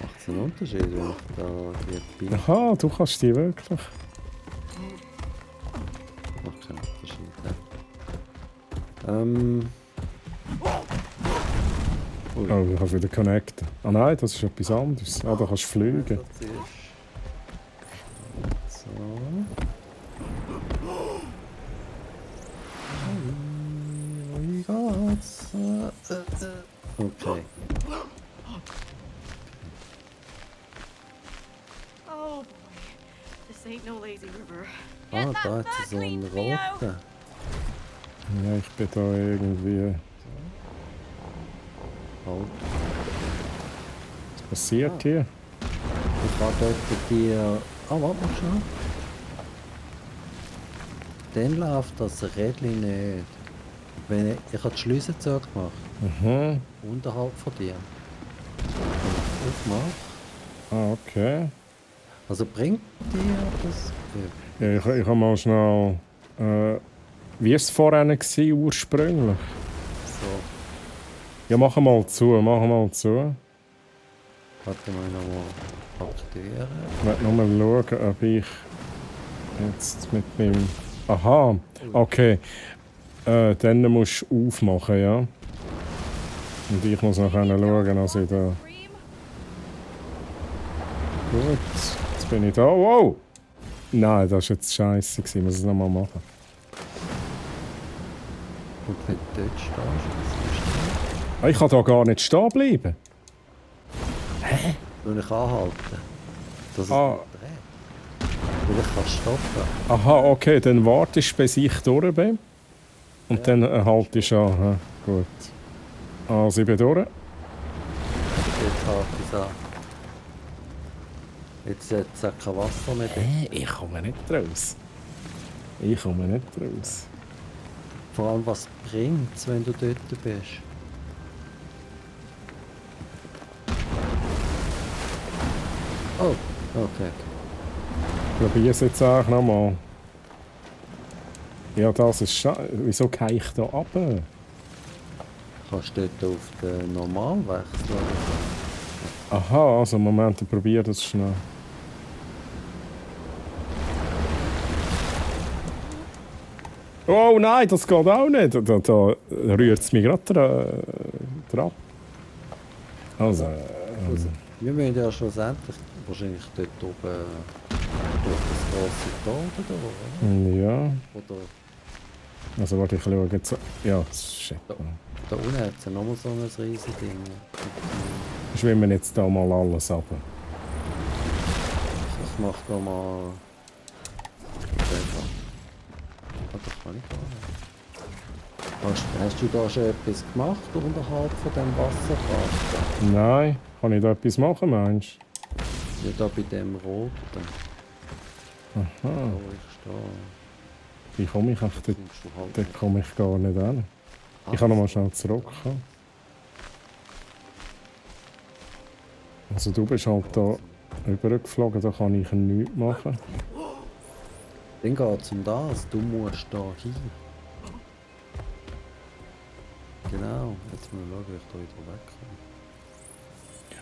Macht es einen Unterschied, wenn ich da die bin? Aha, du kannst die wirklich. Macht keinen Unterschied. Oh, ich kann wieder connecten. Ah nein, das ist etwas anderes. Ah, da kannst du fliegen. So. Wie geht's? Okay. Oh boy. This ain't no lazy river. Ah, da hat sie so einen roten. Ja, ich bin da irgendwie. Halt. Was passiert hier? Ich kann dort die... warte mal schon. Dann läuft das Rädchen nicht. Wenn ich habe die Schlüssel zugemacht. Mhm. Unterhalb von dir. Wenn ich aufmache. Ah, okay. Also bringt dir das... Ja, ich habe mal schnell. Wie war es vorhin ursprünglich? So. Ja, mach mal zu, mach mal zu. Warte mal nochmal aktivieren. Ich werde nur mal schauen, ob ich jetzt mit meinem... Aha, okay. Dann musst du aufmachen, ja. Und ich muss noch schauen, dass ich da... Gut, jetzt bin ich da. Wow! Nein, das war jetzt scheiße. Ich muss es nochmal machen. Und wenn du dort stehst, was ist Ah, ich kann da gar nicht stehen bleiben. Hä? Will ich anhalten? Dass es Ah. nicht dreht. Weil ich kann stoppen. Aha, okay, dann wartest du, bis ich durch bin. Und dann haltest du an. Ja, gut. Also ich bin durch. Jetzt halte ich es an. Jetzt hat es kein Wasser mehr drin. Ich komme nicht raus. Ich komme nicht raus. Vor allem, was bringt es, wenn du dort bist? Oh, okay. Probier es jetzt auch nochmal. Ja, das ist schade. Wieso gehe ich da runter? Kannst du dort auf den Normal wechseln? Aha, also Moment, ich probiere das schnell. Oh nein, das geht auch nicht. Da rührt es mich gerade dran. Also, Wir müssen ja schlussendlich wahrscheinlich dort oben durch das grosse Tor oder ja. Oder Also warte, ich schaue jetzt. Ja, shit. da unten hat es ja nochmal so ein riesiges Ding. Schwimmen jetzt da mal alles ab. Ich mach da mal... Das kann ich gar nicht. Hast du da schon etwas gemacht unterhalb von dem Wasserkraft? Nein, kann ich da etwas machen, meinst du? Ja, da bei dem Roten. Aha. Wo ich stehe. Wie komme ich auf den... Dort komme ich gar nicht hin. Ich kann noch mal schnell zurückkommen. Also du bist halt da rübergeflogen, da kann ich nichts machen. Dann geht es um das, du musst da hin. Genau, jetzt muss ich schauen, wie ich da wieder wegkomme.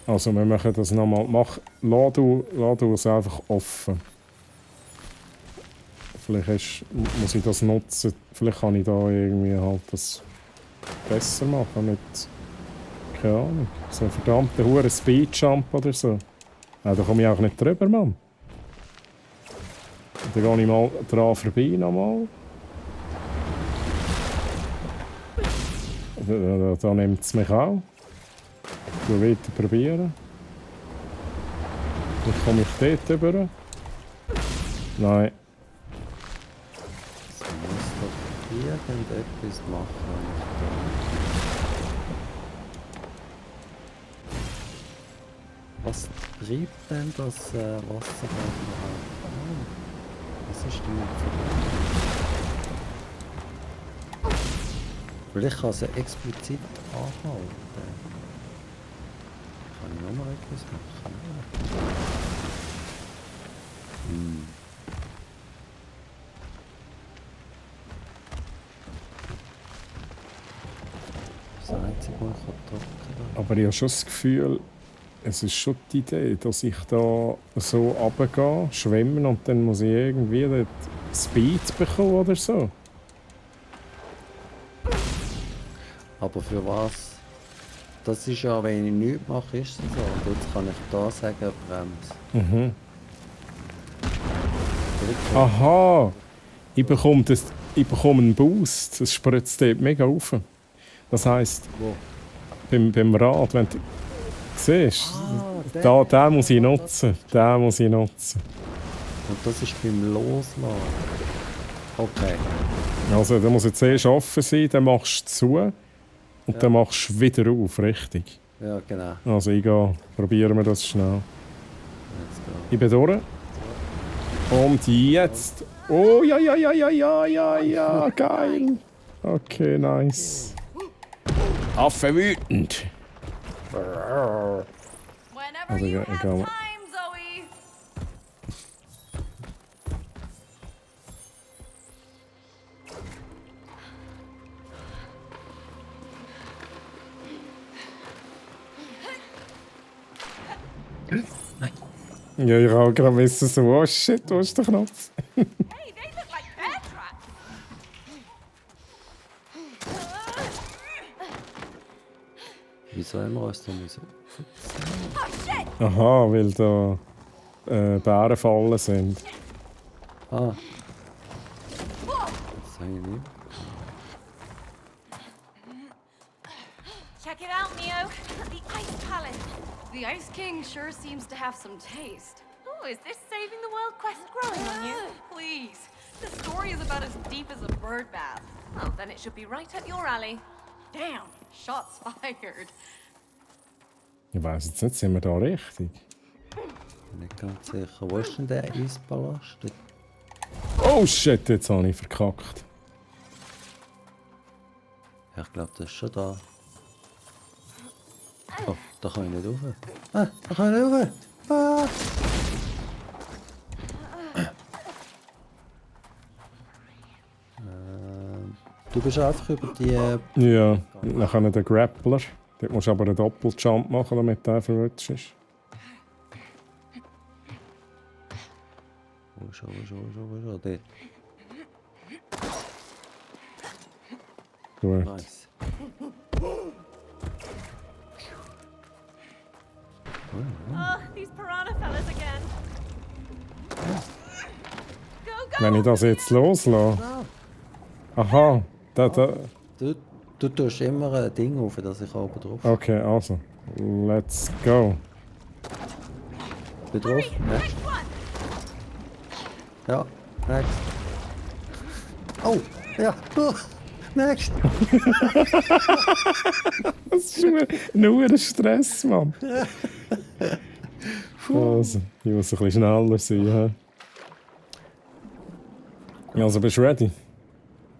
Also wir machen das nochmal. Lass du es einfach offen. Vielleicht muss ich das nutzen. Vielleicht kann ich da irgendwie halt das besser machen mit... Keine Ahnung. So einen verdammten hohen Speedjump oder so. Ja, da komme ich auch nicht drüber, Mann. Da gehe ich mal dran vorbei nochmal. Da nimmt es mich auch. Ich will weiter probieren. Vielleicht komme ich dort rüber. Nein. Ich muss doch irgendetwas machen. Was treibt denn das Wasserrad noch an? Was ist denn mit Vielleicht kann es ja explizit anhalten. Kann ich noch mal etwas machen? Das Einzige, was ich drücken kann. Aber ich habe schon das Gefühl, es ist schon die Idee, dass ich da so runtergehe, schwimmen und dann muss ich irgendwie den Speed bekommen oder so. Aber für was? Das ist ja, wenn ich nichts mache, ist es so. Und jetzt kann ich da sagen, Bremse. Mhm. Aha! Ich bekomme einen Boost. Das spritzt dort mega auf. Das heisst, beim Rad, wenn du siehst, den muss ich nutzen. Den muss ich nutzen. Und das ist beim Loslassen. Okay. Also, der muss jetzt zuerst offen sein, dann machst du zu und dann machst du wieder auf, richtig? Ja, genau. Also, probieren wir das schnell. Ich bin durch. Und jetzt. Oh, ja, geil. Okay, nice. Affe wütend. Also, egal. Ja, ich habe gerade wissen, so, oh shit, wo ist der Knopf? Hey, they look like bear traps. Wieso haben wir uns da müssen? Oh shit! Aha, weil da Bärenfallen sind. Ah. Das habe ich nicht. Check it out, Neo. The Ice Palace. The Ice King sure seems to have some taste. Oh, is this saving the world quest growing on you? Please. The story is about as deep as a bird bath. Well, then it should be right up your alley. Damn, shots fired. Ich weiss jetzt nicht, sind wir da richtig? Nicht ganz sicher. Wo ist denn der Eispalast? Oh shit, jetzt habe ich verkackt. Ja, ich glaube, das ist schon da. Oh, da kann ich nicht rauf. Ah, da kann ich nicht rauf. Ah. Du bist einfach über die... Ja, nachher der Grappler. Dort musst du aber einen Doppeljump machen, damit der verrutscht ist. Wo schon, dort. Gut. Nice. Oh, these piranha fellas again. Go, go! Wenn ich das jetzt loslasse. Aha, da. Du tust immer ein Ding auf, dass ich oben drauf bin. Okay, also. Let's go. Bin drauf? Next. Ja, next. Oh, ja. Next. Das ist nur ein Stress, Mann. Also, ich muss ein bisschen schneller sein. Ja, also bist du ready?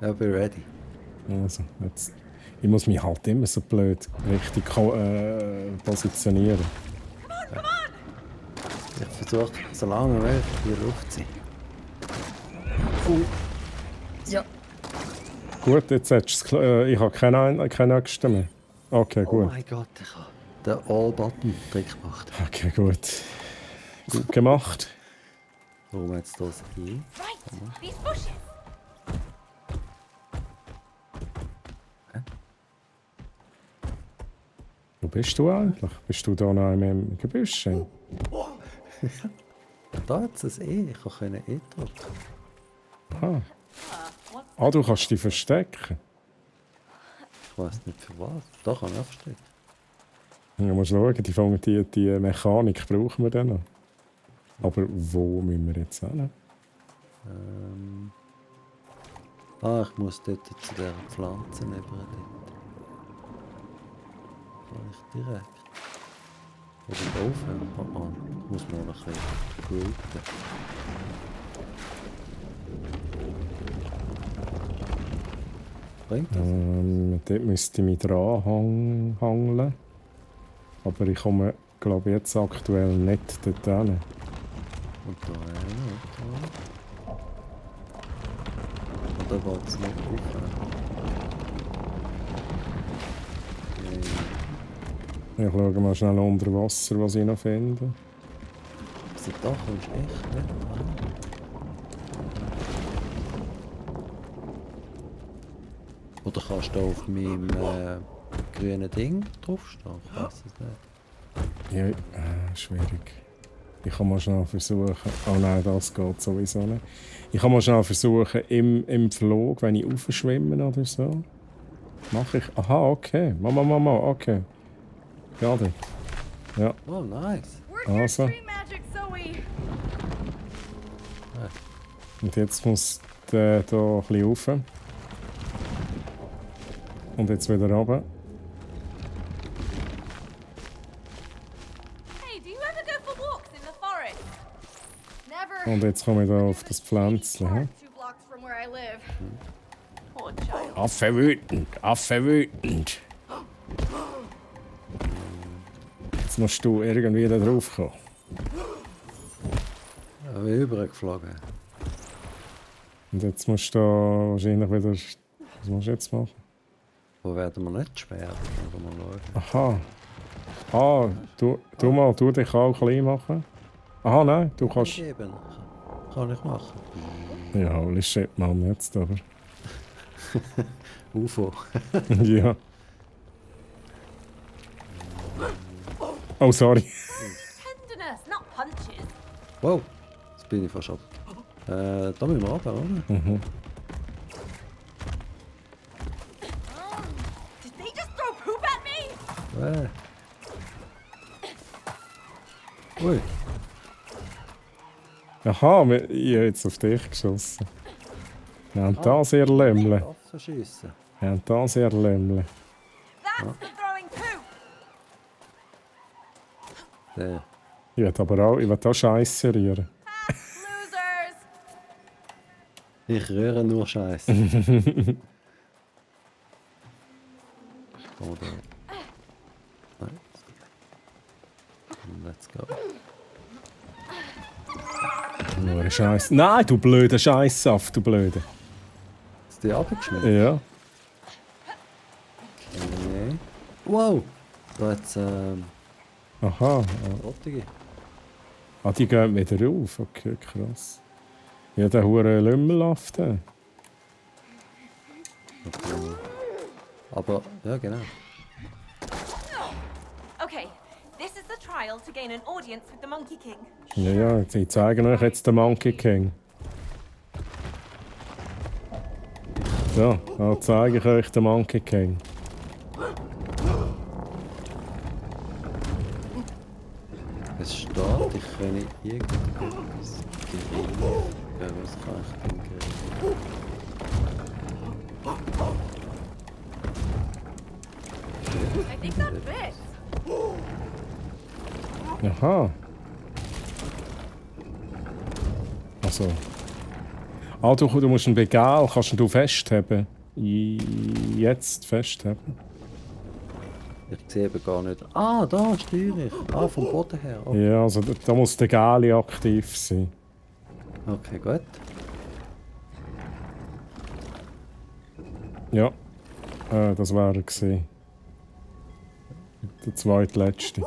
Ja, bin ready. Also, jetzt. Ich muss mich halt immer so blöd richtig positionieren. Ja. Ich versuche so lange wie möglich in der Luft zu sein. Ja. Gut, jetzt hättest du ich habe keine nächsten mehr. Okay, gut. Oh mein Gott, ich habe den All-Button-Trick gemacht. Okay, gut. Gut gemacht. Warum jetzt das hier? Right, these bushes. Wo bist du eigentlich? Bist du da noch im Gebüsch? Da hat es ein E. Ich konnte E drücken. Ah. Ah, du kannst dich verstecken. Ich weiß nicht für was. Da kann ich auch verstecken. Ja, musst schauen, die Mechanik brauchen wir dann noch. Aber wo müssen wir jetzt hin? Ich muss dort zu dieser Pflanze neben dort. Kann ich direkt? Oder aufhören? Oh, ich muss noch ein bisschen routen. Bringt das? Dort müsste ich mich dran hangeln. Aber ich komme, glaube jetzt aktuell nicht dort hin. Und da und da geht es nicht auf. Ich schaue mal schnell unter Wasser, was ich noch finde. Also da kommst du echt nicht rein. Oder kannst du auf meinem grünen Ding draufstehen? Ich weiß es nicht. Ja, schwierig. Ich kann mal schnell versuchen... Oh nein, das geht sowieso nicht. Ich kann mal schnell versuchen, im Flug, wenn ich aufschwimme oder so. Mache ich... Aha, okay. Mama, okay. Gerade. Ja. Oh, nice. Also. Magic, Zoe. Und jetzt muss der hier ein bisschen rauf. Und jetzt wieder runter. Hey, do you ever go for walks in the forest? Never. Und jetzt komme ich da auf das Pflänzchen. 2 blocks from where I live. Poor child. Affe wütend. Jetzt musst du irgendwie da drauf kommen. Ja, wie übergeflogen. Und jetzt musst du da wahrscheinlich wieder... Was musst du jetzt machen? Wo werden wir nicht schwer? Mal schauen. Aha. Ah, tu dich auch klein machen. Aha, nein, du kannst... Geben. Kann ich machen. Ja, holy shit, Mann, jetzt aber. UFO. Ja. Oh, sorry. Tenderness, not punches. Wow, jetzt bin ich fast ab. Da müssen wir runter, oder? Mhm. Did they just throw poop at me? Ui. Aha, ich habe jetzt auf dich geschossen. Wir haben das ihr Lämmle. Waffen schiessen. Wir haben das ihr Lämmle. That's for throwing poop. Der. Ich will auch Scheiße rühren. Losers. Ich rühre nur Scheiße. Oder. Nein. Let's go. Nur ein Scheiß. Nein, du blöder Scheißsaft, du blöde. Ist die abgeschmissen? Ja. Okay. Wow! Da hat's Aha. Rottige. Ah, die gehen wieder auf. Okay, krass. Ja, der hure Lümmelhaft. Okay. Aber, ja genau. Okay, this is the trial to gain an audience with the Monkey King. Ja, ja, sie zeigen euch jetzt den Monkey King. So, da zeige ich euch den Monkey King. Es steht, ich kann irgendetwas gewinnen. Ja, was kann ich denn gewinnen? I think that fits. Aha. Also. Ah, du musst ein Begal, kannst du festheben? Jetzt festheben? Ich sehe eben gar nicht. Ah, da steuere ich. Ah, vom Boden her. Okay, Ja, also da muss der Gali aktiv sein. okay gut. Ja. Das war er gewesen. Der zweitletzte.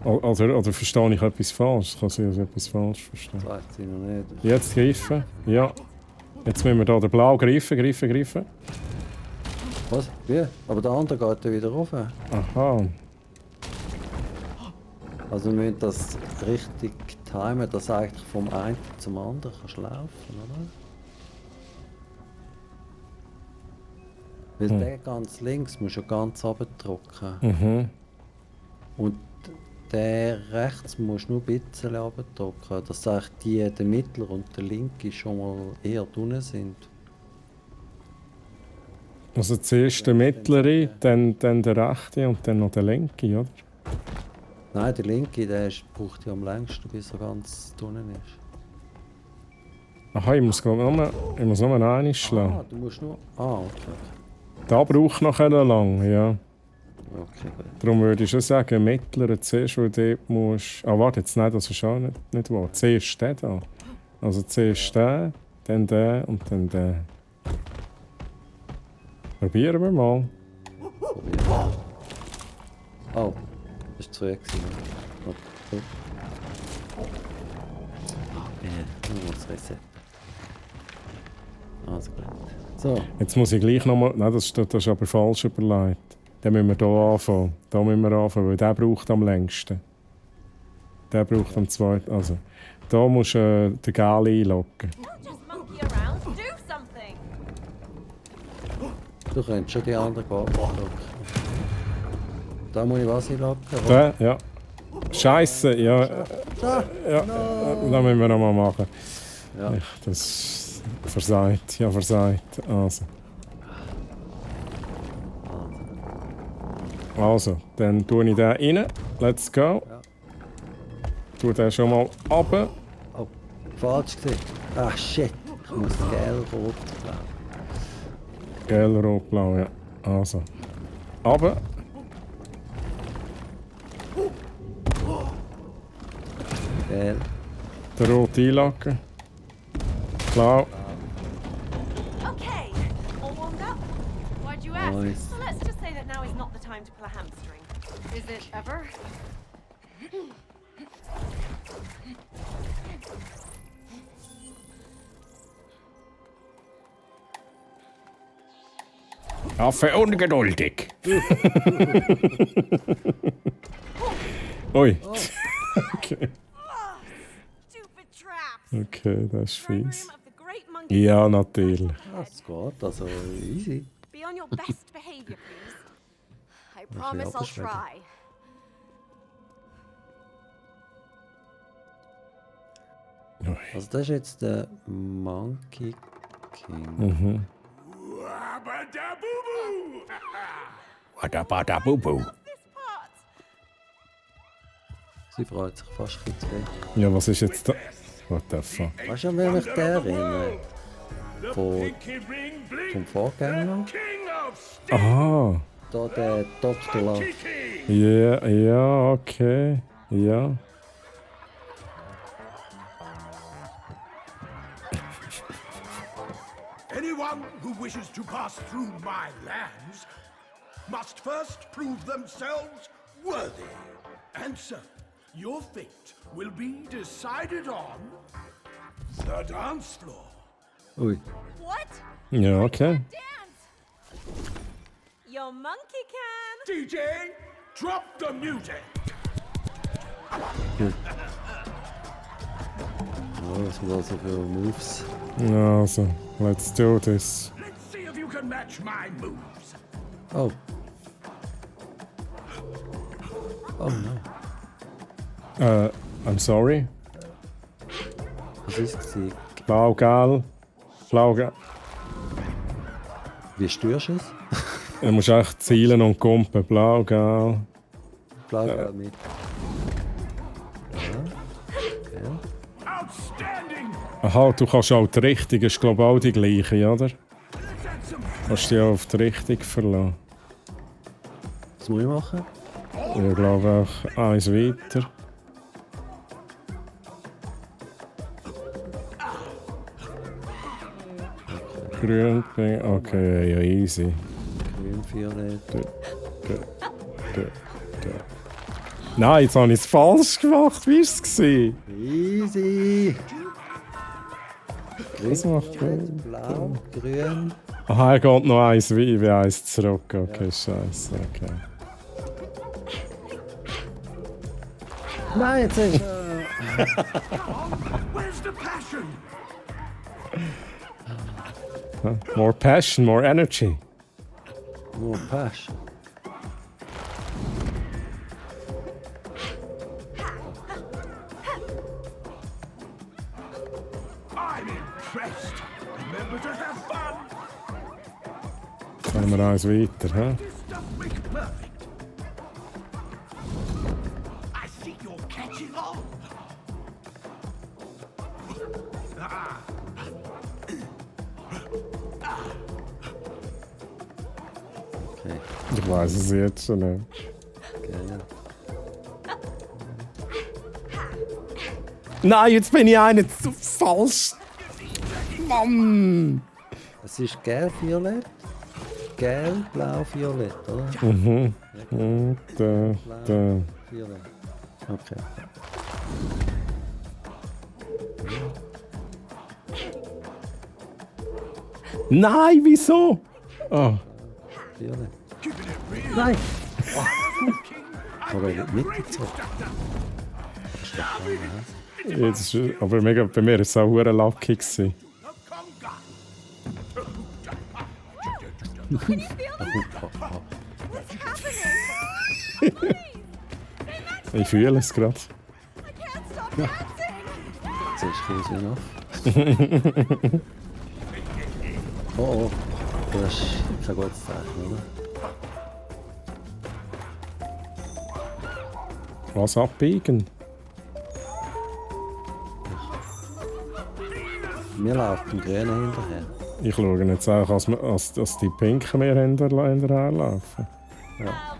Oder verstehe ich etwas falsch? Ich kann sein, dass ich etwas falsch verstehe. Das weiß ich noch nicht. Jetzt greifen. Ja. Jetzt müssen wir hier den Blau greifen. Was? Wie? Aber der andere geht ja wieder rauf. Aha. Also wir müssen das richtig timen, dass eigentlich vom einen zum anderen kannst laufen, oder? Weil der ganz links musst du ganz runterdrücken. Mhm. Und der rechts musst du nur ein bisschen runterdrücken, dass eigentlich der mittlere und der linke schon mal eher drunten sind. Also zuerst der mittlere, dann der rechte und dann noch der linke, oder? Nein, der linke, braucht ja am längsten, bis er ganz drinnen ist. Aha, ich muss nur einen schlagen. Ah, du musst nur... Ah, okay. Da braucht noch lang, ja. Okay, gut. Darum würde ich schon sagen, mittlerer zuerst, weil dort musst... Ah, warte, jetzt nicht, das ist auch nicht wahr. Zuerst der da. Also zuerst der, dann der und dann der. Probieren wir mal. Oh, das war zu früh. Okay. Ich muss resetten. Also gut. So. Jetzt muss ich gleich nochmal... Nein, das ist aber falsch überlegt. Dann müssen wir hier anfangen. Da müssen wir anfangen, weil der braucht am längsten. Der braucht am zweiten... Also, da musst du den Gali einloggen. Just monkey around. Do something. Du könntest schon die anderen ablocken. Da muss ich was einloggen. Der, ja. Scheisse, ja. Ja, das müssen wir nochmal machen. Ja. Das versagt, ja versagt. Also, dann tue ich den rein. Let's go. Ja. Tue den schon mal runter. Oh, falsch gesehen. Ah, shit. Ich muss gelb, rot, blau. Gelb, rot, blau, ja. Also. Runter. Gelb. Den rot einloggen. Blau. Okay, all warmed up? Why'd you ask? Nice. So let's just say that now is not the time to pull a hamstring. Is it ever? Affe ungeduldig. Ui. Okay. Okay, das ist fies. Ja, natürlich. Das geht, also easy. Be on your best behavior, please. I promise I'll try. Also das ist jetzt der Monkey King. Mhm. Wadabadabubu. Sie freut sich fast ein bisschen. Ja, was ist jetzt da? What the fuck? Weißt du, wer mich der erinnert? Vom Vorgänger? Aha. Da der Dr. Love. Ja, ja, okay. Ja. Anyone who wishes to pass through my lands must first prove themselves worthy. And so, your fate will be decided on the dance floor. Ui. What? Ja, okay. Dance! Your monkey can! DJ, drop the music! Oh, was sind also für Moves? Also, let's do this. Let's see if you can match my moves. Oh. Oh no. I'm sorry. Was ist es? Blau, gel. Blau, gel. Wie störst du es? Du musst echt zielen und kumpen. Blau, gel. Blau, gel mit. Aha, du kannst auch die Richtung, ist glaube ich auch die gleiche, oder? Kannst du dich auch auf die Richtung verlassen. Was muss ich machen? Ich glaube auch eins weiter. Grün, okay, ja, easy. Grün, violett. Nein, jetzt habe ich es falsch gemacht. Wie war es? Easy. Was macht Grün, blau, grün. Aha, er geht noch eins wie eins zurück. Okay, scheiße. Okay. Nein, jetzt ist Where's the passion? More passion, more energy. More passion. I'm impressed. Remember to have fun. Jetzt haben wir eins weiter. Hä? This stuff makes perfect. I see you're catching on. Okay. Ich weiß es jetzt schon nicht. Geil. Nein, jetzt bin ich einen zu falsch. Mann! Es ist gelb, violett. Gelb, blau, violett, oder? Mhm. Ja, Und blau, violett. Okay. Nein, wieso? Oh. Violett. Nein! Aber nicht Mitte zurück. Jetzt ist, aber mega, bei mir war es auch sehr lucky gewesen. Ich fühle es gerade. Ja. Jetzt ist Close enough. Oh oh. Das ist kein gutes Zeichen, oder? Was abbiegen? Wir laufen dem Grünen hinterher. Ich schaue jetzt auch, dass die Pinken mir hinterherlaufen. Ja.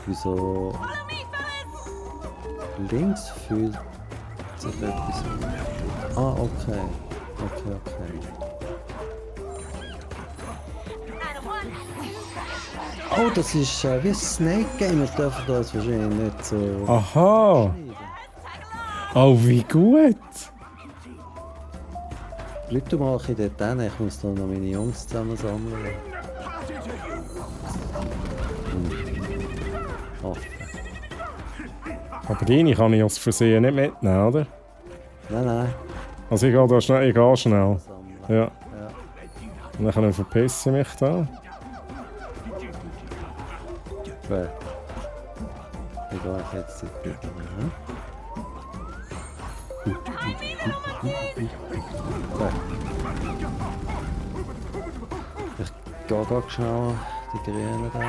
Wieso? Links fühlt sich etwas. Ah, okay. Okay. Oh, das ist wie ein Snake Game. Wir dürfen das wahrscheinlich nicht so. Aha! Oh, wie gut! Bleib du mal ein bisschen dort hin, ich muss da noch meine Jungs zusammen sammeln. Oh. Aber deine kann ich aus Versehen nicht mitnehmen, oder? Nein. Also ich gehe da schnell, ich gehe schnell. Ja. Ja. Und dann verpisse ich mich da. Okay. Wie gehe ich jetzt dort hin? Okay. Ich gehe ganz schnell die Grünen da.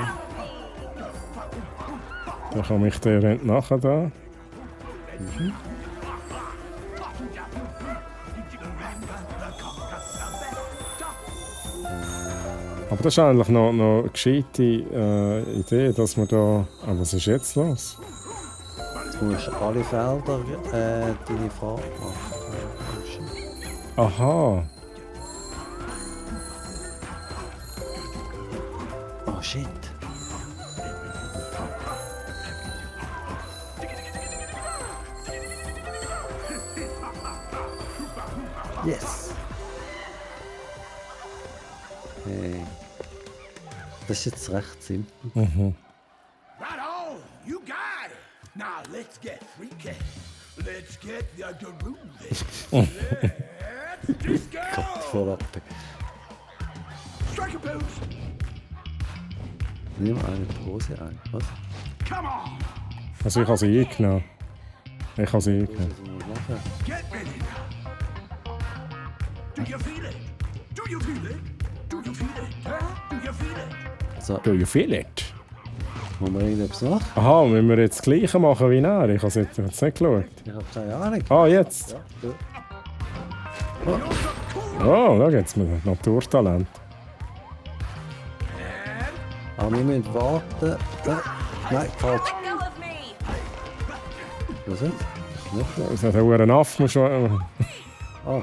Dann komme ich dir nachher da. Aber das ist eigentlich noch eine gescheite Idee, dass wir da... Aber was ist jetzt los? Du musst alle Felder deine Fahrt machen. Aha. Oh shit. Yes. Hey. Das ist jetzt recht simpel. Mhm. Right on, you got it. Now let's get freaky. Let's get the groovy. Let's go. Gott, voll ab. Strike a pose. Nimm eine Pose ein. Was? Come on. Also ich habe sie eingenommen. Ich habe sie eingenommen. Get ready now. Do you feel it? Do you feel it? Do you feel it? Huh? Do you feel it? So. Do you feel it? Muss man irgendetwas machen? Aha, müssen wir jetzt das Gleiche machen wie er? Ich habe es jetzt nicht geschaut. Ich habe keine Ahnung. Ah, jetzt? Ja, Oh, da gibt es mit Naturtalent. Aber wir müssen warten. Nein, falsch. Was ist das? Es hat auch einen Affen schon. Oh.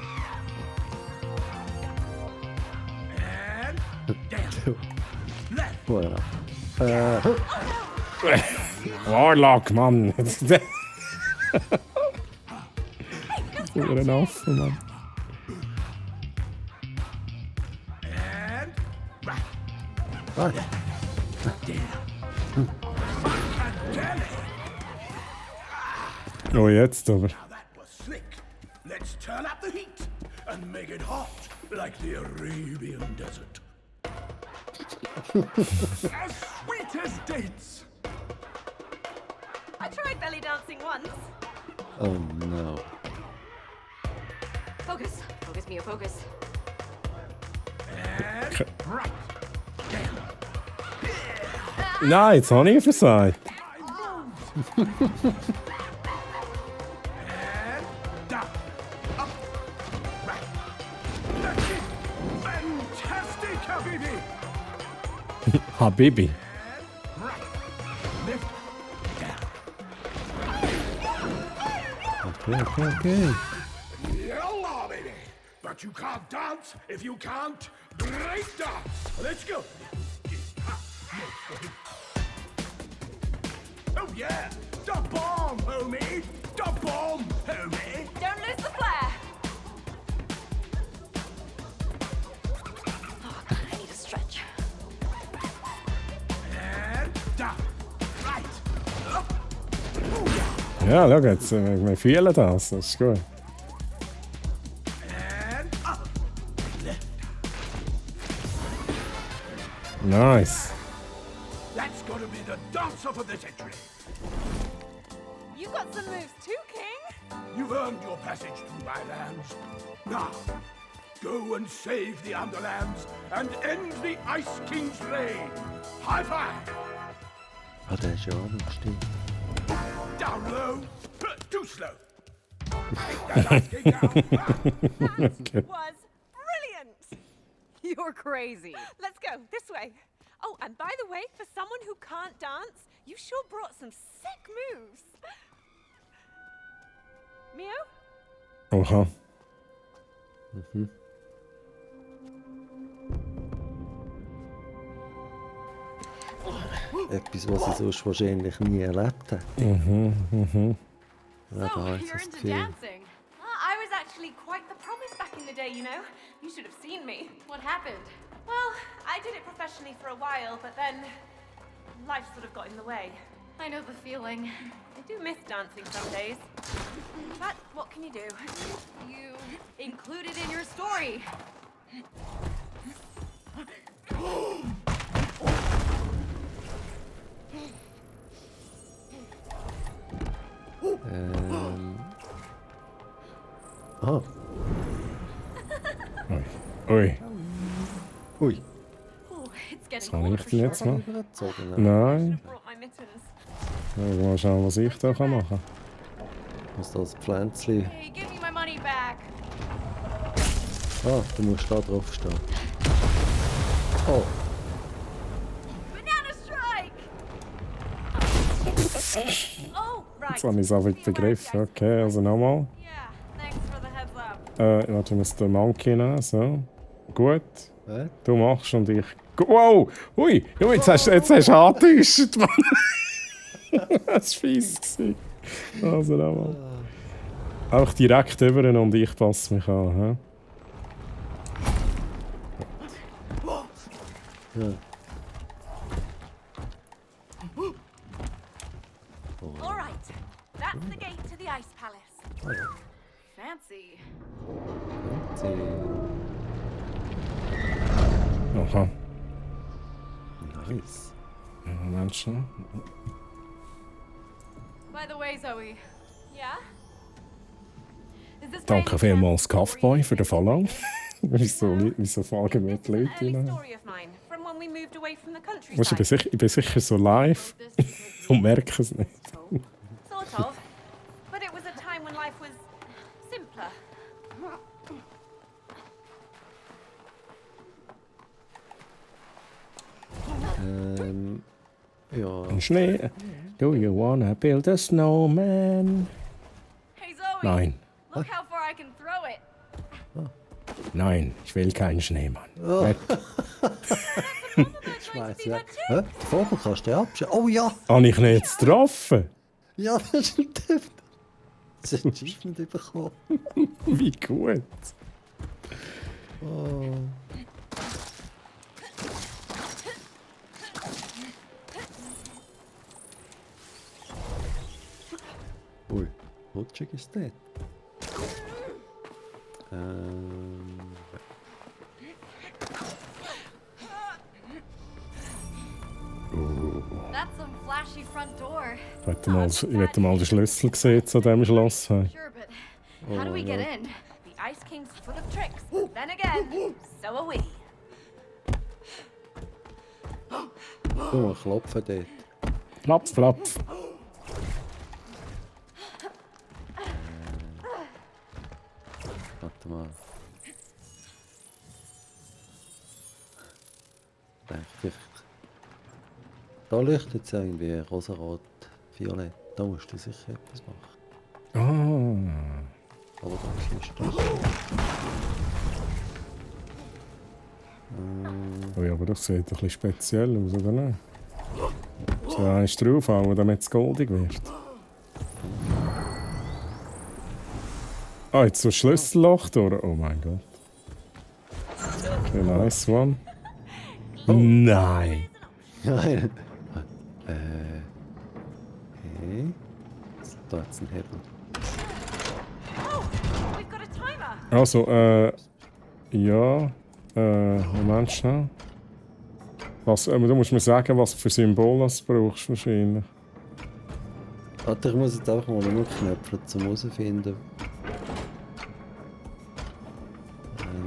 Voilà. Warlock, Mann! Ein Affen, Mann. Right. Oh, jetzt aber. Slick. Let's turn up the heat and make it hot like the Arabian desert. As sweet as dates. I tried belly dancing once. Oh no. Focus. Focus, Mio, focus. And right. Nein, jetzt habe ich versagt. Fantastic, Habibi. Habibi. Okay. Yalla, baby. But you can't dance if you can't break dance. Let's go. Oh yeah, the bomb, homie. The bomb, homie. Don't lose the flair. Oh, God, I need a stretch. And down. Right. Up. Ja, schau jetzt, wir fühlen das, das ist gut. And up. Left. Nice. That's gotta be the dancer for the century. You got some moves too, King. You've earned your passage through my lands. Now, go and save the Underlands and end the Ice King's reign. High five! Ah, der ist ja auch noch stimmt. Down low, too slow. Take that Ice King down. Okay. Was brilliant. You're crazy. Let's go this way. Oh, and by the way, for someone who can't dance, you sure brought some sick moves. Mio? Oha. Mhm. Etwas, was ich sonst wahrscheinlich nie erlebt habe. Mhm. So, you're into dancing. I was actually quite the promise back in the the day, you know? You should have seen me. What happened? Well, I did it professionally for a while, but then life sort of got in the way. I know the feeling. I do miss dancing some days. But what can you do? You include it in your story. Oh. Ui. Ui. Was kann ich denn jetzt noch? Nein. Ich mal schauen, was ich da machen kann. Ich muss das Pflänzchen... Hey, give me my money back. Ah, du musst da drauf stehen. Oh. Banana strike! Oh, right. Jetzt habe ich es aber begriffen. Okay, also nochmal. Thanks for the heads up. Warte, ich muss den Monkey nehmen. So. Gut. Du machst und ich... Wow! Ui! Ja, jetzt hast du angetäuscht, Mann! Das war fies. Also nochmal. Einfach direkt über und ich passe mich an. Ja. All right. That's the gate to the Ice Palace. Fancy. Aha. Nice. Moment schon. By the way, Zoe. Yeah? Danke vielmals, Kaffboy, für den Follow. Wieso folgen mir die Leute rein? Ich bin sicher so live und merke es nicht. Sort of. But it was a time when life was simpler. Ja. Ein Schnee. Do you wanna build a snowman? Hey Zoe. Nein. Look how far I can throw it. Nein, ich will keinen Schneemann. Oh. Schmeiß weg. Hä? Vogel kannst du abschießen. Oh ja! Habe ich ihn jetzt getroffen? Ja, das stimmt. Das ist ein Achievement bekommen. Wie gut. Oh. Ui, rutschig ist das. That's some flashy front door. Ich werde mal den Schlüssel sehen zu diesem Schloss. Sure, but how do we get in? The Ice King's full of tricks. Then again, so are we. Oh, klopfen dort. Klopf, klopf. Warte mal. Ich denke vielleicht... Da leuchtet es irgendwie rosarot, violett. Da musst du sicher etwas machen. Aber das ist das. Oh ja, aber das sieht ein bisschen speziell aus, oder nicht? So eins draufhauen, damit es goldig wird. Ah, jetzt so ein Schlüsselloch durch. Oh mein Gott. Okay, nice one. Oh. Nein! Nein! Okay. Da hat es einen Hebel. Also, ja. Moment schnell. Du musst mir sagen, was für Symbol du brauchst wahrscheinlich. Warte, ich muss jetzt einfach mal nur knöpfen, um herauszufinden.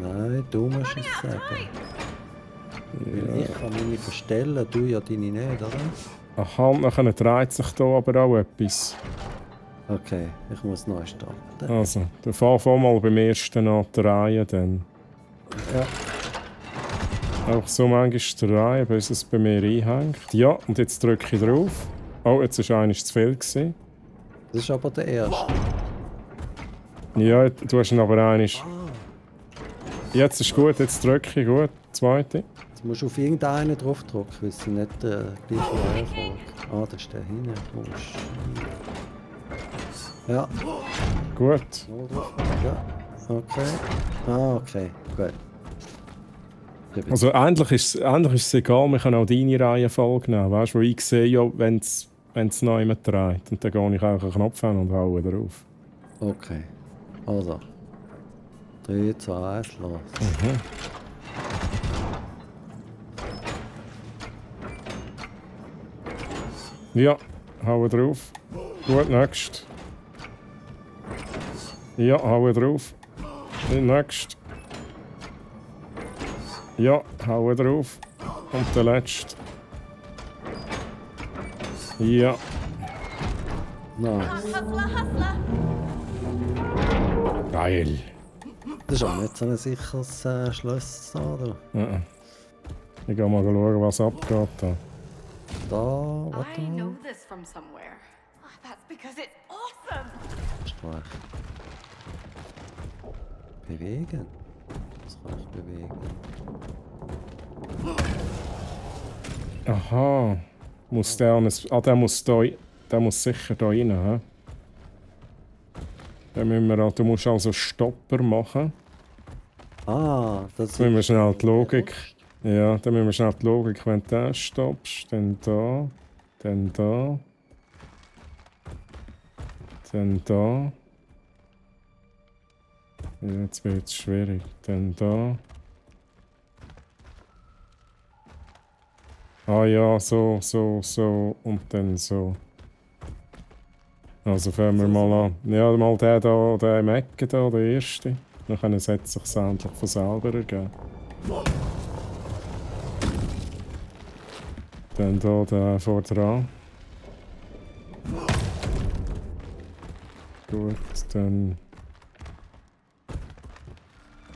Nein, du musst es sagen. Weil ich kann meine verstellen, du ja deine nicht, oder? Aha, nachher dreht sich da aber auch etwas. Okay, ich muss neu starten. Also, dann fang mal beim ersten an drehen, dann. Ja. Auch so manchmal drehen, bis es bei mir einhängt. Ja, und jetzt drücke ich drauf. Oh, jetzt war einer zu viel gewesen. Das ist aber der erste. Ja, du hast ihn aber einmal. Jetzt ist gut, jetzt drücke ich gut. Zweite. Jetzt musst du auf irgendeinen draufdrücken, weil es nicht der gleiche Reihenfolge. Ah, das ist der hinten. Ja. Gut. Ja. Okay. Ah, okay. Gut. Also ähnlich ist es egal, wir können auch deine Reihenfolge nehmen. Weißt du, ich sehe ja, wenn es noch jemand dreht. Und dann gehe ich auch einen Knopf an und haue drauf. Okay. Also. 3, 2, 1, los. Ja, haue drauf. Gut, next. Ja, haue drauf. Next. Ja, haue drauf. Und der letzte. Ja. Nice. Geil. Das ist auch nicht so ein sicheres Schloss, oder? Ja. Ich gehe mal schauen, was abgeht da. Da, warte I mal. know this from somewhere. That's because it's awesome! Streich. Bewegen. Was kann ich bewegen? Aha. Muss der der muss sicher da rein, hä? Dann müssen wir, du musst also Stopper machen. Ah, das Jetzt müssen wir schnell die Logik. Ja, dann müssen wir schnell die Logik, wenn du den stoppst, dann da, dann da. Dann da. Ja, jetzt wird es schwierig. Dann da. Ah ja, so und dann so. Also fangen wir mal an. Ja, mal der da, der im Ecken da, der erste. Dann setzt es sich endlich von selber ergeben. Dann da der vor dran. Gut, dann...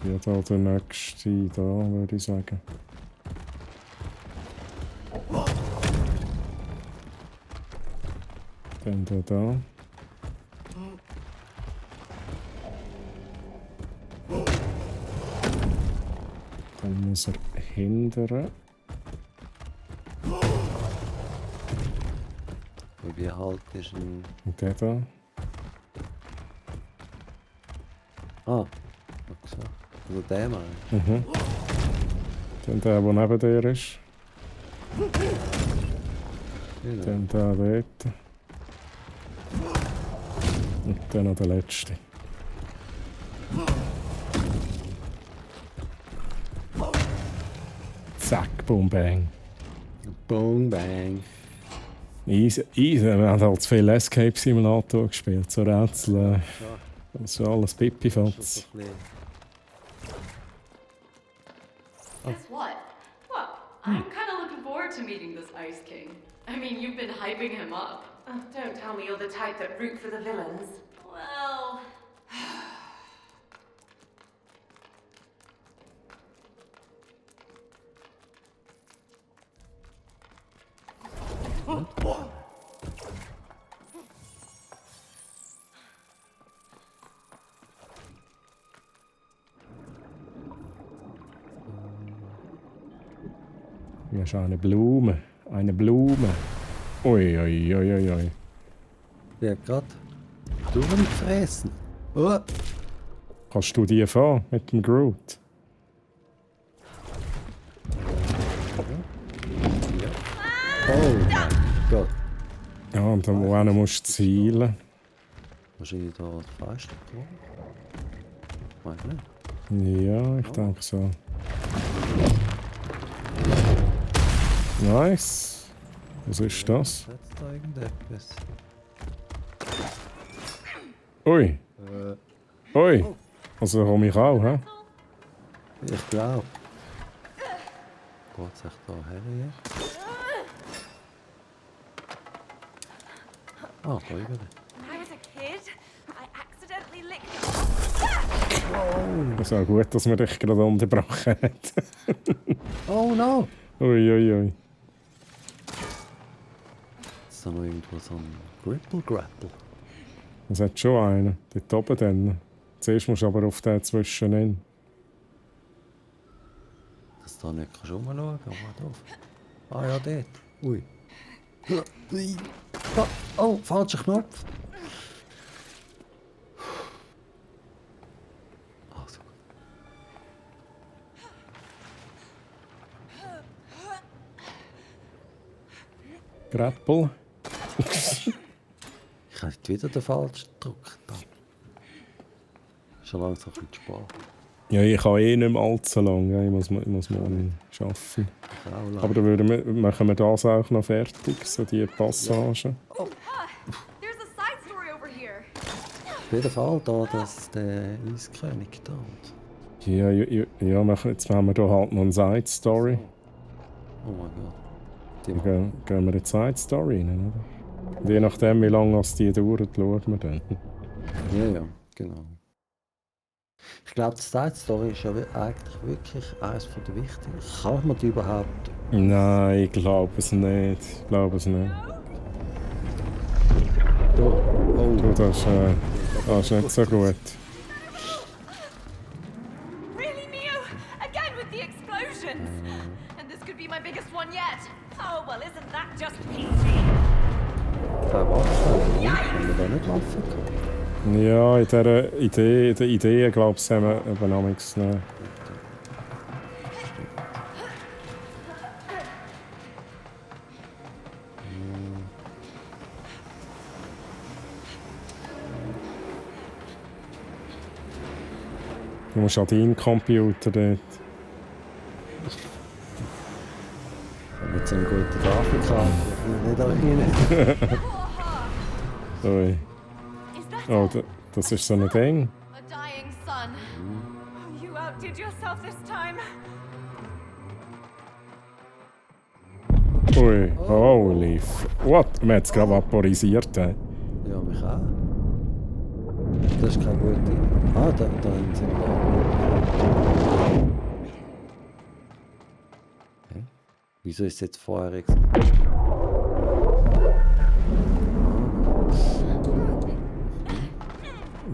Ja, da der nächste da, würde ich sagen. Dann da. Dann muss er hindern. Wie halt ist ein... Und der da. Ah, okay. Also der mal. Mhm. Dann der neben dir ist. Genau. Dann der dort. Und dann noch der letzte. Zack, boom, bang. Boom, bang. Easy. Wir haben halt zu viel Escape Simulator gespielt, so Rätsel. Das ist alles Pipifatz. Guess what? Well, I'm kind of looking forward to meeting this Ice King. I mean, you've been hyping him up. Don't tell me you're the type that root for the villains. Well... Hier ist eine Blume. Eine Blume. Ui, ui, ui, ui, ui. Die hat gerade Blumen gefressen. Oh. Kannst du die fahren mit dem Groot? Oh mein Gott. Ja, und dann wo musst du zielen. Wahrscheinlich da fast dran. Weiß nicht. Ja, ich denke so. Nice. Was ist das? Jetzt da irgendetwas. Ui. Ui. Also komme ich auch, hä? Ich glaube. Geht sich da her jetzt? Ah, da über. When I was a kid, I accidentally licked... Es ist auch gut, dass man dich gerade unterbrochen hat. Oh no! Ui, ui, ui. Ist da noch irgendwo so ein Grapple? Es hat schon einen. Dort oben dann. Zuerst musst du aber auf den zwischen hin. Dass du da nicht rumschauen kannst. Mal drauf. Ah ja, dort. Ui. Oh, falscher Knopf. Greppel. Ich habe wieder den falschen gedrückt. Schon langsam ein bisschen spät. Ja, ich kann eh nicht mehr allzu lang. Ja, ich muss morgen arbeiten. Aber dann machen wir das auch noch fertig, so die Passagen. There's a side story over here. Auf jeden Fall da, dass der Eiskönig da. Ja, jetzt haben wir hier halt noch eine Side-Story. Oh mein Gott. Dann gehen wir in die Side-Story rein, oder? Und je nachdem, wie lange die dauert, schauen wir dann. Ja, genau. Ich glaube, die Side-Story ist ja eigentlich wirklich eines der wichtigsten. Kann man die überhaupt... Nein, ich glaube es nicht. Ich glaube es nicht. Du, das ist nicht so gut. Really, Neo? Again with the explosions? And this could be my biggest one yet. Oh, well, isn't that just peachy? Waffen? Können wir da nicht Waffen kaufen? Ja, in dieser Idee, glaube ich, haben wir eben noch nichts. Ne. Du musst an deinen Computer dort. Mit so einem guten Grafikkarte. Nicht rein. Ui. Oh, das ist so ein Ding. A dying sun. You outdid yourself this time. Ui, holy what? Man hat es gerade vaporisiert. Ja, mich auch. Das ist kein guter. Ah, da sind wir. Okay. Wieso ist es jetzt vorher explodiert?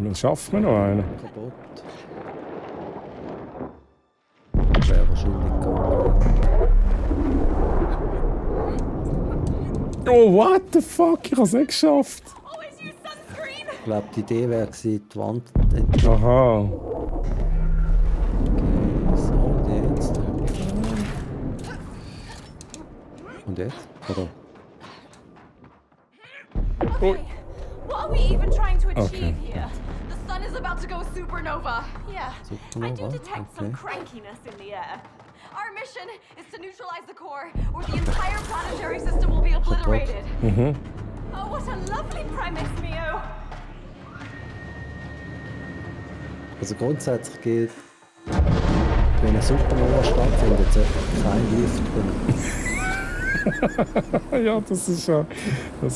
Dann schaffen wir noch einen. Kaputt. Wäre wahrscheinlich gegangen. Oh, what the fuck? Ich habe es nicht geschafft. Ich glaube, die Idee wäre gewesen, die Wand... Aha. Okay, so, und jetzt... Und jetzt? Oder? Okay. What are we even trying to achieve Okay. here? The sun is about to go supernova. Yeah, I do detect some okay. crankiness in the air. Our mission is to neutralize the core, or the entire planetary system will be obliterated. Mhm. Oh, what a lovely premise, Neo. Also grundsätzlich gilt, wenn eine Supernova stattfindet, sollte kein Lift kommen. Ja, das ist ja so.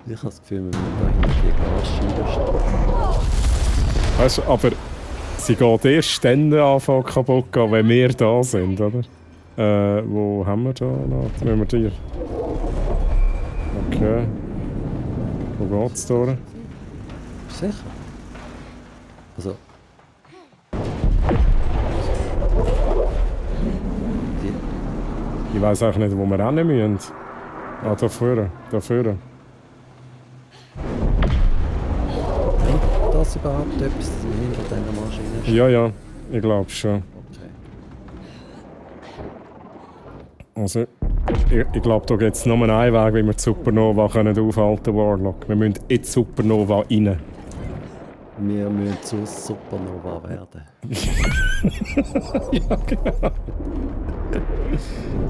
Ich habe das Gefühl, wir müssen da hinter die Glasscheibe stehen. Weißt du, aber sie geht erst dann anfangen kaputt gehen, wenn wir da sind, oder? Wo haben wir da noch? Wenn wir dir. Okay. Wo geht's durch? Sicher. Also. Ich weiss auch nicht, wo wir rennen müssen. Ah, da vorne. Bringt das überhaupt etwas hinter dieser Maschine? Ja, ich glaube schon. Okay. Also, ich glaube, da gibt es nur einen Weg, wie wir die Supernova aufhalten können, Warlock. Wir müssen in die Supernova rein. Wir müssen zur Supernova werden. Ja, genau.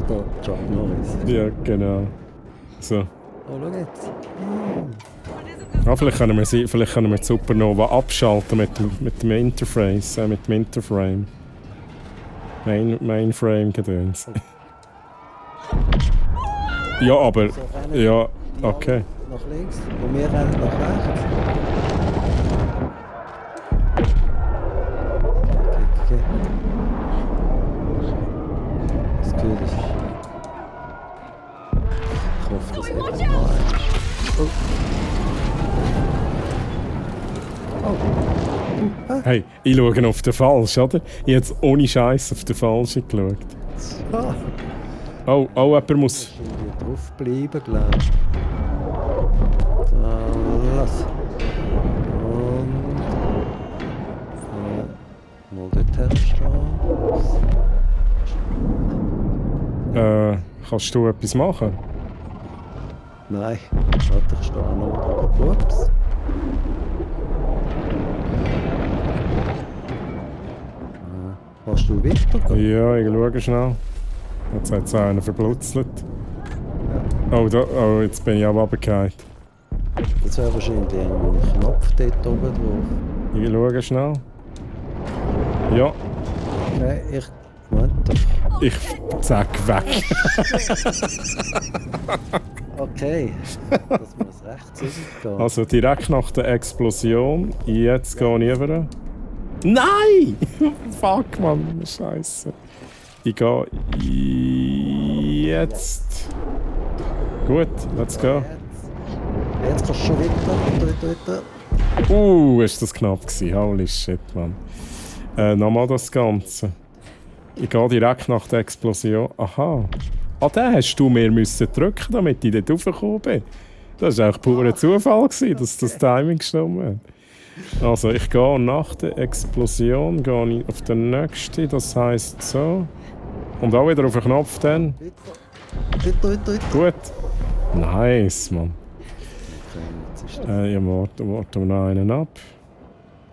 Der Chuck Norris. Ja, genau. So. Oh, schau jetzt. Ah, vielleicht können wir die Supernova abschalten mit dem Interface, mit dem Interframe. Mainframe-Gedöns. Ja, aber... Ja, okay. Nach links und wir rennen nach rechts. Okay. Das Gefühl ist... Ich hoffe, das wird mal eins. Hey, ich schaue auf den Falschen, oder? Ich habe jetzt ohne Scheiß auf den Falschen geschaut. Ah. Oh, jemand muss... Hier drauf bleiben, glaube ich. Das. Und... mal dort herstehen. Kannst du etwas machen? Nein, warte, ich stehe auch noch drauf. Ups. Kannst du weitergehen? Ja, ich schaue schnell. Jetzt hat es einen verblutzelt. Oh, oh, jetzt bin ich aber runtergefallen. Das wäre wahrscheinlich ein Knopf dort oben drauf. Ich schaue schnell. Ja. Okay, Moment. Ich zack, weg. Okay, das muss rechtzeitig gehen. Also direkt nach der Explosion. Jetzt gehe ich rüber. Nein! Fuck, Mann. Scheiße. Ich gehe jetzt. Gut, let's go. Jetzt kannst du schon weiter. Ist das knapp gewesen. Holy shit, Mann. Nochmal das Ganze. Ich gehe direkt nach der Explosion. Aha. Ah, den hast du mir müssen drücken, damit ich dort raufgekommen bin. Das war eigentlich purer Zufall, dass das Timing gestimmt hat. Also, ich gehe nach der Explosion gehe ich auf den nächsten, das heisst so. Und auch wieder auf den Knopf dann. Weiter. Gut. Nice, Mann. Ja, warten wir noch einen ab.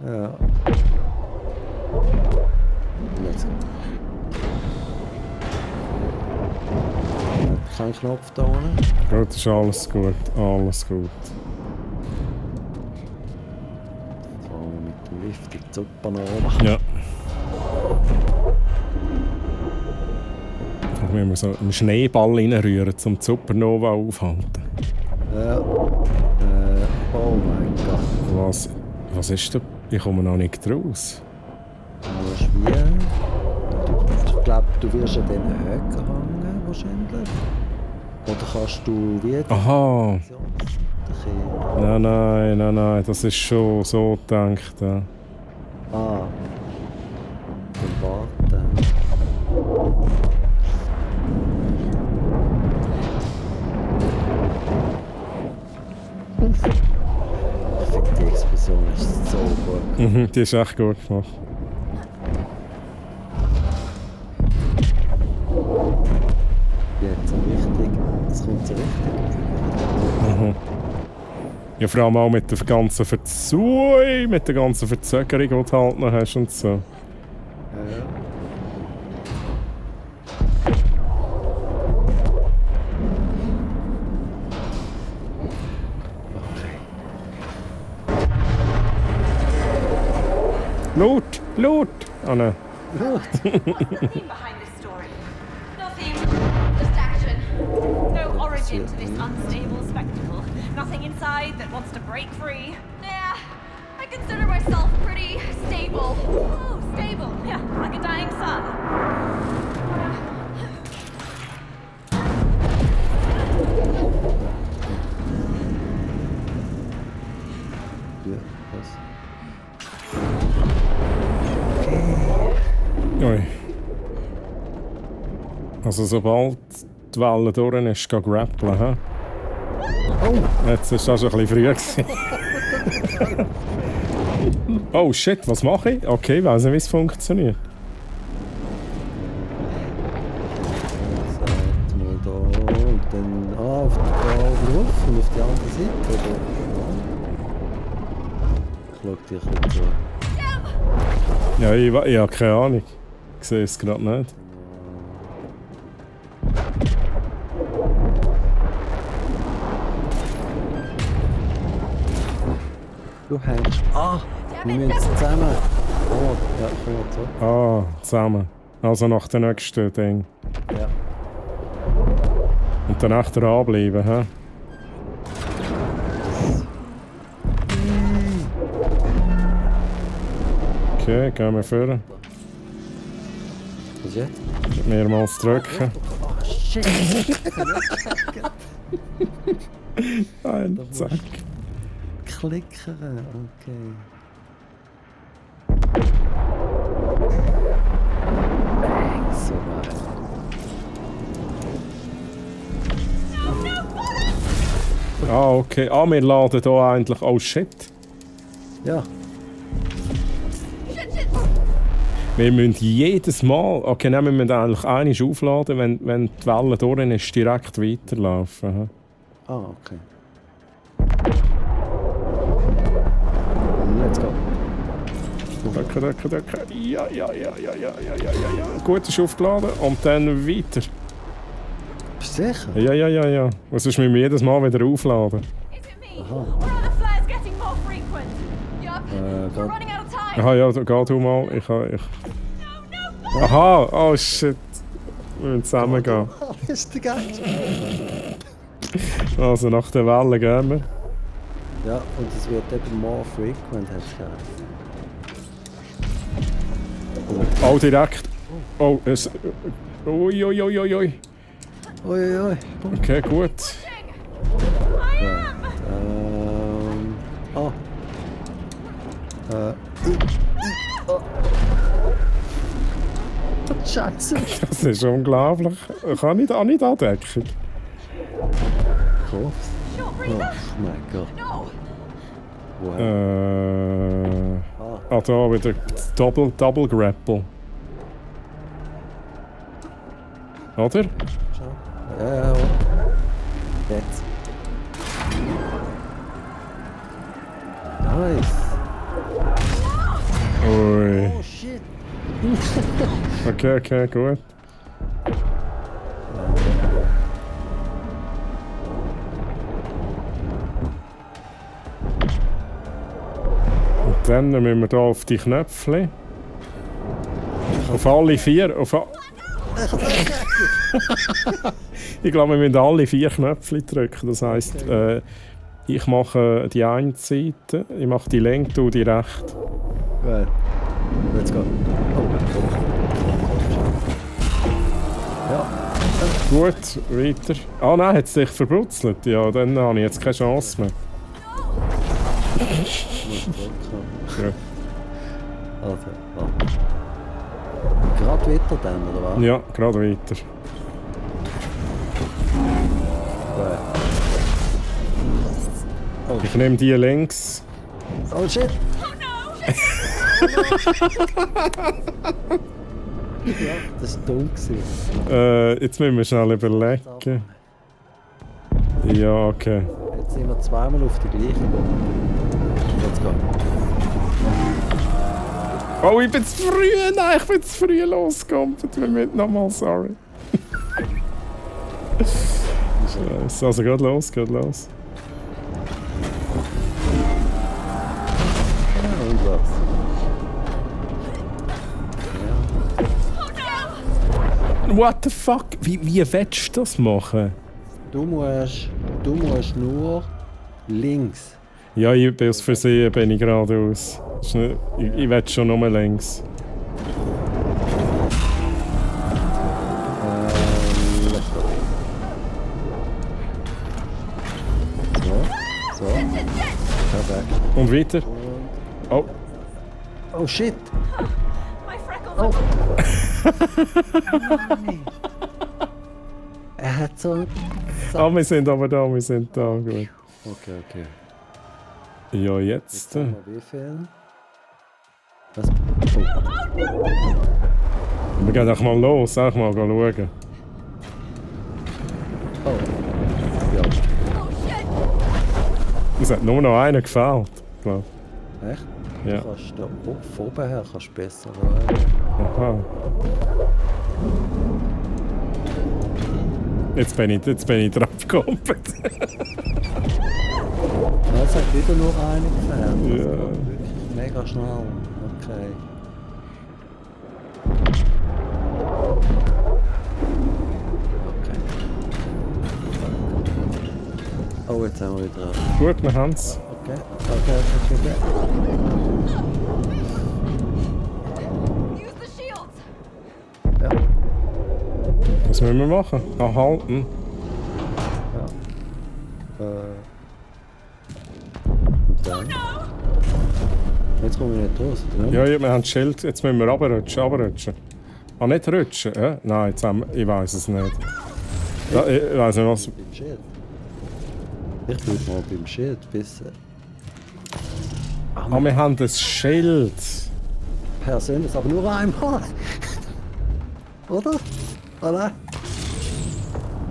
Ja. Let's go. Kein Knopf da unten. Gut, ist alles gut. Alles gut. Fahren wir mit dem Lift in die Supernova. Ja. Da müssen wir so einen Schneeball reinrühren, um die Supernova aufzuhalten. Ja. Oh mein Gott. Was ist da? Ich komme noch nicht raus. Das ist wie... Ich glaube, du wirst an diesen Höcken hängen, wahrscheinlich. Oder kannst du wie... Aha! Nein, das ist schon so gedacht. Ja. Ah. Dann warten. Ich finde, die Explosion ist so gut. Mhm, die ist echt gut gemacht. Jetzt so richtig. Es kommt so richtig. Mhm. Ja, vor allem auch mit der ganzen Verzögerung, die du halt noch hast und so. Ja. Laut! Oh nein. Behind this story. No theme, just action. No origin to this unstable spectacle. Nothing inside that wants to break free. Yeah, I consider myself pretty stable. Oh, stable. Yeah, like a dying sun. Ja, was? Ui. Also sobald die Welle durch ist, geh grappeln, hä? Oh! Jetzt war das schon ein bisschen früh. Oh shit, was mache ich? Okay, ich weiss nicht, wie es funktioniert. Sagt mal da und dann auf den Ruf und auf die andere Seite. Oder? Ich schau dir ein bisschen zu. Ja, ich habe keine Ahnung. Ich sehe es gerade nicht. Du hängst. Ah! Wir müssen zusammen. Oh, ja, komm mal zurück. Ah, zusammen. Also nach dem nächsten Ding. Ja. Und danach dranbleiben, hä? Okay, gehen wir vor. Was jetzt? Mehrmals drücken. Oh shit! Nein, zack. Klickern, okay. Bang, so geil. Ah, okay. Ah, wir laden hier eigentlich... Oh, shit. Ja. Wir müssen jedes Mal... Okay, nein, wir müssen eigentlich einmal aufladen, wenn die Welle durch ist, direkt weiterlaufen. Ah, okay. Let's go. Danke. Ja. Gut, ist aufgeladen. Und dann weiter. Bist du sicher? Ja. Und sonst müssen wir jedes Mal wieder aufladen. Or are the flares getting more frequent? Yup. We're running out of time. Aha, ja, geh du mal. Ich. Aha, oh shit. Wir müssen zusammen gehen. Ist der geil? Also nach der Welle gehen wir. Ja, und es wird eben more frequent, hat es geheißen. Oh, direkt. Oh, es. Ui. Uiuiui. Okay, gut. Oh. Scheiße. Das ist unglaublich. Kann ich da nicht andecken? Oh mein Gott. Wow. Da wieder Double Grapple. Oder? Ja. Jetzt. Nice. Ui. Oh shit. Okay, gut. Und dann müssen wir hier auf die Knöpfe. Auf alle 4. Ich glaube, wir müssen alle 4 Knöpfe drücken. Das heisst, ich mache die eine Seite, ich mache die linke und die rechte. Right. Let's go. Ja. Gut, weiter. Ah nein, hat es sich verbrutzelt? Ja, dann habe ich jetzt keine Chance mehr. Gut. Also, gerade weiter dann, oder was? Ja, gerade weiter. Oh. Ich nehme die links. Oh shit! Ja, das war dumm. Jetzt müssen wir schnell überlegen. Ja, okay. Jetzt sind wir zweimal auf die gleiche Bombe. Let's go. Oh, ich bin zu früh! Nein, ich bin zu früh losgekommen. Wir müssen nochmal, sorry. Scheiße, also geht los. Ja, und was? What the fuck? Wie willst du das machen? Du musst nur links. Ja, ich bin aus Versehen geradeaus. Ich will schon nur links. Let's go. So. Perfekt. Und weiter. Oh. Oh shit. Oh. Er hat so... Ah, wir sind aber da, Gut. Okay. Ja, jetzt. Wie viel? Was? Oh. Wir gehen doch mal los, mal schauen. Oh. Ja. Es hat nur noch einen gefällt, glaube ich. Echt? Ja. Du kannst da oben her kannst besser schauen. Aha. Jetzt bin ich drauf gekommen. Es hat wieder nur einen gefällt. Ja. Wirklich mega schnell. Okay. Oh, jetzt haben wir wieder... Gut, wir haben es. Okay. Use the shields. Ja. Was müssen wir machen? Halten. Ja. Und dann... Jetzt kommen wir nicht raus, oder? Ja, wir haben das Schild. Jetzt müssen wir runterrutschen. Ah, nicht rutschen? Nein, jetzt haben wir... Ich weiß es nicht. Ja, ich weiß nicht, was... Beim Schild. Ich bleib mal beim Schild, bis... Ah, wir haben das Schild. Persönlich, aber nur einmal. Oder? Oder?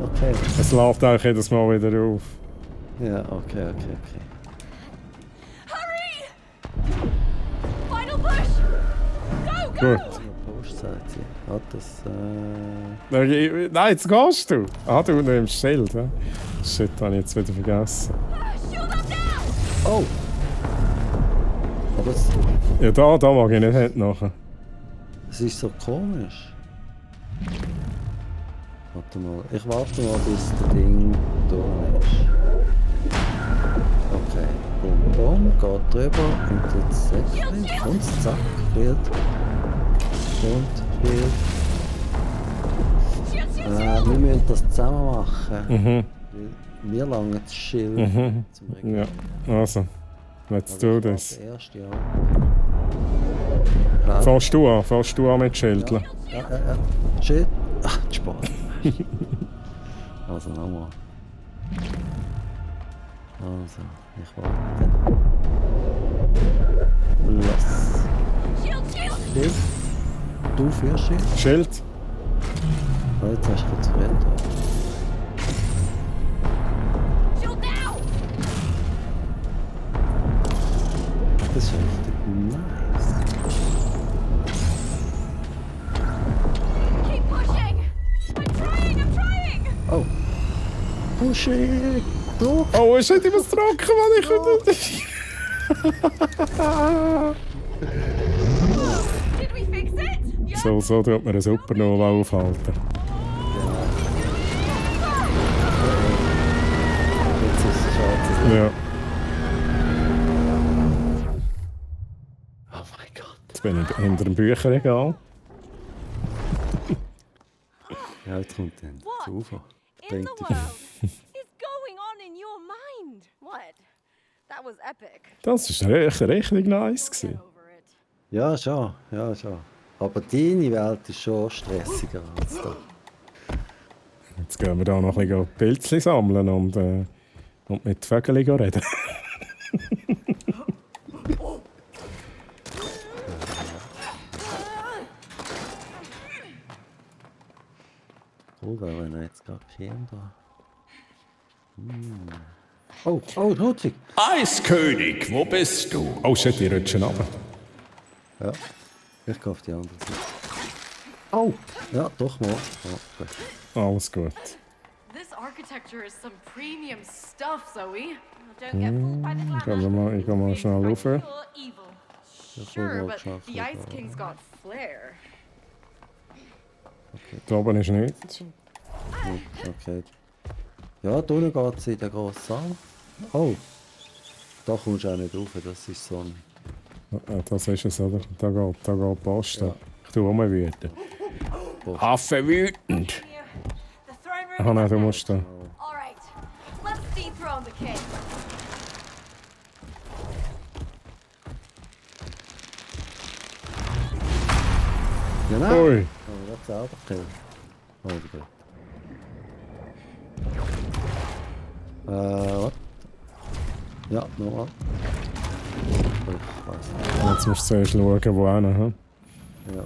Okay. Es läuft auch jedes Mal wieder auf. Ja, okay. Hurry! Final push! Go, Gut. Post sagt sie. Hat das. Nein, jetzt gehst du. Ah, du nimmst Schild, ja? Shit, habe ich jetzt wieder vergessen. Oh! Aber es, Ja, da mag ich nicht hinten nachher. es ist so komisch. Warte mal. Ich warte mal, bis das Ding da ist. Okay. Bum, geht drüber und jetzt Säckchen. Und zack, Bild. Und Bild. Wir müssen das zusammen machen. Mhm. Weil wir langen das Schild Mhm. zum Regeln. Ja, also. Let's do this. Das erste, ja. Fährst du an mit Schildchen? Ja. Schild. Ach, Spaß. Also nochmal. Also, ich warte. Los. Schild. Du für Schild. Schild. Oh, jetzt hast du kurz verwendet. Das ist richtig nice. Keep pushing! I'm trying! Oh. Pushing! Druck! Oh, ich hätte was trocken, Mann, ich könnte. Did we fix it? So tut man eine Supernova aufhalten. Jetzt ist es schwarz. Ja. Oh mein Gott. Jetzt bin ich hinter dem Bücherregal. Ja, jetzt kommt dann das UFO. In Bringt the dich. world is going on in your mind? What? That was epic. Das war richtig nice gewesen. Ja, schon. Aber deine Welt ist schon stressiger als da. Jetzt gehen wir da noch ein bisschen Pilzchen sammeln und mit Vögeln reden. Cool, wenn er jetzt gerade käme da. Oh, Ludwig! Eiskönig, wo bist du? Oh shit, die rutschen runter. Ja, ich gehe auf die andere Seite. Oh! Ja, doch mal. Oh, gut. Alles gut. This architecture is some premium stuff, Zoe. Don't get fooled by the glamour. Ich gehe mal schnell rauf. Pure evil. Sure, but the Ice King's got flair. Da oben ist nichts. Okay. Ja, da unten geht es in den grossen Saal. Oh! Da kommst du auch nicht rauf, das ist so ein... Das ist es, oder? Da geht Post. Ja. Ich tue mal wüten. Affe wütend! Ah nein, du musst da. Alright, let's dethrone the king. Ja, nein! Ui. Oh, das selber killen. Oh, gut. Was? Ja, nochmal. Ich weiß nicht. Jetzt musst du zuerst schauen, wo hin. Hm? Ja.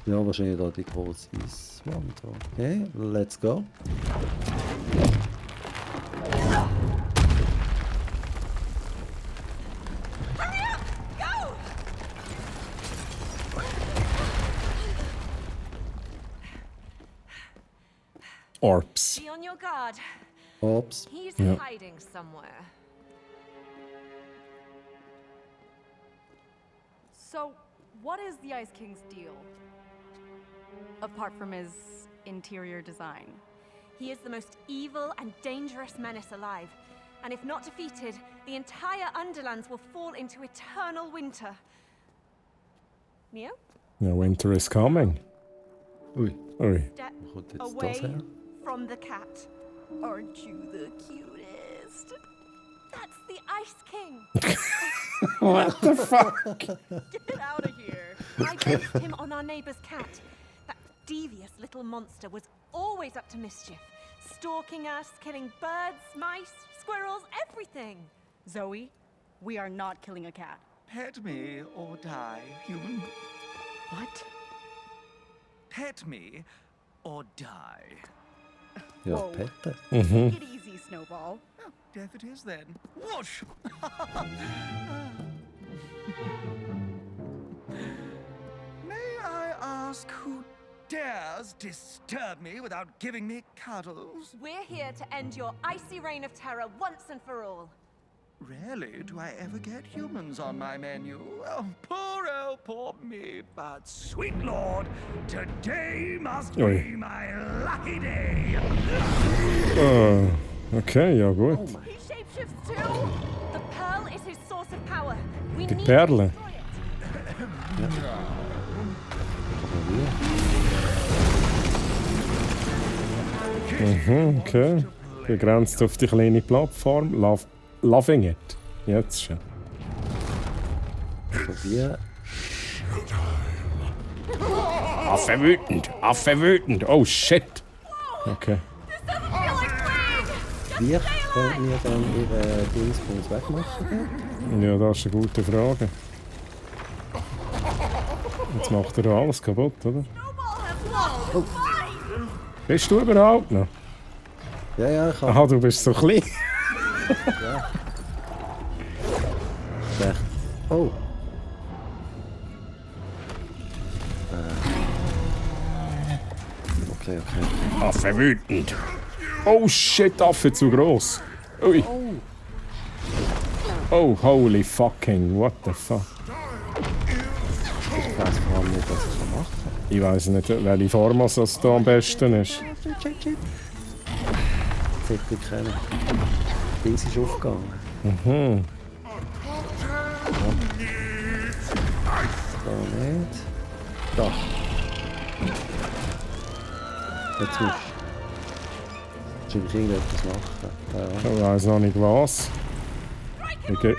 Ja, wahrscheinlich da die große Wand. Okay, let's go. Orbs. Be on your guard. Orbs. He's Yeah. hiding somewhere. So, what is the Ice King's deal? Apart from his interior design. He is the most evil and dangerous menace alive. And if not defeated, the entire Underlands will fall into eternal winter. Neo? Ja, winter is coming. Ui. Step Wo kommt jetzt das away her? from the cat. Aren't you the cutest? That's the Ice King! What the fuck? Get out of here! I based him on our neighbor's cat. That devious little monster was always up to mischief. Stalking us, killing birds, mice, squirrels, everything. Zoe, we are not killing a cat. Pet me or die, human. What? Pet me or die. Ja, Whoa. Peter. Mhm. Take it easy, Snowball. Oh, death it is then. Whoosh! May I ask who dares disturb me without giving me cuddles? We're here to end your icy reign of terror once and for all. Rarely do I ever get humans on my menu. Oh, poor me. But, sweet lord, today must Oi. be my lucky day. Okay, ja gut. He shapeshifts too. The pearl is his source of power. We Die need Perle. Mhm, okay. Begrenzt auf die kleine Plattform. Loving it. Jetzt schon. Probier. Affe wütend! Affe wütend! Oh shit! Okay. Wie können wir dann ihre Dingsbums wegmachen? Ja, das ist eine gute Frage. Jetzt macht er alles kaputt, oder? Bist du überhaupt noch? Ja, ja, ich habe. Aha, du bist so klein. Ja. Echt. Oh. Okay. Affe wütend! Oh shit, Affe zu gross! Ui! Oh, holy fucking, what the fuck? Ich weiß vor allem nicht, was ich machen kann. Ich weiss nicht, welche Form das da am besten ist. Sollte ich kennen. Dings ist aufgegangen. Mhm. Da nicht. Da. Jetzt musst du irgendetwas machen. Ich weiss noch nicht was. Ich geh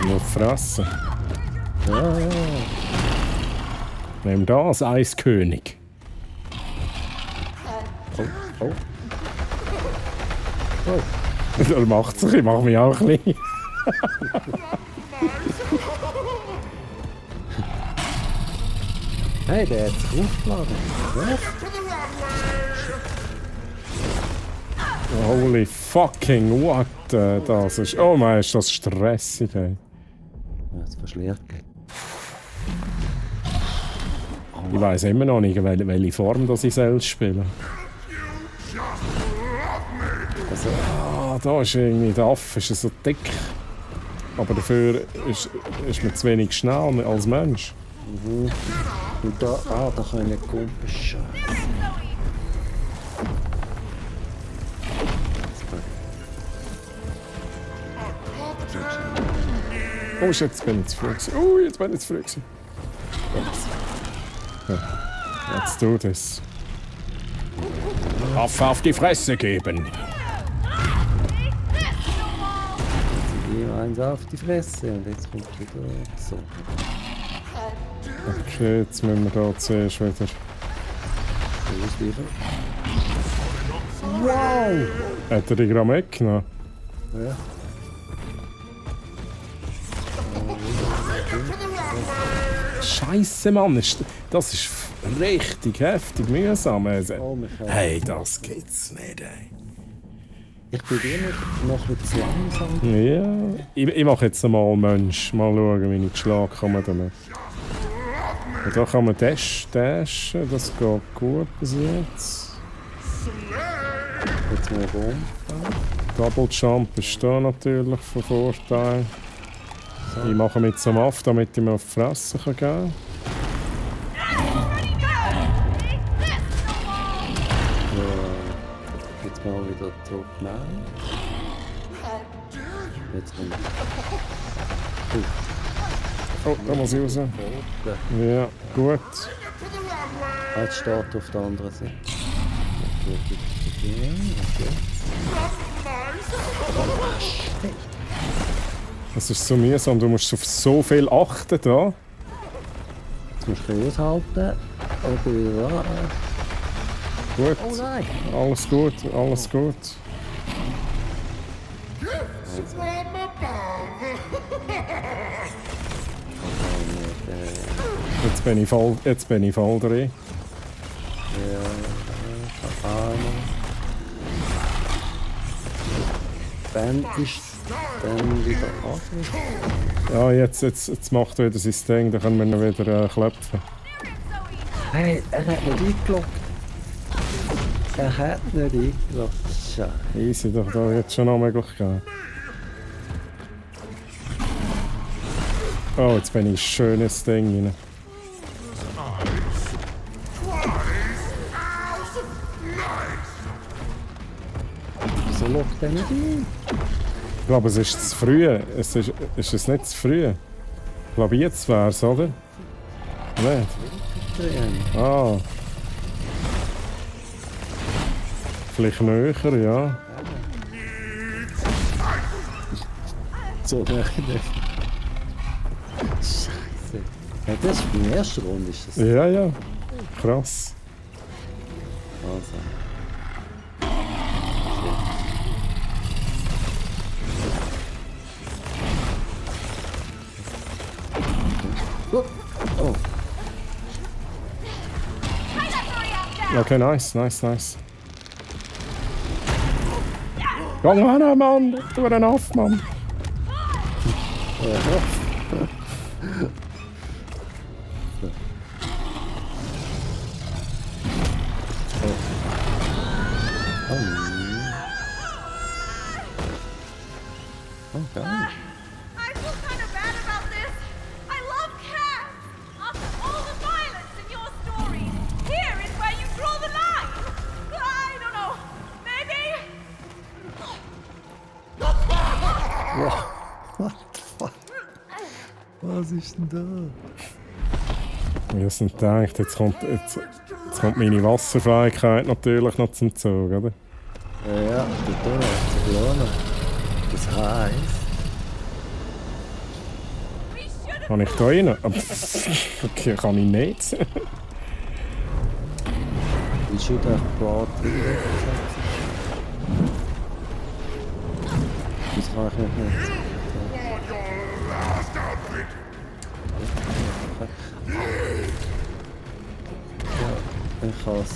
nur fressen. Ja. Nimm das, Eiskönig. Oh. Er macht sich, ich mach mich auch klein. Hey, der hat sich aufgeladen. Was? Holy fucking what? Das ist. Oh mein, ist das stressig, ey. Ja, jetzt verschliert. Ich weiss immer noch nicht, welche Form das ich selbst spiele. Da ist irgendwie der Affe ist so dick. Aber dafür ist man zu wenig schnell als Mensch. Mhm. Und da kann ich Kumpel scheiße. Oh shit, jetzt bin ich zu früh gewesen. Oh, jetzt bin ich zu früh gewesen. Ja. Let's do this. Affe auf die Fresse geben. Ich eins auf die Fresse und jetzt kommt wieder so. Okay, jetzt müssen wir da zuerst wieder. Ausweichen. Wow! Hat er die gerade weggenommen? Ja. Scheisse, Mann, das ist richtig heftig mühsam. Hey, das geht's nicht, ey. Ich bin noch ein bisschen langsam. Ja, ich mache jetzt einmal Mensch. Mal schauen, wie ich geschlagen komme damit. Und da kann man dashen, das geht gut bis jetzt. Jetzt mal rum. Double Jump ist da natürlich von Vorteil. Ich mache mit zum Aff, damit ich mir auf die Fresse geben kann. Jetzt mal wieder zurücknehmen. Jetzt kommt. Oh, da muss ich raus. Ja, gut. Jetzt steht auf der anderen Seite. Das ist so mühsam, du musst auf so viel achten da. Jetzt musst du aushalten. Oder wieder da. Gut. Oh nein! Alles gut, alles gut. Jetzt bin ich voll drin. Ja, Ben ist dann wieder angegriffen. Ja, jetzt macht er wieder sein Ding, dann können wir ihn wieder klopfen. Hey, er hat nicht eingeloggt. Er hat nicht eingeloggt. Scheiße. Easy, doch da jetzt schon noch Möglichkeit. Oh, jetzt bin ich schön ins Ding rein. Wieso loggt er nicht ein? Ich glaube, es ist zu früh. Ist es nicht zu früh? Ich glaube, jetzt wäre es, oder? Nicht? Ah. Vielleicht näher, ja. So, nicht. Scheiße. Ja, das ist die erste Runde, ist das? Ja, ja. Krass. Also. Oh. Okay, nice. Komm ran, Mann! Du einen auf, Mann! Okay. I feel kind of bad about this. I love cats. After all the violence in your story, here is where you draw the line. I don't know. Maybe. What the fuck? Was ist denn da? Ich hab's nicht gedacht, jetzt kommt meine Wasserfähigkeit natürlich noch zum Zug, oder? Ja, der Donner. Das heisst... Kann ich da rein? Okay, kann ich nicht. We should have brought the das kann ich nicht. Ja, ich kann's.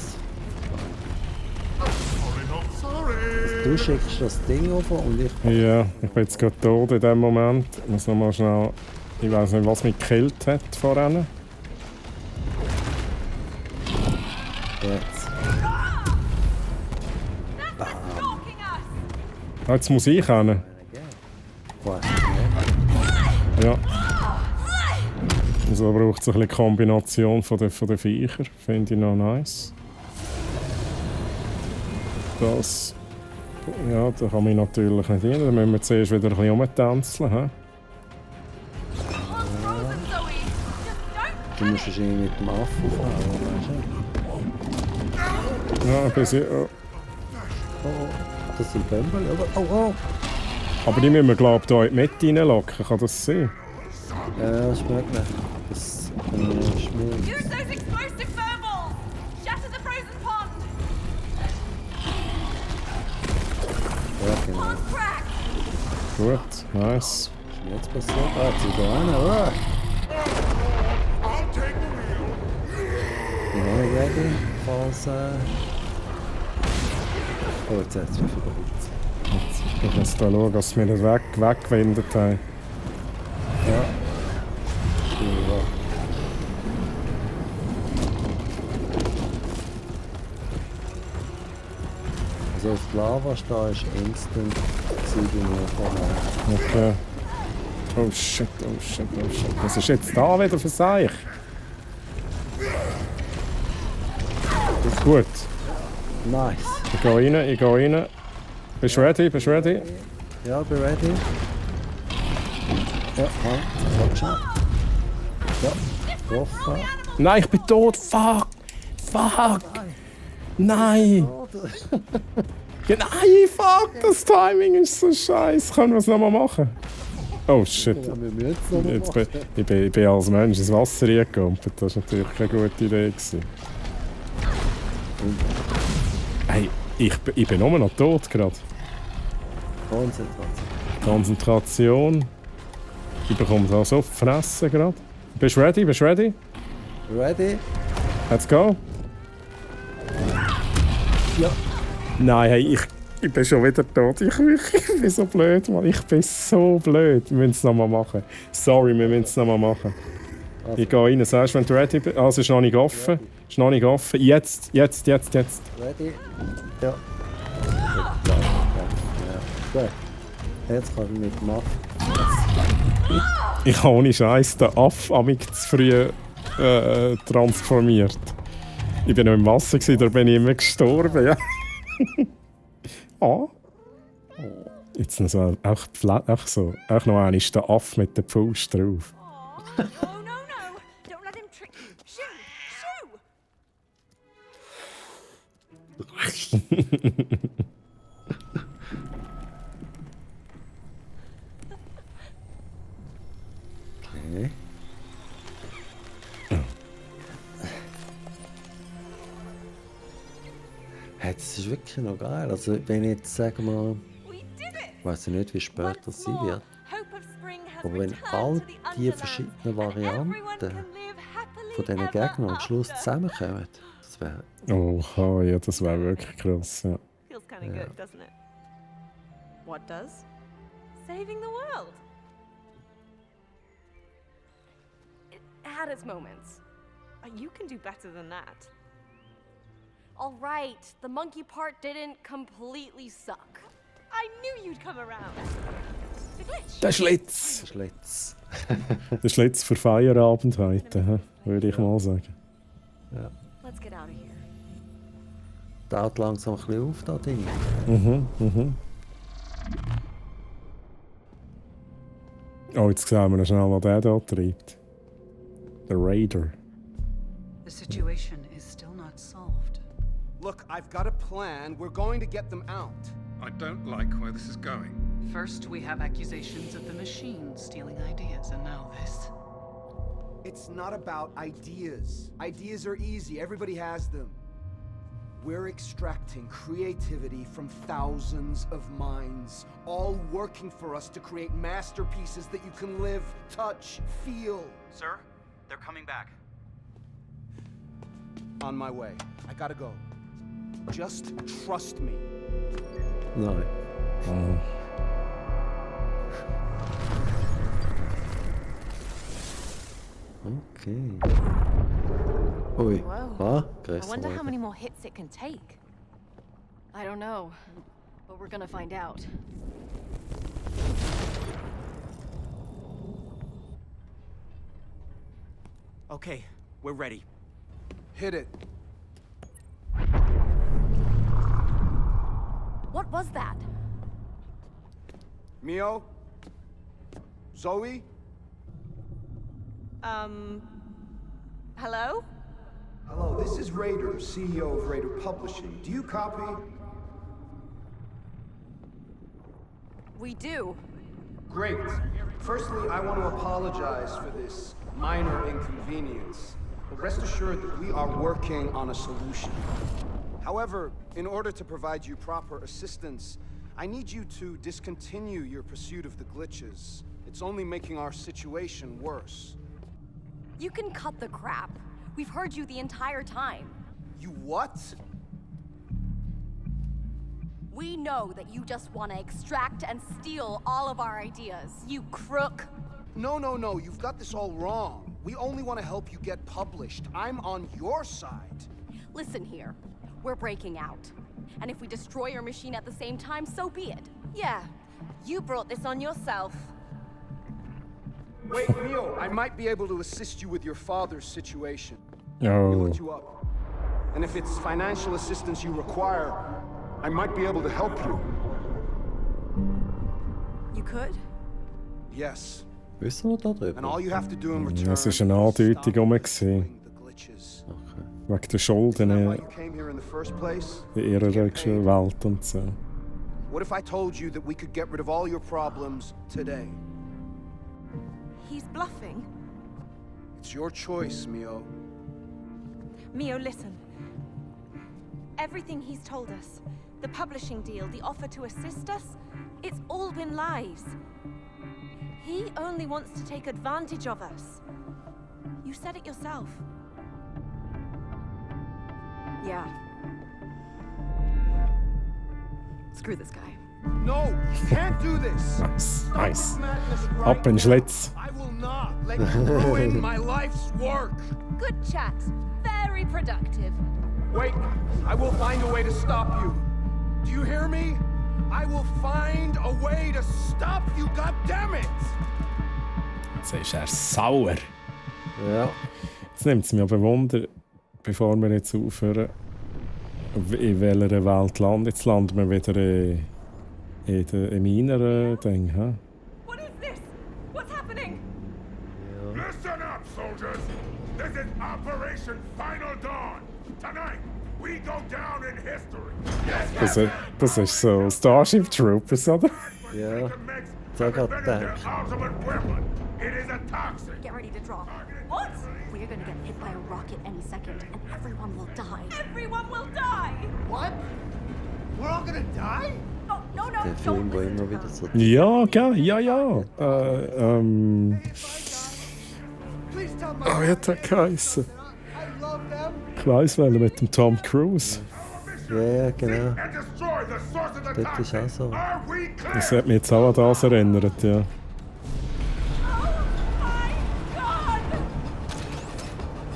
Du schickst das Ding auf und ich... Ja, ich bin jetzt gerade tot in dem Moment. Ich muss noch mal schnell... Ich weiß nicht, was mich gekillt hat vorhin. Jetzt. Ah, jetzt muss ich hin. Ja. Also braucht es ein bisschen Kombination von den Viechern. Finde ich noch nice. Das... Ja, da kann ich natürlich nicht rein. Da müssen wir zuerst wieder ein bisschen rumtänzeln. He? Du musst ihn mit dem Affen fahren, weißt du? Ja, ein bisschen... Oh. Oh, das sind Bämbel, aber... Oh! Aber die müssen wir, glaube ich, hier in die Mitte reinlocken. Kann das sein? Ja, das ist möglich. Das ist möglich. Use those explosive fireballs. Shatter the frozen pond. Ja, genau. Pond crack. Gut, nice. Was ist denn jetzt passiert? Ah, jetzt sind da rein, oder? Ich bin nicht ready, falls... Oh, jetzt hat es mich verbraucht. Ich muss da schauen, dass wir das weggewendet haben. Ja. Also das Lava da ist instant Okay. Oh shit. Was ist jetzt da wieder für sich? Gut. Nice. Ich gehe rein. Bist du ready? Ja, bin ready. Ja, halt. Schon. Ja, getroffen. Nein, ich bin tot. Fuck. Nein. Nein, fuck. Das Timing ist so scheiße. Können wir es nochmal machen? Oh shit. Ja, wir müssen es nochmal machen. Ich bin als Mensch ins Wasser reingekumpelt. Das war natürlich keine gute Idee. Hey, ich bin nur noch tot gerade. Konzentration. Ich bekomme da so fressen gerade. Bist du ready? Ready? Let's go. Ja. Nein, hey, Ich bin schon wieder tot. Ich bin so blöd, Mann. Ich bin so blöd. Wir müssen es nochmal machen. Sorry, wir müssen es nochmal machen. Ich gehe rein. Sagst du, wenn du ready bist? Also, es ist noch nicht offen. Ist noch nicht offen. Jetzt. Ready? Ja. Gut. Jetzt kann ich mitmachen. Ich habe ohne Scheiß den Aff amig zu früh transformiert. Ich war noch im Wasser, da bin ich immer gestorben. Ja. Jetzt noch so, auch noch einmal ist der Aff mit der Faust drauf. Oh, no. Don't let him trick you. Shoo! Okay. Hey, das ist wirklich noch geil. Also, wenn ich jetzt sage mal, ich weiß nicht, wie spät das sein wird. Aber wenn all die verschiedenen Varianten von diesen Gegnern am Schluss zusammenkommen, das wäre. Oh, ja, das wäre wirklich krass. Ja. Feels kind of good, doesn't it? What does? Saving the world. It had its moments. You can do better than that. All right, the monkey part didn't completely suck. I knew you'd come around. The glitch. Der Schlitz. Der Schlitz für Feierabend heute, würde ich mal sagen. Ja. Let's get out of here. Taut langsam ein bisschen auf, da Ding. Oh, jetzt sehen wir noch schnell, was der da treibt. Der Raider. The situation is still not solved. Look, I've got a plan. We're going to get them out. I don't like where this is going. First, we have accusations of the machine stealing ideas, and now this. It's not about ideas. Ideas are easy, everybody has them. We're extracting creativity from thousands of minds, all working for us to create masterpieces that you can live, touch, feel. Sir, they're coming back. On my way. I gotta go. Just trust me. Nein. Okay. Ui. Whoa. Grüß I wonder dich. how many more hits it can take. I don't know, but we're gonna find out. Okay, we're ready. Hit it. What was that? Mio? Zoe? Hello? Hello, this is Raider, CEO of Raider Publishing. Do you copy? We do. Great. Firstly, I want to apologize for this minor inconvenience. But rest assured that we are working on a solution. However, in order to provide you proper assistance, I need you to discontinue your pursuit of the glitches. It's only making our situation worse. You can cut the crap. We've heard you the entire time. You what? We know that you just want to extract and steal all of our ideas, you crook. No, you've got this all wrong. We only want to help you get published. I'm on your side. Listen here, we're breaking out. And if we destroy your machine at the same time, so be it. Yeah, you brought this on yourself. Wait, Mio, I might be able to assist you with your father's situation. He'll Oh. hook you up. And if it's financial assistance you require, I might be able to help you. You could? Yes. Wissen wir darüber? And all you have to do in return Das war eine Andeutung rum. the glitches. Wegen der Schulden Why in you came here in the first place? ihrer Welt und so. What if I told you that we could get rid of all your problems today? He's bluffing. It's your choice, Mio. Mio, listen. Everything he's told us, the publishing deal, the offer to assist us, it's all been lies. He only wants to take advantage of us. You said it yourself. Yeah. Screw this guy. No, you can't do this. Nice. Madness right Ab in den Schlitz. I will not let you ruin my life's work. Good chat. Very productive. Wait, I will find a way to stop you. Do you hear me? I will find a way to stop you, goddammit! Jetzt ist er sauer. Ja. Jetzt nimmt es mich aber Wunder, bevor wir jetzt aufhören, in welcher Welt landen. Jetzt landen wir wieder in meiner Ding. Huh? What is this? What's happening? Listen up, soldiers! This is Operation Final Dawn! Tonight, we go down in history! Das ist so Starship Troopers, oder? Ja. So gerade gedacht. Ultimate weapon! It is a toxic! Get ready to drop. What? We're gonna get hit by a rocket any second, and everyone will die. Everyone will die! What? We're all gonna die? No, Der Film, wo immer wieder so... Ja, gell? Ja. Please tell my Wie hat der geheißen? I love them. Ich weiss welcher, mit dem Tom Cruise. Ja, genau. And destroy the source of the Dort ist toxic! auch so. Are we clear? Das hat mich jetzt auch an das erinnert, ja.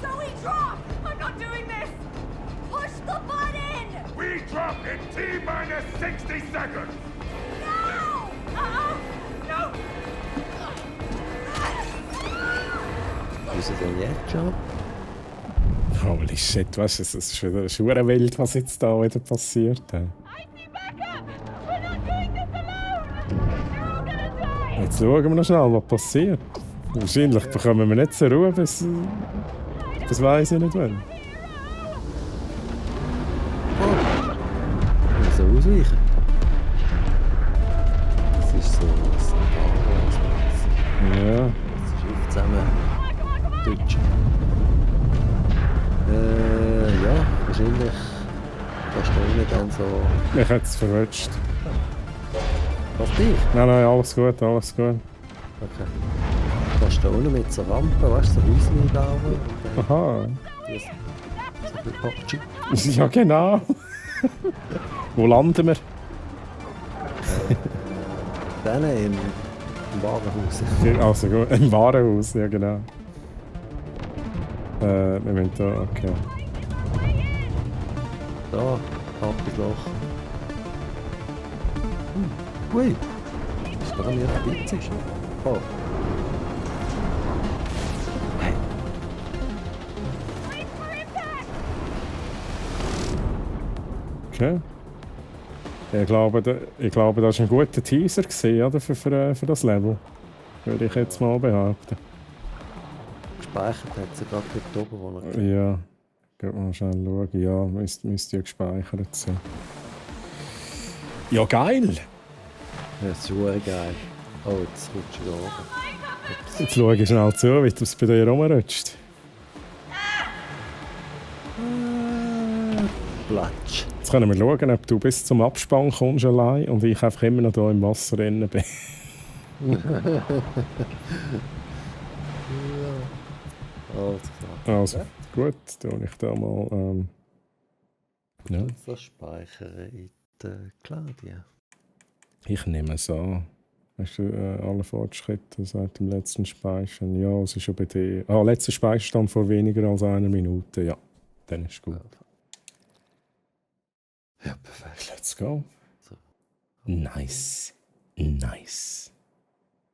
Zoe, drop! I'm not doing this! Push the button! We drop in T-minus 60 seconds! No! No! Ist er denn jetzt schon? Holy shit, weißt du, es ist schon eine wild, was jetzt da wieder passiert. Jetzt schauen wir noch schnell, was passiert. Wahrscheinlich bekommen wir nicht zur Ruhe, bis weiss ich nicht wann. Ich muss so ausweichen. Das ist so ein Star Wars. Ja. Das ist oft zusammen Deutsch. Ja, wahrscheinlich kannst du nicht dann so... Ich hätte es verrutscht. Was dich? Nein, alles gut, alles gut. Okay. Kannst du unten mit so Rampen, weißt du, so Häuschen bauen? Aha. So ein PUBG. Ja, genau. Wo landen wir? Dann im Warenhaus. Also gut, im Warenhaus, ja genau. Wir müssen da, okay. Da, hartes Loch. Ui! Das war mir witzig. Oh. Okay. Ich glaube, das war ein guter Teaser gewesen, oder, für das Level. Würde ich jetzt mal behaupten. Gespeichert hat sie gerade dort oben, wo er... Ja. Geht mal schnell schauen. Ja, müsste ja gespeichert sein. Ja, geil! Ja, das ist super geil. Oh, jetzt rutscht er da oben. Jetzt schaue ich schnell zu, wie es bei dir rumrutscht. Platsch. Jetzt können wir schauen, ob du bis zum Abspann kommst allein und ich einfach immer noch hier im Wasser drin bin. Also, gut, dann ich da mal. Ja. Das speichern in der Claudia. Ich nehme es an. Hast du alle Fortschritte seit dem letzten Speichern? Ja, es ist schon bei dir. Letzter Speicherstand vor weniger als einer Minute. Ja, dann ist gut. Ja, perfekt. Let's go. So. Nice. Nice.